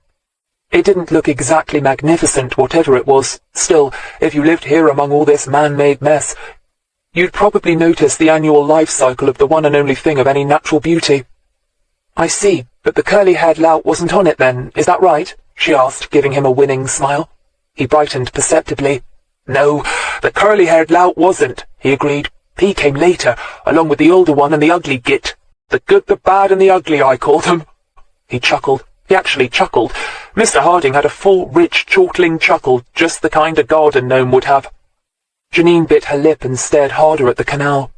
It didn't look exactly magnificent, whatever it was. Still, if you lived here among all this man-made mess, you'd probably notice the annual life cycle of the one and only thing of any natural beauty. I see, but the curly-haired lout wasn't on it then, is that right? She asked, giving him a winning smile. He brightened perceptibly. No, the curly-haired lout wasn't, he agreed. He came later, along with the older one and the ugly git. The good, the bad, and the ugly, I called them. He chuckled. He actually chuckled. Mr. Harding had a full, rich, chortling chuckle, just the kind a garden gnome would have. Janine bit her lip and stared harder at the canal.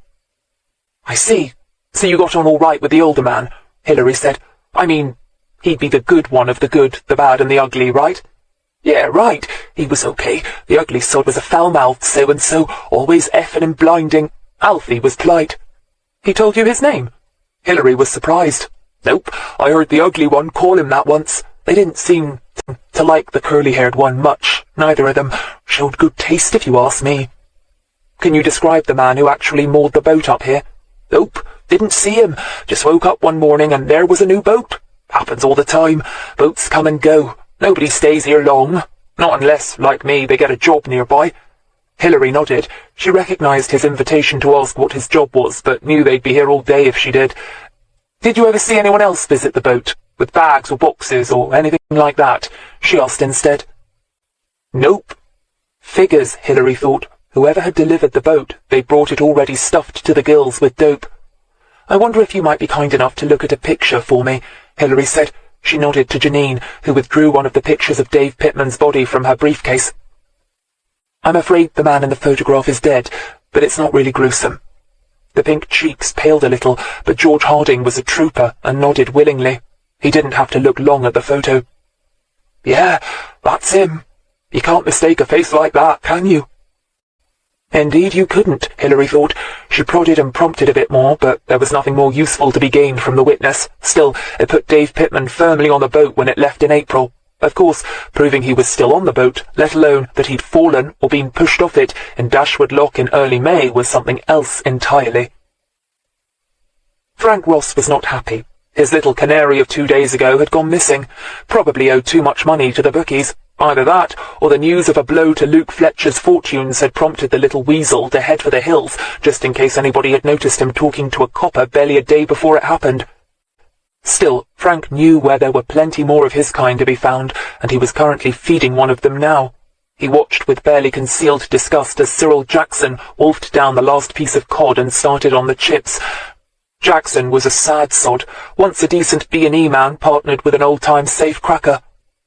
I see. So you got on all right with the older man, Hilary said. I mean, he'd be the good one of the good, the bad, and the ugly, right? Yeah, right. He was okay. The ugly sod was a foul-mouthed so-and-so, always effing and blinding. Alfie was polite. He told you his name? Hilary was surprised. Nope, I heard the ugly one call him that once. They didn't seem to like the curly-haired one much. Neither of them. Showed good taste, if you ask me. Can you describe the man who actually moored the boat up here? Nope, didn't see him. Just woke up one morning and there was a new boat. Happens all the time. Boats come and go. Nobody stays here long. Not unless, like me, they get a job nearby. Hilary nodded. She recognized his invitation to ask what his job was, but knew they'd be here all day if she did. Did you ever see anyone else visit the boat, with bags or boxes or anything like that? She asked instead. Nope. Figures, Hilary thought. Whoever had delivered the boat, they'd brought it already stuffed to the gills with dope. I wonder if you might be kind enough to look at a picture for me, Hilary said. She nodded to Janine, who withdrew one of the pictures of Dave Pittman's body from her briefcase. I'm afraid the man in the photograph is dead, but it's not really gruesome. The pink cheeks paled a little, but George Harding was a trooper and nodded willingly. He didn't have to look long at the photo. Yeah, that's him. You can't mistake a face like that, can you? Indeed you couldn't, Hilary thought. She prodded and prompted a bit more, but there was nothing more useful to be gained from the witness. Still, it put Dave Pittman firmly on the boat when it left in April. Of course, proving he was still on the boat, let alone that he'd fallen or been pushed off it in Dashwood Lock in early May, was something else entirely. Frank Ross was not happy. His little canary of 2 days ago had gone missing. Probably owed too much money to the bookies. Either that, or the news of a blow to Luke Fletcher's fortunes had prompted the little weasel to head for the hills, just in case anybody had noticed him talking to a copper barely a day before it happened. Still, Frank knew where there were plenty more of his kind to be found, and he was currently feeding one of them now. He watched with barely concealed disgust as Cyril Jackson wolfed down the last piece of cod and started on the chips. Jackson was a sad sod, once a decent B&E man partnered with an old-time safe-cracker.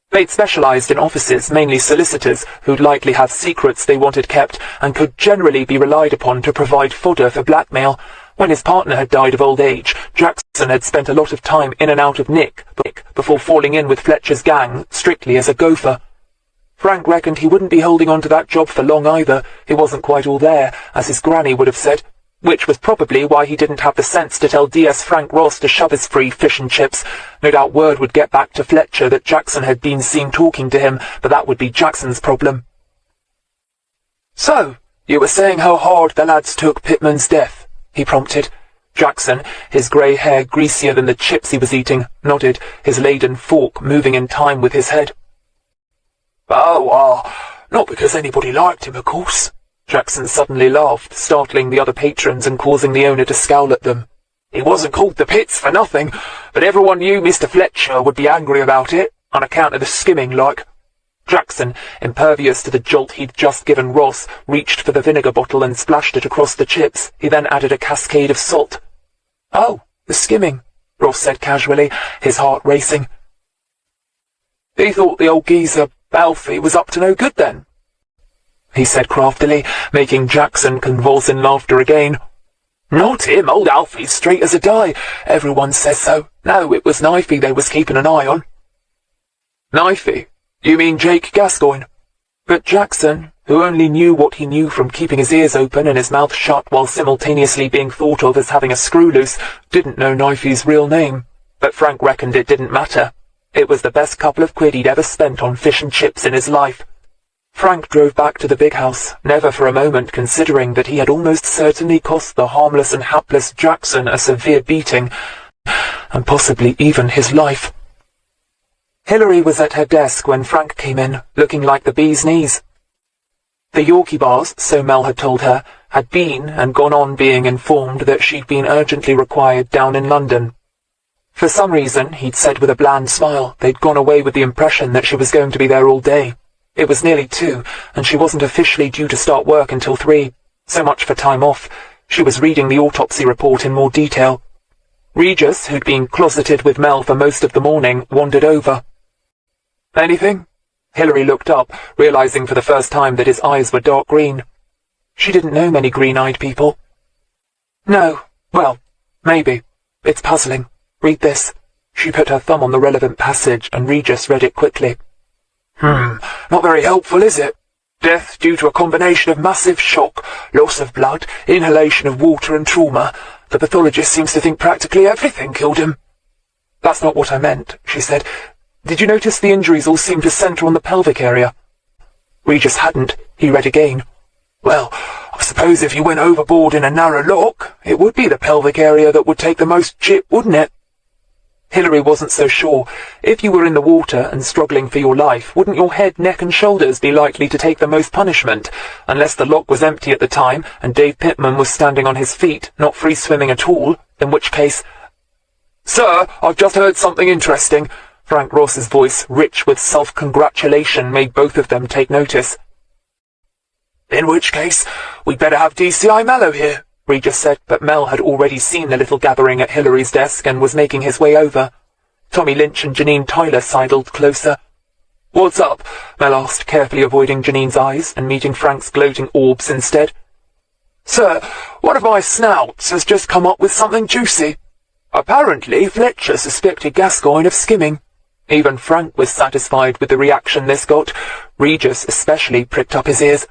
They'd specialised in offices, mainly solicitors, who'd likely have secrets they wanted kept, and could generally be relied upon to provide fodder for blackmail. When his partner had died of old age, Jackson had spent a lot of time in and out of Nick before falling in with Fletcher's gang, strictly as a gopher. Frank reckoned he wouldn't be holding on to that job for long either. He wasn't quite all there, as his granny would have said, which was probably why he didn't have the sense to tell DS Frank Ross to shove his free fish and chips. No doubt word would get back to Fletcher that Jackson had been seen talking to him, but that would be Jackson's problem. So, you were saying how hard the lads took Pittman's death, he prompted. Jackson, his grey hair greasier than the chips he was eating, nodded, his laden fork moving in time with his head. Oh, not because anybody liked him, of course. Jackson suddenly laughed, startling the other patrons and causing the owner to scowl at them. He wasn't called the Pits for nothing, but everyone knew Mr. Fletcher would be angry about it, on account of the skimming, like. Jackson, impervious to the jolt he'd just given Ross, reached for the vinegar bottle and splashed it across the chips. He then added a cascade of salt. Oh, the skimming, Ross said casually, his heart racing. He thought the old geezer, Alfie, was up to no good then, he said craftily, making Jackson convulse in laughter again. Not him, old Alfie's straight as a die. Everyone says so. No, it was Knifey they was keeping an eye on. Knifey? You mean Jake Gascoigne? But Jackson, who only knew what he knew from keeping his ears open and his mouth shut while simultaneously being thought of as having a screw loose, didn't know Knifey's real name. But Frank reckoned it didn't matter. It was the best couple of quid he'd ever spent on fish and chips in his life. Frank drove back to the big house, never for a moment considering that he had almost certainly cost the harmless and hapless Jackson a severe beating, and possibly even his life. Hilary was at her desk when Frank came in, looking like the bee's knees. The Yorkie bars, so Mel had told her, had been and gone on being informed that she'd been urgently required down in London. For some reason, he'd said with a bland smile, they'd gone away with the impression that she was going to be there all day. It was nearly 2, and she wasn't officially due to start work until 3. So much for time off. She was reading the autopsy report in more detail. Regis, who'd been closeted with Mel for most of the morning, wandered over. "Anything?" Hilary looked up, realizing for the first time that his eyes were dark green. She didn't know many green-eyed people. "No. Well, maybe. It's puzzling. Read this." She put her thumb on the relevant passage, and Regis read it quickly. Not very helpful, is it? Death due to a combination of massive shock, loss of blood, inhalation of water and trauma. The pathologist seems to think practically everything killed him." "That's not what I meant," she said. "Did you notice the injuries all seem to centre on the pelvic area?" Regis hadn't. He read again. "Well, I suppose if you went overboard in a narrow lock, it would be the pelvic area that would take the most chip, wouldn't it?" Hilary wasn't so sure. If you were in the water and struggling for your life, wouldn't your head, neck and shoulders be likely to take the most punishment, unless the lock was empty at the time and Dave Pittman was standing on his feet, not free swimming at all, in which case— "Sir, I've just heard something interesting." Frank Ross's voice, rich with self-congratulation, made both of them take notice. "In which case, we'd better have DCI Mallow here," Regis said, but Mel had already seen the little gathering at Hilary's desk and was making his way over. Tommy Lynch and Janine Tyler sidled closer. "What's up?" Mel asked, carefully avoiding Janine's eyes and meeting Frank's gloating orbs instead. "Sir, one of my snouts has just come up with something juicy. Apparently, Fletcher suspected Gascoigne of skimming." Even Frank was satisfied with the reaction this got. Regis especially pricked up his ears.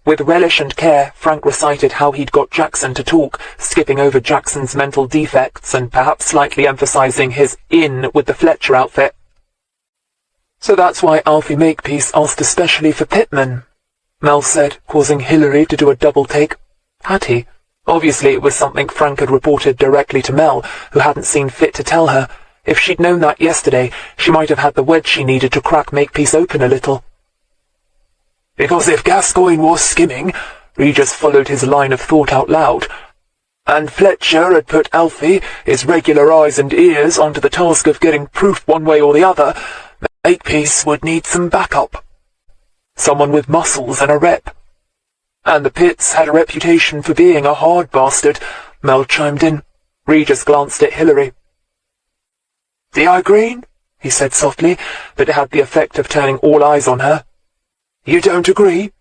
With relish and care, Frank recited how he'd got Jackson to talk, skipping over Jackson's mental defects and perhaps slightly emphasizing his in with the Fletcher outfit. "So that's why Alfie Makepeace asked especially for Pittman," Mel said, causing Hilary to do a double take. Had he? Obviously it was something Frank had reported directly to Mel, who hadn't seen fit to tell her. If she'd known that yesterday, she might have had the wedge she needed to crack Makepeace open a little. "Because if Gascoigne was skimming," Regis followed his line of thought out loud, "and Fletcher had put Alfie, his regular eyes and ears, onto the task of getting proof one way or the other, Makepeace would need some backup. Someone with muscles and a rep." "And the Pitts had a reputation for being a hard bastard," Mel chimed in. Regis glanced at Hilary. "D.I. Greene?" he said softly, but it had the effect of turning all eyes on her. "You don't agree?"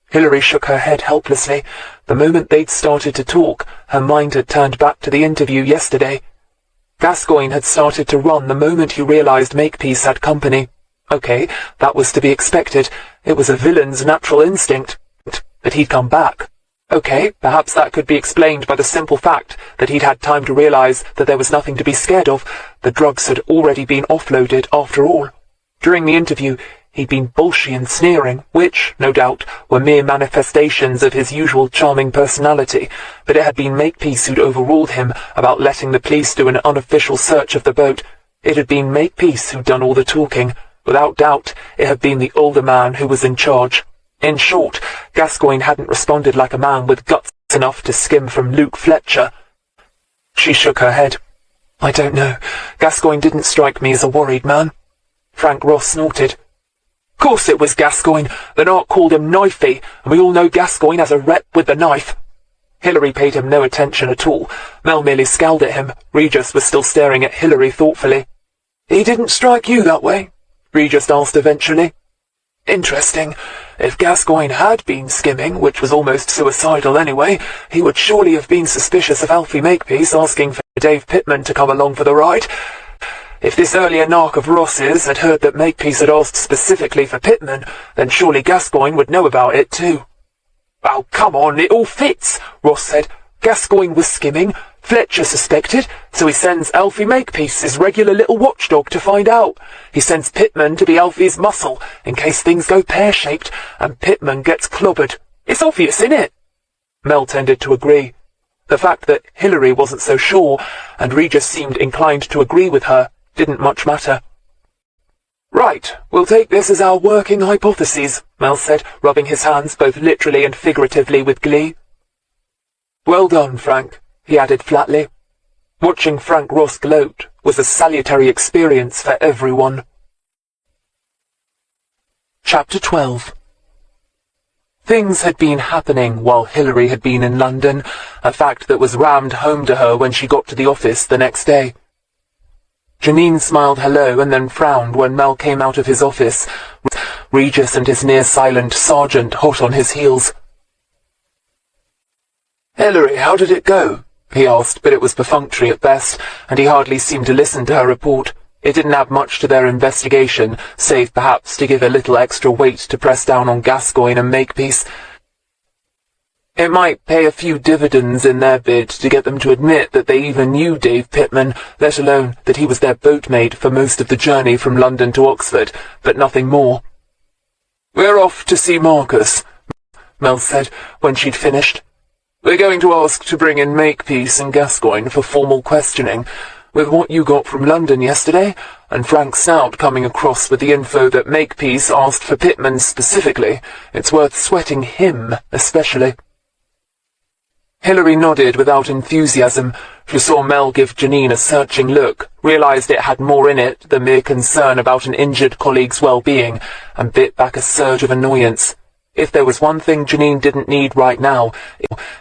Hilary shook her head helplessly. The moment they'd started to talk, her mind had turned back to the interview yesterday. Gascoigne had started to run the moment he realized Makepeace had company. Okay, that was to be expected. It was a villain's natural instinct. But he'd come back. Okay, perhaps that could be explained by the simple fact that he'd had time to realize that there was nothing to be scared of. The drugs had already been offloaded after all. During the interview, he'd been bullshy and sneering, which, no doubt, were mere manifestations of his usual charming personality, but it had been Makepeace who'd overruled him about letting the police do an unofficial search of the boat. It had been Makepeace who'd done all the talking. Without doubt, it had been the older man who was in charge. In short, Gascoigne hadn't responded like a man with guts enough to skim from Luke Fletcher. She shook her head. "I don't know. Gascoigne didn't strike me as a worried man." Frank Ross snorted. "Course it was Gascoigne. The narc called him Knifey, and we all know Gascoigne has a rep with the knife." Hilary paid him no attention at all. Mel merely scowled at him. Regis was still staring at Hilary thoughtfully. "He didn't strike you that way?" Regis asked eventually. "Interesting. If Gascoigne had been skimming, which was almost suicidal anyway, he would surely have been suspicious of Alfie Makepeace asking for Dave Pittman to come along for the ride. If this earlier narc of Ross's had heard that Makepeace had asked specifically for Pittman, then surely Gascoigne would know about it too. "Oh, come on, it all fits," Ross said. "Gascoigne was skimming, Fletcher suspected, so he sends Alfie Makepeace, his regular little watchdog, to find out. He sends Pittman to be Alfie's muscle, in case things go pear-shaped, and Pittman gets clobbered. It's obvious, innit?" Mel tended to agree. The fact that Hilary wasn't so sure, and Regis seemed inclined to agree with her, didn't much matter. "Right, we'll take this as our working hypotheses," Mel said, rubbing his hands both literally and figuratively with glee. "Well done, Frank," he added flatly. Watching Frank Ross gloat was a salutary experience for everyone. Chapter 12. Things had been happening while Hilary had been in London, a fact that was rammed home to her when she got to the office the next day. Janine smiled hello and then frowned when Mel came out of his office, Regis and his near-silent sergeant hot on his heels. "Hilary, how did it go?" he asked, but it was perfunctory at best, and he hardly seemed to listen to her report. It didn't add much to their investigation, save perhaps to give a little extra weight to press down on Gascoigne and Makepeace. It might pay a few dividends in their bid to get them to admit that they even knew Dave Pittman, let alone that he was their boatmate for most of the journey from London to Oxford, but nothing more. "We're off to see Marcus," Mel said when she'd finished. "We're going to ask to bring in Makepeace and Gascoigne for formal questioning. With what you got from London yesterday, and Frank Snout coming across with the info that Makepeace asked for Pittman specifically, it's worth sweating him especially." Hilary nodded without enthusiasm. She saw Mel give Janine a searching look, realised it had more in it than mere concern about an injured colleague's well-being, and bit back a surge of annoyance. If there was one thing Janine didn't need right now,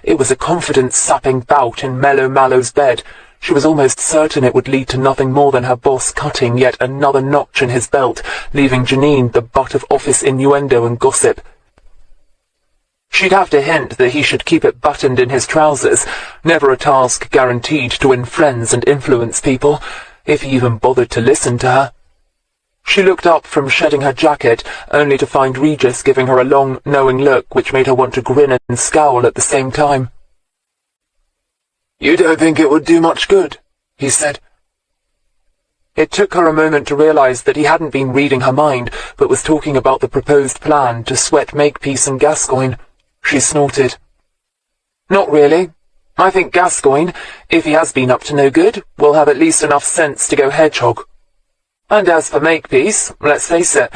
it was a confidence-sapping bout in Mellow Mallow's bed. She was almost certain it would lead to nothing more than her boss cutting yet another notch in his belt, leaving Janine the butt of office innuendo and gossip. She'd have to hint that he should keep it buttoned in his trousers, never a task guaranteed to win friends and influence people, if he even bothered to listen to her. She looked up from shedding her jacket, only to find Regis giving her a long, knowing look which made her want to grin and scowl at the same time. "You don't think it would do much good?" he said. It took her a moment to realise that he hadn't been reading her mind, but was talking about the proposed plan to sweat Makepeace and Gascoigne. She snorted. "Not really. I think Gascoigne, if he has been up to no good, will have at least enough sense to go hedgehog. And as for Makepeace, let's face it,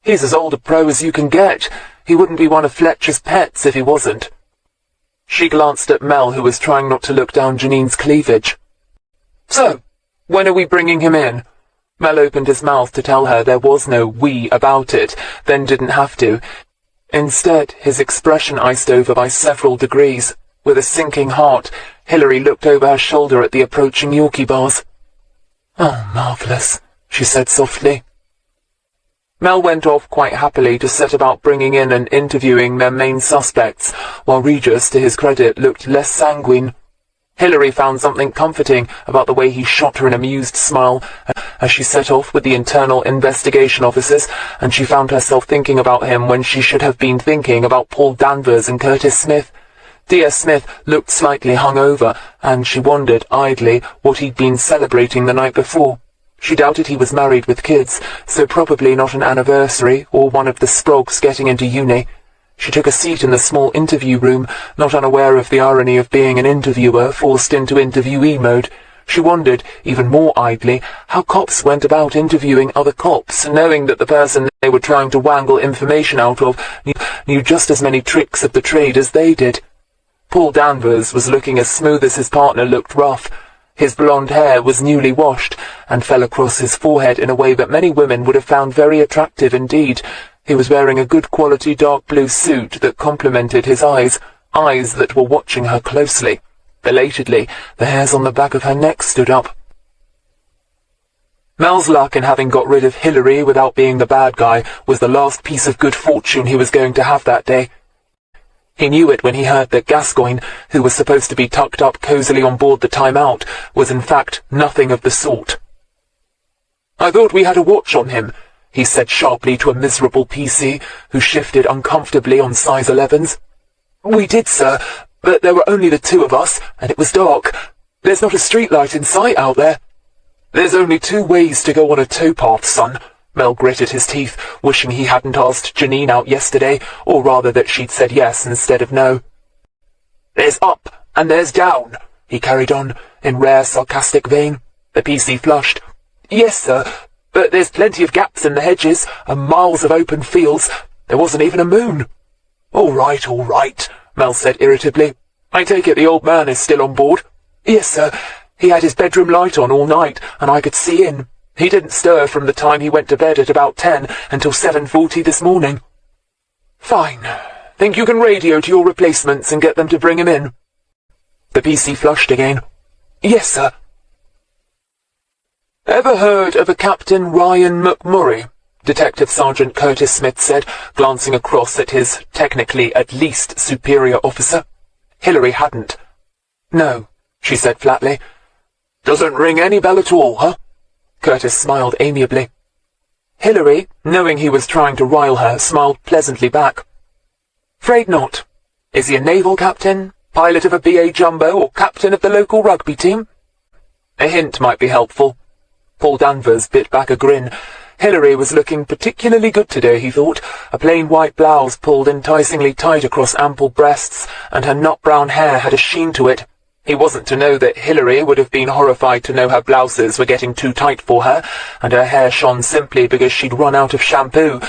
he's as old a pro as you can get. He wouldn't be one of Fletcher's pets if he wasn't." She glanced at Mel, who was trying not to look down Janine's cleavage. "So, when are we bringing him in?" Mel opened his mouth to tell her there was no "we" about it, then didn't have to. Instead, his expression iced over by several degrees. With a sinking heart, Hilary looked over her shoulder at the approaching Yorkie bars. "Oh, marvellous," she said softly. Mel went off quite happily to set about bringing in and interviewing their main suspects, while Regis, to his credit, looked less sanguine. Hilary found something comforting about the way he shot her an amused smile as she set off with the internal investigation officers, and she found herself thinking about him when she should have been thinking about Paul Danvers and Curtis Smith. D.S. Smith looked slightly hungover, and she wondered idly what he'd been celebrating the night before. She doubted he was married with kids, so probably not an anniversary or one of the Sprogs getting into uni. She took a seat in the small interview room, not unaware of the irony of being an interviewer forced into interviewee mode. She wondered, even more idly, how cops went about interviewing other cops, knowing that the person they were trying to wangle information out of knew just as many tricks of the trade as they did. Paul Danvers was looking as smooth as his partner looked rough. His blonde hair was newly washed, and fell across his forehead in a way that many women would have found very attractive indeed. He was wearing a good-quality dark blue suit that complemented his eyes that were watching her closely. Belatedly, the hairs on the back of her neck stood up. Mel's luck in having got rid of Hilary without being the bad guy was the last piece of good fortune he was going to have that day. He knew it when he heard that Gascoigne, who was supposed to be tucked up cosily on board the Time Out, was in fact nothing of the sort. "I thought we had a watch on him," he said sharply to a miserable PC who shifted uncomfortably on size 11s. "We did, sir, but there were only the two of us, and it was dark. There's not a streetlight in sight out there." "There's only two ways to go on a towpath, son." Mel gritted his teeth, wishing he hadn't asked Janine out yesterday, or rather that she'd said yes instead of no. "There's up, and there's down," he carried on, in rare sarcastic vein. The PC flushed. "Yes, sir, but there's plenty of gaps in the hedges, and miles of open fields. There wasn't even a moon." All right, Mel said irritably. "I take it the old man is still on board?" "Yes, sir. He had his bedroom light on all night, and I could see in. He didn't stir from the time he went to bed at about 10 until 7:40 this morning." "Fine. Think you can radio to your replacements and get them to bring him in?" The PC flushed again. "Yes, sir." "Ever heard of a Captain Ryan McMurray?" Detective Sergeant Curtis Smith said, glancing across at his technically at least superior officer. Hillary hadn't. "No," she said flatly. "Doesn't ring any bell at all, huh?" Curtis smiled amiably. Hillary, knowing he was trying to rile her, smiled pleasantly back. "'Fraid not. Is he a naval captain, pilot of a BA Jumbo, or captain of the local rugby team?" A hint might be helpful. Paul Danvers bit back a grin. Hillary was looking particularly good today, he thought, a plain white blouse pulled enticingly tight across ample breasts, and her nut-brown hair had a sheen to it. He wasn't to know that Hillary would have been horrified to know her blouses were getting too tight for her, and her hair shone simply because she'd run out of shampoo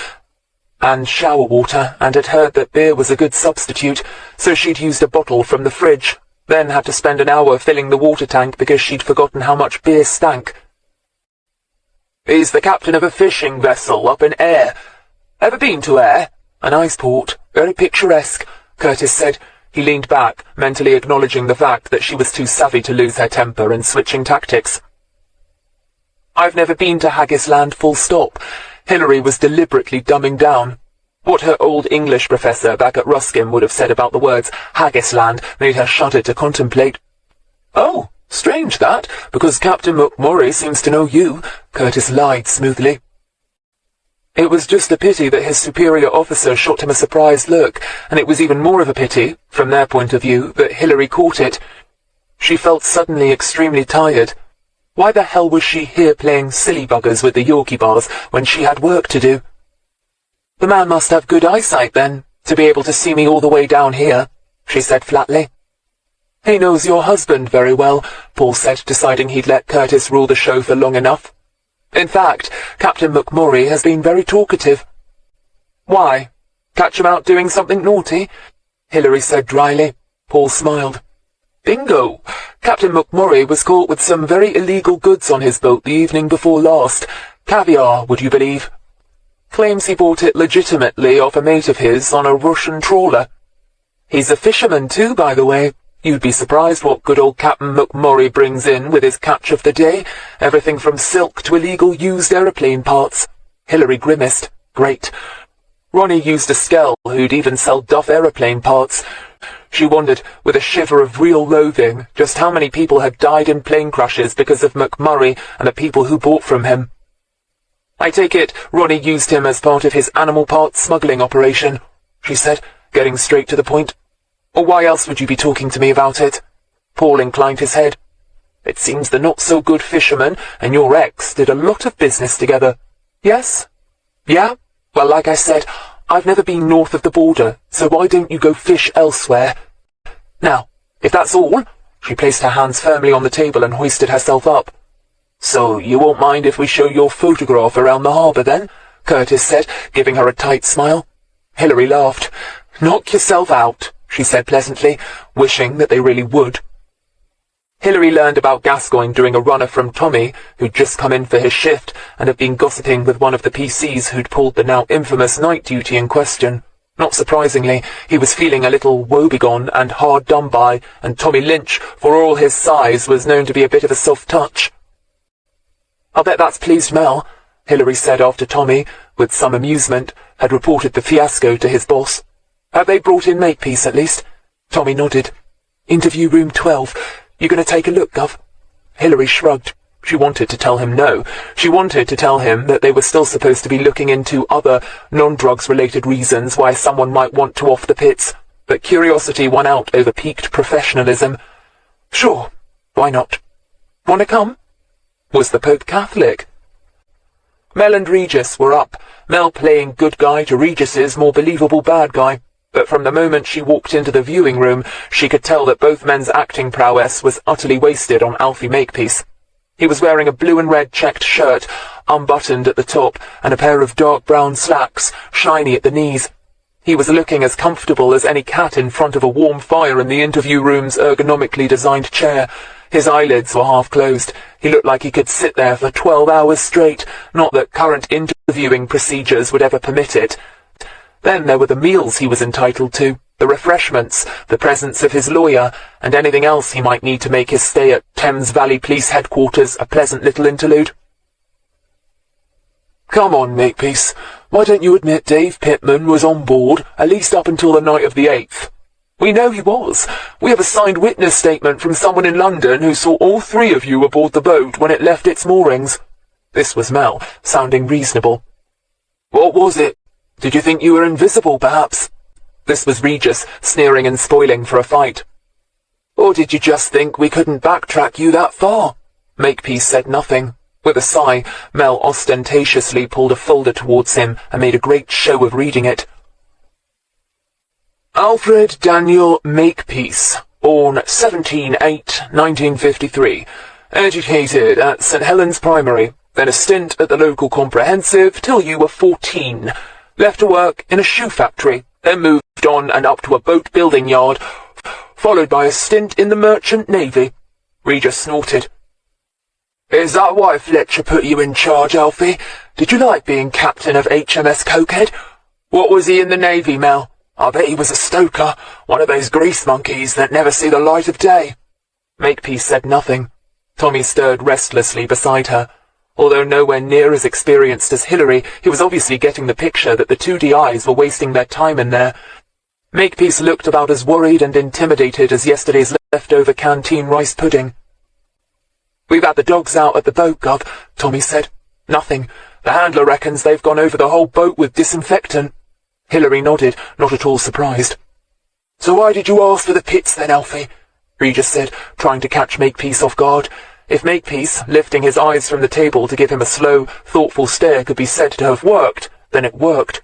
and shower water, and had heard that beer was a good substitute, so she'd used a bottle from the fridge, then had to spend an hour filling the water tank because she'd forgotten how much beer stank. "He's the captain of a fishing vessel up in Ayr. Ever been to Ayr? A nice port, very picturesque," Curtis said. He leaned back, mentally acknowledging the fact that she was too savvy to lose her temper and switching tactics. "I've never been to Haggisland, full stop." Hillary was deliberately dumbing down. What her old English professor back at Ruskin would have said about the words Haggisland made her shudder to contemplate. "Oh, strange that, because Captain McMurray seems to know you," Curtis lied smoothly. It was just a pity that his superior officer shot him a surprised look, and it was even more of a pity, from their point of view, that Hillary caught it. She felt suddenly extremely tired. Why the hell was she here playing silly buggers with the Yorkie bars when she had work to do? "The man must have good eyesight, then, to be able to see me all the way down here," she said flatly. "He knows your husband very well," Paul said, deciding he'd let Curtis rule the show for long enough. "In fact, Captain McMurray has been very talkative." "Why? Catch him out doing something naughty?" Hillary said dryly. Paul smiled. "Bingo! Captain McMurray was caught with some very illegal goods on his boat the evening before last. Caviar, would you believe? Claims he bought it legitimately off a mate of his on a Russian trawler. He's a fisherman too, by the way. You'd be surprised what good old Captain McMurray brings in with his catch of the day. Everything from silk to illegal used aeroplane parts." Hillary grimaced. Great. Ronnie used a skell who'd even sell Duff aeroplane parts. She wondered, with a shiver of real loathing, just how many people had died in plane crashes because of McMurray and the people who bought from him. "I take it Ronnie used him as part of his animal parts smuggling operation," she said, getting straight to the point. "Or why else would you be talking to me about it?" Paul inclined his head. "It seems the not-so-good fisherman and your ex did a lot of business together. Yes? Yeah? Well, like I said, I've never been north of the border, so why don't you go fish elsewhere? Now, if that's all," she placed her hands firmly on the table and hoisted herself up. "So you won't mind if we show your photograph around the harbour then?" Curtis said, giving her a tight smile. Hillary laughed. "Knock yourself out," she said pleasantly, wishing that they really would. Hillary learned about Gascoigne during a runner from Tommy, who'd just come in for his shift and had been gossiping with one of the PCs who'd pulled the now infamous night duty in question. Not surprisingly, he was feeling a little woebegone and hard done by, and Tommy Lynch, for all his size, was known to be a bit of a soft touch. "I'll bet that's pleased Mel," Hillary said after Tommy, with some amusement, had reported the fiasco to his boss. "Have they brought in Makepeace at least?" Tommy nodded. "Interview room 12. You going to take a look, Gov?" Hillary shrugged. She wanted to tell him no. She wanted to tell him that they were still supposed to be looking into other non-drugs-related reasons why someone might want to off the pits, but curiosity won out over piqued professionalism. Sure, why not? Want to come? Was the Pope Catholic? Mel and Regis were up, Mel playing good guy to Regis's more believable bad guy. But from the moment she walked into the viewing room, she could tell that both men's acting prowess was utterly wasted on Alfie Makepeace. He was wearing a blue and red checked shirt, unbuttoned at the top, and a pair of dark brown slacks, shiny at the knees. He was looking as comfortable as any cat in front of a warm fire in the interview room's ergonomically designed chair. His eyelids were half closed. He looked like he could sit there for 12 hours straight, not that current interviewing procedures would ever permit it. Then there were the meals he was entitled to, the refreshments, the presence of his lawyer, and anything else he might need to make his stay at Thames Valley Police Headquarters a pleasant little interlude. Come on, Makepeace. Why don't you admit Dave Pittman was on board, at least up until the night of the 8th? We know he was. We have a signed witness statement from someone in London who saw all three of you aboard the boat when it left its moorings. This was Mel, sounding reasonable. What was it? Did you think you were invisible, perhaps? This was Regis, sneering and spoiling for a fight. Or did you just think we couldn't backtrack you that far? Makepeace said nothing. With a sigh, Mel ostentatiously pulled a folder towards him and made a great show of reading it. Alfred Daniel Makepeace, born 17/8/1953, educated at St. Helens Primary, then a stint at the local comprehensive till you were 14. Left to work in a shoe factory, then moved on and up to a boat building yard, followed by a stint in the merchant navy. Regis snorted. Is that why Fletcher put you in charge, Alfie? Did you like being captain of HMS Cokehead? What was he in the navy, Mel? I bet he was a stoker, one of those grease monkeys that never see the light of day. Makepeace said nothing. Tommy stirred restlessly beside her. Although nowhere near as experienced as Hilary, he was obviously getting the picture that the two DIs were wasting their time in there. Makepeace looked about as worried and intimidated as yesterday's leftover canteen rice pudding. We've had the dogs out at the boat, Gov, Tommy said. Nothing. The handler reckons they've gone over the whole boat with disinfectant. Hilary nodded, not at all surprised. So why did you ask for the pits then, Alfie? Regis said, trying to catch Makepeace off guard. If Makepeace, lifting his eyes from the table to give him a slow, thoughtful stare, could be said to have worked, then it worked.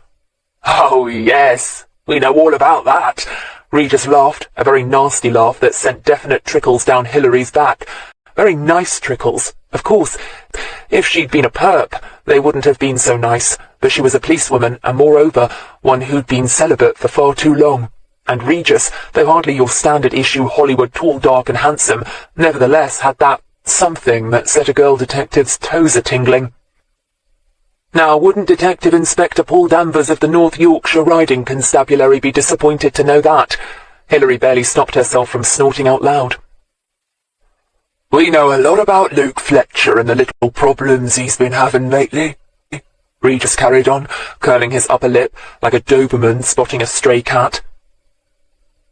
Oh, yes, we know all about that. Regis laughed, a very nasty laugh that sent definite trickles down Hilary's back. Very nice trickles. Of course, if she'd been a perp, they wouldn't have been so nice, but she was a policewoman, and moreover, one who'd been celibate for far too long. And Regis, though hardly your standard-issue Hollywood tall, dark and handsome, nevertheless had that something that set a girl detective's toes a-tingling. Now, wouldn't Detective Inspector Paul Danvers of the North Yorkshire Riding Constabulary be disappointed to know that? Hilary barely stopped herself from snorting out loud. We know a lot about Luke Fletcher and the little problems he's been having lately, Regis carried on, curling his upper lip like a Doberman spotting a stray cat.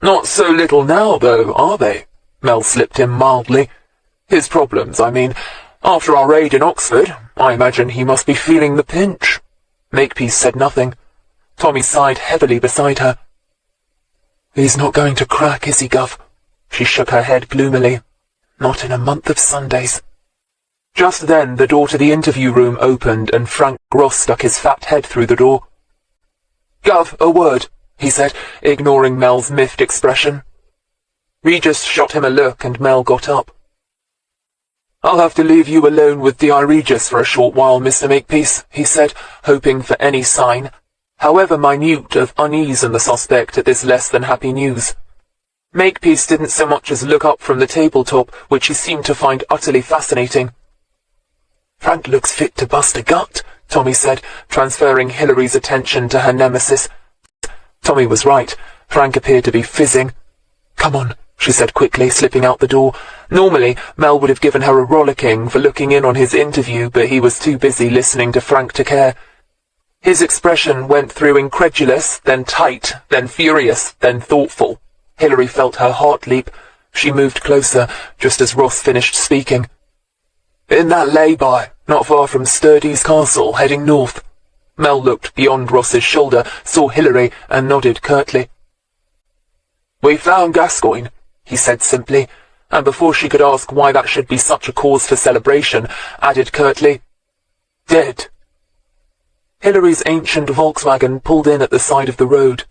Not so little now, though, are they? Mel slipped in mildly. His problems, I mean. After our raid in Oxford, I imagine he must be feeling the pinch. Makepeace said nothing. Tommy sighed heavily beside her. He's not going to crack, is he, Gov? She shook her head gloomily. Not in a month of Sundays. Just then the door to the interview room opened and Frank Ross stuck his fat head through the door. Gov, a word, he said, ignoring Mel's miffed expression. Regis shot him a look and Mel got up. I'll have to leave you alone with D.I. Regis for a short while, Mr. Makepeace, he said, hoping for any sign, however minute, of unease in the suspect at this less than happy news. Makepeace didn't so much as look up from the tabletop, which he seemed to find utterly fascinating. Frank looks fit to bust a gut, Tommy said, transferring Hilary's attention to her nemesis. Tommy was right. Frank appeared to be fizzing. Come on, she said quickly, slipping out the door. Normally, Mel would have given her a rollicking for looking in on his interview, but he was too busy listening to Frank to care. His expression went through incredulous, then tight, then furious, then thoughtful. Hilary felt her heart leap. She moved closer, just as Ross finished speaking. In that lay-by, not far from Sturdy's castle, heading north. Mel looked beyond Ross's shoulder, saw Hilary, and nodded curtly. We found Gascoigne, he said simply, and before she could ask why that should be such a cause for celebration, added curtly, dead. Hilary's ancient Volkswagen pulled in at the side of the road.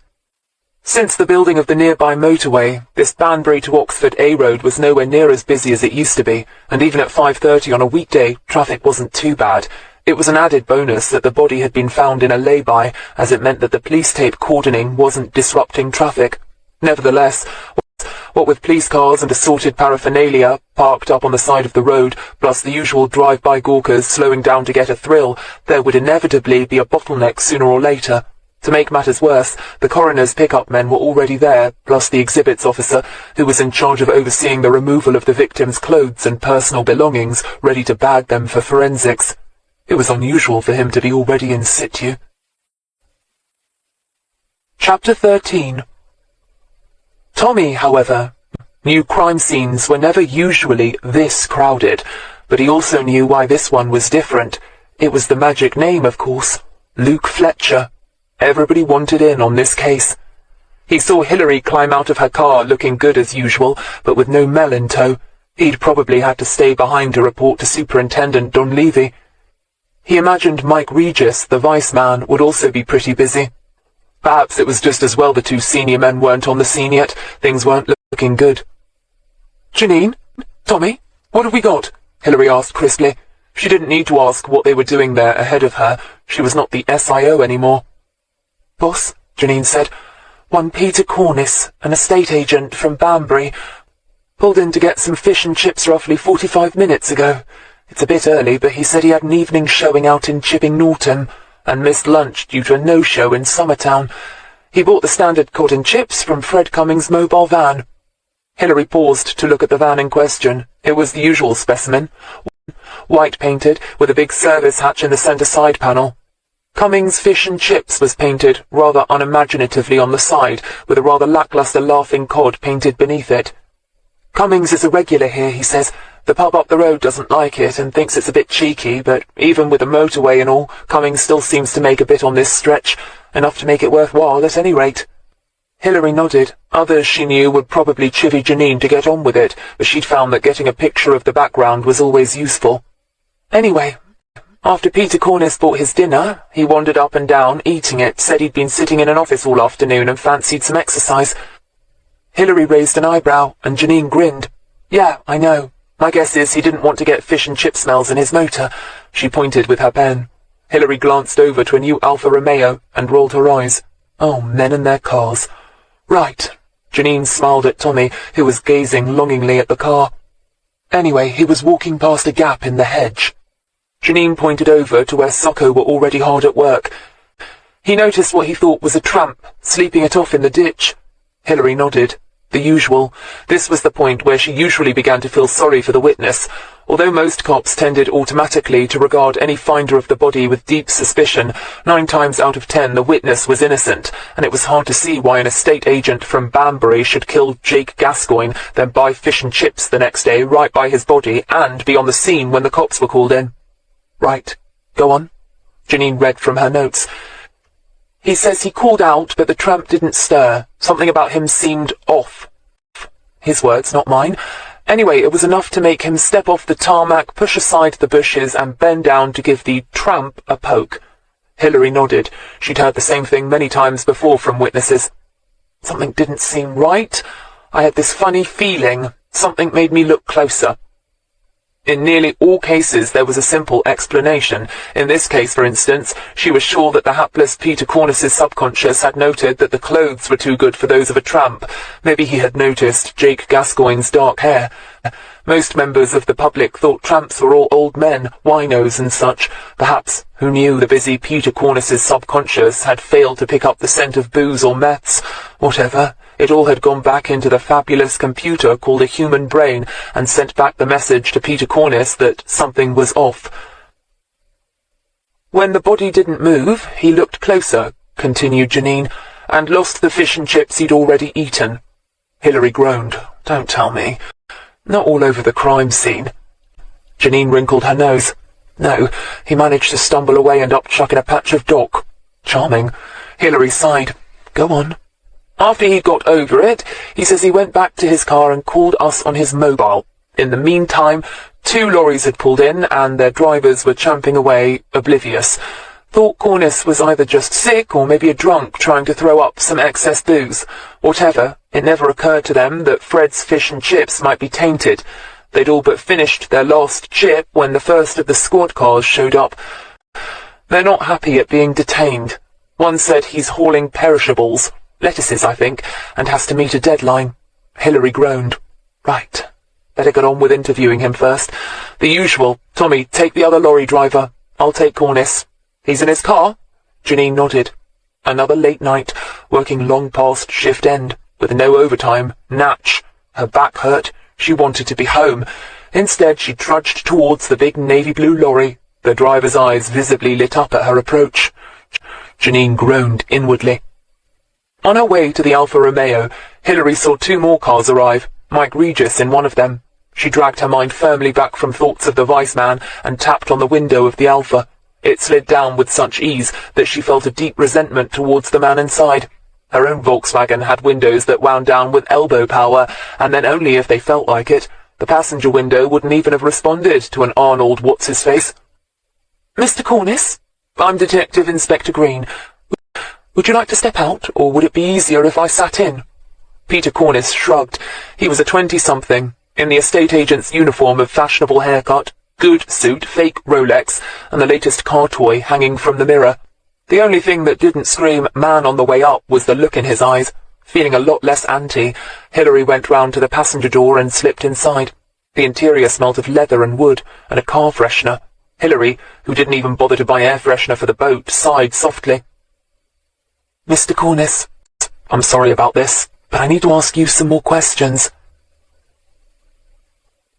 Since the building of the nearby motorway, this Banbury to Oxford A road was nowhere near as busy as it used to be, and even at 5:30 on a weekday, traffic wasn't too bad. It was an added bonus that the body had been found in a lay-by, as it meant that the police tape cordoning wasn't disrupting traffic. Nevertheless, what with police cars and assorted paraphernalia parked up on the side of the road, plus the usual drive-by gawkers slowing down to get a thrill, there would inevitably be a bottleneck sooner or later. To make matters worse, the coroner's pickup men were already there, plus the exhibits officer, who was in charge of overseeing the removal of the victim's clothes and personal belongings, ready to bag them for forensics. It was unusual for him to be already in situ. Chapter 13. Tommy, however, knew crime scenes were never usually this crowded, but he also knew why this one was different. It was the magic name, of course, Luke Fletcher. Everybody wanted in on this case. He saw Hilary climb out of her car looking good as usual, but with no Mel in tow. He'd probably had to stay behind to report to Superintendent Donlevy. He imagined Mike Regis, the vice-man, would also be pretty busy. Perhaps it was just as well the two senior men weren't on the scene yet. Things weren't looking good. Janine? Tommy? What have we got? Hilary asked crisply. She didn't need to ask what they were doing there ahead of her. She was not the SIO anymore. Boss, Janine said, one Peter Cornice, an estate agent from Banbury, pulled in to get some fish and chips roughly 45 minutes ago. It's a bit early, but he said he had an evening showing out in Chipping Norton, and missed lunch due to a no-show in Summertown. He bought the standard cod and chips from Fred Cummings' mobile van. Hilary paused to look at the van in question. It was the usual specimen, white-painted, with a big service hatch in the centre side panel. Cummings' Fish and Chips was painted rather unimaginatively on the side, with a rather lacklustre laughing cod painted beneath it. Cummings is a regular here, he says. The pub up the road doesn't like it and thinks it's a bit cheeky, but even with the motorway and all, Cummings still seems to make a bit on this stretch, enough to make it worthwhile at any rate. Hilary nodded. Others she knew would probably chivvy Janine to get on with it, but she'd found that getting a picture of the background was always useful. Anyway, after Peter Cornice bought his dinner, he wandered up and down, eating it, said he'd been sitting in an office all afternoon and fancied some exercise. Hilary raised an eyebrow, and Janine grinned. Yeah, I know. My guess is he didn't want to get fish and chip smells in his motor. She pointed with her pen. Hilary glanced over to a new Alfa Romeo and rolled her eyes. Oh, men and their cars. Right. Janine smiled at Tommy, who was gazing longingly at the car. Anyway, he was walking past a gap in the hedge. Janine pointed over to where Socko were already hard at work. He noticed what he thought was a tramp, sleeping it off in the ditch. Hilary nodded. The usual. This was the point where she usually began to feel sorry for the witness. Although most cops tended automatically to regard any finder of the body with deep suspicion, 9 times out of 10 the witness was innocent, and it was hard to see why an estate agent from Banbury should kill Jake Gascoigne, then buy fish and chips the next day right by his body, and be on the scene when the cops were called in. Right. Go on. Janine read from her notes. He says he called out, but the tramp didn't stir. Something about him seemed off. His words, not mine. Anyway, it was enough to make him step off the tarmac, push aside the bushes, and bend down to give the tramp a poke. Hilary nodded. She'd heard the same thing many times before from witnesses. Something didn't seem right. I had this funny feeling. Something made me look closer. In nearly all cases there was a simple explanation. In this case, for instance, she was sure that the hapless Peter Cornice's subconscious had noted that the clothes were too good for those of a tramp. Maybe he had noticed Jake Gascoigne's dark hair. Most members of the public thought tramps were all old men, winos and such. Perhaps, who knew, the busy Peter Cornice's subconscious had failed to pick up the scent of booze or meths. Whatever. It all had gone back into the fabulous computer called a human brain and sent back the message to Peter Cornice that something was off. When the body didn't move, he looked closer, continued Janine, and lost the fish and chips he'd already eaten. Hilary groaned. Don't tell me. Not all over the crime scene. Janine wrinkled her nose. No, he managed to stumble away and up-chuck in a patch of dock. Charming. Hilary sighed. Go on. After he'd got over it, he says he went back to his car and called us on his mobile. In the meantime, 2 lorries had pulled in and their drivers were champing away, oblivious. Thought Cornice was either just sick or maybe a drunk trying to throw up some excess booze. Whatever, it never occurred to them that Fred's fish and chips might be tainted. They'd all but finished their last chip when the first of the squad cars showed up. They're not happy at being detained. One said he's hauling perishables, lettuces I think, and has to meet a deadline. Hilary groaned. Right. Better get on with interviewing him first. The usual. Tommy, take the other lorry driver. I'll take Cornice. He's in his car? Janine nodded. Another late night, working long past shift end, with no overtime, natch. Her back hurt. She wanted to be home. Instead, she trudged towards the big navy blue lorry, the driver's eyes visibly lit up at her approach. Janine groaned inwardly. On her way to the Alfa Romeo, Hilary saw 2 more cars arrive, Mike Regis in one of them. She dragged her mind firmly back from thoughts of the vice-man and tapped on the window of the Alfa. It slid down with such ease that she felt a deep resentment towards the man inside. Her own Volkswagen had windows that wound down with elbow power, and then only if they felt like it. The passenger window wouldn't even have responded to an Arnold What's-His-Face. Mr. Cornice, I'm Detective Inspector Greene. Would you like to step out, or would it be easier if I sat in? Peter Cornice shrugged. He was a 20-something, in the estate agent's uniform of fashionable haircut, good suit, fake Rolex, and the latest car toy hanging from the mirror. The only thing that didn't scream man on the way up was the look in his eyes. Feeling a lot less anti, Hilary went round to the passenger door and slipped inside. The interior smelt of leather and wood, and a car freshener. Hilary, who didn't even bother to buy air freshener for the boat, sighed softly. Mr. Cornice, I'm sorry about this, but I need to ask you some more questions.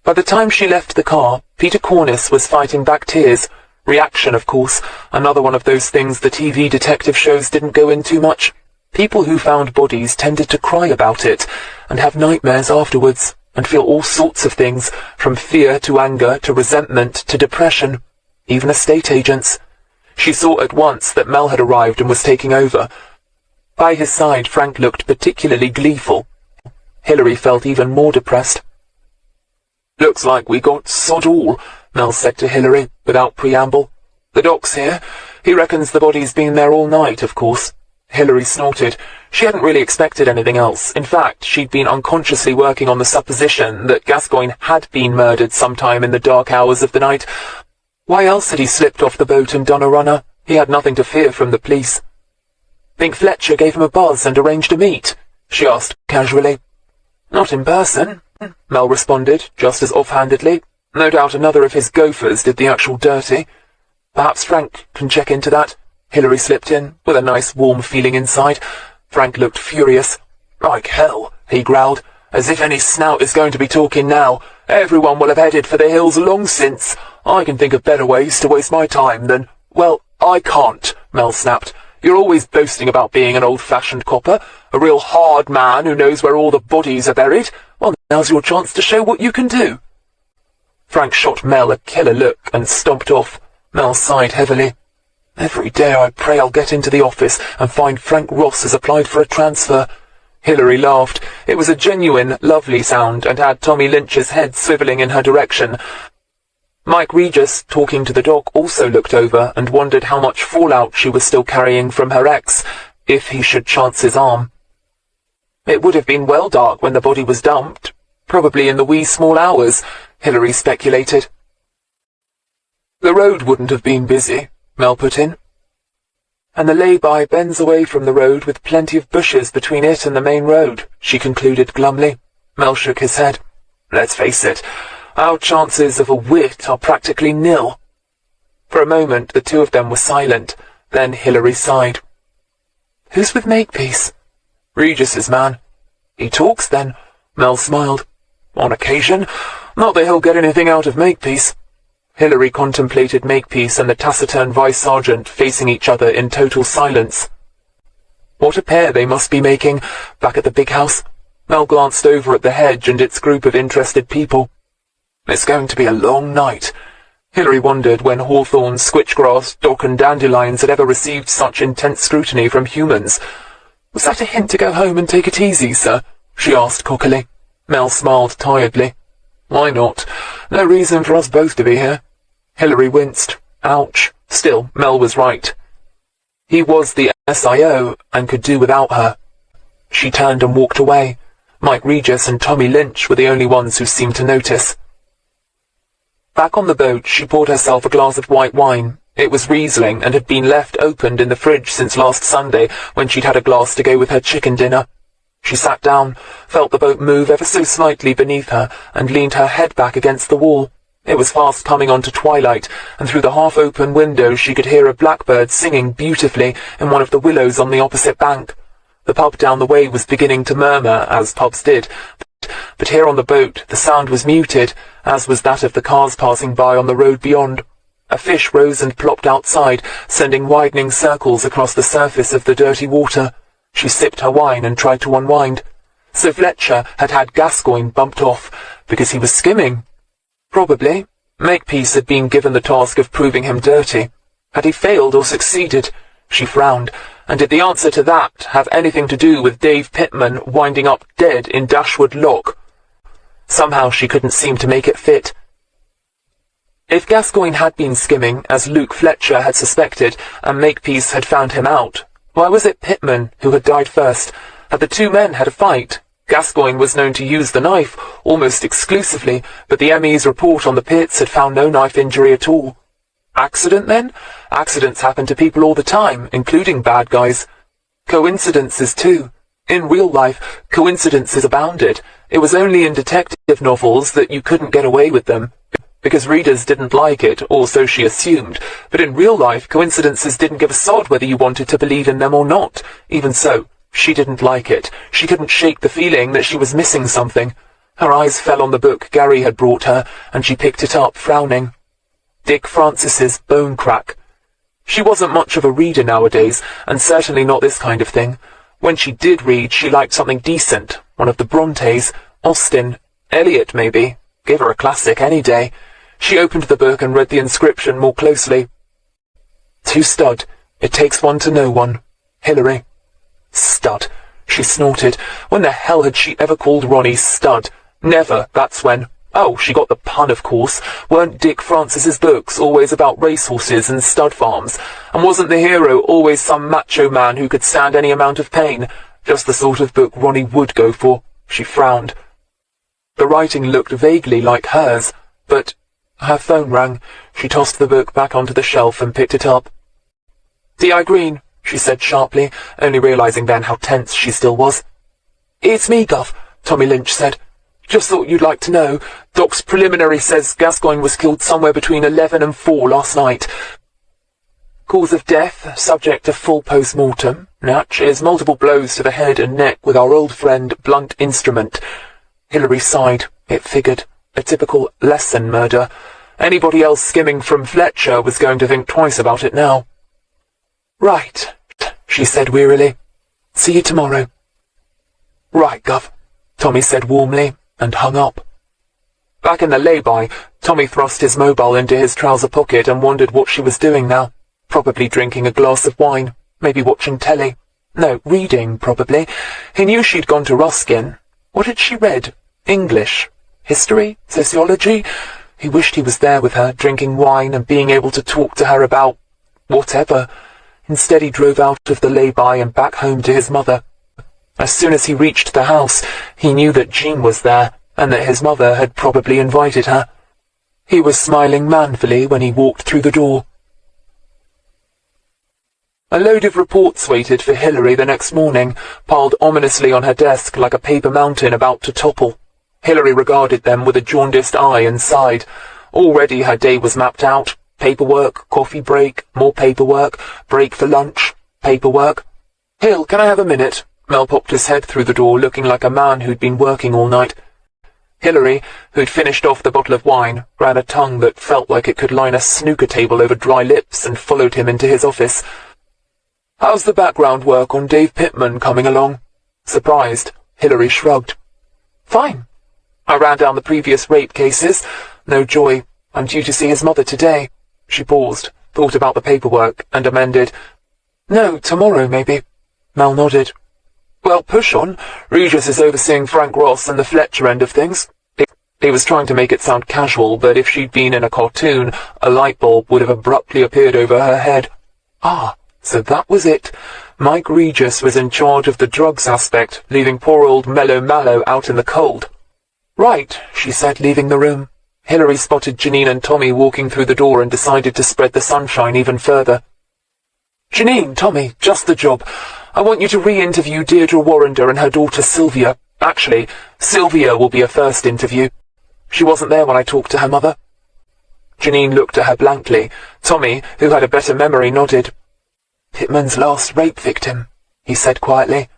By the time she left the car, Peter Cornice was fighting back tears. Reaction, of course, another one of those things the TV detective shows didn't go into much. People who found bodies tended to cry about it, and have nightmares afterwards, and feel all sorts of things, from fear to anger to resentment to depression. Even estate agents. She saw at once that Mel had arrived and was taking over. By his side, Frank looked particularly gleeful. Hilary felt even more depressed. Looks like we got sod all, Mel said to Hilary, without preamble. The doc's here. He reckons the body's been there all night, of course. Hilary snorted. She hadn't really expected anything else. In fact, she'd been unconsciously working on the supposition that Gascoigne had been murdered sometime in the dark hours of the night. Why else had he slipped off the boat and done a runner? He had nothing to fear from the police. Think Fletcher gave him a buzz and arranged a meet? She asked casually. Not in person, Mel responded, just as offhandedly. No doubt another of his gophers did the actual dirty. Perhaps Frank can check into that. Hilary slipped in, with a nice warm feeling inside. Frank looked furious. Like hell, he growled, as if any snout is going to be talking now. Everyone will have headed for the hills long since. I can think of better ways to waste my time than— Well, I can't, Mel snapped. You're always boasting about being an old-fashioned copper, a real hard man who knows where all the bodies are buried. Well, now's your chance to show what you can do. Frank shot Mel a killer look and stomped off. Mel sighed heavily. Every day I pray I'll get into the office and find Frank Ross has applied for a transfer. Hilary laughed. It was a genuine, lovely sound and had Tommy Lynch's head swivelling in her direction. Mike Regis, talking to the doc, also looked over and wondered how much fallout she was still carrying from her ex, if he should chance his arm. It would have been well dark when the body was dumped. Probably in the wee small hours, Hilary speculated. The road wouldn't have been busy, Mel put in. And the lay-by bends away from the road with plenty of bushes between it and the main road, she concluded glumly. Mel shook his head. Let's face it, our chances of a wit are practically nil. For a moment the two of them were silent, then Hilary sighed. Who's with Makepeace? Regis's man. He talks then, Mel smiled. On occasion. Not that he'll get anything out of Makepeace. Hilary contemplated Makepeace and the taciturn vice-sergeant facing each other in total silence. What a pair they must be making, back at the big house. Mel glanced over at the hedge and its group of interested people. It's going to be a long night. Hilary wondered when hawthorn, switchgrass, dock and dandelions had ever received such intense scrutiny from humans. Was that a hint to go home and take it easy, sir? She asked cockily. Mel smiled tiredly. Why not? No reason for us both to be here. Hilary winced. Ouch. Still, Mel was right. He was the SIO and could do without her. She turned and walked away. Mike Regis and Tommy Lynch were the only ones who seemed to notice. Back on the boat, she poured herself a glass of white wine. It was Riesling and had been left opened in the fridge since last Sunday when she'd had a glass to go with her chicken dinner. She sat down, felt the boat move ever so slightly beneath her, and leaned her head back against the wall. It was fast coming on to twilight, and through the half-open window she could hear a blackbird singing beautifully in one of the willows on the opposite bank. The pub down the way was beginning to murmur, as pubs did, but here on the boat the sound was muted, as was that of the cars passing by on the road beyond. A fish rose and plopped outside, sending widening circles across the surface of the dirty water. She sipped her wine and tried to unwind. So Fletcher had had Gascoigne bumped off, because he was skimming. Probably. Makepeace had been given the task of proving him dirty. Had he failed or succeeded? She frowned. And did the answer to that have anything to do with Dave Pittman winding up dead in Dashwood Lock? Somehow she couldn't seem to make it fit. If Gascoigne had been skimming, as Luke Fletcher had suspected, and Makepeace had found him out, why was it Pittman who had died first? Had the two men had a fight? Gascoigne was known to use the knife, almost exclusively, but the ME's report on the pits had found no knife injury at all. Accident, then? Accidents happen to people all the time, including bad guys. Coincidences, too. In real life, coincidences abounded. It was only in detective novels that you couldn't get away with them, because readers didn't like it, or so she assumed. But in real life, coincidences didn't give a sod whether you wanted to believe in them or not. Even so, she didn't like it. She couldn't shake the feeling that she was missing something. Her eyes fell on the book Gary had brought her, and she picked it up, frowning. Dick Francis's Bone Crack. She wasn't much of a reader nowadays, and certainly not this kind of thing. When she did read, she liked something decent, one of the Brontes, Austen, Eliot maybe. Give her a classic any day. She opened the book and read the inscription more closely. To Stud, it takes one to know one. Hilary. Stud, she snorted. When the hell had she ever called Ronnie Stud? Never, that's when. Oh, she got the pun, of course. Weren't Dick Francis's books always about racehorses and stud farms? And wasn't the hero always some macho man who could stand any amount of pain? Just the sort of book Ronnie would go for. She frowned. The writing looked vaguely like hers, but her phone rang. She tossed the book back onto the shelf and picked it up. D.I. Greene, she said sharply, only realizing then how tense she still was. It's me, Gov, Tommy Lynch said. Just thought you'd like to know. Doc's preliminary says Gascoigne was killed somewhere between 11 and 4 last night. Cause of death, subject to full post-mortem. Natch is multiple blows to the head and neck with our old friend blunt instrument. Hilary sighed. It figured. A typical lesson murder. Anybody else skimming from Fletcher was going to think twice about it now. Right, she said wearily. See you tomorrow. Right, Gov, Tommy said warmly, and hung up. Back in the lay-by, Tommy thrust his mobile into his trouser pocket and wondered what she was doing now. Probably drinking a glass of wine, maybe watching telly. No, reading, probably. He knew she'd gone to Ruskin. What had she read? English? History? Sociology? He wished he was there with her, drinking wine and being able to talk to her about whatever. Instead he drove out of the lay-by and back home to his mother. As soon as he reached the house, he knew that Jean was there, and that his mother had probably invited her. He was smiling manfully when he walked through the door. A load of reports waited for Hilary the next morning, piled ominously on her desk like a paper mountain about to topple. Hilary regarded them with a jaundiced eye and sighed. Already her day was mapped out. Paperwork, coffee break, more paperwork, break for lunch, paperwork. Hill, can I have a minute? Mel popped his head through the door, looking like a man who'd been working all night. Hilary, who'd finished off the bottle of wine, ran a tongue that felt like it could line a snooker table over dry lips and followed him into his office. How's the background work on Dave Pittman coming along? Surprised, Hilary shrugged. Fine. I ran down the previous rape cases. No joy. I'm due to see his mother today. She paused, thought about the paperwork, and amended. No, tomorrow, maybe. Mal nodded. Well, push on. Regis is overseeing Frank Ross and the Fletcher end of things. He was trying to make it sound casual, but if she'd been in a cartoon, a light bulb would have abruptly appeared over her head. Ah, so that was it. Mike Regis was in charge of the drugs aspect, leaving poor old Mellow Mallow out in the cold. Right, she said, leaving the room. Hilary spotted Janine and Tommy walking through the door and decided to spread the sunshine even further. Janine, Tommy, just the job. I want you to re-interview Deirdre Warrender and her daughter Sylvia. Actually, Sylvia will be a first interview. She wasn't there when I talked to her mother. Janine looked at her blankly. Tommy, who had a better memory, nodded. Pittman's last rape victim, he said quietly.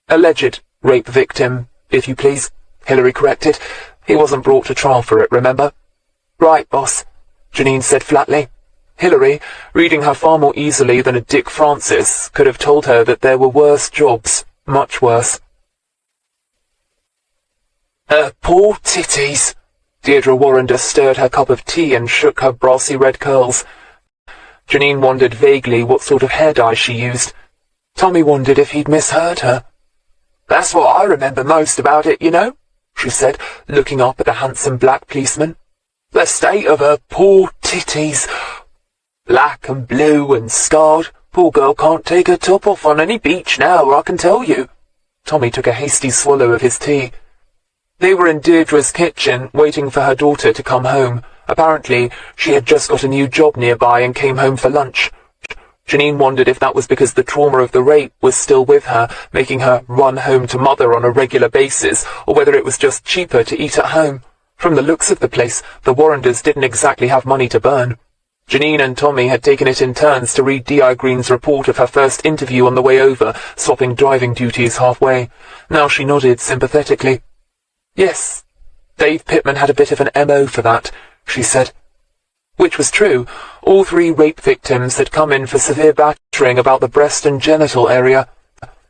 Alleged rape victim, if you please, Hilary corrected. He wasn't brought to trial for it, remember? Right, boss, Janine said flatly. Hilary, reading her far more easily than a Dick Francis, could have told her that there were worse jobs, much worse. Poor titties. Deirdre Warrender stirred her cup of tea and shook her brassy red curls. Janine wondered vaguely what sort of hair dye she used. Tommy wondered if he'd misheard her. That's what I remember most about it, you know, she said, looking up at the handsome black policeman. The state of her poor titties. Black and blue and scarred. Poor girl can't take her top off on any beach now, I can tell you. Tommy took a hasty swallow of his tea. They were in Deirdre's kitchen, waiting for her daughter to come home. Apparently, she had just got a new job nearby and came home for lunch. Janine wondered if that was because the trauma of the rape was still with her, making her run home to Mother on a regular basis, or whether it was just cheaper to eat at home. From the looks of the place, the Warrenders didn't exactly have money to burn. Janine and Tommy had taken it in turns to read D.I. Greene's report of her first interview on the way over, swapping driving duties halfway. Now she nodded sympathetically. Yes, Dave Pittman had a bit of an M.O. for that, she said. Which was true. All 3 rape victims had come in for severe battering about the breast and genital area.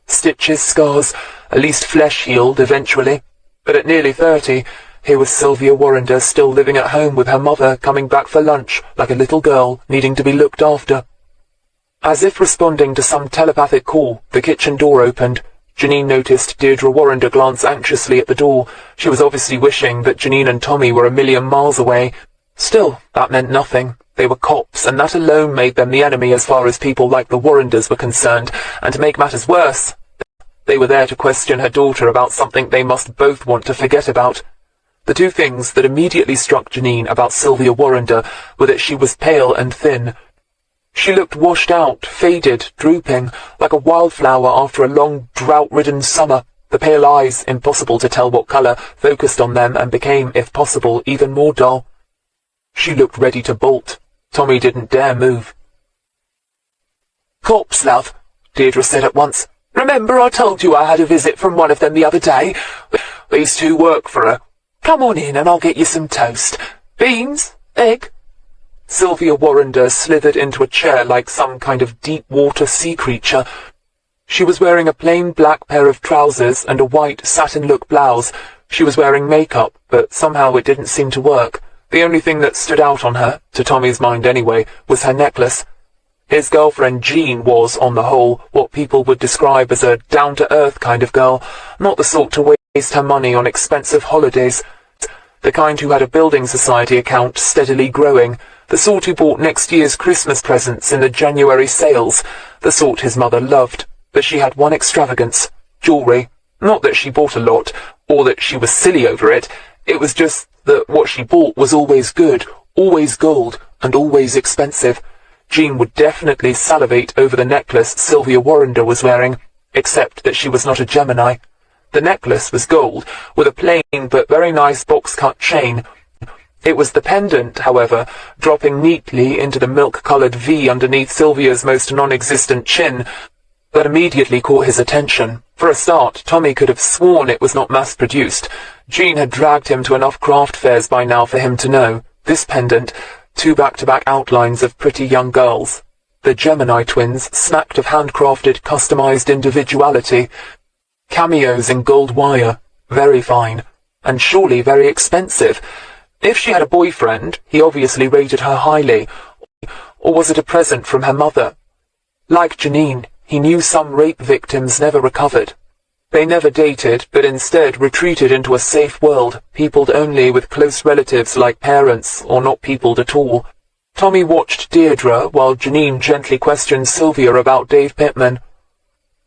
Stitches, scars, at least flesh healed eventually. But at nearly 30, here was Sylvia Warrender still living at home with her mother, coming back for lunch, like a little girl, needing to be looked after. As if responding to some telepathic call, the kitchen door opened. Janine noticed Deirdre Warrender glance anxiously at the door. She was obviously wishing that Janine and Tommy were a million miles away. Still, that meant nothing. They were cops, and that alone made them the enemy as far as people like the Warrenders were concerned. And to make matters worse, they were there to question her daughter about something they must both want to forget about. The 2 things that immediately struck Janine about Sylvia Warrender were that she was pale and thin. She looked washed out, faded, drooping, like a wildflower after a long, drought-ridden summer. The pale eyes, impossible to tell what colour, focused on them and became, if possible, even more dull. She looked ready to bolt. Tommy didn't dare move. Cops, love, Deirdre said at once. Remember I told you I had a visit from one of them the other day? These 2 work for her. Come on in and I'll get you some toast. Beans? Egg? Sylvia Warrender slithered into a chair like some kind of deep-water sea creature. She was wearing a plain black pair of trousers and a white satin-look blouse. She was wearing makeup, but somehow it didn't seem to work. The only thing that stood out on her, to Tommy's mind anyway, was her necklace. His girlfriend Jean was, on the whole, what people would describe as a down-to-earth kind of girl, not the sort to waste her money on expensive holidays. The kind who had a building society account steadily growing, the sort who bought next year's Christmas presents in the January sales, the sort his mother loved. But she had one extravagance: jewellery. Not that she bought a lot, or that she was silly over it. It was just that what she bought was always good, always gold, and always expensive. Jean would definitely salivate over the necklace Sylvia Warrender was wearing, except that she was not a Gemini. The necklace was gold, with a plain but very nice box-cut chain. It was the pendant, however, dropping neatly into the milk-coloured V underneath Sylvia's most non-existent chin, that immediately caught his attention. For a start, Tommy could have sworn it was not mass-produced. Jean had dragged him to enough craft fairs by now for him to know. This pendant, 2 back-to-back outlines of pretty young girls. The Gemini twins smacked of handcrafted, customized individuality. Cameos in gold wire, very fine, and surely very expensive. If she had a boyfriend, he obviously rated her highly. Or was it a present from her mother? Like Janine, he knew some rape victims never recovered. They never dated, but instead retreated into a safe world, peopled only with close relatives like parents, or not peopled at all. Tommy watched Deirdre while Janine gently questioned Sylvia about Dave Pittman.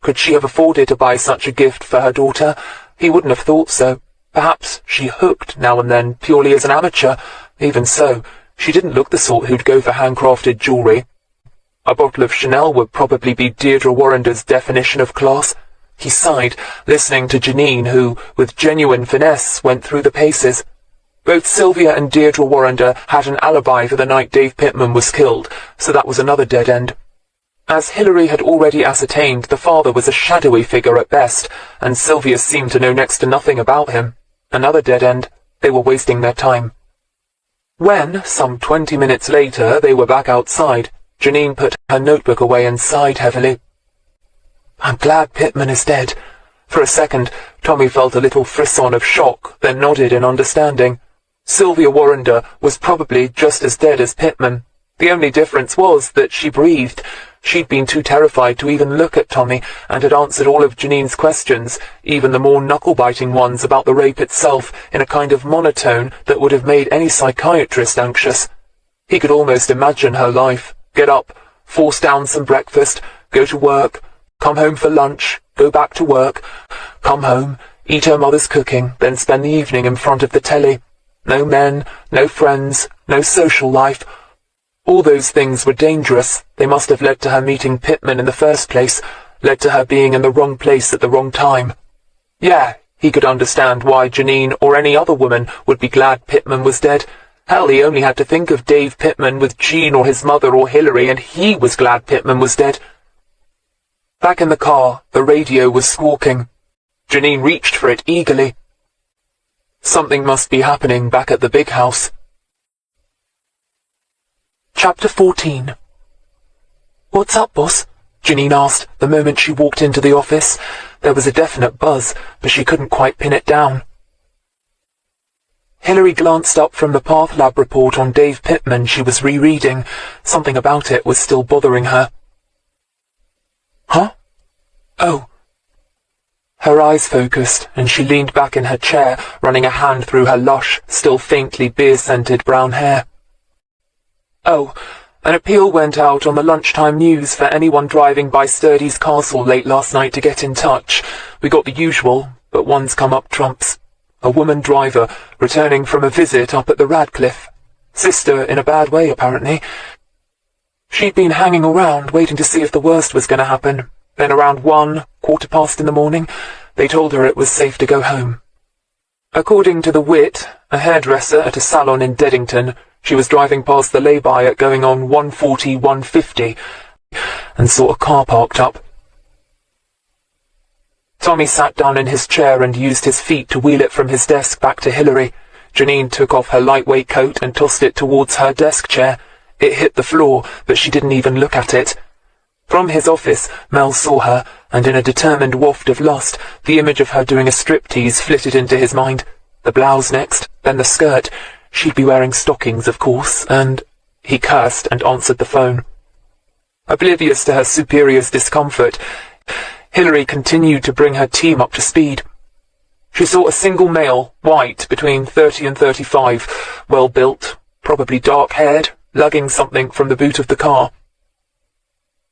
Could she have afforded to buy such a gift for her daughter? He wouldn't have thought so. Perhaps she hooked now and then, purely as an amateur. Even so, she didn't look the sort who'd go for handcrafted jewellery. A bottle of Chanel would probably be Deirdre Warrender's definition of class. He sighed, listening to Janine, who, with genuine finesse, went through the paces. Both Sylvia and Deirdre Warrender had an alibi for the night Dave Pittman was killed, so that was another dead end. As Hilary had already ascertained, the father was a shadowy figure at best, and Sylvia seemed to know next to nothing about him. Another dead end. They were wasting their time. When, some 20 minutes later, they were back outside, Janine put her notebook away and sighed heavily. I'm glad Pittman is dead. For a second, Tommy felt a little frisson of shock, then nodded in understanding. Sylvia Warrender was probably just as dead as Pittman. The only difference was that she breathed. She'd been too terrified to even look at Tommy, and had answered all of Janine's questions, even the more knuckle-biting ones about the rape itself, in a kind of monotone that would have made any psychiatrist anxious. He could almost imagine her life. Get up, force down some breakfast, go to work, come home for lunch, go back to work, come home, eat her mother's cooking, then spend the evening in front of the telly. No men, no friends, no social life. All those things were dangerous. They must have led to her meeting Pittman in the first place, led to her being in the wrong place at the wrong time. Yeah, he could understand why Janine or any other woman would be glad Pittman was dead. Hell, he only had to think of Dave Pittman with Jean or his mother or Hilary, and he was glad Pittman was dead. Back in the car, the radio was squawking. Janine reached for it eagerly. Something must be happening back at the big house. Chapter 14. What's up, boss? Janine asked the moment she walked into the office. There was a definite buzz, but she couldn't quite pin it down. Hilary glanced up from the Path Lab report on Dave Pittman she was rereading. Something about it was still bothering her. Huh? Oh. Her eyes focused, and she leaned back in her chair, running a hand through her lush, still faintly beer-scented brown hair. Oh, an appeal went out on the lunchtime news for anyone driving by Sturdy's castle late last night to get in touch. We got the usual, but one's come up trumps. A woman driver, returning from a visit up at the Radcliffe. Sister in a bad way, apparently. She'd been hanging around, waiting to see if the worst was going to happen. Then around 1:15 in the morning, they told her it was safe to go home. According to the Wit, a hairdresser at a salon in Deddington, she was driving past the lay-by at going on 1:40-1:50, and saw a car parked up. Tommy sat down in his chair and used his feet to wheel it from his desk back to Hilary. Janine took off her lightweight coat and tossed it towards her desk chair. It hit the floor, but she didn't even look at it. From his office, Mel saw her, and in a determined waft of lust, the image of her doing a striptease flitted into his mind. The blouse next, then the skirt. She'd be wearing stockings, of course, and... He cursed and answered the phone. Oblivious to her superior's discomfort, Hilary continued to bring her team up to speed. She saw a single male, white, between 30 and 35, well-built, probably dark-haired, lugging something from the boot of the car.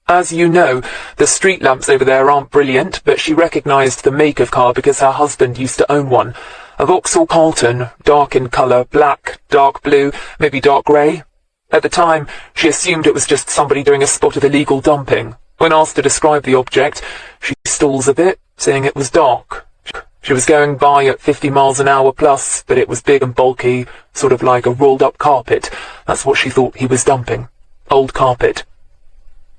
As you know, the street lamps over there aren't brilliant, but she recognized the make of car because her husband used to own one. A Vauxhall Carlton, dark in colour, black, dark blue, maybe dark grey. At the time, she assumed it was just somebody doing a spot of illegal dumping. When asked to describe the object, she stalls a bit, saying it was dark. She was going by at 50 miles an hour plus, but it was big and bulky, sort of like a rolled-up carpet. That's what she thought he was dumping. Old carpet.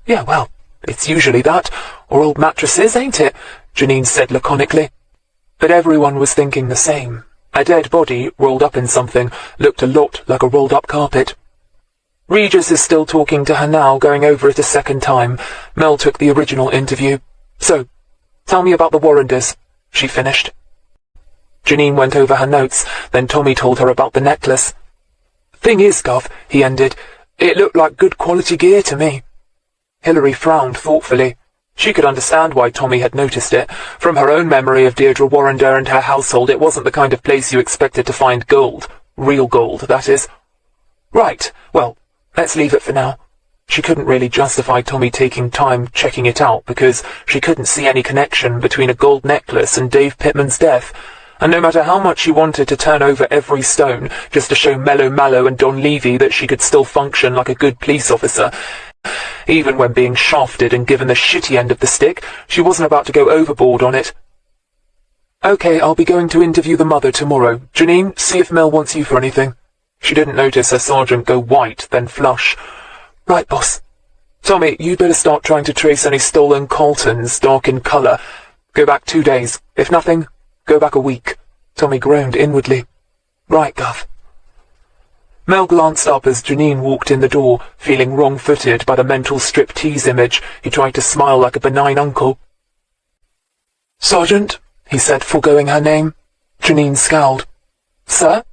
Yeah, well, it's usually that, or old mattresses, ain't it? Janine said laconically. But everyone was thinking the same. A dead body, rolled up in something, looked a lot like a rolled-up carpet. Regis is still talking to her now, going over it a second time. Mel took the original interview. So, tell me about the Warrenders, she finished. Janine went over her notes, then Tommy told her about the necklace. Thing is, Gov, he ended, it looked like good quality gear to me. Hilary frowned thoughtfully. She could understand why Tommy had noticed it. From her own memory of Deirdre Warrender and her household, it wasn't the kind of place you expected to find gold. Real gold, that is. Right, well, let's leave it for now. She couldn't really justify Tommy taking time checking it out because she couldn't see any connection between a gold necklace and Dave Pittman's death. And no matter how much she wanted to turn over every stone just to show Mellow Mallow and Don Levy that she could still function like a good police officer, even when being shafted and given the shitty end of the stick, she wasn't about to go overboard on it. Okay, I'll be going to interview the mother tomorrow. Janine, see if Mel wants you for anything. She didn't notice her sergeant go white, then flush. Right, boss. Tommy, you'd better start trying to trace any stolen Coltons, dark in colour. Go back 2 days. If nothing, go back a week. Tommy groaned inwardly. Right, Gov. Mel glanced up as Janine walked in the door, feeling wrong-footed by the mental striptease image. He tried to smile like a benign uncle. Sergeant, he said, foregoing her name. Janine scowled. Sir?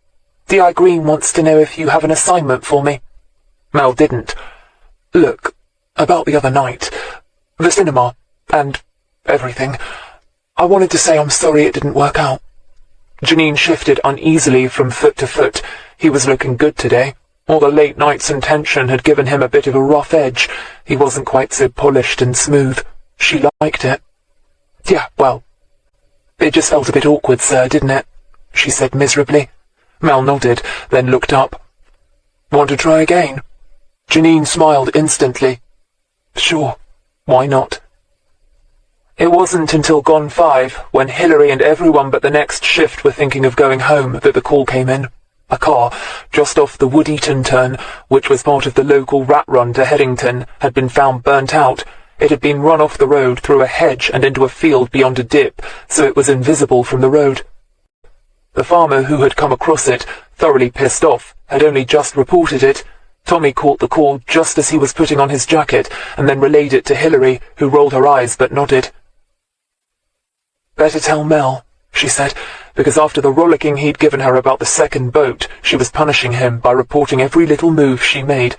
D.I. Greene wants to know if you have an assignment for me. Mel didn't. Look, about the other night, the cinema, and everything. I wanted to say I'm sorry it didn't work out. Janine shifted uneasily from foot to foot. He was looking good today. All the late nights and tension had given him a bit of a rough edge. He wasn't quite so polished and smooth. She liked it. Yeah, well, it just felt a bit awkward, sir, didn't it? She said miserably. Mel nodded, then looked up. Want to try again? Janine smiled instantly. Sure, why not? It wasn't until gone 5, when Hilary and everyone but the next shift were thinking of going home, that the call came in. A car, just off the Wood Eaton turn, which was part of the local rat run to Headington, had been found burnt out. It had been run off the road through a hedge and into a field beyond a dip, so it was invisible from the road. The farmer who had come across it, thoroughly pissed off, had only just reported it. Tommy caught the call just as he was putting on his jacket, and then relayed it to Hilary, who rolled her eyes but nodded. Better tell Mel, she said, because after the rollicking he'd given her about the second boat, she was punishing him by reporting every little move she made.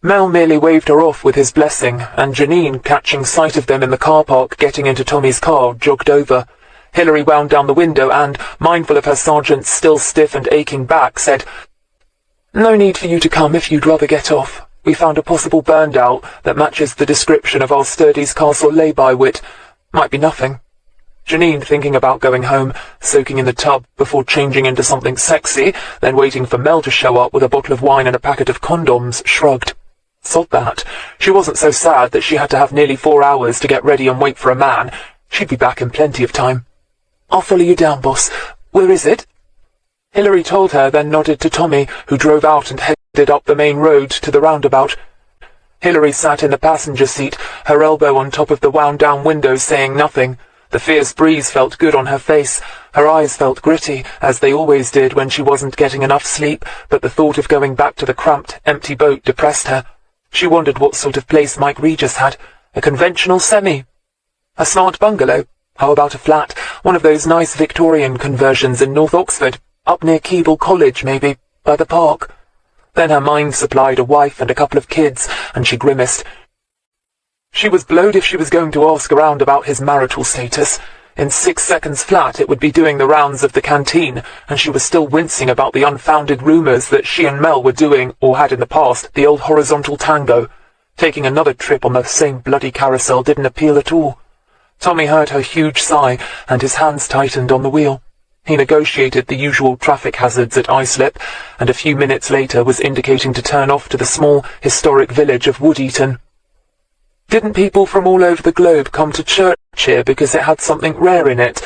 Mel merely waved her off with his blessing, and Janine, catching sight of them in the car park getting into Tommy's car, jogged over. Hilary wound down the window and, mindful of her sergeant's still stiff and aching back, said, No need for you to come if you'd rather get off. We found a possible burned out that matches the description of our Sturdy's castle lay-by wit. Might be nothing. Janine, thinking about going home, soaking in the tub before changing into something sexy, then waiting for Mel to show up with a bottle of wine and a packet of condoms, shrugged. Sod that. She wasn't so sad that she had to have nearly 4 hours to get ready and wait for a man. She'd be back in plenty of time. I'll follow you down, boss. Where is it? Hilary told her, then nodded to Tommy, who drove out and headed up the main road to the roundabout. Hilary sat in the passenger seat, her elbow on top of the wound-down window, saying nothing. The fierce breeze felt good on her face. Her eyes felt gritty, as they always did when she wasn't getting enough sleep, but the thought of going back to the cramped, empty boat depressed her. She wondered what sort of place Mike Regis had. A conventional semi? A smart bungalow? How about a flat? One of those nice Victorian conversions in North Oxford, up near Keble College, maybe, by the park. Then her mind supplied a wife and a couple of kids, and she grimaced. She was blowed if she was going to ask around about his marital status. In 6 seconds flat it would be doing the rounds of the canteen, and she was still wincing about the unfounded rumours that she and Mel were doing, or had in the past, the old horizontal tango. Taking another trip on the same bloody carousel didn't appeal at all. Tommy heard her huge sigh, and his hands tightened on the wheel. He negotiated the usual traffic hazards at Islip, and a few minutes later was indicating to turn off to the small, historic village of Wood Eaton. Didn't people from all over the globe come to church here because it had something rare in it?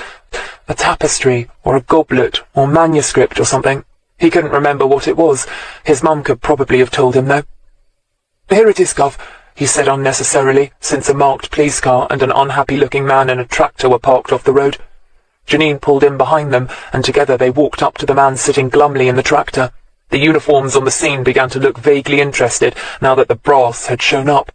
A tapestry, or a goblet, or manuscript or something. He couldn't remember what it was. His mum could probably have told him, though. Here it is, Gov, he said unnecessarily, since a marked police car and an unhappy-looking man in a tractor were parked off the road. Janine pulled in behind them, and together they walked up to the man sitting glumly in the tractor. The uniforms on the scene began to look vaguely interested, now that the brass had shown up.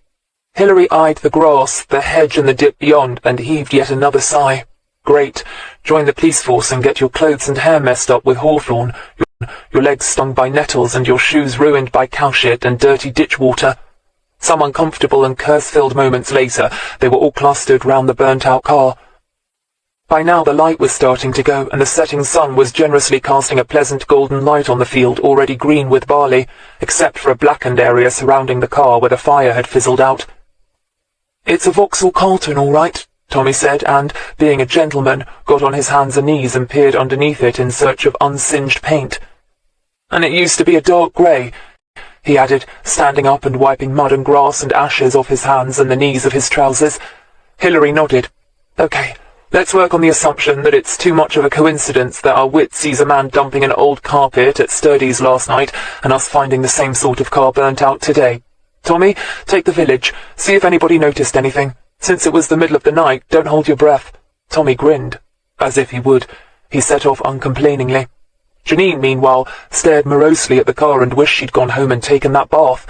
Hilary eyed the grass, the hedge and the dip beyond, and heaved yet another sigh. Great. Join the police force and get your clothes and hair messed up with hawthorn. your legs stung by nettles and your shoes ruined by cow shit and dirty ditch water. Some uncomfortable and curse-filled moments later, they were all clustered round the burnt-out car. By now the light was starting to go, and the setting sun was generously casting a pleasant golden light on the field already green with barley, except for a blackened area surrounding the car where the fire had fizzled out. "It's a Vauxhall Carlton, all right," Tommy said, and, being a gentleman, got on his hands and knees and peered underneath it in search of unsinged paint. "And it used to be a dark grey," he added, standing up and wiping mud and grass and ashes off his hands and the knees of his trousers. Hilary nodded. "Okay, let's work on the assumption that it's too much of a coincidence that our wit sees a man dumping an old carpet at Sturdy's last night and us finding the same sort of car burnt out today. Tommy, take the village, see if anybody noticed anything. Since it was the middle of the night, don't hold your breath." Tommy grinned. As if he would. He set off uncomplainingly. Janine, meanwhile, stared morosely at the car and wished she'd gone home and taken that bath.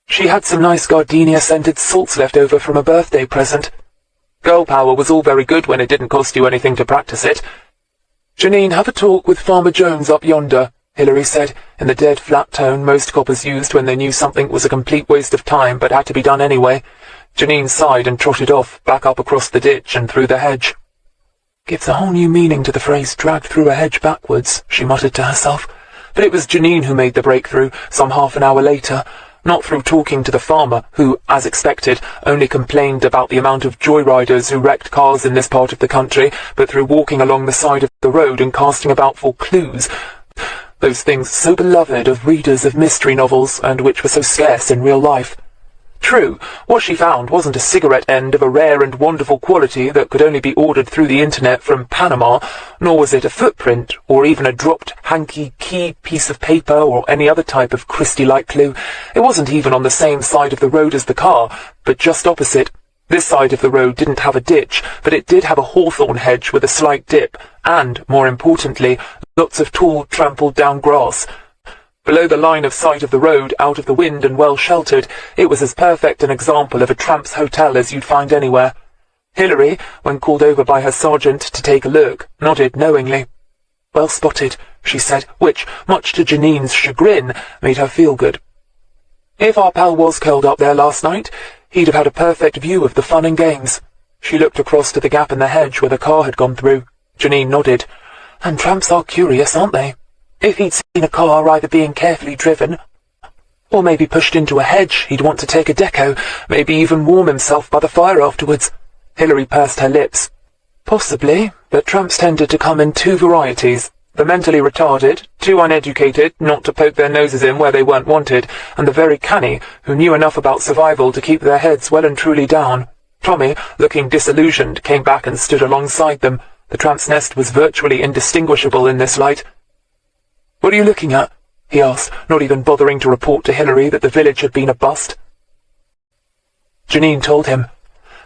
She had some nice gardenia-scented salts left over from a birthday present. Girl power was all very good when it didn't cost you anything to practice it. "Janine, have a talk with Farmer Jones up yonder," Hilary said, in the dead flat tone most coppers used when they knew something was a complete waste of time but had to be done anyway. Janine sighed and trotted off, back up across the ditch and through the hedge. "Gives a whole new meaning to the phrase dragged through a hedge backwards," she muttered to herself. But it was Janine who made the breakthrough, some half an hour later, not through talking to the farmer, who, as expected, only complained about the amount of joyriders who wrecked cars in this part of the country, but through walking along the side of the road and casting about for clues, those things so beloved of readers of mystery novels, and which were so scarce in real life. True, what she found wasn't a cigarette end of a rare and wonderful quality that could only be ordered through the internet from Panama, nor was it a footprint, or even a dropped hanky key piece of paper or any other type of Christie-like clue. It wasn't even on the same side of the road as the car, but just opposite. This side of the road didn't have a ditch, but it did have a hawthorn hedge with a slight dip, and, more importantly, lots of tall, trampled-down grass. Below the line of sight of the road, out of the wind and well sheltered, it was as perfect an example of a tramp's hotel as you'd find anywhere. Hilary, when called over by her sergeant to take a look, nodded knowingly. "Well spotted," she said, which, much to Janine's chagrin, made her feel good. "If our pal was curled up there last night, he'd have had a perfect view of the fun and games." She looked across to the gap in the hedge where the car had gone through. Janine nodded. "And tramps are curious, aren't they? If he'd seen a car either being carefully driven, or maybe pushed into a hedge, he'd want to take a deco, maybe even warm himself by the fire afterwards." Hilary pursed her lips. "Possibly, but tramps tended to come in two varieties. The mentally retarded, too uneducated not to poke their noses in where they weren't wanted, and the very canny, who knew enough about survival to keep their heads well and truly down." Tommy, looking disillusioned, came back and stood alongside them. The tramp's nest was virtually indistinguishable in this light. "What are you looking at?" he asked, not even bothering to report to Hilary that the village had been a bust. Janine told him.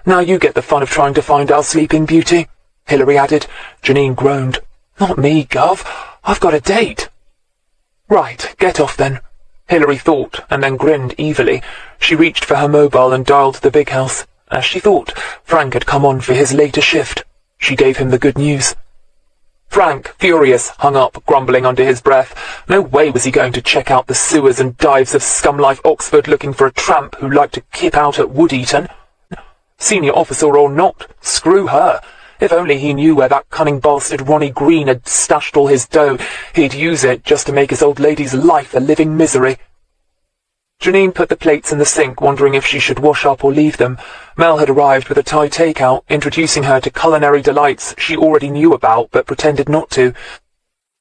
"Now you get the fun of trying to find our sleeping beauty," Hilary added. Janine groaned. "Not me, Gov. I've got a date." "Right, get off then," Hilary thought, and then grinned evilly. She reached for her mobile and dialed the big house. As she thought, Frank had come on for his later shift. She gave him the good news. Frank, furious, hung up, grumbling under his breath. No way was he going to check out the sewers and dives of scum-life Oxford looking for a tramp who liked to kip out at Wood-Eaton. Senior officer or not, screw her. If only he knew where that cunning bastard Ronnie Greene had stashed all his dough, he'd use it just to make his old lady's life a living misery. Janine put the plates in the sink, wondering if she should wash up or leave them. Mel had arrived with a Thai takeout, introducing her to culinary delights she already knew about but pretended not to.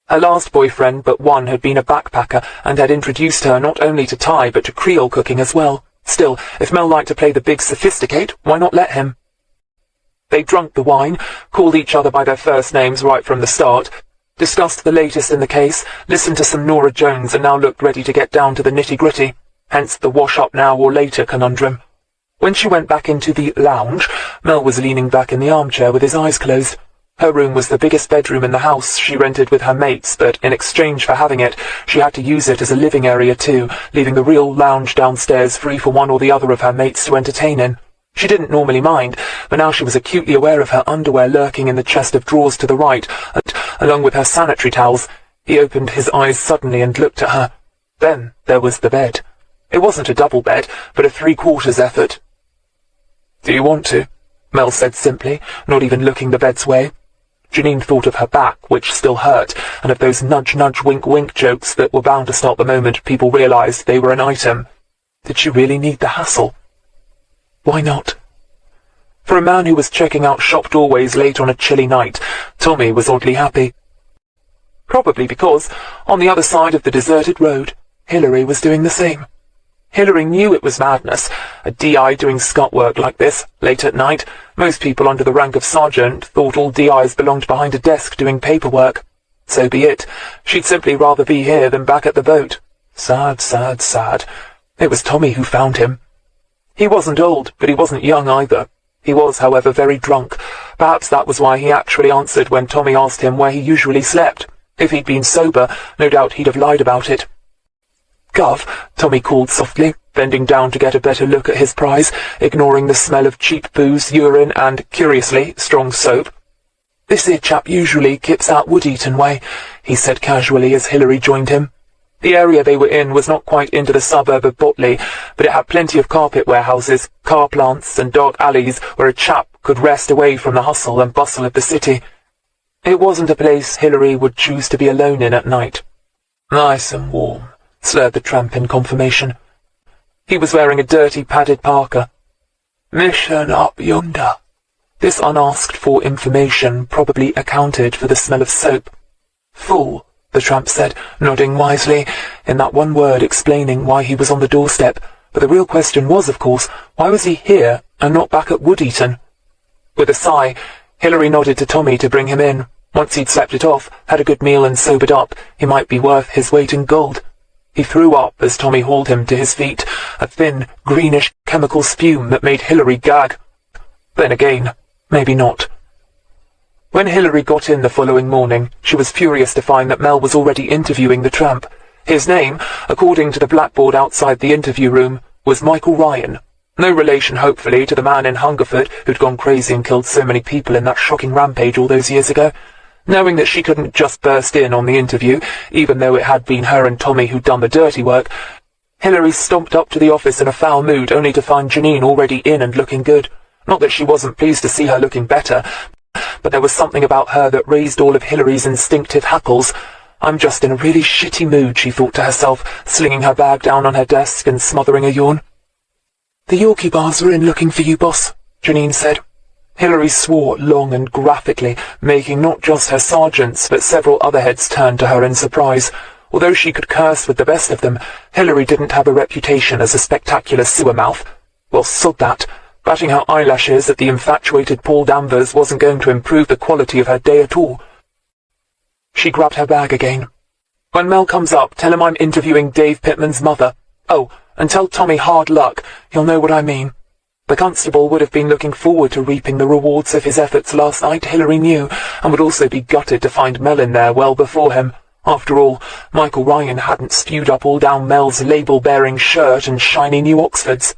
Her last boyfriend but one had been a backpacker and had introduced her not only to Thai but to Creole cooking as well. Still, if Mel liked to play the big sophisticate, why not let him? They drank the wine, called each other by their first names right from the start, discussed the latest in the case, listened to some Nora Jones, and now looked ready to get down to the nitty-gritty. Hence the wash-up-now-or-later conundrum. When she went back into the lounge, Mel was leaning back in the armchair with his eyes closed. Her room was the biggest bedroom in the house she rented with her mates, but in exchange for having it, she had to use it as a living area too, leaving the real lounge downstairs free for one or the other of her mates to entertain in. She didn't normally mind, but now she was acutely aware of her underwear lurking in the chest of drawers to the right, and, along with her sanitary towels. He opened his eyes suddenly and looked at her. Then there was the bed. It wasn't a double bed, but a 3/4 effort. "Do you want to?" Mel said simply, not even looking the bed's way. Janine thought of her back, which still hurt, and of those nudge-nudge wink-wink jokes that were bound to start the moment people realized they were an item. Did she really need the hassle? Why not? For a man who was checking out shop doorways late on a chilly night, Tommy was oddly happy. Probably because, on the other side of the deserted road, Hilary was doing the same. Hilary knew it was madness, a DI doing scut work like this, late at night. Most people under the rank of sergeant thought all DIs belonged behind a desk doing paperwork. So be it. She'd simply rather be here than back at the boat. Sad, sad, sad. It was Tommy who found him. He wasn't old, but he wasn't young either. He was, however, very drunk. Perhaps that was why he actually answered when Tommy asked him where he usually slept. If he'd been sober, no doubt he'd have lied about it. "Gov," Tommy called softly, bending down to get a better look at his prize, ignoring the smell of cheap booze, urine, and, curiously, strong soap. "This here chap usually kips out Wood-Eaton way," he said casually as Hilary joined him. The area they were in was not quite into the suburb of Botley, but it had plenty of carpet warehouses, car plants, and dark alleys where a chap could rest away from the hustle and bustle of the city. It wasn't a place Hilary would choose to be alone in at night. "Nice and warm," slurred the tramp in confirmation. He was wearing a dirty padded parka. "Mission up yonder." This unasked-for information probably accounted for the smell of soap. "Fool," the tramp said, nodding wisely, in that one word explaining why he was on the doorstep. But the real question was, of course, why was he here and not back at Wood-Eaton? With a sigh, Hilary nodded to Tommy to bring him in. Once he'd slept it off, had a good meal and sobered up, he might be worth his weight in gold. He threw up as Tommy hauled him to his feet, a thin, greenish chemical spume that made Hilary gag. Then again, maybe not. When Hilary got in the following morning, she was furious to find that Mel was already interviewing the tramp. His name, according to the blackboard outside the interview room, was Michael Ryan. No relation, hopefully, to the man in Hungerford who'd gone crazy and killed so many people in that shocking rampage all those years ago. Knowing that she couldn't just burst in on the interview, even though it had been her and Tommy who'd done the dirty work, Hilary stomped up to the office in a foul mood only to find Janine already in and looking good. Not that she wasn't pleased to see her looking better, but there was something about her that raised all of Hilary's instinctive hackles. "I'm just in a really shitty mood," she thought to herself, slinging her bag down on her desk and smothering a yawn. "The Yorkie bars are in looking for you, boss," Janine said. Hilary swore long and graphically, making not just her sergeants but several other heads turn to her in surprise. Although she could curse with the best of them, Hilary didn't have a reputation as a spectacular sewer mouth. Well, sod that. Batting her eyelashes at the infatuated Paul Danvers wasn't going to improve the quality of her day at all. She grabbed her bag again. "When Mel comes up, tell him I'm interviewing Dave Pittman's mother. Oh, and tell Tommy hard luck. He'll know what I mean." The constable would have been looking forward to reaping the rewards of his efforts last night, Hilary knew, and would also be gutted to find Mel in there well before him. After all, Michael Ryan hadn't spewed up all down Mel's label-bearing shirt and shiny new Oxfords.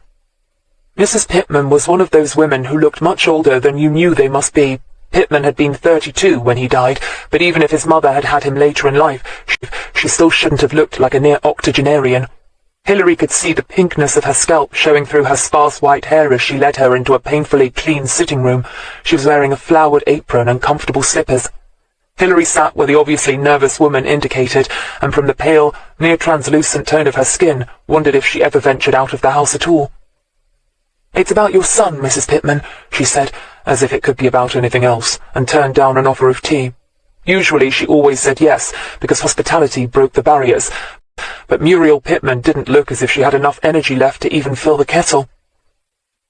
Mrs. Pittman was one of those women who looked much older than you knew they must be. Pittman had been 32 when he died, but even if his mother had had him later in life, she still shouldn't have looked like a near octogenarian. Hilary could see the pinkness of her scalp showing through her sparse white hair as she led her into a painfully clean sitting room. She was wearing a flowered apron and comfortable slippers. Hilary sat where the obviously nervous woman indicated, and from the pale, near-translucent tone of her skin, wondered if she ever ventured out of the house at all. "It's about your son, Mrs. Pittman," she said, as if it could be about anything else, and turned down an offer of tea. Usually she always said yes, because hospitality broke the barriers, but Muriel Pittman didn't look as if she had enough energy left to even fill the kettle.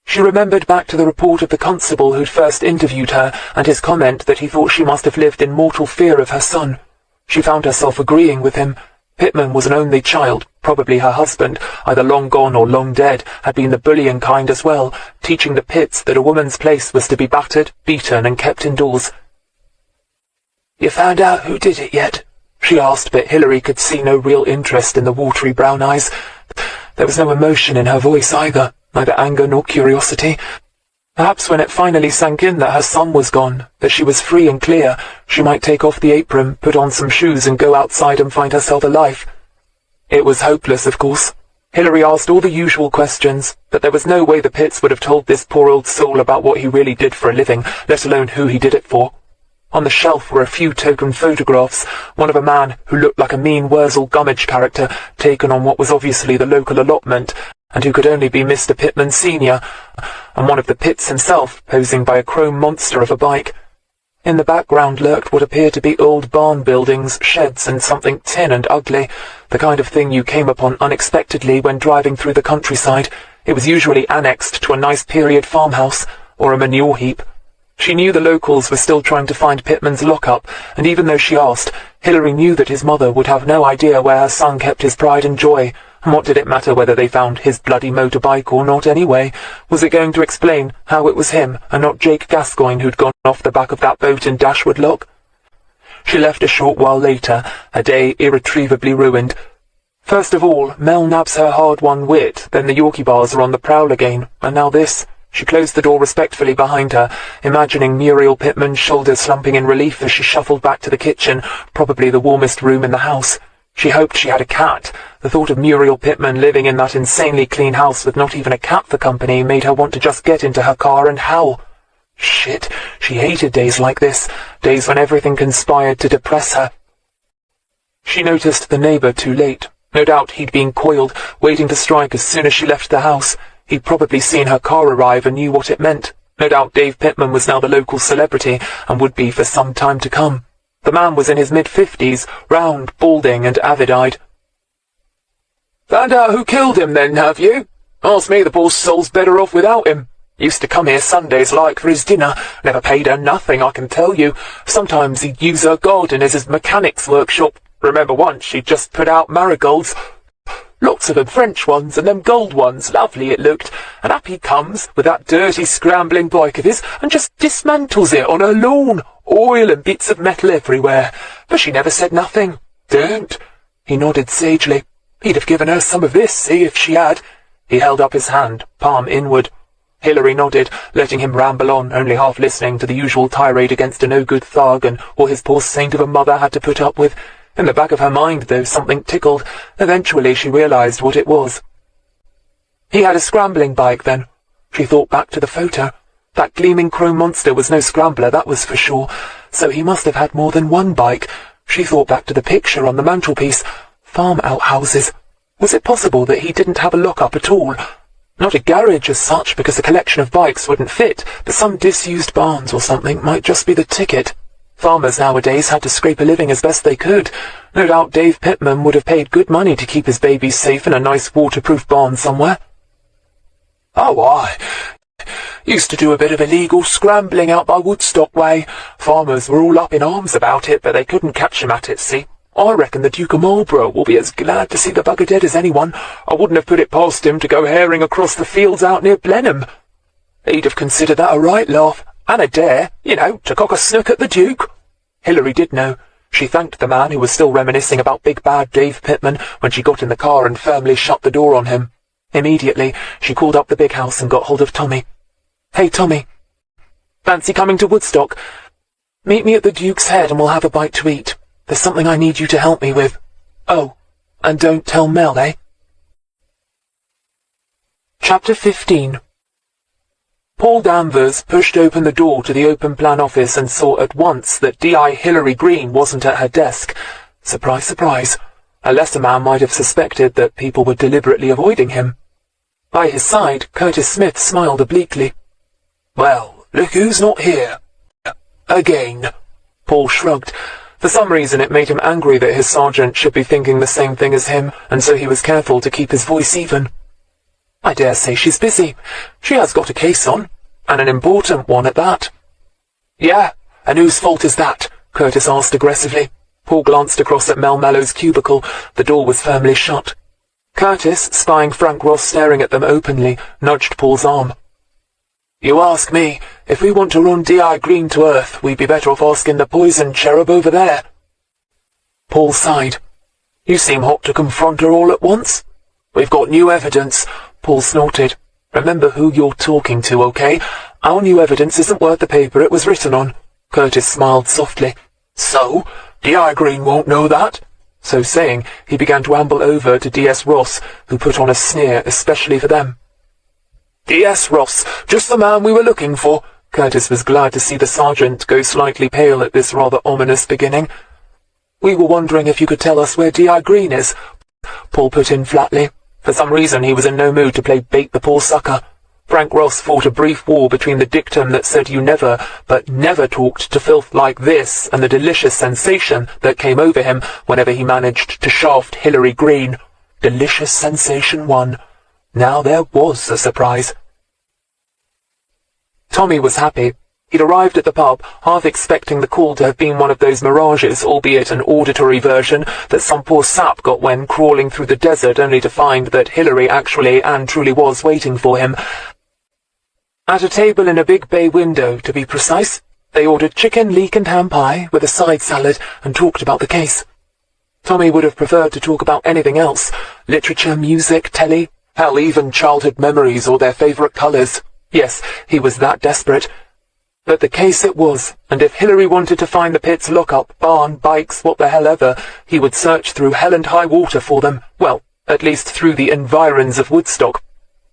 She remembered back to the report of the constable who'd first interviewed her, and his comment that he thought she must have lived in mortal fear of her son. She found herself agreeing with him. Pittman was an only child. Probably her husband, either long gone or long dead, had been the bullying kind as well, teaching the Pitts that a woman's place was to be battered, beaten, and kept indoors. "You found out who did it yet?" she asked, but Hilary could see no real interest in the watery brown eyes. There was no emotion in her voice either, neither anger nor curiosity. Perhaps when it finally sank in that her son was gone, that she was free and clear, she might take off the apron, put on some shoes and go outside and find herself alive. It was hopeless, of course. Hilary asked all the usual questions, but there was no way the Pitts would have told this poor old soul about what he really did for a living, let alone who he did it for. On the shelf were a few token photographs, one of a man who looked like a mean Wurzel Gummidge character, taken on what was obviously the local allotment, and who could only be Mr. Pittman Sr., and one of the Pitts himself, posing by a chrome monster of a bike. In the background lurked what appeared to be old barn buildings, sheds, and something tin and ugly, the kind of thing you came upon unexpectedly when driving through the countryside. It was usually annexed to a nice period farmhouse, or a manure heap. She knew the locals were still trying to find Pittman's lock-up, and even though she asked, Hilary knew that his mother would have no idea where her son kept his pride and joy. And what did it matter whether they found his bloody motorbike or not anyway? Was it going to explain how it was him, and not Jake Gascoigne, who'd gone off the back of that boat in Dashwood Lock? She left a short while later, a day irretrievably ruined. First of all, Mel nabs her hard-won wit, then the Yorkie bars are on the prowl again, and now this. She closed the door respectfully behind her, imagining Muriel Pittman's shoulders slumping in relief as she shuffled back to the kitchen, probably the warmest room in the house. She hoped she had a cat. The thought of Muriel Pittman living in that insanely clean house with not even a cat for company made her want to just get into her car and howl. Shit, she hated days like this, days when everything conspired to depress her. She noticed the neighbour too late. No doubt he'd been coiled, waiting to strike as soon as she left the house. He'd probably seen her car arrive and knew what it meant. No doubt Dave Pittman was now the local celebrity, and would be for some time to come. The man was in his mid-50s, round, balding, and avid-eyed. "Found out who killed him then, have you? Ask me, the poor soul's better off without him. Used to come here Sundays like for his dinner. Never paid her nothing, I can tell you. Sometimes he'd use her garden as his mechanic's workshop. Remember once she'd just put out marigolds. Lots of them French ones, and them gold ones, lovely it looked, and up he comes, with that dirty scrambling bike of his, and just dismantles it on her lawn, oil and bits of metal everywhere. But she never said nothing. Don't." He nodded sagely. He'd have given her some of this, see, if she had. He held up his hand, palm inward. Hilary nodded, letting him ramble on, only half listening to the usual tirade against a no-good thug and what his poor saint of a mother had to put up with. In the back of her mind, though, something tickled. Eventually she realized what it was. He had a scrambling bike, then. She thought back to the photo. That gleaming chrome monster was no scrambler, that was for sure. So he must have had more than one bike. She thought back to the picture on the mantelpiece. Farm outhouses. Was it possible that he didn't have a lock-up at all? Not a garage as such, because a collection of bikes wouldn't fit, but some disused barns or something might just be the ticket. Farmers nowadays had to scrape a living as best they could. No doubt Dave Pittman would have paid good money to keep his babies safe in a nice waterproof barn somewhere. "Oh, I used to do a bit of illegal scrambling out by Woodstock way. Farmers were all up in arms about it, but they couldn't catch him at it, see. I reckon the Duke of Marlborough will be as glad to see the bugger dead as anyone. I wouldn't have put it past him to go herring across the fields out near Blenheim. He'd have considered that a right laugh. And a dare, you know, to cock a snook at the Duke." Hilary did know. She thanked the man who was still reminiscing about big bad Dave Pittman when she got in the car and firmly shut the door on him. Immediately, she called up the big house and got hold of Tommy. "Hey, Tommy. Fancy coming to Woodstock? Meet me at the Duke's Head and we'll have a bite to eat. There's something I need you to help me with. Oh, and don't tell Mel, eh?" Chapter 15. Paul Danvers pushed open the door to the open-plan office and saw at once that D.I. Hilary Greene wasn't at her desk. Surprise, surprise. A lesser man might have suspected that people were deliberately avoiding him. By his side, Curtis Smith smiled obliquely. "Well, look who's not here. Again." Paul shrugged. For some reason it made him angry that his sergeant should be thinking the same thing as him, and so he was careful to keep his voice even. "I dare say she's busy. She has got a case on, and an important one at that." "Yeah, and whose fault is that?" Curtis asked aggressively. Paul glanced across at Mel Mallow's cubicle. The door was firmly shut. Curtis, spying Frank Ross staring at them openly, nudged Paul's arm. "You ask me, if we want to run D.I. Greene to earth, we'd be better off asking the poison cherub over there." Paul sighed. "You seem hot to confront her all at once." "We've got new evidence." Paul snorted. "Remember who you're talking to, okay? Our new evidence isn't worth the paper it was written on. Curtis smiled softly. So? D.I. Greene won't know that? So saying, he began to amble over to D.S. Ross, who put on a sneer especially for them. D.S. Ross, just the man we were looking for. Curtis was glad to see the sergeant go slightly pale at this rather ominous beginning. We were wondering if you could tell us where D.I. Greene is, Paul put in flatly. For some reason he was in no mood to play bait the poor sucker. Frank Ross fought a brief war between the dictum that said you never, but never talked to filth like this and the delicious sensation that came over him whenever he managed to shaft Hilary Greene. Delicious sensation one. Now there was a surprise. Tommy was happy. He'd arrived at the pub, half expecting the call to have been one of those mirages, albeit an auditory version, that some poor sap got when crawling through the desert only to find that Hilary actually and truly was waiting for him. At a table in a big bay window, to be precise, they ordered chicken, leek and ham pie with a side salad and talked about the case. Tommy would have preferred to talk about anything else. Literature, music, telly, hell, even childhood memories or their favourite colours. Yes, he was that desperate. But the case it was, and if Hilary wanted to find the pit's lock-up, barn, bikes, what the hell ever, he would search through hell and high water for them. Well, at least through the environs of Woodstock.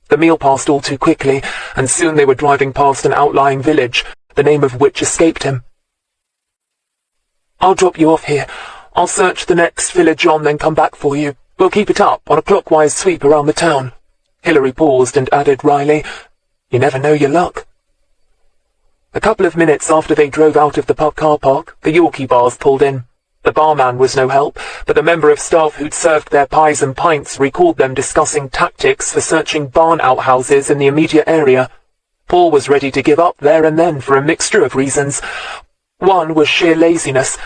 The meal passed all too quickly, and soon they were driving past an outlying village, the name of which escaped him. I'll drop you off here. I'll search the next village on, then come back for you. We'll keep it up on a clockwise sweep around the town. Hilary paused and added wryly, You never know your luck. A couple of minutes after they drove out of the pub car park, the Yorkie bars pulled in. The barman was no help, but the member of staff who'd served their pies and pints recalled them discussing tactics for searching barn outhouses in the immediate area. Paul was ready to give up there and then for a mixture of reasons. One was sheer laziness.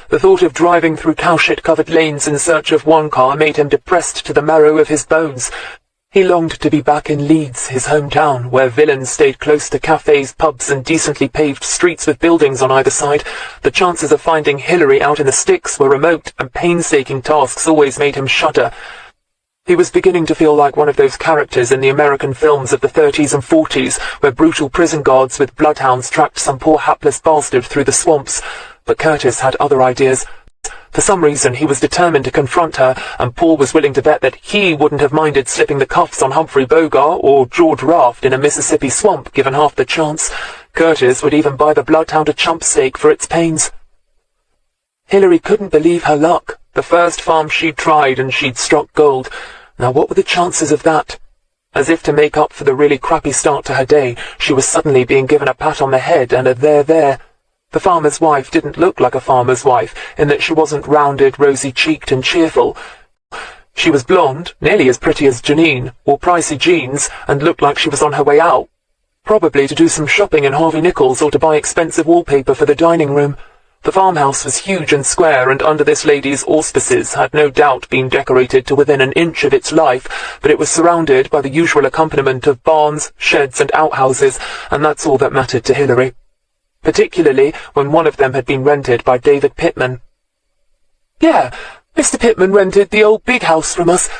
The thought of driving through cowshit-covered lanes in search of one car made him depressed to the marrow of his bones. He longed to be back in Leeds, his hometown, where villains stayed close to cafes, pubs and decently paved streets with buildings on either side. The chances of finding Hilary out in the sticks were remote, and painstaking tasks always made him shudder. He was beginning to feel like one of those characters in the American films of the 30s and 40s, where brutal prison guards with bloodhounds tracked some poor hapless bastard through the swamps. But Curtis had other ideas. For some reason he was determined to confront her, and Paul was willing to bet that he wouldn't have minded slipping the cuffs on Humphrey Bogart or George Raft in a Mississippi swamp given half the chance. Curtis would even buy the bloodhound a chump steak for its pains. Hilary couldn't believe her luck. The first farm she'd tried and she'd struck gold. Now what were the chances of that? As if to make up for the really crappy start to her day, she was suddenly being given a pat on the head and a there. The farmer's wife didn't look like a farmer's wife, in that she wasn't rounded, rosy-cheeked and cheerful. She was blonde, nearly as pretty as Janine, wore pricey jeans, and looked like she was on her way out. Probably to do some shopping in Harvey Nichols or to buy expensive wallpaper for the dining room. The farmhouse was huge and square, and under this lady's auspices had no doubt been decorated to within an inch of its life, but it was surrounded by the usual accompaniment of barns, sheds and outhouses, and that's all that mattered to Hilary. Particularly when one of them had been rented by David Pittman. Yeah, Mr. Pittman rented the old big house from us.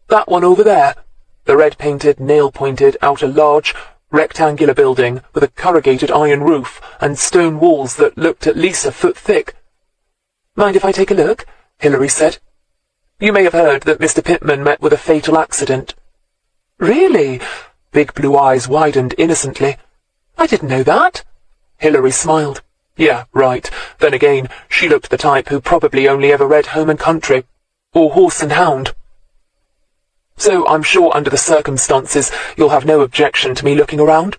That one over there. The red-painted, nail-pointed, outer large, rectangular building with a corrugated iron roof and stone walls that looked at least a foot thick. Mind if I take a look? Hilary said. You may have heard that Mr. Pittman met with a fatal accident. Really? Big blue eyes widened innocently. I didn't know that. Hilary smiled. Yeah, right. Then again, she looked the type who probably only ever read Home and Country, or Horse and Hound. So I'm sure under the circumstances you'll have no objection to me looking around?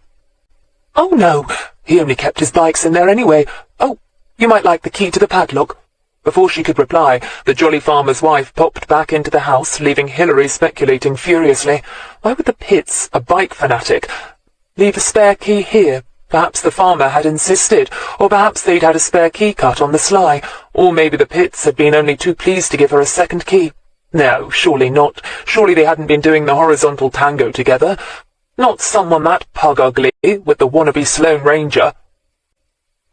Oh no, he only kept his bikes in there anyway. Oh, you might like the key to the padlock. Before she could reply, the jolly farmer's wife popped back into the house, leaving Hilary speculating furiously. Why would the Pitts, a bike fanatic, leave a spare key here? Perhaps the farmer had insisted, or perhaps they'd had a spare key cut on the sly, or maybe the Pitts had been only too pleased to give her a second key. No, surely not. Surely they hadn't been doing the horizontal tango together. Not someone that pug-ugly with the wannabe Sloane Ranger.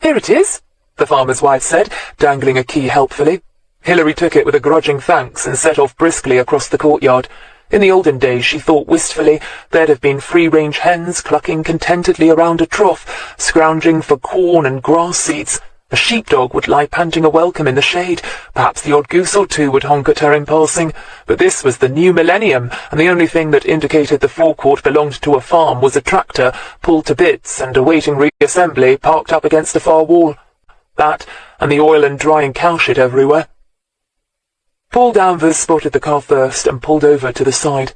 Here it is, the farmer's wife said, dangling a key helpfully. Hilary took it with a grudging thanks and set off briskly across the courtyard. In the olden days, she thought wistfully, there'd have been free-range hens clucking contentedly around a trough, scrounging for corn and grass seeds. A sheepdog would lie panting a welcome in the shade. Perhaps the odd goose or two would honk at her in passing. But this was the new millennium, and the only thing that indicated the forecourt belonged to a farm was a tractor, pulled to bits and awaiting reassembly, parked up against a far wall. That, and the oil and drying cow shit everywhere. Paul Danvers spotted the car first and pulled over to the side.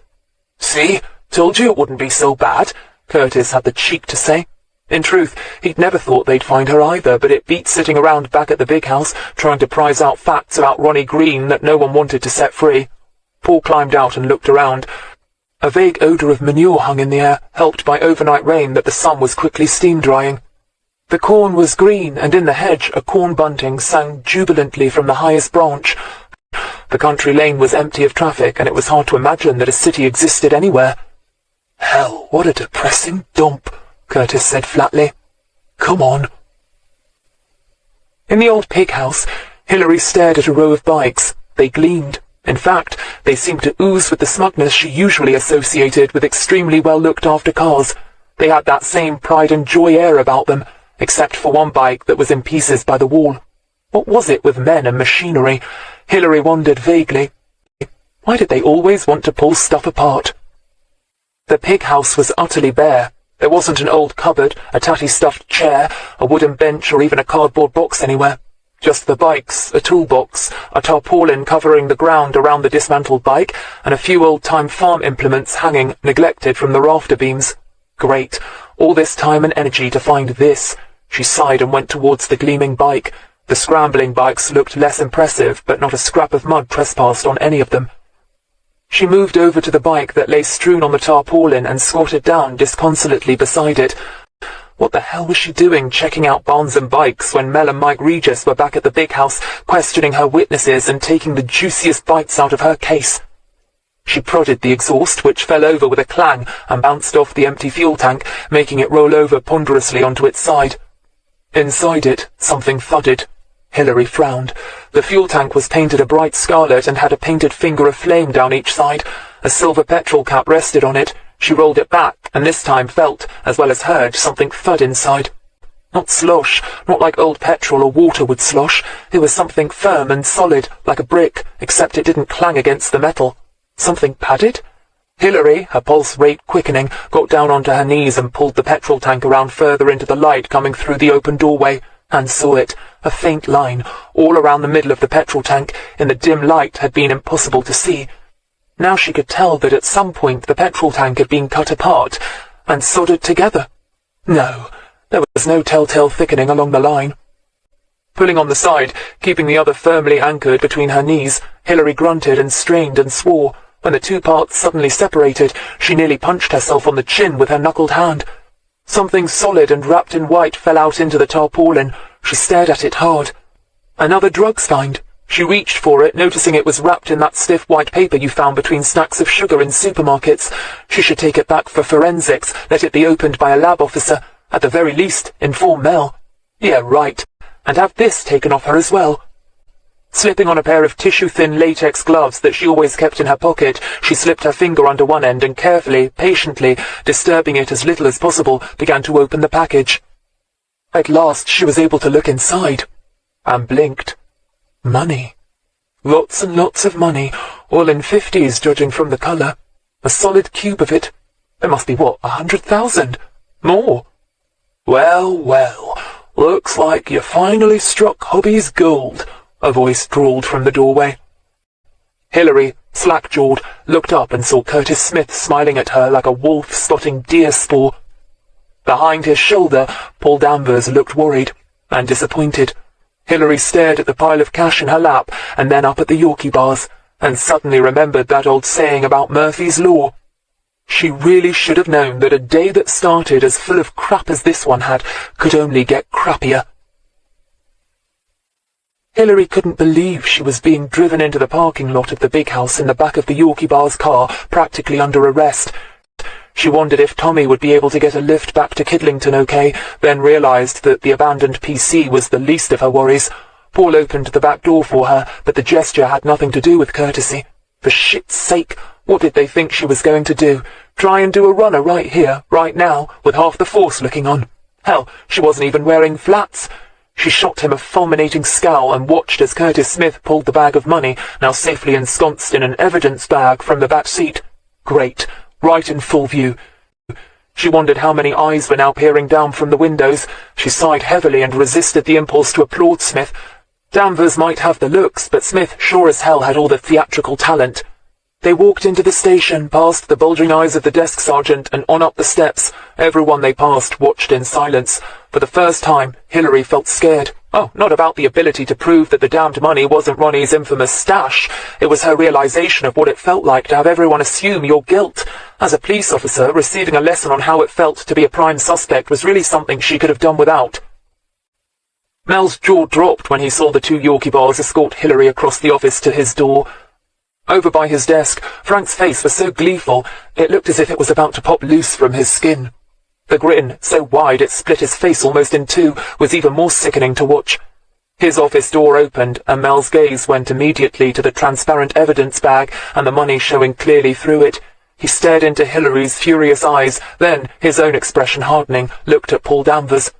"See? Told you it wouldn't be so bad," Curtis had the cheek to say. In truth, he'd never thought they'd find her either, but it beat sitting around back at the big house, trying to prize out facts about Ronnie Greene that no one wanted to set free. Paul climbed out and looked around. A vague odour of manure hung in the air, helped by overnight rain that the sun was quickly steam-drying. The corn was green, and in the hedge a corn bunting sang jubilantly from the highest branch. The country lane was empty of traffic, and it was hard to imagine that a city existed anywhere. "Hell, what a depressing dump," Curtis said flatly. "Come on." In the old pig house, Hilary stared at a row of bikes. They gleamed. In fact, they seemed to ooze with the smugness she usually associated with extremely well-looked-after cars. They had that same pride and joy air about them, except for one bike that was in pieces by the wall. What was it with men and machinery? Hilary wondered vaguely. Why did they always want to pull stuff apart? The pig house was utterly bare. There wasn't an old cupboard, a tatty stuffed chair, a wooden bench, or even a cardboard box anywhere. Just the bikes, a toolbox, a tarpaulin covering the ground around the dismantled bike, and a few old-time farm implements hanging, neglected, from the rafter beams. Great. All this time and energy to find this. She sighed and went towards the gleaming bike. The scrambling bikes looked less impressive, but not a scrap of mud trespassed on any of them. She moved over to the bike that lay strewn on the tarpaulin and squatted down disconsolately beside it. What the hell was she doing checking out Barnes and Bikes when Mel and Mike Regis were back at the big house, questioning her witnesses and taking the juiciest bites out of her case? She prodded the exhaust, which fell over with a clang and bounced off the empty fuel tank, making it roll over ponderously onto its side. Inside it, something thudded. Hilary frowned. The fuel tank was painted a bright scarlet and had a painted finger of flame down each side. A silver petrol cap rested on it. She rolled it back, and this time felt, as well as heard, something thud inside. Not slosh, not like old petrol or water would slosh. It was something firm and solid, like a brick, except it didn't clang against the metal. Something padded? Hilary, her pulse rate quickening, got down onto her knees and pulled the petrol tank around further into the light coming through the open doorway, and saw it, a faint line, all around the middle of the petrol tank. In the dim light had been impossible to see. Now she could tell that at some point the petrol tank had been cut apart and soldered together. No, there was no telltale thickening along the line. Pulling on the side, keeping the other firmly anchored between her knees, Hilary grunted and strained and swore. When the two parts suddenly separated, she nearly punched herself on the chin with her knuckled hand. Something solid and wrapped in white fell out into the tarpaulin. She stared at it hard. Another drug's find. She reached for it, noticing it was wrapped in that stiff white paper you found between stacks of sugar in supermarkets. She should take it back for forensics, let it be opened by a lab officer. At the very least, inform Mel. Yeah, right. And have this taken off her as well. Slipping on a pair of tissue-thin latex gloves that she always kept in her pocket, she slipped her finger under one end and carefully, patiently, disturbing it as little as possible, began to open the package. At last she was able to look inside, and blinked. Money. Lots and lots of money, all in 50s judging from the colour. A solid cube of it. There must be, 100,000? More. Well, well, looks like you finally struck hobby's gold, a voice drawled from the doorway. Hilary, slack-jawed, looked up and saw Curtis Smith smiling at her like a wolf spotting deer spoor. Behind his shoulder, Paul Danvers looked worried and disappointed. Hilary stared at the pile of cash in her lap and then up at the Yorkie bars, and suddenly remembered that old saying about Murphy's Law. She really should have known that a day that started as full of crap as this one had could only get crappier. Hilary couldn't believe she was being driven into the parking lot of the big house in the back of the Yorkie bar's car, practically under arrest. She wondered if Tommy would be able to get a lift back to Kidlington okay, then realised that the abandoned PC was the least of her worries. Paul opened the back door for her, but the gesture had nothing to do with courtesy. For shit's sake, What did they think she was going to do? Try and do a runner right here, right now, with half the force looking on? Hell, she wasn't even wearing flats. She shot him a fulminating scowl and watched as Curtis Smith pulled the bag of money, now safely ensconced in an evidence bag, from the back seat. Great. Right in full view. She wondered how many eyes were now peering down from the windows. She sighed heavily and resisted the impulse to applaud Smith. Danvers might have the looks, but Smith sure as hell had all the theatrical talent. They walked into the station, past the bulging eyes of the desk sergeant, and on up the steps. Everyone they passed watched in silence. For the first time, Hillary felt scared. Oh, not about the ability to prove that the damned money wasn't Ronnie's infamous stash. It was her realization of what it felt like to have everyone assume your guilt. As a police officer, receiving a lesson on how it felt to be a prime suspect was really something she could have done without. Mel's jaw dropped when he saw the two Yorkie bars escort Hillary across the office to his door. Over by his desk, Frank's face was so gleeful, it looked as if it was about to pop loose from his skin. The grin, so wide it split his face almost in two, was even more sickening to watch. His office door opened, and Mel's gaze went immediately to the transparent evidence bag and the money showing clearly through it. He stared into Hillary's furious eyes, then, his own expression hardening, looked at Paul Danvers.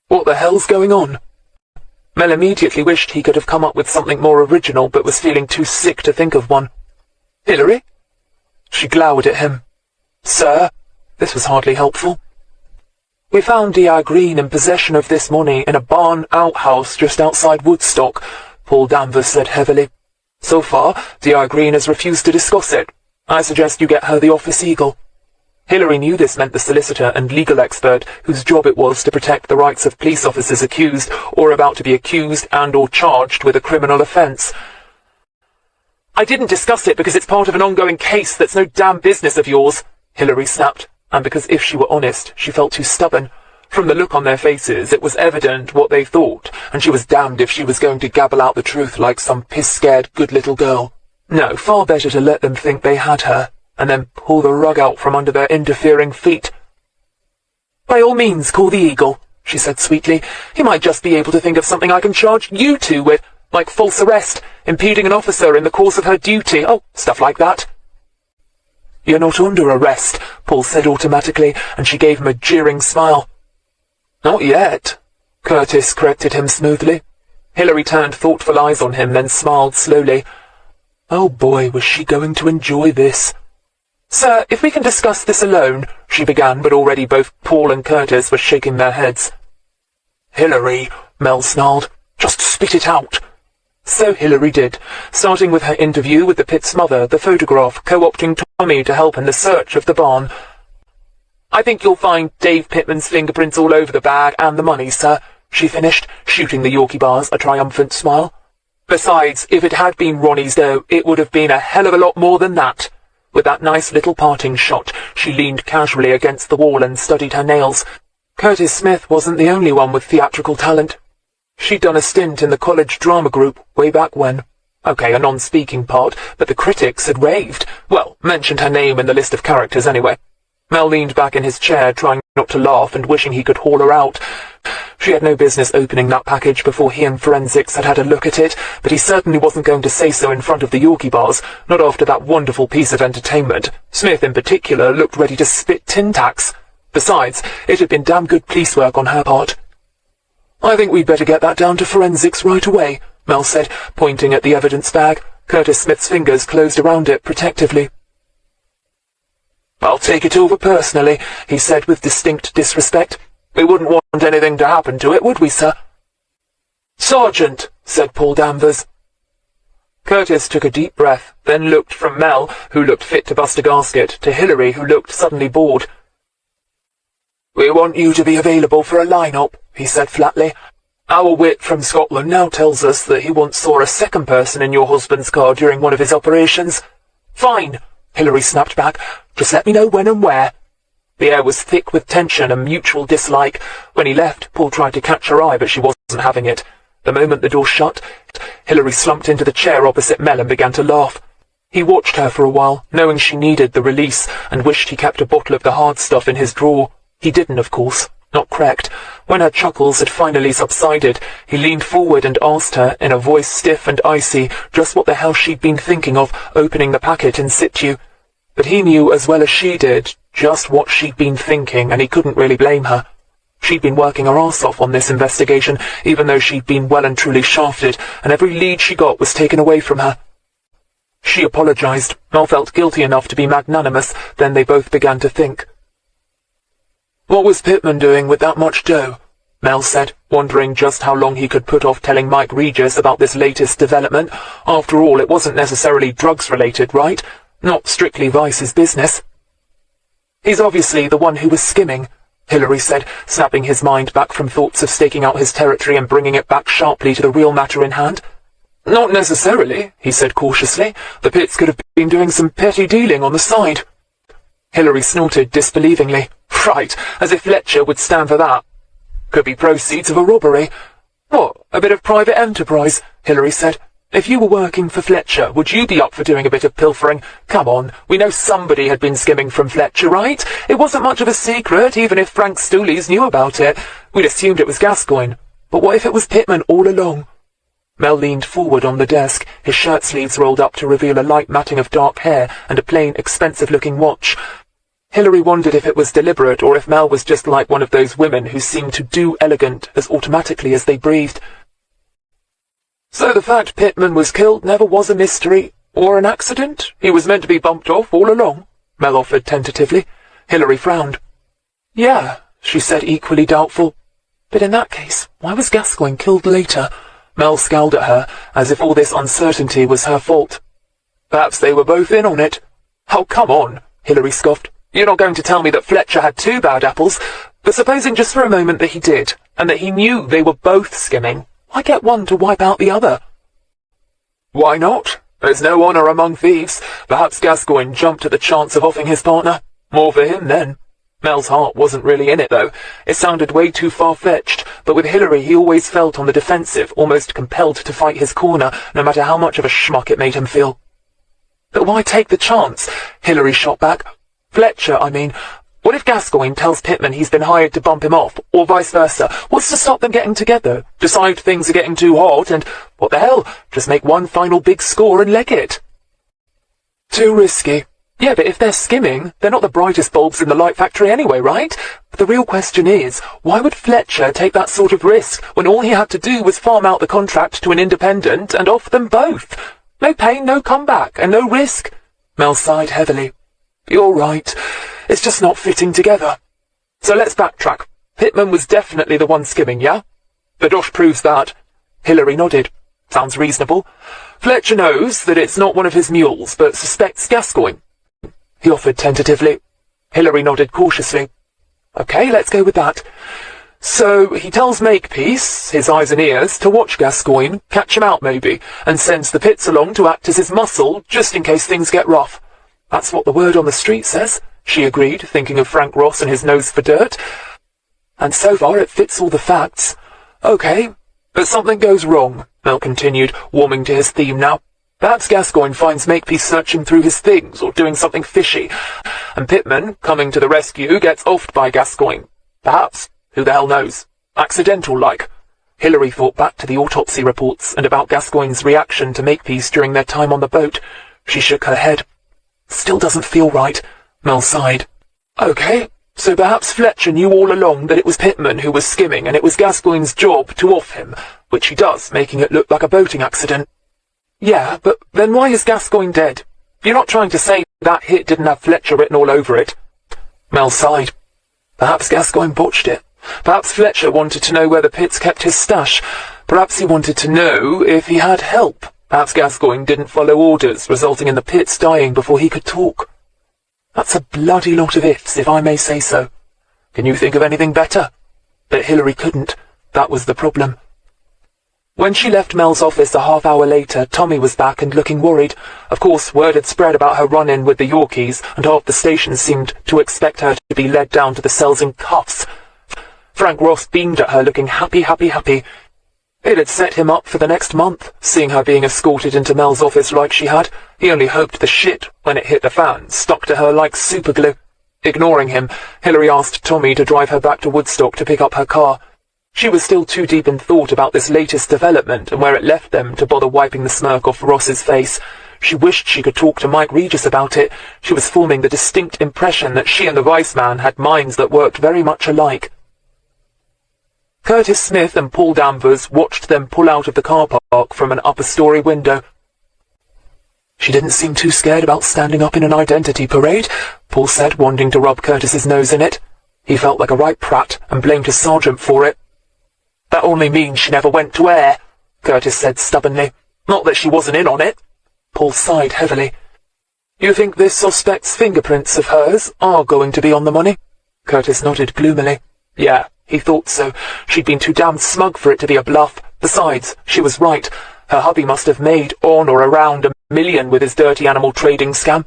What the hell's going on? Mel immediately wished he could have come up with something more original, but was feeling too sick to think of one. Hillary? She glowered at him. Sir? This was hardly helpful. We found D.R. Greene in possession of this money in a barn outhouse just outside Woodstock, Paul Danvers said heavily. So far, D.R. Greene has refused to discuss it. I suggest you get her the office eagle. Hillary knew this meant the solicitor and legal expert whose job it was to protect the rights of police officers accused or about to be accused and/or charged with a criminal offence. I didn't discuss it because it's part of an ongoing case that's no damn business of yours, Hillary snapped, and because if she were honest, she felt too stubborn. From the look on their faces, it was evident what they thought, and she was damned if she was going to gabble out the truth like some piss-scared good little girl. No, far better to let them think they had her, and then pull the rug out from under their interfering feet. By all means, call the eagle, she said sweetly. He might just be able to think of something I can charge you two with, like false arrest, impeding an officer in the course of her duty, stuff like that. You're not under arrest, Paul said automatically, and she gave him a jeering smile. Not yet, Curtis corrected him smoothly. Hillary turned thoughtful eyes on him, then smiled slowly. Oh boy, was she going to enjoy this. Sir, if we can discuss this alone, she began, but already both Paul and Curtis were shaking their heads. Hillary, Mel snarled, just spit it out. So Hillary did, starting with her interview with the Pitt's mother, the photograph, co-opting Tommy to help in the search of the barn. I think you'll find Dave Pittman's fingerprints all over the bag and the money, sir, she finished, shooting the Yorkie bars a triumphant smile. Besides, if it had been Ronnie's dough, it would have been a hell of a lot more than that. With that nice little parting shot, she leaned casually against the wall and studied her nails. Curtis Smith wasn't the only one with theatrical talent. She'd done a stint in the college drama group way back when. Okay, a non-speaking part, but the critics had raved. Well, mentioned her name in the list of characters anyway. Mel leaned back in his chair, trying not to laugh and wishing he could haul her out. She had no business opening that package before he and Forensics had a look at it, but he certainly wasn't going to say so in front of the Yorkie bars, not after that wonderful piece of entertainment. Smith, in particular, looked ready to spit tin tacks. Besides, it had been damn good police work on her part. I think we'd better get that down to Forensics right away, Mel said, pointing at the evidence bag. Curtis Smith's fingers closed around it protectively. I'll take it over personally, he said with distinct disrespect. We wouldn't want anything to happen to it, would we, sir? Sergeant, said Paul Danvers. Curtis took a deep breath, then looked from Mel, who looked fit to bust a gasket, to Hillary, who looked suddenly bored. We want you to be available for a line-up, he said flatly. Our wit from Scotland now tells us that he once saw a second person in your husband's car during one of his operations. Fine, Hillary snapped back. Just let me know when and where. The air was thick with tension and mutual dislike. When he left, Paul tried to catch her eye, but she wasn't having it. The moment the door shut, Hillary slumped into the chair opposite Mel and began to laugh. He watched her for a while, knowing she needed the release, and wished he kept a bottle of the hard stuff in his drawer. He didn't, of course. not cracked. When her chuckles had finally subsided, he leaned forward and asked her, in a voice stiff and icy, just what the hell she'd been thinking of opening the packet in situ. But he knew as well as she did just what she'd been thinking, and he couldn't really blame her. She'd been working her arse off on this investigation, even though she'd been well and truly shafted, and every lead she got was taken away from her. She apologized. Mel felt guilty enough to be magnanimous. Then they both began to think. "What was Pittman doing with that much dough?" Mel said, wondering just how long he could put off telling Mike Regis about this latest development. After all, it wasn't necessarily drugs-related, right? Not strictly Vice's business. "He's obviously the one who was skimming," Hilary said, snapping his mind back from thoughts of staking out his territory and bringing it back sharply to the real matter in hand. "Not necessarily," he said cautiously. "The Pitts could have been doing some petty dealing on the side." Hilary snorted disbelievingly. Right, as if Fletcher would stand for that. "Could be proceeds of a robbery." "What, a bit of private enterprise?" Hilary said. "If you were working for Fletcher, would you be up for doing a bit of pilfering? Come on, we know somebody had been skimming from Fletcher, right? It wasn't much of a secret, even if Frank Stoolies knew about it. We'd assumed it was Gascoigne. But what if it was Pittman all along?" Mel leaned forward on the desk, his shirt sleeves rolled up to reveal a light matting of dark hair and a plain, expensive-looking watch. Hilary wondered if it was deliberate or if Mel was just like one of those women who seemed to do elegant as automatically as they breathed. "So the fact Pittman was killed never was a mystery or an accident? He was meant to be bumped off all along?" Mel offered tentatively. Hilary frowned. "Yeah," she said, equally doubtful. "But in that case, why was Gascoigne killed later?" Mel scowled at her, as if all this uncertainty was her fault. "Perhaps they were both in on it." "Oh, come on," Hilary scoffed. "You're not going to tell me that Fletcher had two bad apples? But supposing just for a moment that he did, and that he knew they were both skimming, why get one to wipe out the other?" "Why not? There's no honour among thieves. Perhaps Gascoigne jumped at the chance of offing his partner. More for him, then." Mel's heart wasn't really in it, though. It sounded way too far-fetched, but with Hilary he always felt on the defensive, almost compelled to fight his corner, no matter how much of a schmuck it made him feel. "But why take the chance?" Hilary shot back. "Fletcher, I mean. What if Gascoigne tells Pittman he's been hired to bump him off, or vice versa? What's to stop them getting together? Decide things are getting too hot, and, what the hell, just make one final big score and leg it." "Too risky." "Yeah, but if they're skimming, they're not the brightest bulbs in the light factory anyway, right? But the real question is, why would Fletcher take that sort of risk when all he had to do was farm out the contract to an independent and offer them both? No pain, no comeback, and no risk." Mel sighed heavily. "You're right. It's just not fitting together. So let's backtrack. Pittman was definitely the one skimming, yeah? The dosh proves that." Hilary nodded. "Sounds reasonable. Fletcher knows that it's not one of his mules, but suspects Gascoigne," he offered tentatively. Hilary nodded cautiously. "Okay, let's go with that. So he tells Makepeace, his eyes and ears, to watch Gascoigne, catch him out maybe, and sends the Pitts along to act as his muscle, just in case things get rough." "That's what the word on the street says," she agreed, thinking of Frank Ross and his nose for dirt. "And so far it fits all the facts." "Okay, but something goes wrong," Mel continued, warming to his theme now. "Perhaps Gascoigne finds Makepeace searching through his things or doing something fishy, and Pittman, coming to the rescue, gets offed by Gascoigne. Perhaps, who the hell knows, accidental-like." Hilary thought back to the autopsy reports and about Gascoigne's reaction to Makepeace during their time on the boat. She shook her head. "Still doesn't feel right," Mel sighed. "Okay, so perhaps Fletcher knew all along that it was Pittman who was skimming and it was Gascoigne's job to off him, which he does, making it look like a boating accident." "Yeah, but then why is Gascoigne dead? You're not trying to say that hit didn't have Fletcher written all over it?" Mel sighed. "Perhaps Gascoigne botched it. Perhaps Fletcher wanted to know where the Pitts kept his stash. Perhaps he wanted to know if he had help. Perhaps Gascoigne didn't follow orders, resulting in the Pitts dying before he could talk. That's a bloody lot of ifs, if I may say so. Can you think of anything better?" But Hilary couldn't. That was the problem. When she left Mel's office a half-hour later, Tommy was back and looking worried. Of course, word had spread about her run-in with the Yorkies, and half the station seemed to expect her to be led down to the cells in cuffs. Frank Ross beamed at her, looking happy, happy, happy. It had set him up for the next month, seeing her being escorted into Mel's office like she had. He only hoped the shit, when it hit the fan, stuck to her like superglue. Ignoring him, Hilary asked Tommy to drive her back to Woodstock to pick up her car. She was still too deep in thought about this latest development and where it left them to bother wiping the smirk off Ross's face. She wished she could talk to Mike Regis about it. She was forming the distinct impression that she and the Vice-Man had minds that worked very much alike. Curtis Smith and Paul Danvers watched them pull out of the car park from an upper-story window. "She didn't seem too scared about standing up in an identity parade," Paul said, wanting to rub Curtis's nose in it. He felt like a right prat and blamed his sergeant for it. "That only means she never went to air," Curtis said stubbornly. "Not that she wasn't in on it." Paul sighed heavily. "You think this suspect's fingerprints of hers are going to be on the money?" Curtis nodded gloomily. Yeah, he thought so. She'd been too damn smug for it to be a bluff. Besides, she was right. Her hubby must have made on or around $1 million with his dirty animal trading scam.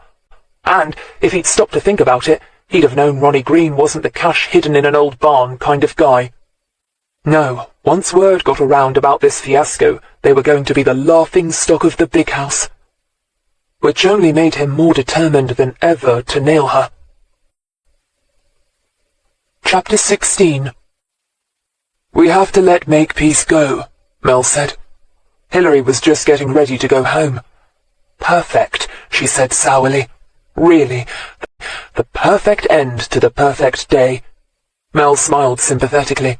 And, if he'd stopped to think about it, he'd have known Ronnie Greene wasn't the cash hidden in an old barn kind of guy. No, once word got around about this fiasco, they were going to be the laughing-stock of the big house. Which only made him more determined than ever to nail her. Chapter 16. "We have to let Makepeace go," Mel said. Hilary was just getting ready to go home. "Perfect," she said sourly. "Really, the perfect end to the perfect day." Mel smiled sympathetically.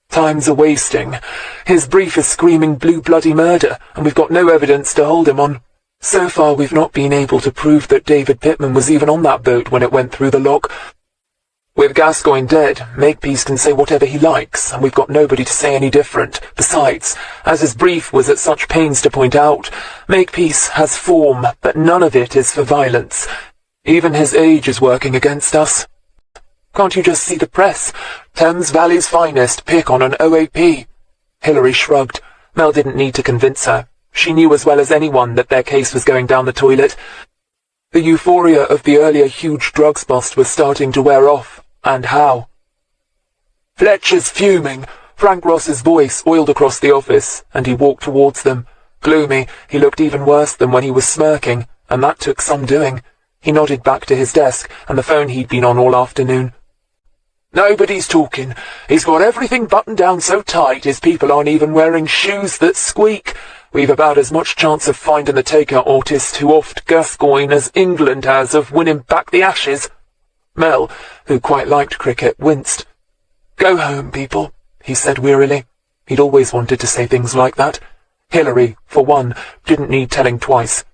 "Time's a-wasting. His brief is screaming blue-bloody murder, and we've got no evidence to hold him on. So far we've not been able to prove that David Pittman was even on that boat when it went through the lock. With Gascoigne dead, Makepeace can say whatever he likes, and we've got nobody to say any different. Besides, as his brief was at such pains to point out, Makepeace has form, but none of it is for violence. Even his age is working against us. Can't you just see the press? Thames Valley's finest pick on an OAP. Hilary shrugged. Mel didn't need to convince her. She knew as well as anyone that their case was going down the toilet. The euphoria of the earlier huge drugs bust was starting to wear off. And how? "Fletcher's fuming." Frank Ross's voice oiled across the office, and he walked towards them. Gloomy, he looked even worse than when he was smirking, and that took some doing. He nodded back to his desk and the phone he'd been on all afternoon. "Nobody's talking. He's got everything buttoned down so tight his people aren't even wearing shoes that squeak. We've about as much chance of finding the takeout artist who offed Gascoigne as England has of winning back the Ashes." Mel, who quite liked cricket, winced. "Go home, people," he said wearily. He'd always wanted to say things like that. Hilary, for one, didn't need telling twice.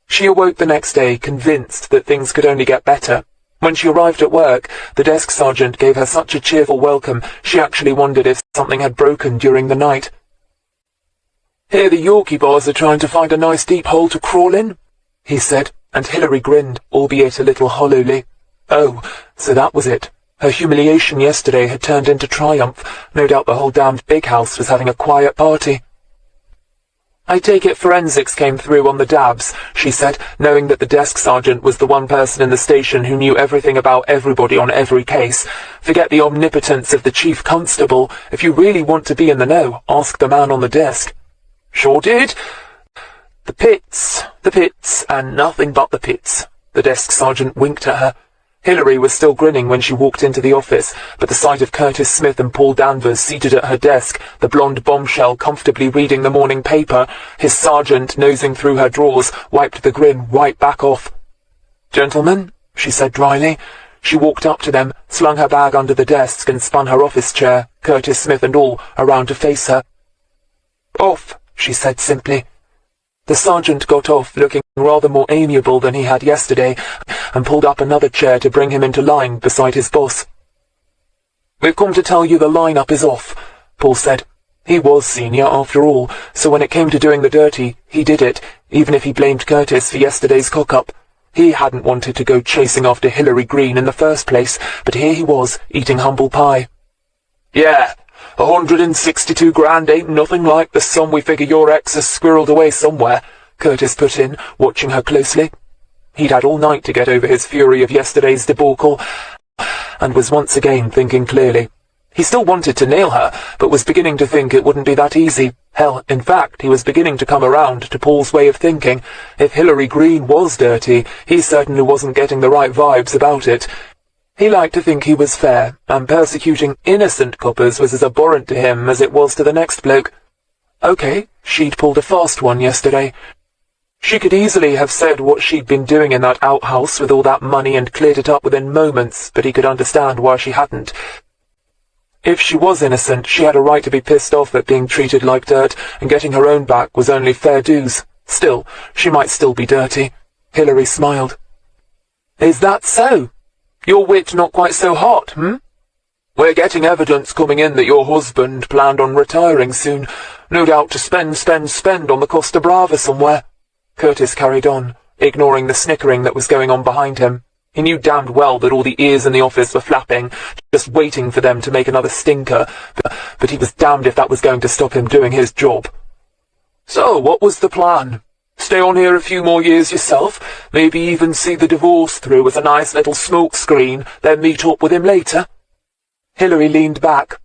She awoke the next day, convinced that things could only get better. When she arrived at work, the desk sergeant gave her such a cheerful welcome, she actually wondered if something had broken during the night. "Here the Yorkie boys are trying to find a nice deep hole to crawl in," he said, and Hilary grinned, albeit a little hollowly. Oh, so that was it. Her humiliation yesterday had turned into triumph. No doubt the whole damned big house was having a quiet party. "I take it forensics came through on the dabs," she said, knowing that the desk sergeant was the one person in the station who knew everything about everybody on every case. Forget the omnipotence of the chief constable. If you really want to be in the know, ask the man on the desk. "Sure did. The pits, and nothing but the pits." The desk sergeant winked at her. Hilary was still grinning when she walked into the office, but the sight of Curtis Smith and Paul Danvers seated at her desk, the blonde bombshell comfortably reading the morning paper, his sergeant nosing through her drawers, wiped the grin right back off. "Gentlemen," she said dryly. She walked up to them, slung her bag under the desk and spun her office chair, Curtis Smith and all, around to face her. "Off," she said simply. The sergeant got off, looking rather more amiable than he had yesterday, and pulled up another chair to bring him into line beside his boss. "We've come to tell you the line-up is off," Paul said. He was senior, after all, so when it came to doing the dirty, he did it, even if he blamed Curtis for yesterday's cock-up. He hadn't wanted to go chasing after Hilary Greene in the first place, but here he was, eating humble pie. "Yeah. 162 grand ain't nothing like the sum we figure your ex has squirreled away somewhere," Curtis put in, watching her closely. He'd had all night to get over his fury of yesterday's debacle, and was once again thinking clearly. He still wanted to nail her, but was beginning to think it wouldn't be that easy. Hell, in fact, he was beginning to come around to Paul's way of thinking. If Hilary Greene was dirty, he certainly wasn't getting the right vibes about it. He liked to think he was fair, and persecuting innocent coppers was as abhorrent to him as it was to the next bloke. Okay, she'd pulled a fast one yesterday. She could easily have said what she'd been doing in that outhouse with all that money and cleared it up within moments, but he could understand why she hadn't. If she was innocent, she had a right to be pissed off at being treated like dirt, and getting her own back was only fair dues. Still, she might still be dirty. Hilary smiled. Is that so? Your wit not quite so hot, We're getting evidence coming in that your husband planned on retiring soon, no doubt to spend on the Costa Brava somewhere. Curtis carried on, ignoring the snickering that was going on behind him. He knew damned well that all the ears in the office were flapping, just waiting for them to make another stinker, but he was damned if that was going to stop him doing his job. So, what was the plan? Stay on here a few more years yourself, maybe even see the divorce through as a nice little smokescreen, then meet up with him later? Hilary leaned back.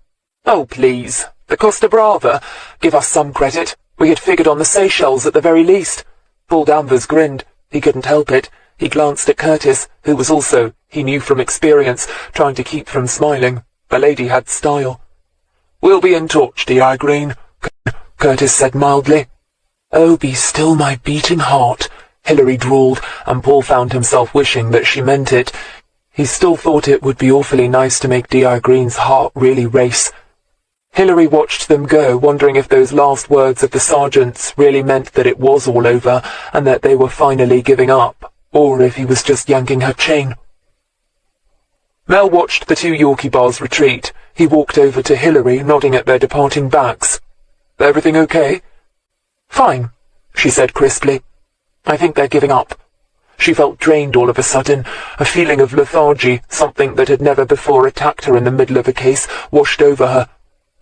Oh, please. The Costa Brava. Give us some credit. We had figured on the Seychelles at the very least. Paul Danvers grinned. He couldn't help it. He glanced at Curtis, who was also, he knew from experience, trying to keep from smiling. The lady had style. We'll be in touch, dear Greene, Curtis said mildly. Oh, be still my beating heart, Hilary drawled, and Paul found himself wishing that she meant it. He still thought it would be awfully nice to make D.I. Greene's heart really race. Hilary watched them go, wondering if those last words of the sergeant's really meant that it was all over, and that they were finally giving up, or if he was just yanking her chain. Mel watched the two Yorkie bars retreat. He walked over to Hilary, nodding at their departing backs. Everything okay? Fine, she said crisply. I think they're giving up. She felt drained all of a sudden. A feeling of lethargy, something that had never before attacked her in the middle of a case, washed over her.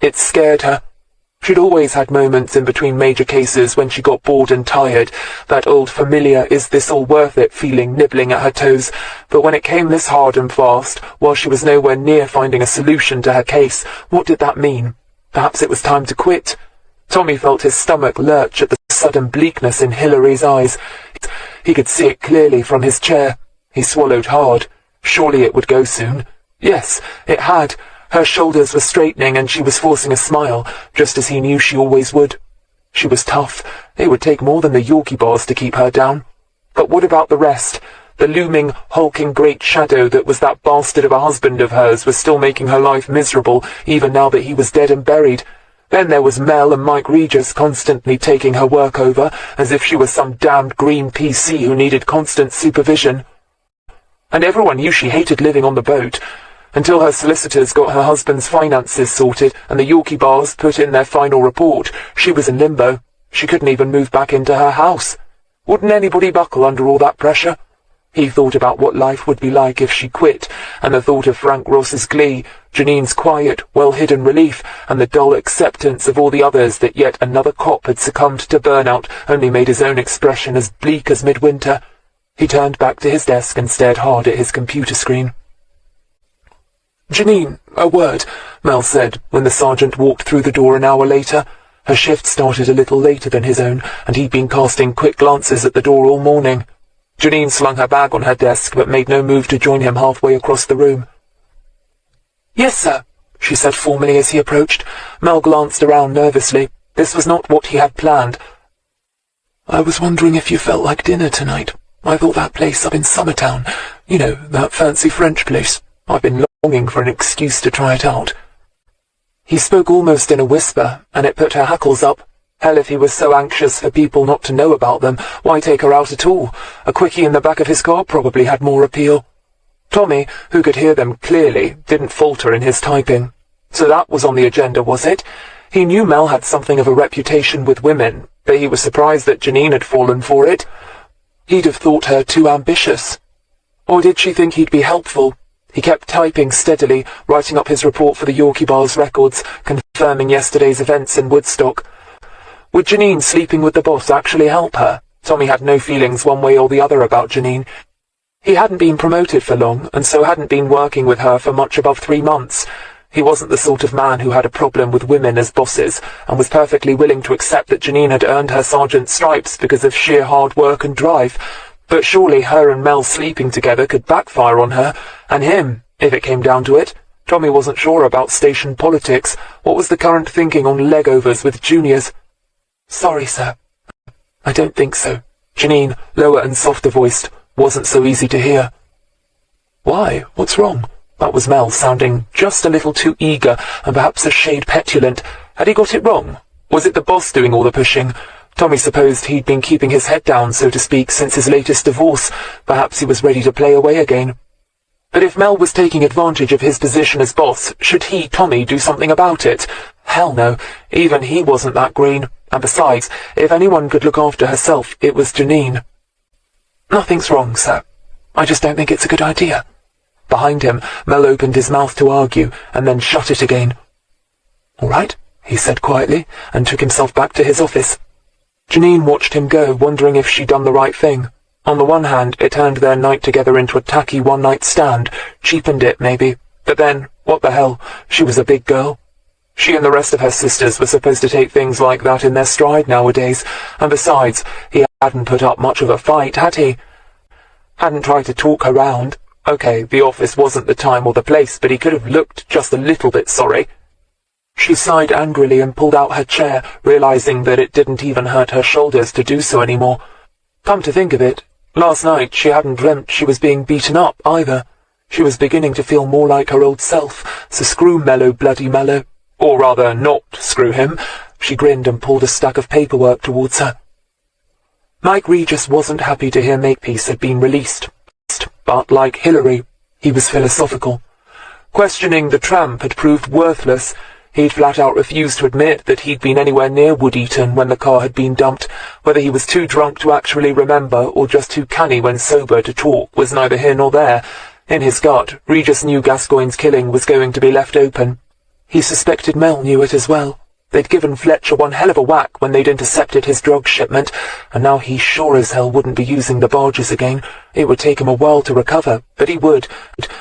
It scared her. She'd always had moments in between major cases when she got bored and tired, that old familiar is this all worth it feeling nibbling at her toes, but when it came this hard and fast, while she was nowhere near finding a solution to her case, what did that mean? Perhaps it was time to quit. Tommy felt his stomach lurch at the sudden bleakness in Hilary's eyes. He could see it clearly from his chair. He swallowed hard. Surely it would go soon. Yes, it had. Her shoulders were straightening and she was forcing a smile, just as he knew she always would. She was tough. It would take more than the Yorkie bars to keep her down. But what about the rest? The looming, hulking great shadow that was that bastard of a husband of hers was still making her life miserable, even now that he was dead and buried. Then there was Mel and Mike Regis constantly taking her work over, as if she was some damned green PC who needed constant supervision. And everyone knew she hated living on the boat, until her solicitors got her husband's finances sorted and the Yorkie bars put in their final report. She was in limbo. She couldn't even move back into her house. Wouldn't anybody buckle under all that pressure? He thought about what life would be like if she quit, and the thought of Frank Ross's glee, Janine's quiet, well-hidden relief, and the dull acceptance of all the others that yet another cop had succumbed to burnout only made his own expression as bleak as midwinter. He turned back to his desk and stared hard at his computer screen. Janine, a word, Mel said, when the sergeant walked through the door an hour later. Her shift started a little later than his own, and he'd been casting quick glances at the door all morning. Janine slung her bag on her desk, but made no move to join him halfway across the room. Yes, sir, she said formally as he approached. Mel glanced around nervously. This was not what he had planned. I was wondering if you felt like dinner tonight. I thought that place up in Summertown, you know, that fancy French place. I've been longing for an excuse to try it out. He spoke almost in a whisper, and it put her hackles up. Hell, if he was so anxious for people not to know about them, why take her out at all? A quickie in the back of his car probably had more appeal. Tommy, who could hear them clearly, didn't falter in his typing. So that was on the agenda, was it? He knew Mel had something of a reputation with women, but he was surprised that Janine had fallen for it. He'd have thought her too ambitious. Or did she think he'd be helpful? He kept typing steadily, writing up his report for the Yorkie Bars records, confirming yesterday's events in Woodstock. Would Janine sleeping with the boss actually help her? Tommy had no feelings one way or the other about Janine. He hadn't been promoted for long, and so hadn't been working with her for much above 3 months. He wasn't the sort of man who had a problem with women as bosses, and was perfectly willing to accept that Janine had earned her sergeant's stripes because of sheer hard work and drive. But surely her and Mel sleeping together could backfire on her, and him, if it came down to it. Tommy wasn't sure about station politics. What was the current thinking on legovers with juniors? "Sorry, sir. I don't think so." Janine, lower and softer-voiced, wasn't so easy to hear. "Why? What's wrong?" That was Mel, sounding just a little too eager and perhaps a shade petulant. Had he got it wrong? Was it the boss doing all the pushing? Tommy supposed he'd been keeping his head down, so to speak, since his latest divorce. Perhaps he was ready to play away again. But if Mel was taking advantage of his position as boss, should he, Tommy, do something about it? Hell no. Even he wasn't that green. And besides, if anyone could look after herself, it was Janine. "Nothing's wrong, sir. I just don't think it's a good idea." Behind him, Mel opened his mouth to argue, and then shut it again. "All right," he said quietly, and took himself back to his office. Janine watched him go, wondering if she'd done the right thing. On the one hand, it turned their night together into a tacky one-night stand, cheapened it, maybe. But then, what the hell, she was a big girl. She and the rest of her sisters were supposed to take things like that in their stride nowadays, and besides, he hadn't put up much of a fight, had he? Hadn't tried to talk her round. Okay, the office wasn't the time or the place, but he could have looked just a little bit sorry. She sighed angrily and pulled out her chair, realizing that it didn't even hurt her shoulders to do so anymore. Come to think of it, last night she hadn't dreamt she was being beaten up either. She was beginning to feel more like her old self, so screw Mello, bloody Mello. Or rather, not screw him. She grinned and pulled a stack of paperwork towards her. Mike Regis wasn't happy to hear Makepeace had been released. But like Hillary, he was philosophical. Questioning the tramp had proved worthless. He'd flat out refused to admit that he'd been anywhere near Woodeaton when the car had been dumped. Whether he was too drunk to actually remember or just too canny when sober to talk was neither here nor there. In his gut, Regis knew Gascoigne's killing was going to be left open. He suspected Mel knew it as well. They'd given Fletcher one hell of a whack when they'd intercepted his drug shipment, and now he sure as hell wouldn't be using the barges again. It would take him a while to recover, but he would,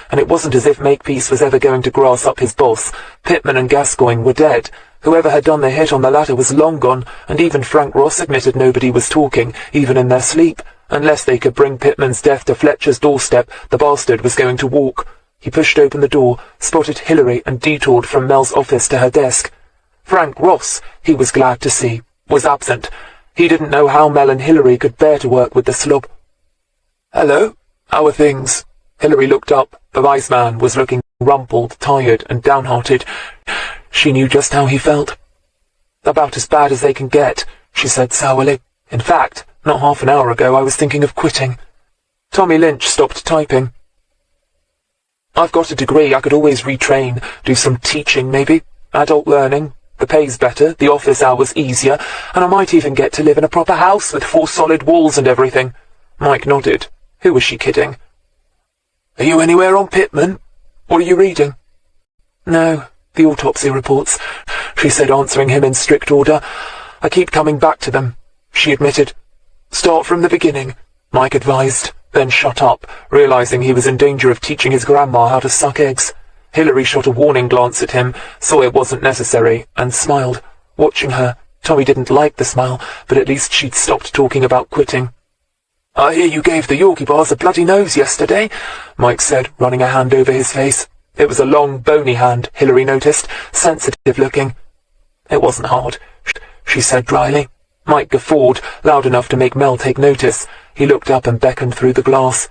and it wasn't as if Makepeace was ever going to grass up his boss. Pittman and Gascoigne were dead. Whoever had done the hit on the latter was long gone, and even Frank Ross admitted nobody was talking, even in their sleep. Unless they could bring Pittman's death to Fletcher's doorstep, the bastard was going to walk. He pushed open the door, spotted Hillary, and detoured from Mel's office to her desk. Frank Ross, he was glad to see, was absent. He didn't know how Mel and Hillary could bear to work with the slob. "Hello, how are things?" Hillary looked up. The vice man was looking rumpled, tired, and downhearted. She knew just how he felt. "About as bad as they can get," she said sourly. "In fact, not half an hour ago I was thinking of quitting." Tommy Lynch stopped typing. "I've got a degree. I could always retrain, do some teaching maybe, adult learning. The pay's better, the office hours easier, and I might even get to live in a proper house with 4 solid walls and everything." Mike nodded. Who was she kidding? "Are you anywhere on Pittman? What are you reading?" "No, the autopsy reports," she said, answering him in strict order. "I keep coming back to them," she admitted. "Start from the beginning," Mike advised, then shut up, realizing he was in danger of teaching his grandma how to suck eggs. Hillary shot a warning glance at him, saw it wasn't necessary, and smiled. Watching her, Tommy didn't like the smile, but at least she'd stopped talking about quitting. "I hear you gave the Yorkie bars a bloody nose yesterday," Mike said, running a hand over his face. It was a long, bony hand, Hillary noticed, sensitive-looking. "It wasn't hard," she said dryly. Mike guffawed, loud enough to make Mel take notice. He looked up and beckoned through the glass.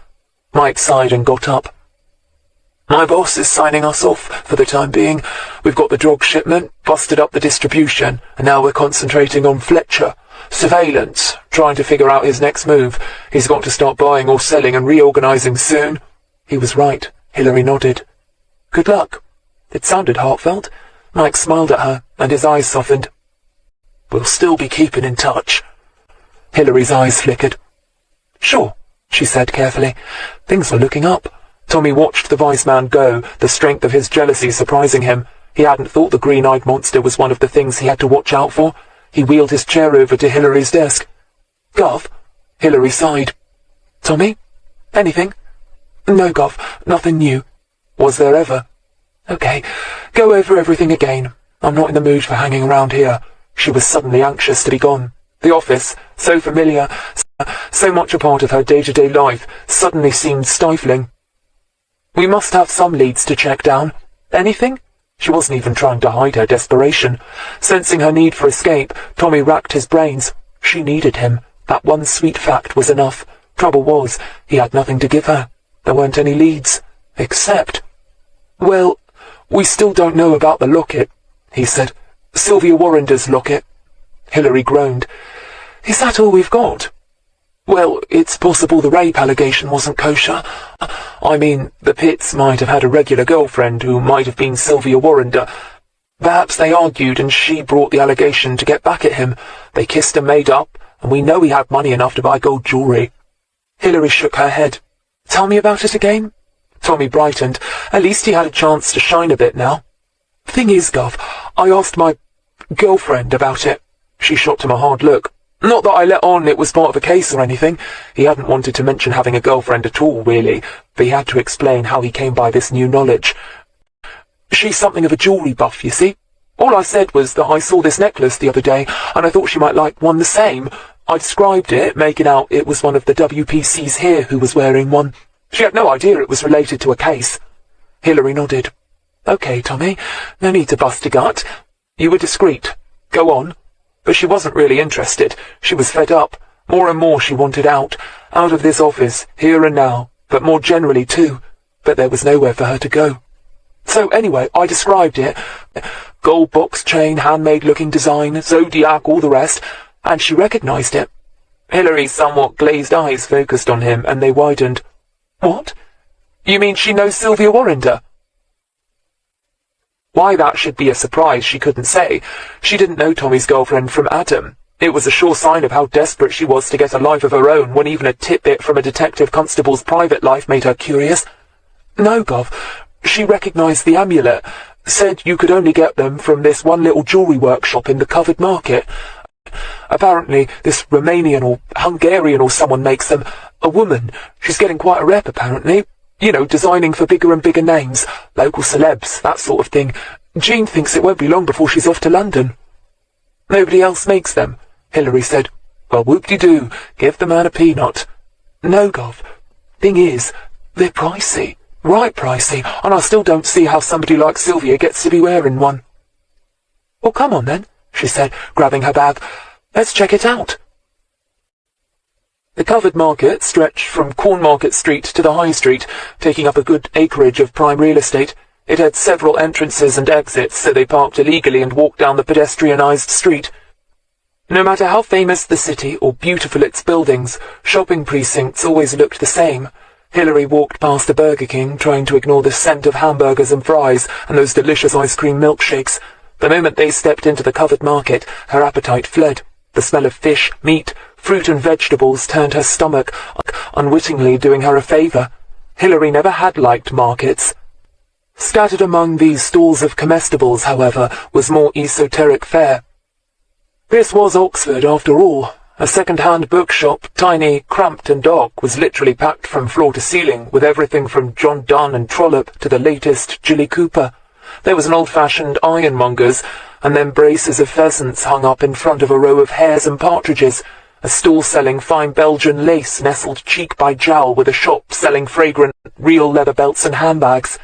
Mike sighed and got up. "My boss is signing us off for the time being. We've got the drug shipment, busted up the distribution, and now we're concentrating on Fletcher. Surveillance, trying to figure out his next move. He's got to start buying or selling and reorganizing soon." He was right. Hillary nodded. "Good luck." It sounded heartfelt. Mike smiled at her, and his eyes softened. "We'll still be keeping in touch." Hillary's eyes flickered. "Sure," she said carefully. Things were looking up. Tommy watched the vice man go, the strength of his jealousy surprising him. He hadn't thought the green-eyed monster was one of the things he had to watch out for. He wheeled his chair over to Hillary's desk. "Gov?" Hillary sighed. "Tommy? Anything?" "No, Gov. Nothing new." "Was there ever?" "Okay. Go over everything again. I'm not in the mood for hanging around here. She was suddenly anxious to be gone. The office, so familiar, so much a part of her day-to-day life, suddenly seemed stifling. We must have some leads to check down. Anything? She wasn't even trying to hide her desperation. Sensing her need for escape, Tommy racked his brains. She needed him. That one sweet fact was enough. Trouble was, he had nothing to give her. There weren't any leads. Except... Well, we still don't know about the locket, he said. Sylvia Warrender's locket. Hilary groaned. Is that all we've got? Well, it's possible the rape allegation wasn't kosher. I mean, the Pitts might have had a regular girlfriend who might have been Sylvia Warrender. Perhaps they argued and she brought the allegation to get back at him. They kissed and made up, and we know he had money enough to buy gold jewellery. Hilary shook her head. Tell me about it again? Tommy brightened. At least he had a chance to shine a bit now. Thing is, Gov, I asked my girlfriend about it. She shot him a hard look. Not that I let on it was part of a case or anything. He hadn't wanted to mention having a girlfriend at all, really, but he had to explain how he came by this new knowledge. She's something of a jewellery buff, you see. All I said was that I saw this necklace the other day, and I thought she might like one the same. I described it, making out it was one of the WPCs here who was wearing one. She had no idea it was related to a case. Hilary nodded. Okay, Tommy, no need to bust a gut. You were discreet. Go on. But she wasn't really interested. She was fed up. More and more she wanted out. Out of this office, here and now, but more generally too. But there was nowhere for her to go. So anyway, I described it. Gold box chain, handmade-looking design, zodiac, all the rest. And she recognised it. Hilary's somewhat glazed eyes focused on him, and they widened. What? You mean she knows Sylvia Warrender? Why that should be a surprise she couldn't say. She didn't know Tommy's girlfriend from Adam. It was a sure sign of how desperate she was to get a life of her own when even a tidbit from a detective constable's private life made her curious. No, Gov. She recognised the amulet. Said you could only get them from this one little jewellery workshop in the covered market. Apparently this Romanian or Hungarian or someone makes them. A woman. She's getting quite a rep, apparently. You know, designing for bigger and bigger names. Local celebs, that sort of thing. Jean thinks it won't be long before she's off to London. Nobody else makes them, Hilary said. Well, whoop-de-doo. Give the man a peanut. No, Gov. Thing is, they're pricey. Right pricey. And I still don't see how somebody like Sylvia gets to be wearing one. Well, come on then, she said, grabbing her bag. Let's check it out. The covered market stretched from Cornmarket Street to the High Street, taking up a good acreage of prime real estate. It had several entrances and exits, so they parked illegally and walked down the pedestrianised street. No matter how famous the city or beautiful its buildings, shopping precincts always looked the same. Hilary walked past the Burger King, trying to ignore the scent of hamburgers and fries and those delicious ice cream milkshakes. The moment they stepped into the covered market, her appetite fled. The smell of fish, meat, fruit and vegetables turned her stomach, unwittingly doing her a favour. Hilary never had liked markets. Scattered among these stalls of comestibles, however, was more esoteric fare. This was Oxford, after all. A second-hand bookshop, tiny, cramped and dark, was literally packed from floor to ceiling, with everything from John Donne and Trollope to the latest Jilly Cooper. There was an old-fashioned ironmonger's, and then braces of pheasants hung up in front of a row of hares and partridges. A stall selling fine Belgian lace nestled cheek by jowl with a shop selling fragrant, real leather belts and handbags.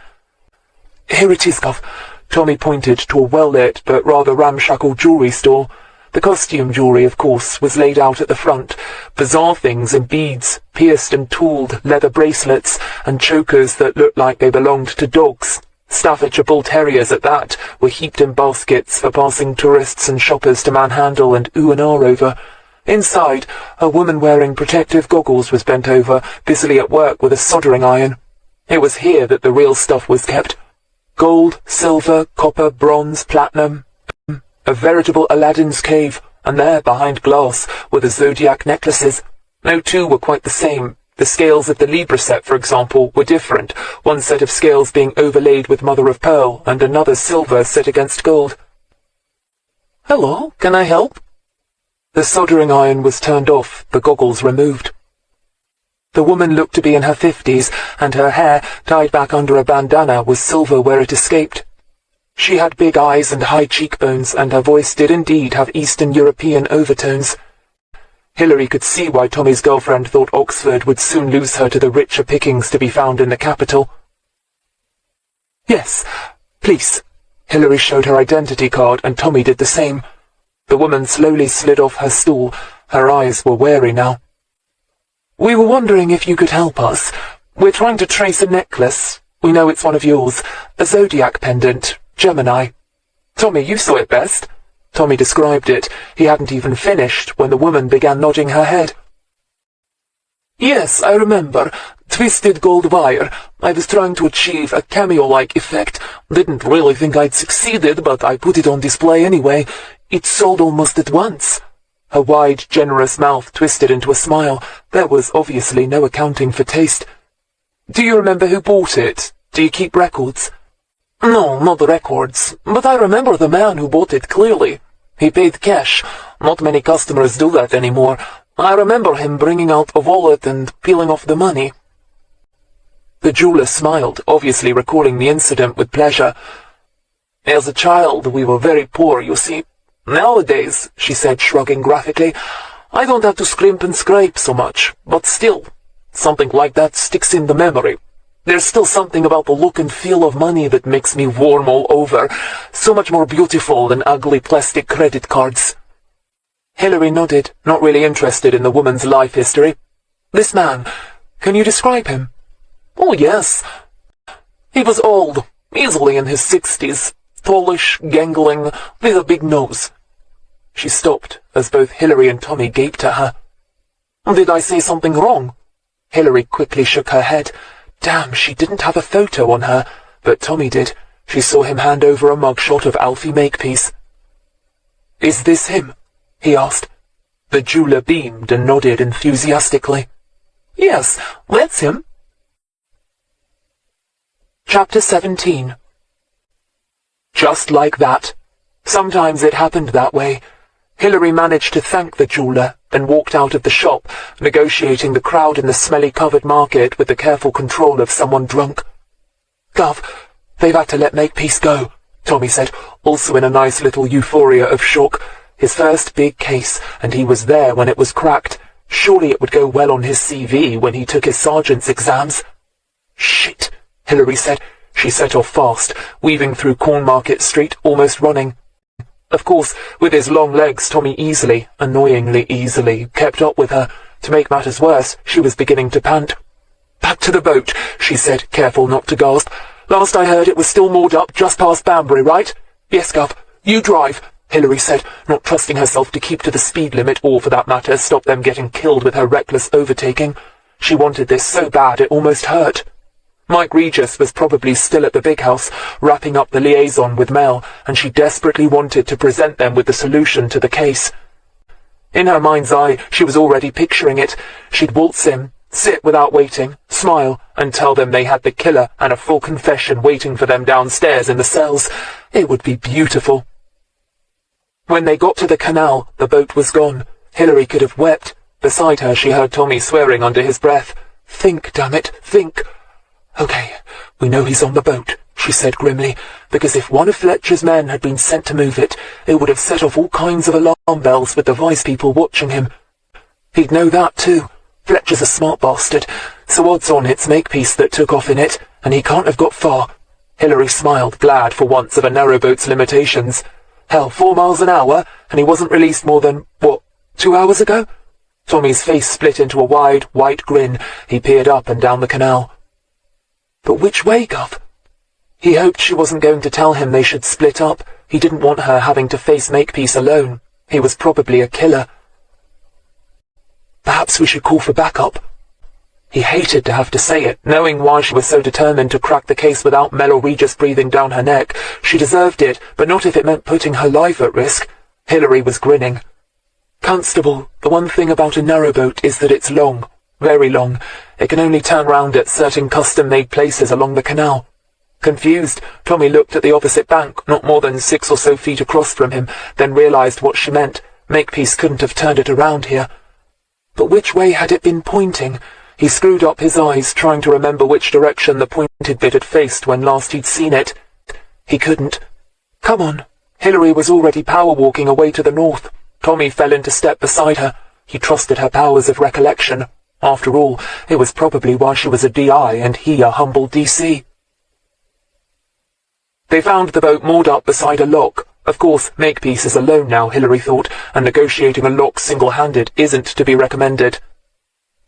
Here it is, Gov. Tommy pointed to a well-lit but rather ramshackle jewellery store. The costume jewellery, of course, was laid out at the front. Bizarre things in beads, pierced and tooled leather bracelets, and chokers that looked like they belonged to dogs. Staffordshire Bull Terriers at that were heaped in baskets for passing tourists and shoppers to manhandle and ooh and ah over. Inside, a woman wearing protective goggles was bent over, busily at work with a soldering iron. It was here that the real stuff was kept. Gold, silver, copper, bronze, platinum. A veritable Aladdin's cave, and there, behind glass, were the zodiac necklaces. No two were quite the same. The scales of the Libra set, for example, were different, one set of scales being overlaid with mother of pearl, and another silver set against gold. Hello, can I help? The soldering iron was turned off, the goggles removed. The woman looked to be in her 50s, and her hair, tied back under a bandana, was silver where it escaped. She had big eyes and high cheekbones, and her voice did indeed have Eastern European overtones. Hilary could see why Tommy's girlfriend thought Oxford would soon lose her to the richer pickings to be found in the capital. "Yes, please." Hilary showed her identity card, and Tommy did the same. The woman slowly slid off her stool. Her eyes were wary now. "We were wondering if you could help us. We're trying to trace a necklace. We know it's one of yours. A zodiac pendant. Gemini." "Tommy, you saw it best." Tommy described it. He hadn't even finished when the woman began nodding her head. "Yes, I remember. Twisted gold wire. I was trying to achieve a cameo-like effect. Didn't really think I'd succeeded, but I put it on display anyway. It sold almost at once." Her wide, generous mouth twisted into a smile. There was obviously no accounting for taste. "Do you remember who bought it? Do you keep records?" "No, not the records, but I remember the man who bought it clearly. He paid cash. Not many customers do that anymore. I remember him bringing out a wallet and peeling off the money." The jeweler smiled, obviously recalling the incident with pleasure. "As a child, we were very poor, you see. Nowadays," she said, shrugging graphically, "I don't have to scrimp and scrape so much, but still, something like that sticks in the memory. There's still something about the look and feel of money that makes me warm all over, so much more beautiful than ugly plastic credit cards." Hilary nodded, not really interested in the woman's life history. "This man, can you describe him?" "Oh, yes. He was old, easily in his 60s, tallish, gangling, with a big nose." She stopped, as both Hilary and Tommy gaped at her. "Did I say something wrong?" Hilary quickly shook her head. Damn, she didn't have a photo on her, but Tommy did. She saw him hand over a mugshot of Alfie Makepeace. "Is this him?" he asked. The jeweler beamed and nodded enthusiastically. "Yes, that's him." Chapter 17. Just like that. Sometimes it happened that way. Hilary managed to thank the jeweler, then walked out of the shop, negotiating the crowd in the smelly covered market with the careful control of someone drunk. "Gov, they've had to let Makepeace go," Tommy said, also in a nice little euphoria of shock. His first big case, and he was there when it was cracked. Surely it would go well on his CV when he took his sergeant's exams. "Shit," Hilary said. She set off fast, weaving through Cornmarket Street, almost running. Of course, with his long legs, Tommy easily, annoyingly easily, kept up with her. To make matters worse, she was beginning to pant. "Back to the boat," she said, careful not to gasp. "Last I heard it was still moored up just past Banbury, right?" "Yes, Gov. You drive," Hilary said, not trusting herself to keep to the speed limit or, for that matter, stop them getting killed with her reckless overtaking. She wanted this so bad it almost hurt. Mike Regis was probably still at the big house, wrapping up the liaison with Mel, and she desperately wanted to present them with the solution to the case. In her mind's eye, she was already picturing it. She'd waltz in, sit without waiting, smile, and tell them they had the killer and a full confession waiting for them downstairs in the cells. It would be beautiful. When they got to the canal, the boat was gone. Hilary could have wept. Beside her, she heard Tommy swearing under his breath. "Think, damn it, think." "Okay, we know he's on the boat," she said grimly, because if one of Fletcher's men had been sent to move it, it would have set off all kinds of alarm bells with the vice people watching him. He'd know that too. Fletcher's a smart bastard, so odds on it's Makepeace that took off in it, and he can't have got far. Hilary smiled, glad for once of a narrowboat's limitations. Hell, 4 miles an hour, and he wasn't released more than, 2 hours ago? Tommy's face split into a wide, white grin. He peered up and down the canal. "But which way, Gov?" He hoped she wasn't going to tell him they should split up. He didn't want her having to face Makepeace alone. He was probably a killer. "Perhaps we should call for backup." He hated to have to say it, knowing why she was so determined to crack the case without Mel or Regis breathing down her neck. She deserved it, but not if it meant putting her life at risk. Hilary was grinning. "Constable, the one thing about a narrowboat is that it's long. Very long. It can only turn round at certain custom-made places along the canal." Confused, Tommy looked at the opposite bank, not more than 6 or so feet across from him, then realized what she meant. Makepeace couldn't have turned it around here. But which way had it been pointing? He screwed up his eyes, trying to remember which direction the pointed bit had faced when last he'd seen it. He couldn't. Come on. Hilary was already power-walking away to the north. Tommy fell into step beside her. He trusted her powers of recollection. After all, it was probably why she was a DI and he a humble DC. They found the boat moored up beside a lock. Of course, Makepeace is alone now, Hilary thought, and negotiating a lock single-handed isn't to be recommended.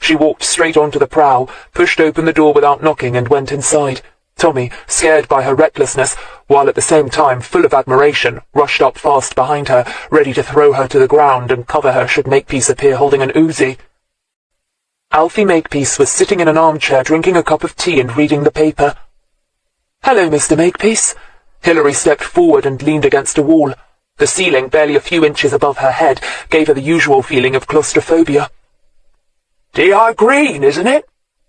She walked straight onto the prow, pushed open the door without knocking, and went inside. Tommy, scared by her recklessness, while at the same time full of admiration, rushed up fast behind her, ready to throw her to the ground and cover her should Makepeace appear holding an Uzi. Alfie Makepeace was sitting in an armchair drinking a cup of tea and reading the paper. "Hello, Mr. Makepeace." Hilary stepped forward and leaned against a wall. The ceiling, barely a few inches above her head, gave her the usual feeling of claustrophobia. "D.I. Greene, isn't it?"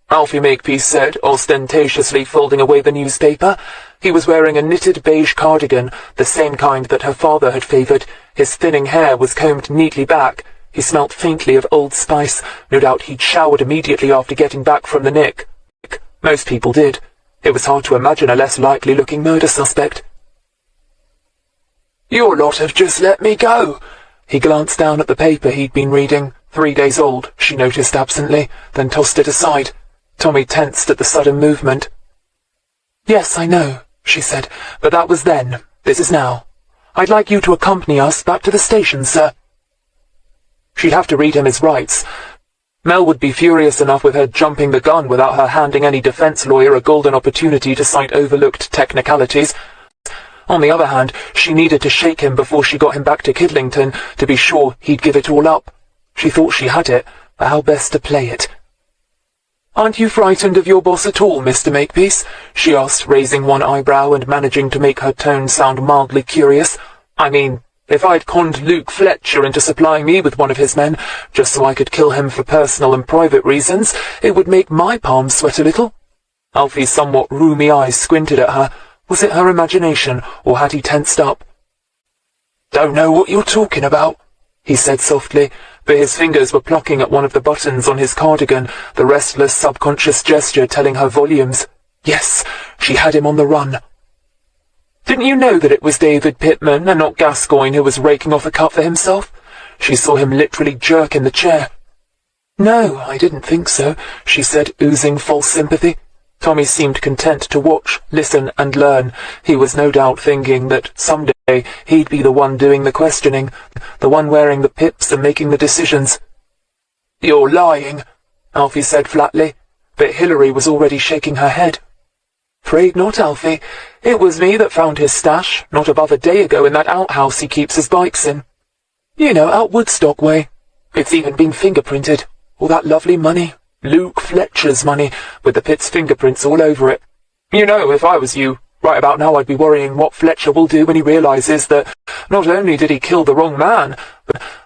Alfie Makepeace said, ostentatiously folding away the newspaper. He was wearing a knitted beige cardigan, the same kind that her father had favoured. His thinning hair was combed neatly back. He smelt faintly of Old Spice. No doubt he'd showered immediately after getting back from the nick. Most people did. It was hard to imagine a less likely-looking murder suspect. "Your lot have just let me go." He glanced down at the paper he'd been reading. 3 days old, she noticed absently, then tossed it aside. Tommy tensed at the sudden movement. "Yes, I know," she said, "but that was then. This is now. I'd like you to accompany us back to the station, sir." She'd have to read him his rights. Mel would be furious enough with her jumping the gun without her handing any defense lawyer a golden opportunity to cite overlooked technicalities. On the other hand, she needed to shake him before she got him back to Kidlington to be sure he'd give it all up. She thought she had it, but how best to play it? "Aren't you frightened of your boss at all, Mr. Makepeace?" she asked, raising one eyebrow and managing to make her tone sound mildly curious. "I mean, if I'd conned Luke Fletcher into supplying me with one of his men, just so I could kill him for personal and private reasons, it would make my palms sweat a little." Alfie's somewhat rheumy eyes squinted at her. Was it her imagination, or had he tensed up? "Don't know what you're talking about," he said softly, but his fingers were plucking at one of the buttons on his cardigan, the restless subconscious gesture telling her volumes. Yes, she had him on the run. "Didn't you know that it was David Pittman and not Gascoigne who was raking off a cut for himself?" She saw him literally jerk in the chair. "No, I didn't think so," she said, oozing false sympathy. Tommy seemed content to watch, listen, and learn. He was no doubt thinking that someday he'd be the one doing the questioning, the one wearing the pips and making the decisions. "You're lying," Alfie said flatly, but Hilary was already shaking her head. "Afraid not, Alfie. It was me that found his stash, not above a day ago in that outhouse he keeps his bikes in. You know, out Woodstock way. It's even been fingerprinted. All that lovely money. Luke Fletcher's money, with the Pitt's fingerprints all over it. You know, if I was you, right about now I'd be worrying what Fletcher will do when he realizes that not only did he kill the wrong man,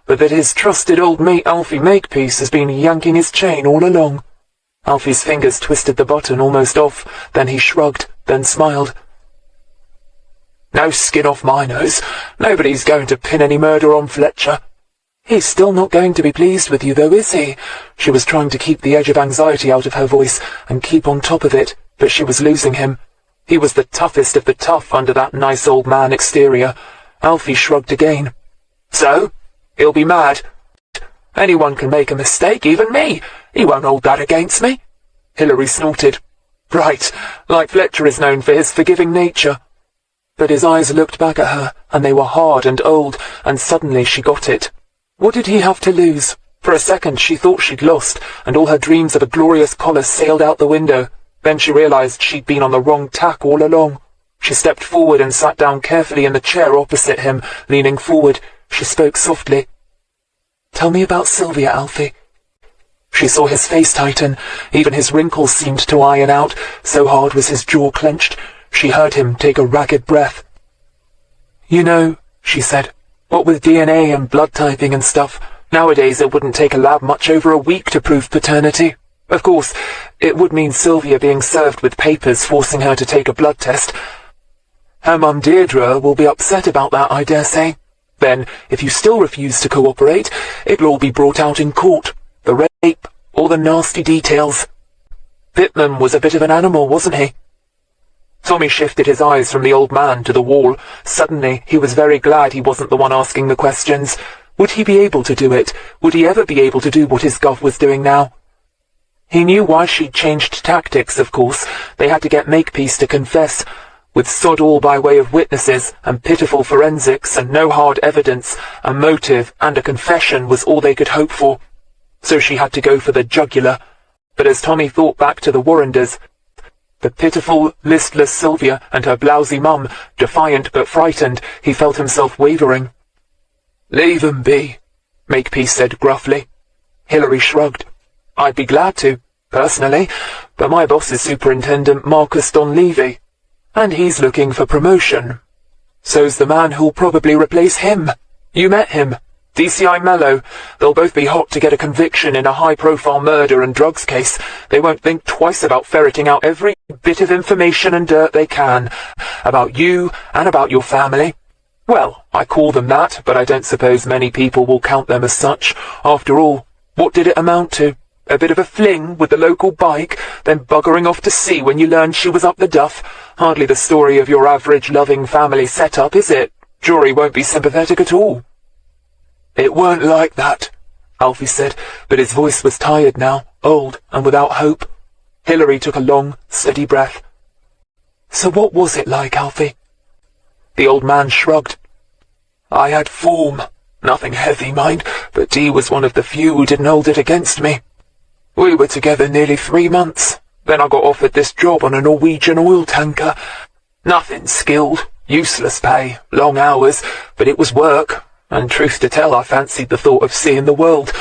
but that his trusted old mate Alfie Makepeace has been yanking his chain all along." Alfie's fingers twisted the button almost off, then he shrugged, then smiled. "No skin off my nose. Nobody's going to pin any murder on Fletcher." "He's still not going to be pleased with you, though, is he?" She was trying to keep the edge of anxiety out of her voice and keep on top of it, but she was losing him. He was the toughest of the tough under that nice old man exterior. Alfie shrugged again. "So? He'll be mad. Anyone can make a mistake, even me. He won't hold that against me." Hilary snorted. "Right, like Fletcher is known for his forgiving nature." But his eyes looked back at her, and they were hard and old, and suddenly she got it. What did he have to lose? For a second she thought she'd lost, and all her dreams of a glorious collar sailed out the window. Then she realized she'd been on the wrong tack all along. She stepped forward and sat down carefully in the chair opposite him, leaning forward. She spoke softly. "Tell me about Sylvia, Alfie." She saw his face tighten. Even his wrinkles seemed to iron out, so hard was his jaw clenched. She heard him take a ragged breath. "You know," she said, "what with DNA and blood typing and stuff, nowadays it wouldn't take a lab much over a week to prove paternity. Of course, it would mean Sylvia being served with papers forcing her to take a blood test. Her mum Deirdre will be upset about that, I dare say. Then, if you still refuse to cooperate, it'll all be brought out in court. The rape, all the nasty details. Pittman was a bit of an animal, wasn't he?" Tommy shifted his eyes from the old man to the wall. Suddenly, he was very glad he wasn't the one asking the questions. Would he be able to do it? Would he ever be able to do what his gov was doing now? He knew why she'd changed tactics, of course. They had to get Makepeace to confess. With sod all by way of witnesses, and pitiful forensics, and no hard evidence, a motive and a confession was all they could hope for. So she had to go for the jugular. But as Tommy thought back to the Warrenders, the pitiful, listless Sylvia and her blousy mum, defiant but frightened, he felt himself wavering. "Leave 'em be," Makepeace said gruffly. Hilary shrugged. "I'd be glad to, personally, but my boss is Superintendent Marcus Donlevy, and he's looking for promotion. So's the man who'll probably replace him. You met him. DCI Mello. They'll both be hot to get a conviction in a high-profile murder and drugs case. They won't think twice about ferreting out every bit of information and dirt they can, about you and about your family. Well, I call them that, but I don't suppose many people will count them as such. After all, what did it amount to? A bit of a fling with the local bike, then buggering off to sea when you learned she was up the duff. Hardly the story of your average loving family setup, is it? Jury won't be sympathetic at all." "It weren't like that," Alfie said, but his voice was tired now, old and without hope. Hilary took a long, steady breath. "So what was it like, Alfie?" The old man shrugged. "I had form. Nothing heavy, mind, but Dee was one of the few who didn't hold it against me. We were together nearly 3 months. Then I got offered this job on a Norwegian oil tanker. Nothing skilled, useless pay, long hours, but it was work. And truth to tell, I fancied the thought of seeing the world.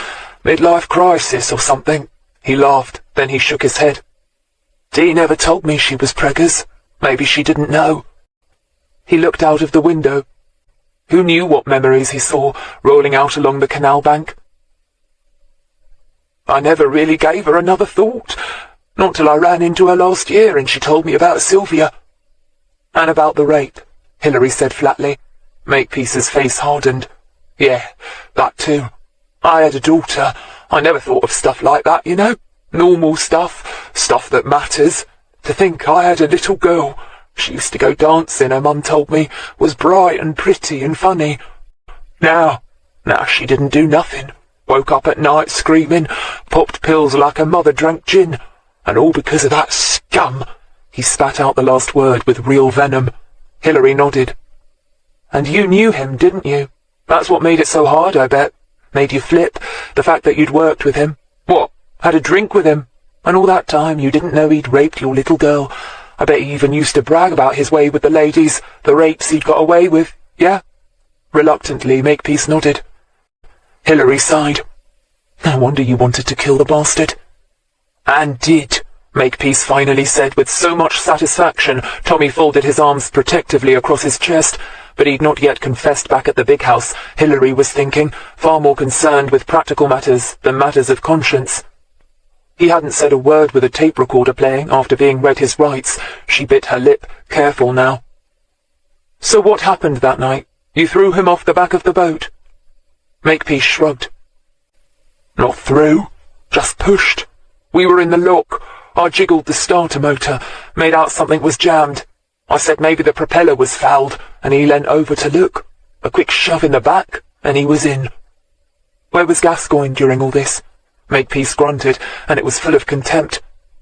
Midlife crisis or something." He laughed, then he shook his head. "Dee never told me she was preggers. Maybe she didn't know." He looked out of the window. Who knew what memories he saw rolling out along the canal bank? "I never really gave her another thought. Not till I ran into her last year and she told me about Sylvia." "And about the rape," Hilary said flatly. Makepeace's face hardened. "Yeah, that too. I had a daughter. I never thought of stuff like that, you know. Normal stuff. Stuff that matters. To think I had a little girl. She used to go dancing, her mum told me, was bright and pretty and funny. Now she didn't do nothing. Woke up at night screaming, popped pills like her mother drank gin. And all because of that scum." He spat out the last word with real venom. Hilary nodded. "And you knew him, didn't you? That's what made it so hard, I bet. Made you flip, the fact that you'd worked with him. What, had a drink with him? And all that time you didn't know he'd raped your little girl. I bet he even used to brag about his way with the ladies, the rapes he'd got away with, yeah?" Reluctantly, Makepeace nodded. Hilary sighed. "No wonder you wanted to kill the bastard." "And did," Makepeace finally said with so much satisfaction, Tommy folded his arms protectively across his chest. But he'd not yet confessed back at the big house, Hilary was thinking, far more concerned with practical matters than matters of conscience. He hadn't said a word with a tape recorder playing after being read his rights. She bit her lip, careful now. "So what happened that night? You threw him off the back of the boat?" Makepeace shrugged. "Not threw, just pushed. We were in the lock. I jiggled the starter motor, made out something was jammed. I said maybe the propeller was fouled, and he leant over to look. A quick shove in the back, and he was in." "Where was Gascoigne during all this?" Makepeace grunted, and it was full of contempt.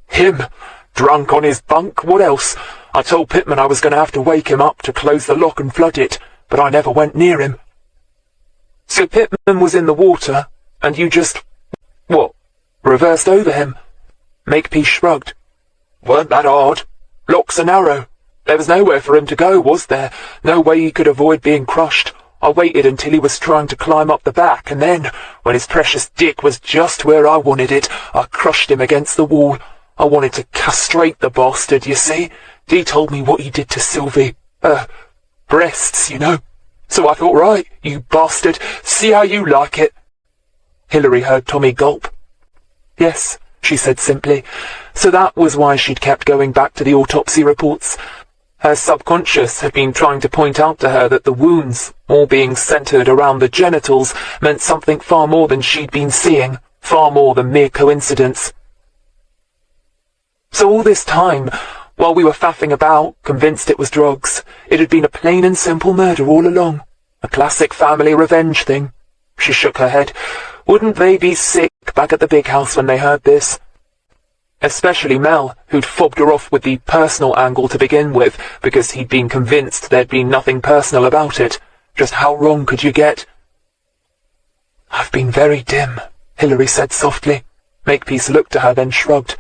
"Him? Drunk on his bunk? What else? I told Pittman I was going to have to wake him up to close the lock and flood it, but I never went near him." "So Pittman was in the water, and you just, what, reversed over him?" Makepeace shrugged. "Weren't that hard. Locks are narrow. There was nowhere for him to go, was there? No way he could avoid being crushed. I waited until he was trying to climb up the back, and then, when his precious dick was just where I wanted it, I crushed him against the wall. I wanted to castrate the bastard, you see. Dee told me what he did to Sylvie. Breasts, you know. So I thought, right, you bastard, see how you like it." Hilary heard Tommy gulp. "Yes," she said simply. So that was why she'd kept going back to the autopsy reports. Her subconscious had been trying to point out to her that the wounds, all being centered around the genitals, meant something far more than she'd been seeing, far more than mere coincidence. "So all this time, While we were faffing about, convinced it was drugs, it had been a plain and simple murder all along. A classic family revenge thing. She shook her head. Wouldn't they be sick back at the big house when they heard this? Especially Mel, who'd fobbed her off with the personal angle to begin with, because he'd been convinced there'd been nothing personal about it. Just how wrong could you get? "I've been very dim," Hilary said softly. Makepeace looked at her, then shrugged.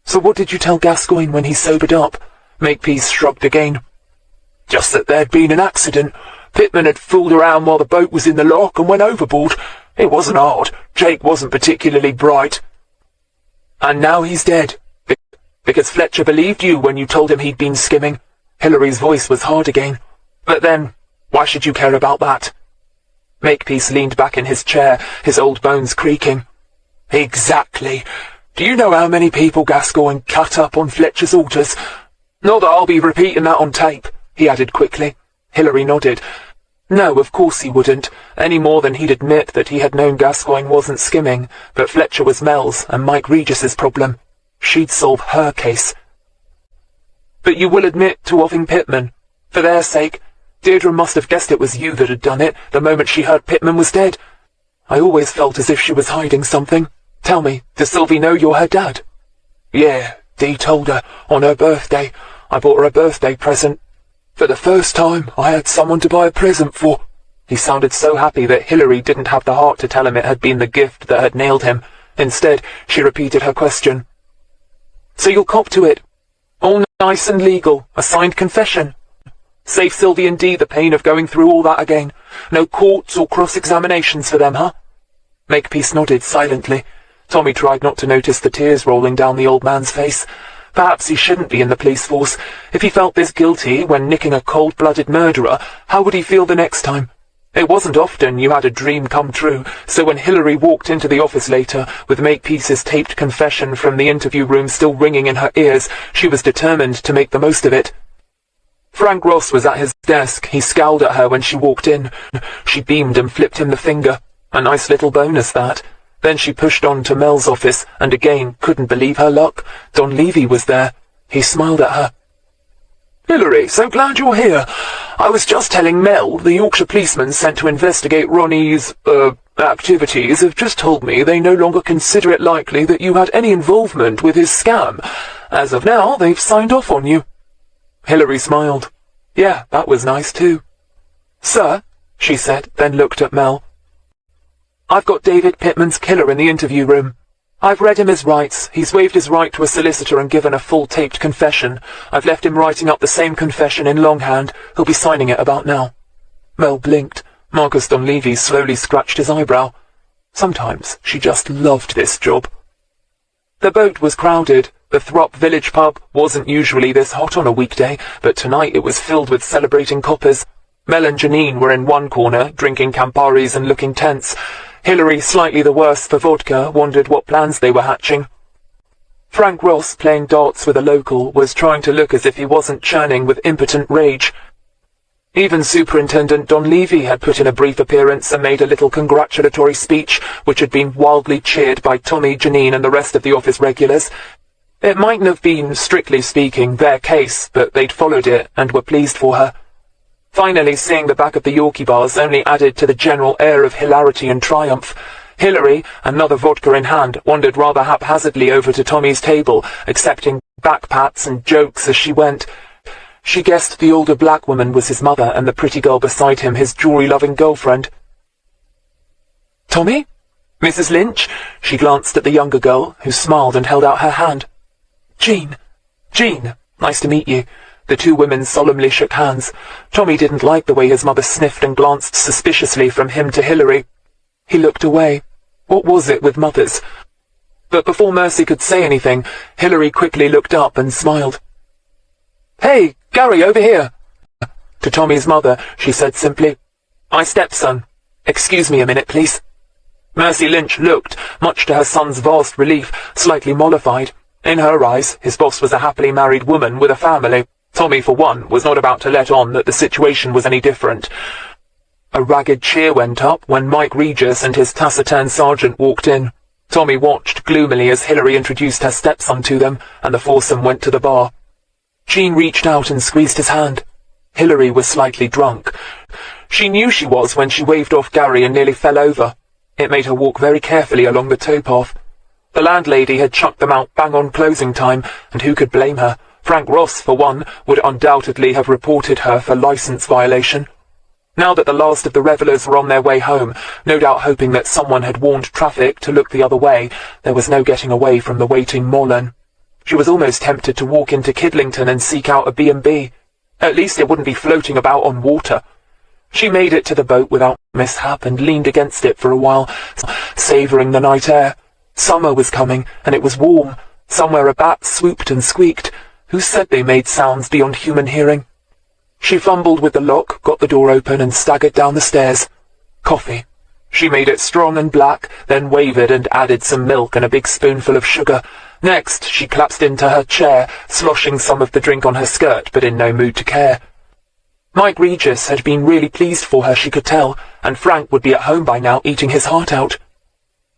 "So what did you tell Gascoigne when he sobered up?" Makepeace shrugged again. "Just that there'd been an accident. Pittman had fooled around while the boat was in the lock and went overboard. It wasn't hard. Jake wasn't particularly bright. And now he's dead. Because Fletcher believed you when you told him he'd been skimming." Hilary's voice was hard again. "But then, why should you care about that?" Makepeace leaned back in his chair, his old bones creaking. "Exactly. Do you know how many people Gascoigne cut up on Fletcher's altars? Not that I'll be repeating that on tape," he added quickly. Hilary nodded. No, of course he wouldn't, any more than he'd admit that he had known Gascoigne wasn't skimming, but Fletcher was Mel's and Mike Regis's problem. She'd solve her case. "But you will admit to offing Pittman. For their sake. Deirdre must have guessed it was you that had done it the moment she heard Pittman was dead. I always felt as if she was hiding something. Tell me, does Sylvie know you're her dad?" "Yeah, Dee told her, on her birthday. I bought her a birthday present. For the first time, I had someone to buy a present for." He sounded so happy that Hilary didn't have the heart to tell him it had been the gift that had nailed him. Instead, she repeated her question. "So you'll cop to it? All nice and legal, a signed confession? Save Sylvie and Dee the pain of going through all that again. No courts or cross-examinations for them, huh?" Makepeace nodded silently. Tommy tried not to notice the tears rolling down the old man's face. Perhaps he shouldn't be in the police force. If he felt this guilty when nicking a cold-blooded murderer, how would he feel the next time? It wasn't often you had a dream come true, so when Hilary walked into the office later, with Makepeace's taped confession from the interview room still ringing in her ears, she was determined to make the most of it. Frank Ross was at his desk. He scowled at her when she walked in. She beamed and flipped him the finger. A nice little bonus, that. Then she pushed on to Mel's office, and again couldn't believe her luck. Don Levy was there. He smiled at her. "Hilary, so glad you're here. I was just telling Mel, the Yorkshire policeman sent to investigate Ronnie's, activities have just told me they no longer consider it likely that you had any involvement with his scam. As of now, they've signed off on you." Hilary smiled. Yeah, that was nice too. "Sir," she said, then looked at Mel. "I've got David Pittman's killer in the interview room. I've read him his rights. He's waived his right to a solicitor and given a full taped confession. I've left him writing up the same confession in longhand. He'll be signing it about now." Mel blinked. Marcus Donlevy slowly scratched his eyebrow. Sometimes she just loved this job. The boat was crowded. The Throp village pub wasn't usually this hot on a weekday, but tonight it was filled with celebrating coppers. Mel and Janine were in one corner, drinking Camparis and looking tense. Hilary, slightly the worse for vodka, wondered what plans they were hatching. Frank Ross, playing darts with a local, was trying to look as if he wasn't churning with impotent rage. Even Superintendent Don Levy had put in a brief appearance and made a little congratulatory speech, which had been wildly cheered by Tommy, Janine and the rest of the office regulars. It mightn't have been, strictly speaking, their case, but they'd followed it and were pleased for her. Finally, seeing the back of the Yorkie bars only added to the general air of hilarity and triumph. Hilary, another vodka in hand, wandered rather haphazardly over to Tommy's table, accepting backpats and jokes as she went. She guessed the older black woman was his mother and the pretty girl beside him his jewelry-loving girlfriend. "Tommy? Mrs. Lynch?" She glanced at the younger girl, who smiled and held out her hand. "Jean. Jean, nice to meet you." The two women solemnly shook hands. Tommy didn't like the way his mother sniffed and glanced suspiciously from him to Hilary. He looked away. What was it with mothers? But before Mercy could say anything, Hilary quickly looked up and smiled. "Hey, Gary, over here." To Tommy's mother, she said simply, "My stepson. Excuse me a minute, please." Mercy Lynch looked, much to her son's vast relief, slightly mollified. In her eyes, his boss was a happily married woman with a family. Tommy, for one, was not about to let on that the situation was any different. A ragged cheer went up when Mike Regis and his taciturn sergeant walked in. Tommy watched gloomily as Hilary introduced her stepson to them, and the foursome went to the bar. Jean reached out and squeezed his hand. Hilary was slightly drunk. She knew she was when she waved off Gary and nearly fell over. It made her walk very carefully along the towpath. The landlady had chucked them out bang on closing time, and who could blame her? Frank Ross, for one, would undoubtedly have reported her for licence violation. Now that the last of the revellers were on their way home, no doubt hoping that someone had warned traffic to look the other way, there was no getting away from the waiting Molan. She was almost tempted to walk into Kidlington and seek out a B&B. At least it wouldn't be floating about on water. She made it to the boat without mishap and leaned against it for a while, savouring the night air. Summer was coming, and it was warm. Somewhere a bat swooped and squeaked. Who said they made sounds beyond human hearing? She fumbled with the lock, got the door open, and staggered down the stairs. Coffee. She made it strong and black, then wavered and added some milk and a big spoonful of sugar. Next, she collapsed into her chair, sloshing some of the drink on her skirt, but in no mood to care. Mike Regis had been really pleased for her, she could tell, and Frank would be at home by now, eating his heart out.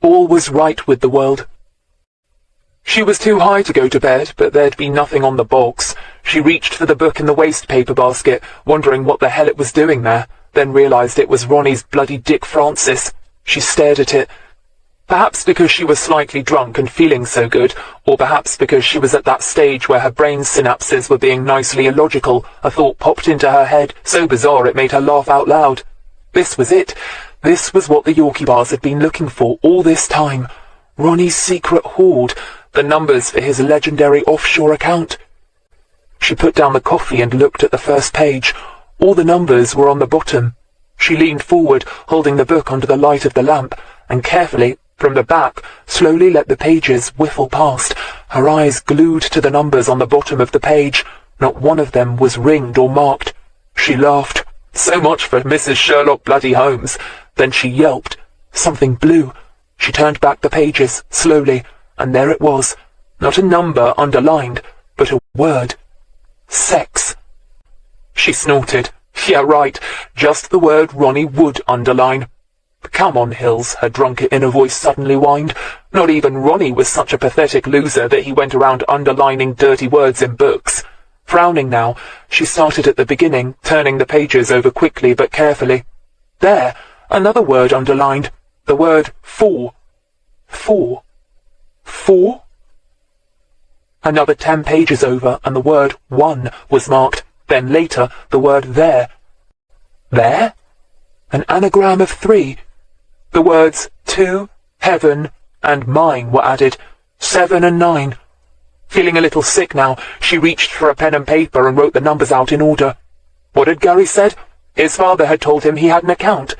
All was right with the world. She was too high to go to bed, but there'd be nothing on the box. She reached for the book in the waste paper basket, wondering what the hell it was doing there, then realised it was Ronnie's bloody Dick Francis. She stared at it. Perhaps because she was slightly drunk and feeling so good, or perhaps because she was at that stage where her brain synapses were being nicely illogical, a thought popped into her head, so bizarre it made her laugh out loud. This was it. This was what the Yorkie bars had been looking for all this time. Ronnie's secret hoard, the numbers for his legendary offshore account. She put down the coffee and looked at the first page. All the numbers were on the bottom. She leaned forward, holding the book under the light of the lamp, and carefully, from the back, slowly let the pages whiffle past, her eyes glued to the numbers on the bottom of the page. Not one of them was ringed or marked. She laughed. So much for Mrs. Sherlock bloody Holmes. Then she yelped. Something blew. She turned back the pages, slowly, and there it was. Not a number underlined, but a word. Sex. She snorted. Yeah, right. Just the word Ronnie would underline. Come on, Hills, her drunken inner voice suddenly whined. Not even Ronnie was such a pathetic loser that he went around underlining dirty words in books. Frowning now, she started at the beginning, turning the pages over quickly but carefully. There, another word underlined. The word for. For. For? Another 10 pages over, and the word one was marked. Then later, the word there. There? An anagram of 3. The words to, heaven, and mine were added. 7 and 9. Feeling a little sick now, she reached for a pen and paper and wrote the numbers out in order. What had Gary said? His father had told him he had an account.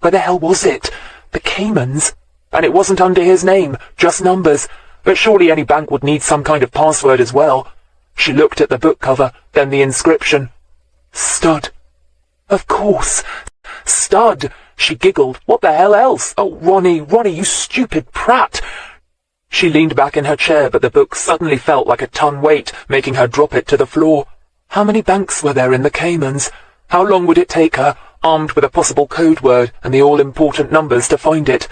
Where the hell was it? The Caymans. And it wasn't under his name, just numbers. But surely any bank would need some kind of password as well. She looked at the book cover, then the inscription. Stud. Of course. Stud. She giggled. What the hell else? Oh, Ronnie, you stupid prat. She leaned back in her chair, but the book suddenly felt like a ton weight, making her drop it to the floor. How many banks were there in the Caymans? How long would it take her, armed with a possible code word and the all-important numbers, to find it?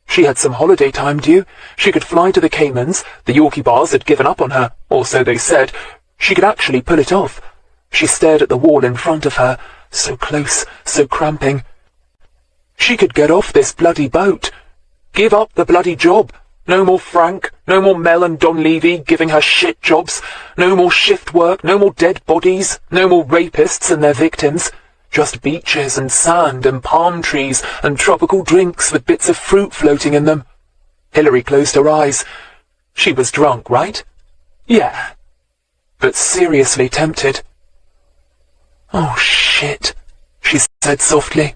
She had some holiday time due. She could fly to the Caymans. The Yorkie bars had given up on her, or so they said. She could actually pull it off. She stared at the wall in front of her. So close, so cramping. She could get off this bloody boat. Give up the bloody job. No more Frank, no more Mel and Don Levy giving her shit jobs. No more shift work, no more dead bodies, no more rapists and their victims. Just beaches and sand and palm trees and tropical drinks with bits of fruit floating in them. Hilary closed her eyes. She was drunk, right? Yeah. But seriously tempted. Oh, shit, she said softly.